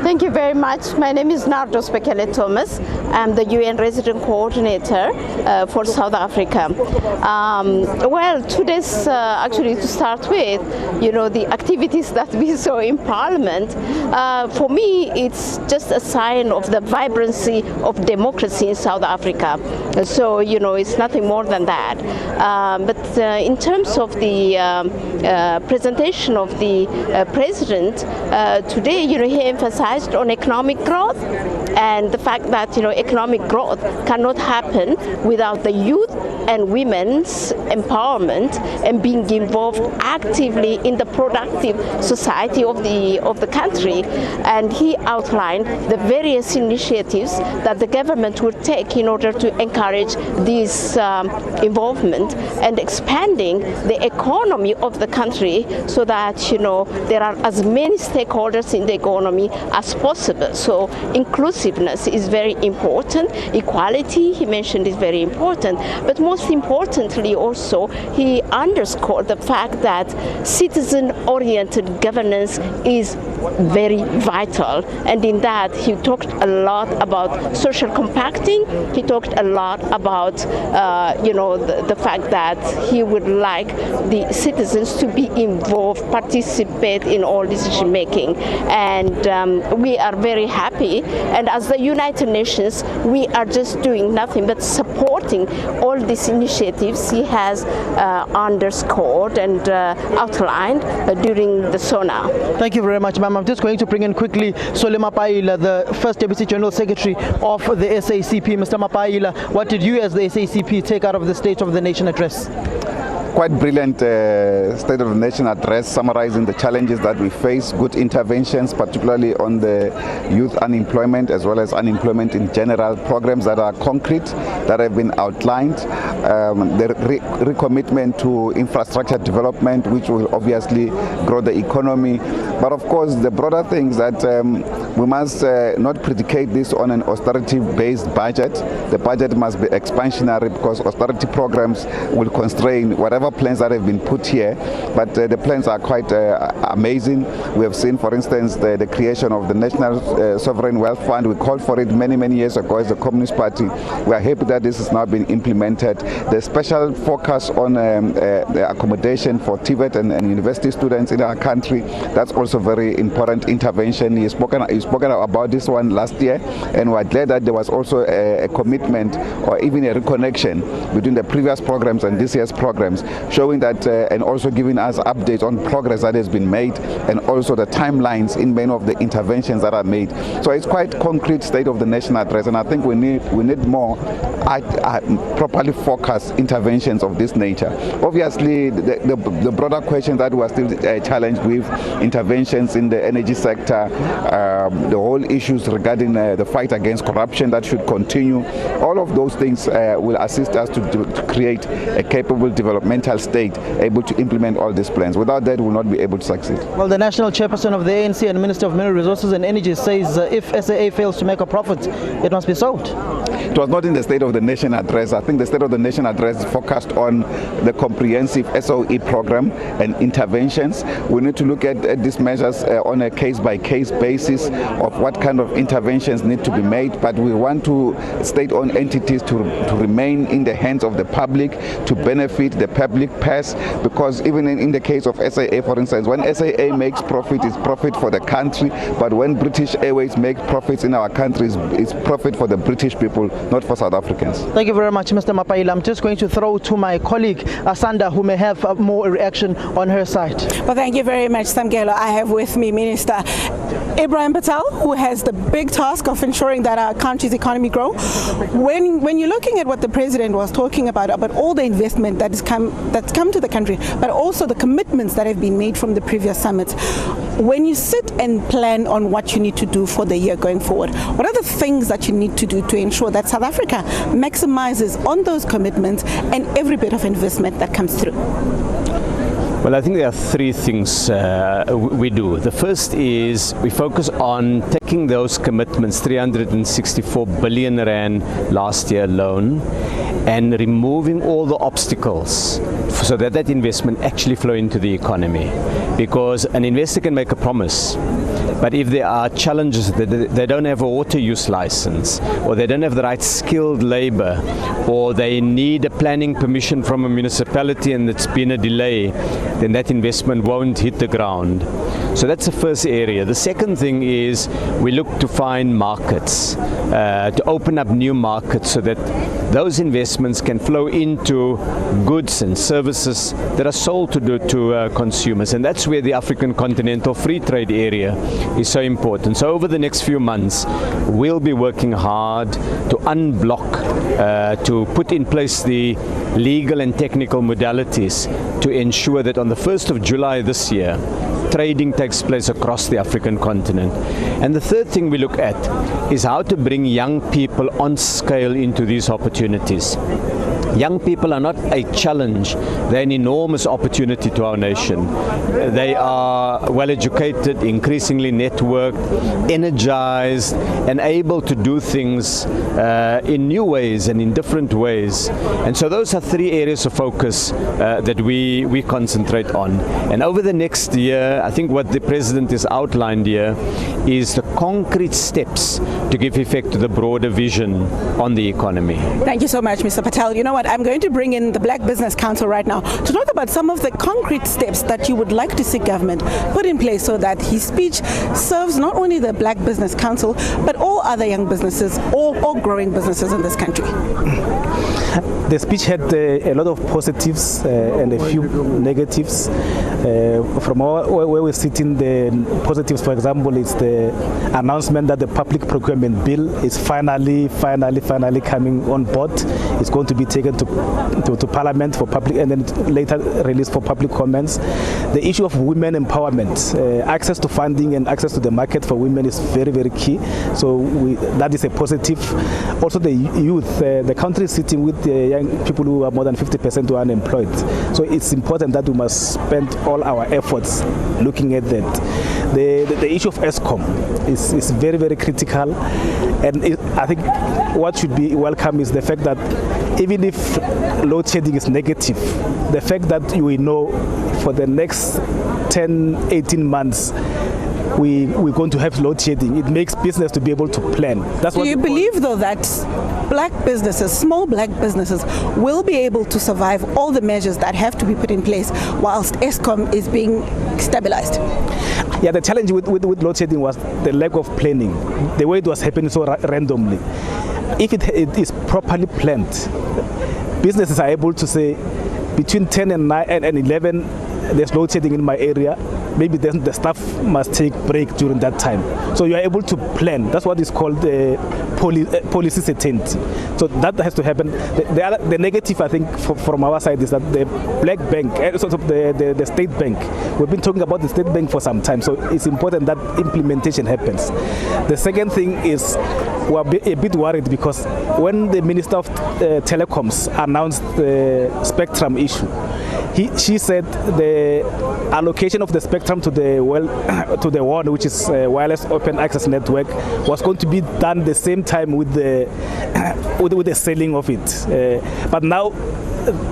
Thank you very much. My name is Nardos Bekele Thomas. I'm the UN Resident Coordinator for South Africa. Well, today's actually to start with, the activities that we saw in Parliament, for me, it's just a sign of the vibrancy of democracy in South Africa. So, it's nothing more than that. But in terms of the presentation of the President, today, he emphasized on economic growth and the fact that economic growth cannot happen without the youth and women's empowerment and being involved actively in the productive society of the country. And he outlined the various initiatives that the government would take in order to encourage this involvement and expanding the economy of the country so that there are as many stakeholders in the economy as possible. So inclusiveness is very important. Equality, he mentioned, is very important. But most importantly also, he underscored the fact that citizen-oriented governance is very vital. And in that, he talked a lot about social compacting. He talked a lot about, the fact that he would like the citizens to be involved, participate in all decision making. And we are very happy. And as the United Nations, we are just doing nothing but supporting all these initiatives he has underscored and outlined during the SONA.
Thank you very much, ma'am. I'm just going to bring in quickly Solly Mapaila, the first Deputy General Secretary of the SACP. Mr. Mapaila, what did you as the SACP take out of the State of the Nation address?
Quite brilliant State of the Nation address summarizing the challenges that we face, good interventions, particularly on the youth unemployment as well as unemployment in general, programs that are concrete, that have been outlined, the recommitment to infrastructure development, which will obviously grow the economy, but of course the broader things that We must not predicate this on an austerity-based budget. The budget must be expansionary because austerity programs will constrain whatever plans that have been put here. But the plans are quite amazing. We have seen, for instance, the creation of the National Sovereign Wealth Fund. We called for it many years ago as the Communist Party. We are happy that this has now been implemented. The special focus on the accommodation for TVET and university students in our country, that's also very important intervention. He's spoken about this one last year, and we're glad that there was also a commitment or even a reconnection between the previous programs and this year's programs, showing that and also giving us updates on progress that has been made and also the timelines in many of the interventions that are made. So it's quite concrete State of the Nation address, and I think we need more properly focused interventions of this nature. Obviously, the broader questions that we are still challenged with, interventions in the energy sector, the whole issues regarding the fight against corruption that should continue. All of those things will assist us to create a capable developmental state able to implement all these plans. Without that, we will not be able to succeed.
Well, the national chairperson of the ANC and Minister of Mineral Resources and Energy says if SAA fails to make a profit, it must be sold.
It was not in the State of the Nation address. I think the State of the Nation address is focused on the comprehensive SOE program and interventions. We need to look at these measures on a case-by-case basis of what kind of interventions need to be made, but we want to state-owned entities to remain in the hands of the public, to benefit the public purse, because even in the case of SAA, for instance, when SAA makes profit, it's profit for the country, but when British Airways make profits in our country, it's profit for the British people, not for South Africans.
Thank you very much, Mr. Mapaila. I'm just going to throw to my colleague, Asanda, who may have more reaction on her side.
Well, thank you very much, Samkelo. I have with me Minister Ibrahim Patel, who has the big task of ensuring that our country's economy grow. When you're looking at what the President was talking about all the investment that's come to the country, but also the commitments that have been made from the previous summits, when you sit and plan on what you need to do for the year going forward, what are the things that you need to do to ensure that South Africa maximizes on those commitments and every bit of investment that comes through?
Well, I think there are three things we do. The first is we focus on taking those commitments, 364 billion rand last year alone, and removing all the obstacles so that that investment actually flow into the economy. Because an investor can make a promise, but if there are challenges, they don't have a water use license, or they don't have the right skilled labor, or they need a planning permission from a municipality and it's been a delay, then that investment won't hit the ground. So that's the first area. The second thing is we look to find markets, to open up new markets so that those investments can flow into goods and services that are sold to consumers. And that's where the African Continental Free Trade Area is so important. So over the next few months, we'll be working hard to unblock, to put in place the legal and technical modalities to ensure that on the 1st of July this year, trading takes place across the African continent. And the third thing we look at is how to bring young people on scale into these opportunities. Young people are not a challenge, they're an enormous opportunity to our nation. They are well educated, increasingly networked, energized, and able to do things in new ways and in different ways. And so those are three areas of focus that we concentrate on. And over the next year, I think what the President has outlined here is the concrete steps to give effect to the broader vision on the economy.
Thank you so much, Mr. Patel. You know what, I'm going to bring in the Black Business Council right now to talk about some of the concrete steps that you would like to see government put in place so that his speech serves not only the Black Business Council, but all other young businesses, all growing businesses in this country.
The speech had a lot of positives and a few negatives. From where we sit in the positives, for example, is the announcement that the public procurement bill is finally coming on board. It's going to be taken to Parliament for public and then later released for public comments. The issue of women empowerment, access to funding and access to the market for women is very, very key. So that is a positive. Also the youth, the country is sitting with young people who are more than 50% who are unemployed. So it's important that we must spend all our efforts looking at that. the issue of ESCOM is very, very critical, and I think what should be welcome is the fact that even if load shedding is negative, the fact that we know for the next 10, 18 months we're going to have load shedding, it makes business to be able to plan. That's what.
Do you believe, though, that black businesses, small black businesses, will be able to survive all the measures that have to be put in place whilst ESCOM is being stabilized?
Yeah, the challenge with load shedding was the lack of planning, the way it was happening so randomly. If it is properly planned, businesses are able to say between 10 and 9 and 11 there's load shedding in my area, maybe then the staff must take break during that time. So you are able to plan. That's what is called policy certainty. So that has to happen. The negative, I think, from our side is that the black bank, the state bank, we've been talking about the state bank for some time, so it's important that implementation happens. The second thing is we're a bit worried because when the Minister of Telecoms announced the spectrum issue, she said the allocation of the spectrum to the WOAN, which is wireless open access network, was going to be done the same time with the selling of it. But now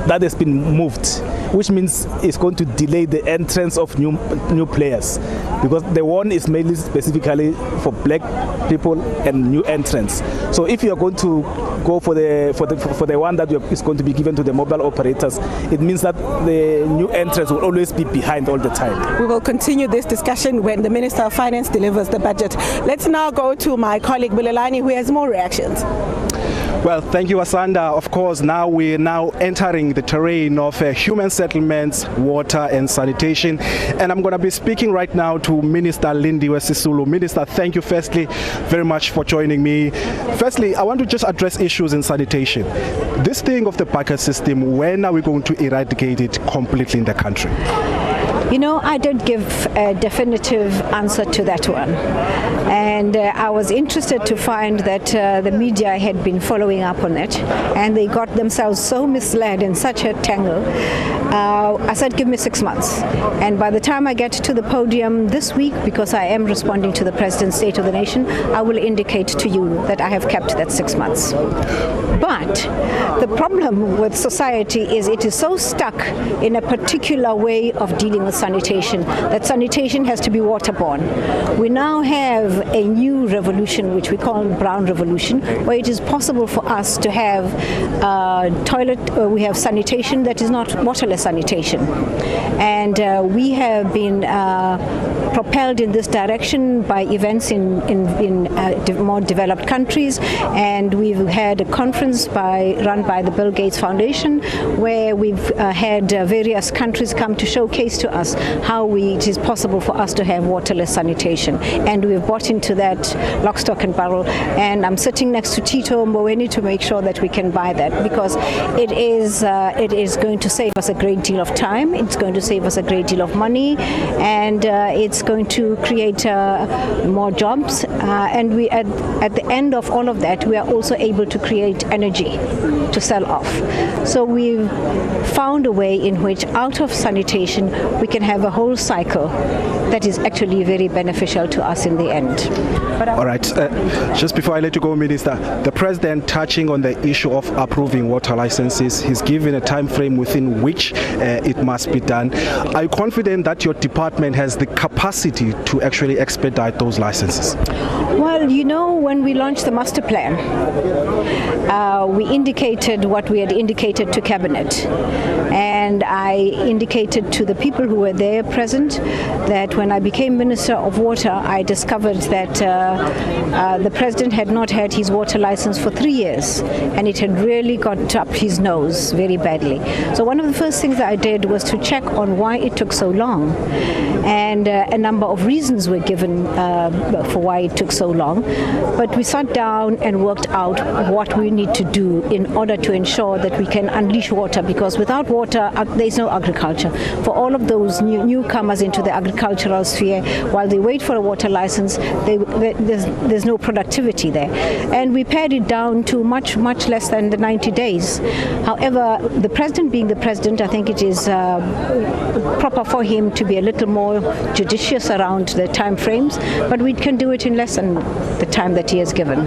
that has been moved, which means it's going to delay the entrance of new players, because the WOAN is mainly specifically for black people and new entrants. So if you are going to go for the one that is going to be given to the mobile operators, it means that the new entrants will always be behind all the time.
We will continue this discussion when the Minister of Finance delivers the budget. Let's now go to my colleague Bulelani, who has more reactions.
Well, thank you, Asanda. Of course, now we're entering the terrain of human settlements, water and sanitation. And I'm going to be speaking right now to Minister Lindiwe Sisulu. Minister, thank you firstly very much for joining me. Firstly, I want to just address issues in sanitation. This thing of the bucket system, when are we going to eradicate it completely in the country?
You know, I did give a definitive answer to that one. And I was interested to find that the media had been following up on it, and they got themselves so misled in such a tangle. I said, give me 6 months. And by the time I get to the podium this week, because I am responding to the President's State of the Nation, I will indicate to you that I have kept that 6 months. But the problem with society is it is so stuck in a particular way of dealing with sanitation that sanitation has to be waterborne. We now have a new revolution, which we call brown revolution, where it is possible for us to have we have sanitation that is not waterless sanitation. And we have been propelled in this direction by events in more developed countries, and we've had a conference run by the Bill Gates Foundation, where we've had various countries come to showcase to us how it is possible for us to have waterless sanitation, and we've bought into that lock, stock and barrel. And I'm sitting next to Tito Mboweni to make sure that we can buy that, because it is going to save us a great deal of time, it's going to save us a great deal of money, and it's going to create more jobs, and we at the end of all of that, we are also able to create energy to sell off. So we've found a way in which out of sanitation we can have a whole cycle that is actually very beneficial to us in the end.
All right, just before I let you go, Minister, the President touching on the issue of approving water licenses, he's given a time frame within which it must be done. Are you confident that your department has the capacity to actually expedite those licenses?
Well, you know, when we launched the master plan, we indicated what we had indicated to Cabinet. And I indicated to the people who were there present that when I became Minister of Water, I discovered that the President had not had his water license for 3 years, and it had really got up his nose very badly. So one of the first things that I did was to check on why it took so long. And a number of reasons were given for why it took so long. But we sat down and worked out what we need to do in order to ensure that we can unleash water, because without water, agriculture. For all of those newcomers into the agricultural sphere, while they wait for a water license, there's no productivity there. And we pared it down to much less than the 90 days. However, the president being the president, I think it is proper for him to be a little more judicious around the time frames, but we can do it in less than the time that he has given.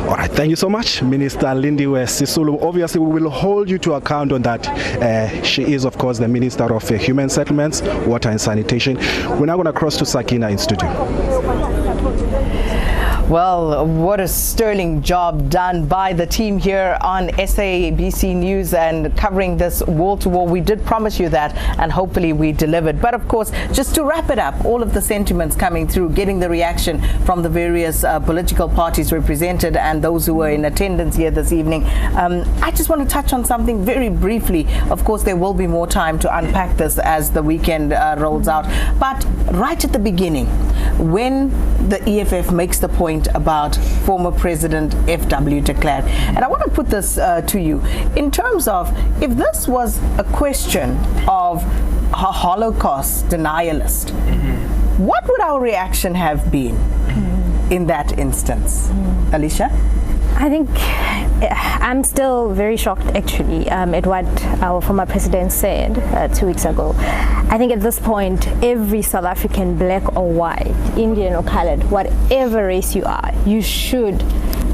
All right, thank you so much, Minister Lindiwe Sisulu. Obviously, we will hold you to account on that. She is, of course, the Minister of Human Settlements, Water and Sanitation. We're now going to cross to Sakina in studio.
Well, what a sterling job done by the team here on SABC News and covering this wall to wall. We did promise you that, and hopefully we delivered. But of course, just to wrap it up, all of the sentiments coming through, getting the reaction from the various political parties represented and those who were in attendance here this evening. I just want to touch on something very briefly. Of course, there will be more time to unpack this as the weekend rolls out. But right at the beginning, when the EFF makes the point about former President F.W. de Klerk. And I want to put this to you in terms of if this was a question of a Holocaust denialist, what would our reaction have been in that instance? Alicia?
I think I'm still very shocked actually at what our former president said 2 weeks ago. I think at this point, every South African, black or white, Indian or colored, whatever race you are, you should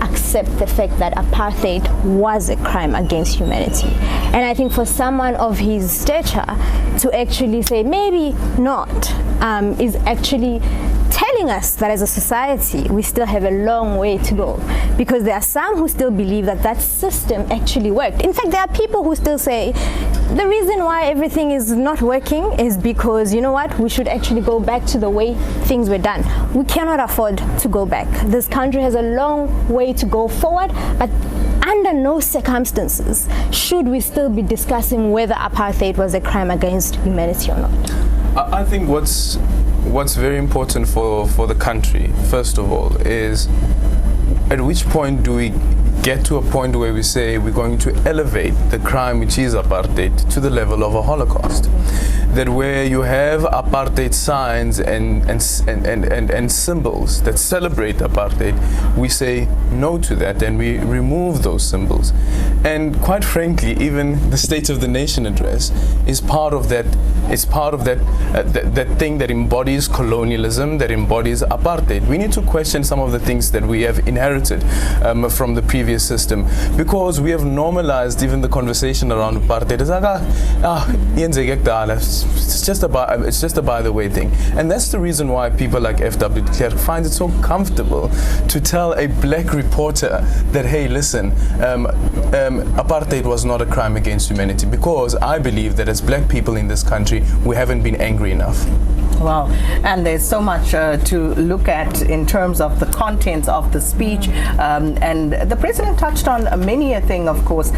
accept the fact that apartheid was a crime against humanity. And I think for someone of his stature to actually say maybe not is actually telling us that as a society we still have a long way to go, because there are some who still believe that that system actually worked. In fact, there are people who still say the reason why everything is not working is because, you know what, we should actually go back to the way things were done. We cannot afford to go back. This country has a long way to go forward, but under no circumstances should we still be discussing whether apartheid was a crime against humanity or not.
I think what's very important for the country, first of all, is at which point do we get to a point where we say we're going to elevate the crime which is apartheid to the level of a Holocaust? That where you have apartheid signs and symbols that celebrate apartheid, we say no to that and we remove those symbols. And quite frankly, even the State of the Nation address is part of that. It's part of that thing that embodies colonialism, that embodies apartheid. We need to question some of the things that we have inherited from the previous system, because we have normalized even the conversation around apartheid. It's like, it's just a by the way thing, and that's the reason why people like F.W. de Klerk find it so comfortable to tell a black reporter that, hey, listen, apartheid was not a crime against humanity, because I believe that as black people in this country, we haven't been angry enough.
Wow, and there's so much to look at in terms of the contents of the speech, and the president touched on many a thing, of course,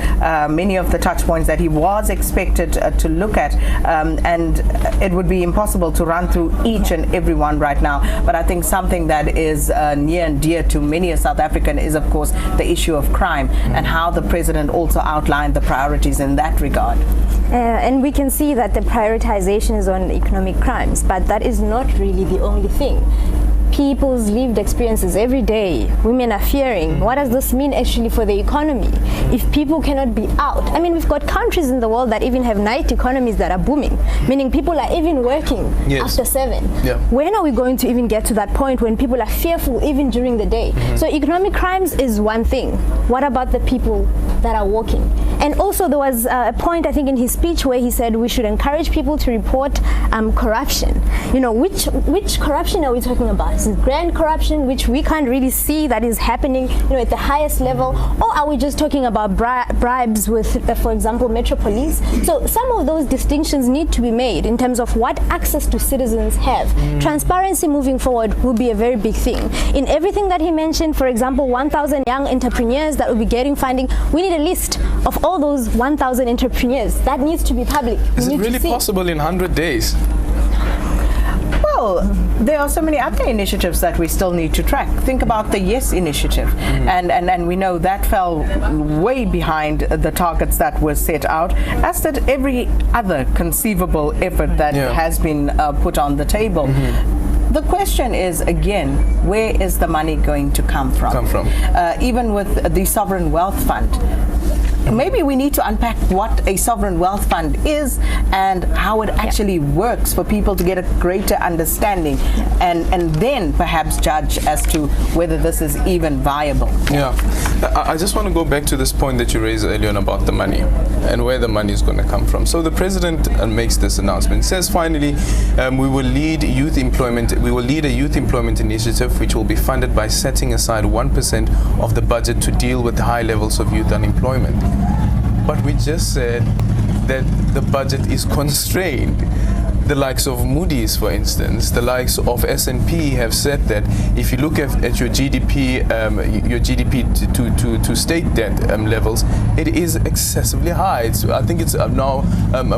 many of the touch points that he was expected to look at, and it would be impossible to run through each and every one right now, but I think something that is near and dear to many a South African is, of course, the issue of crime, and how the president also outlined the priorities in that regard.
And we can see that the prioritization is on economic crimes, but that is not really the only thing. People's lived experiences every day, women are fearing. What does this mean actually for the economy? If people cannot be out, I mean, we've got countries in the world that even have night economies that are booming, meaning people are even working after 7. Yeah. When are we going to even get to that point when people are fearful even during the day? So economic crimes is one thing. What about the people that are working? And also there was a point, I think, in his speech where he said we should encourage people to report corruption. You know, which corruption are we talking about? Is it grand corruption, which we can't really see that is happening, you know, at the highest level, or are we just talking about bribes with, for example, Metro Police? So some of those distinctions need to be made in terms of what access to citizens have. Transparency moving forward will be a very big thing. In everything that he mentioned, for example, 1,000 young entrepreneurs that will be getting funding, we need a list of all those 1,000 entrepreneurs. That needs to be public.
Is it really possible in 100 days?
Well, there are so many other initiatives that we still need to track. Think about the Yes Initiative, and we know that fell way behind the targets that were set out, as did every other conceivable effort that has been put on the table. The question is, again, where is the money going to come from? Even with the Sovereign Wealth Fund, maybe we need to unpack what a sovereign wealth fund is and how it actually works for people to get a greater understanding, and then perhaps judge as to whether this is even viable.
Yeah, I just want to go back to this point that you raised earlier on about the money and where the money is going to come from. So the president makes this announcement, says finally we will lead youth employment. We will lead a youth employment initiative which will be funded by setting aside 1% of the budget to deal with high levels of youth unemployment. But we just said that the budget is constrained. The likes of Moody's, for instance, the likes of S&P have said that if you look at your GDP to state debt levels, it is excessively high. I think it's now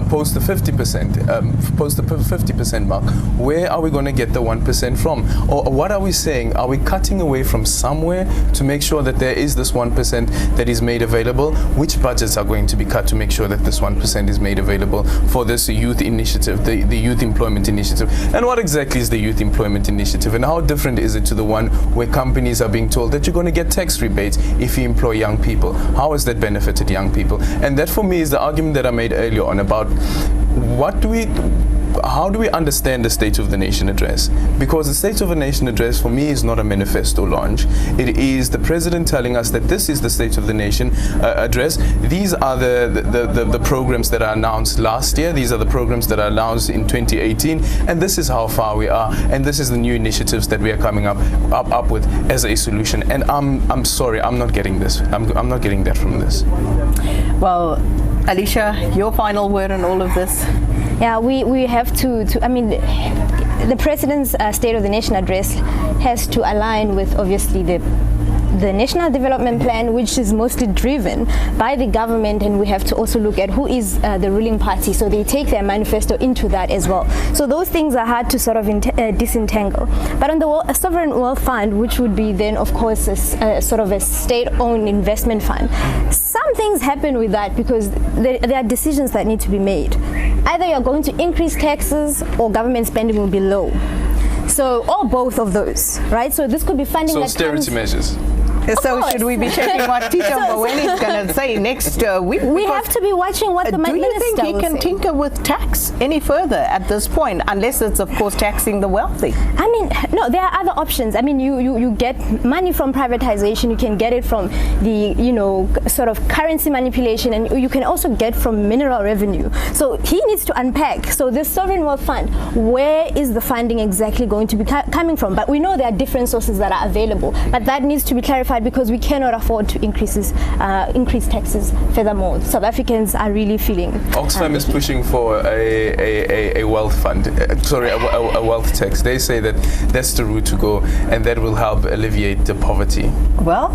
post the 50% mark. Where are we going to get the 1% from? Or what are we saying? Are we cutting away from somewhere to make sure that there is this 1% that is made available? Which budgets are going to be cut to make sure that this 1% is made available for this youth initiative, the Youth Employment Initiative? And what exactly is the Youth Employment Initiative, and how different is it to the one where companies are being told that you're going to get tax rebates if you employ young people? How has that benefited young people? And that for me is the argument that I made earlier on about how do we understand the State of the Nation address? Because the State of the Nation address for me is not a manifesto launch. It is the president telling us that this is the State of the Nation address. These are the programs that are announced last year. These are the programs that are announced in 2018. And this is how far we are. And this is the new initiatives that we are coming up with as a solution. And I'm sorry, I'm not getting this. I'm not getting that from this.
Well, Alicia, your final word on all of this?
Yeah, we have to I mean, the President's State of the Nation address has to align with, obviously, the National Development Plan, which is mostly driven by the government, and we have to also look at who is the ruling party, so they take their manifesto into that as well. So those things are hard to sort of disentangle. But on the Sovereign Wealth Fund, which would be then, of course, sort of a state-owned investment fund, some things happen with that because there are decisions that need to be made. Either you're going to increase taxes or government spending will be low. So, or both of those, right? So this could be funding that
austerity measures.
So should we be checking what Tito Mboweni is going to say next week?
We have to be watching what the minister will say.
Do you think he can tinker with tax any further at this point, unless it's, of course, taxing the wealthy?
I mean, no, there are other options. I mean, you get money from privatization, you can get it from the, sort of currency manipulation, and you can also get from mineral revenue. So he needs to unpack. So this Sovereign Wealth Fund, where is the funding exactly going to be coming from? But we know there are different sources that are available, but that needs to be clarified, because we cannot afford to increase taxes furthermore. South Africans are really feeling.
Oxfam is pushing for a wealth fund, a wealth tax. They say that that's the route to go, and that will help alleviate the poverty.
Well,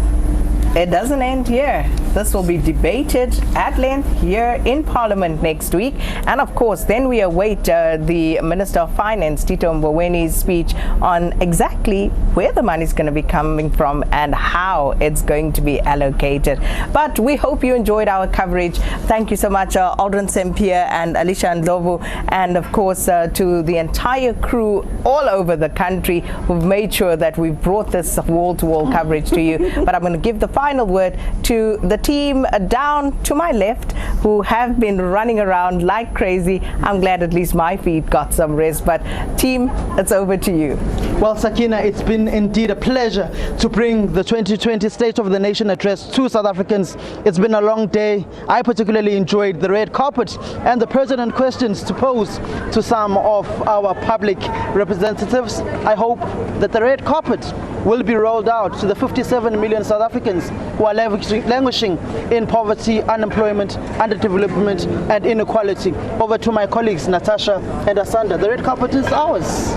it doesn't end here. This will be debated at length here in Parliament next week. And of course, then we await the Minister of Finance, Tito Mboweni's speech on exactly where the money is going to be coming from and how it's going to be allocated. But we hope you enjoyed our coverage. Thank you so much, Aldrin Sempia and Alicia Ndlovu, and of course to the entire crew all over the country who've made sure that we've brought this wall-to-wall coverage to you. But I'm going to give the final word to the team down to my left, who have been running around like crazy. I'm glad at least my feet got some rest, but team, it's over to you.
Well, Sakina, it's been indeed a pleasure to bring the 2020 State of the Nation address to South Africans. It's been a long day. I particularly enjoyed the red carpet and the pertinent questions to pose to some of our public representatives. I hope that the red carpet will be rolled out to the 57 million South Africans who are languishing in poverty, unemployment, underdevelopment and inequality. Over to my colleagues Natasha and Asanda. The red carpet is ours.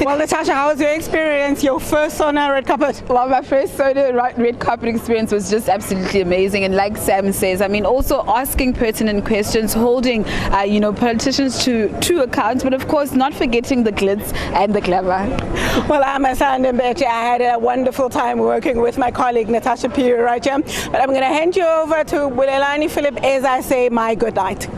Well, Natasha, how was your experience, your first SONA red carpet?
Well, my first SONA red carpet experience was just absolutely amazing, and like Sam says, I mean, also asking pertinent questions, holding politicians to account, but of course not forgetting the glitz and the glamour.
Well, I'm Asanda Mbete. I had a wonderful time working with my colleague Natasha Piri right here, but I'm going to hand you over to Bulelani Philip as I say my good night.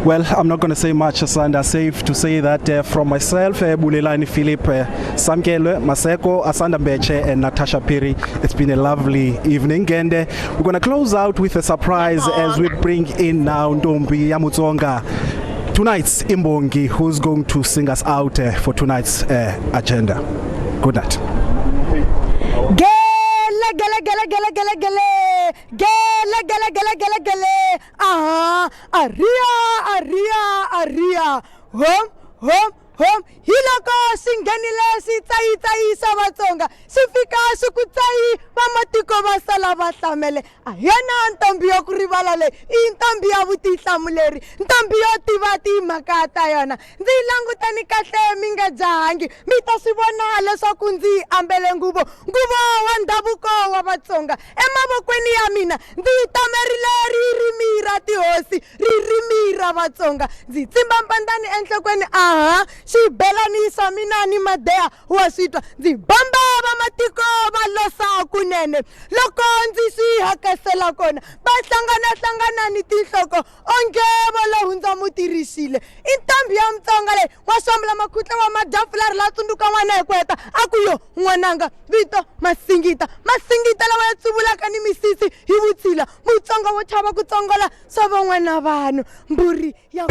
Well, I'm not going to say much, Asanda. Safe to say that from myself, Bulelani Philip, Samkelo, Maseko, Asanda Mbeche and Natasha Piri, it's been a lovely evening, and we're going to close out with a surprise as we bring in now Ntombi Yamutsonga, tonight's Imbongi, who's going to sing us out for tonight's agenda. Good night.
Home hiloko singenile sitsayi savatsonga sifika sukutsayi vamatiko va sala va hlamele ayana ntombi yo kurivala le i ntombi ya vutihlamuleri ntombi yo tiva timhaka ta yona ndzi langutani kahle mi nga jahangi mi ta swi vona leswaku ndzi ambele nguvo wa ndhavuko wa Vatsonga emavokweni ya mina ndzi tamerile ririmi ra tihosi ririmi ra Vatsonga ndzi tsimba mpandani enhlokweni xibelanisa mina ni madeha wa switwa ndzi bamba va matiko va losa kunene loko ndzi swi hakasela kona va hlangana ni tinhloko onge va lo hundza mutirhisile i ntambi ya Mutsonga leyi wa swambula makhutla wa madafulari la tsundzuka n'wana hi ku heta a ku yo n'wananga vito masingita lawa ya tsuvulaka ni misisi hi vutshila Mutsonga wo chava ku tsongola swa van'wana vanhu mburi ya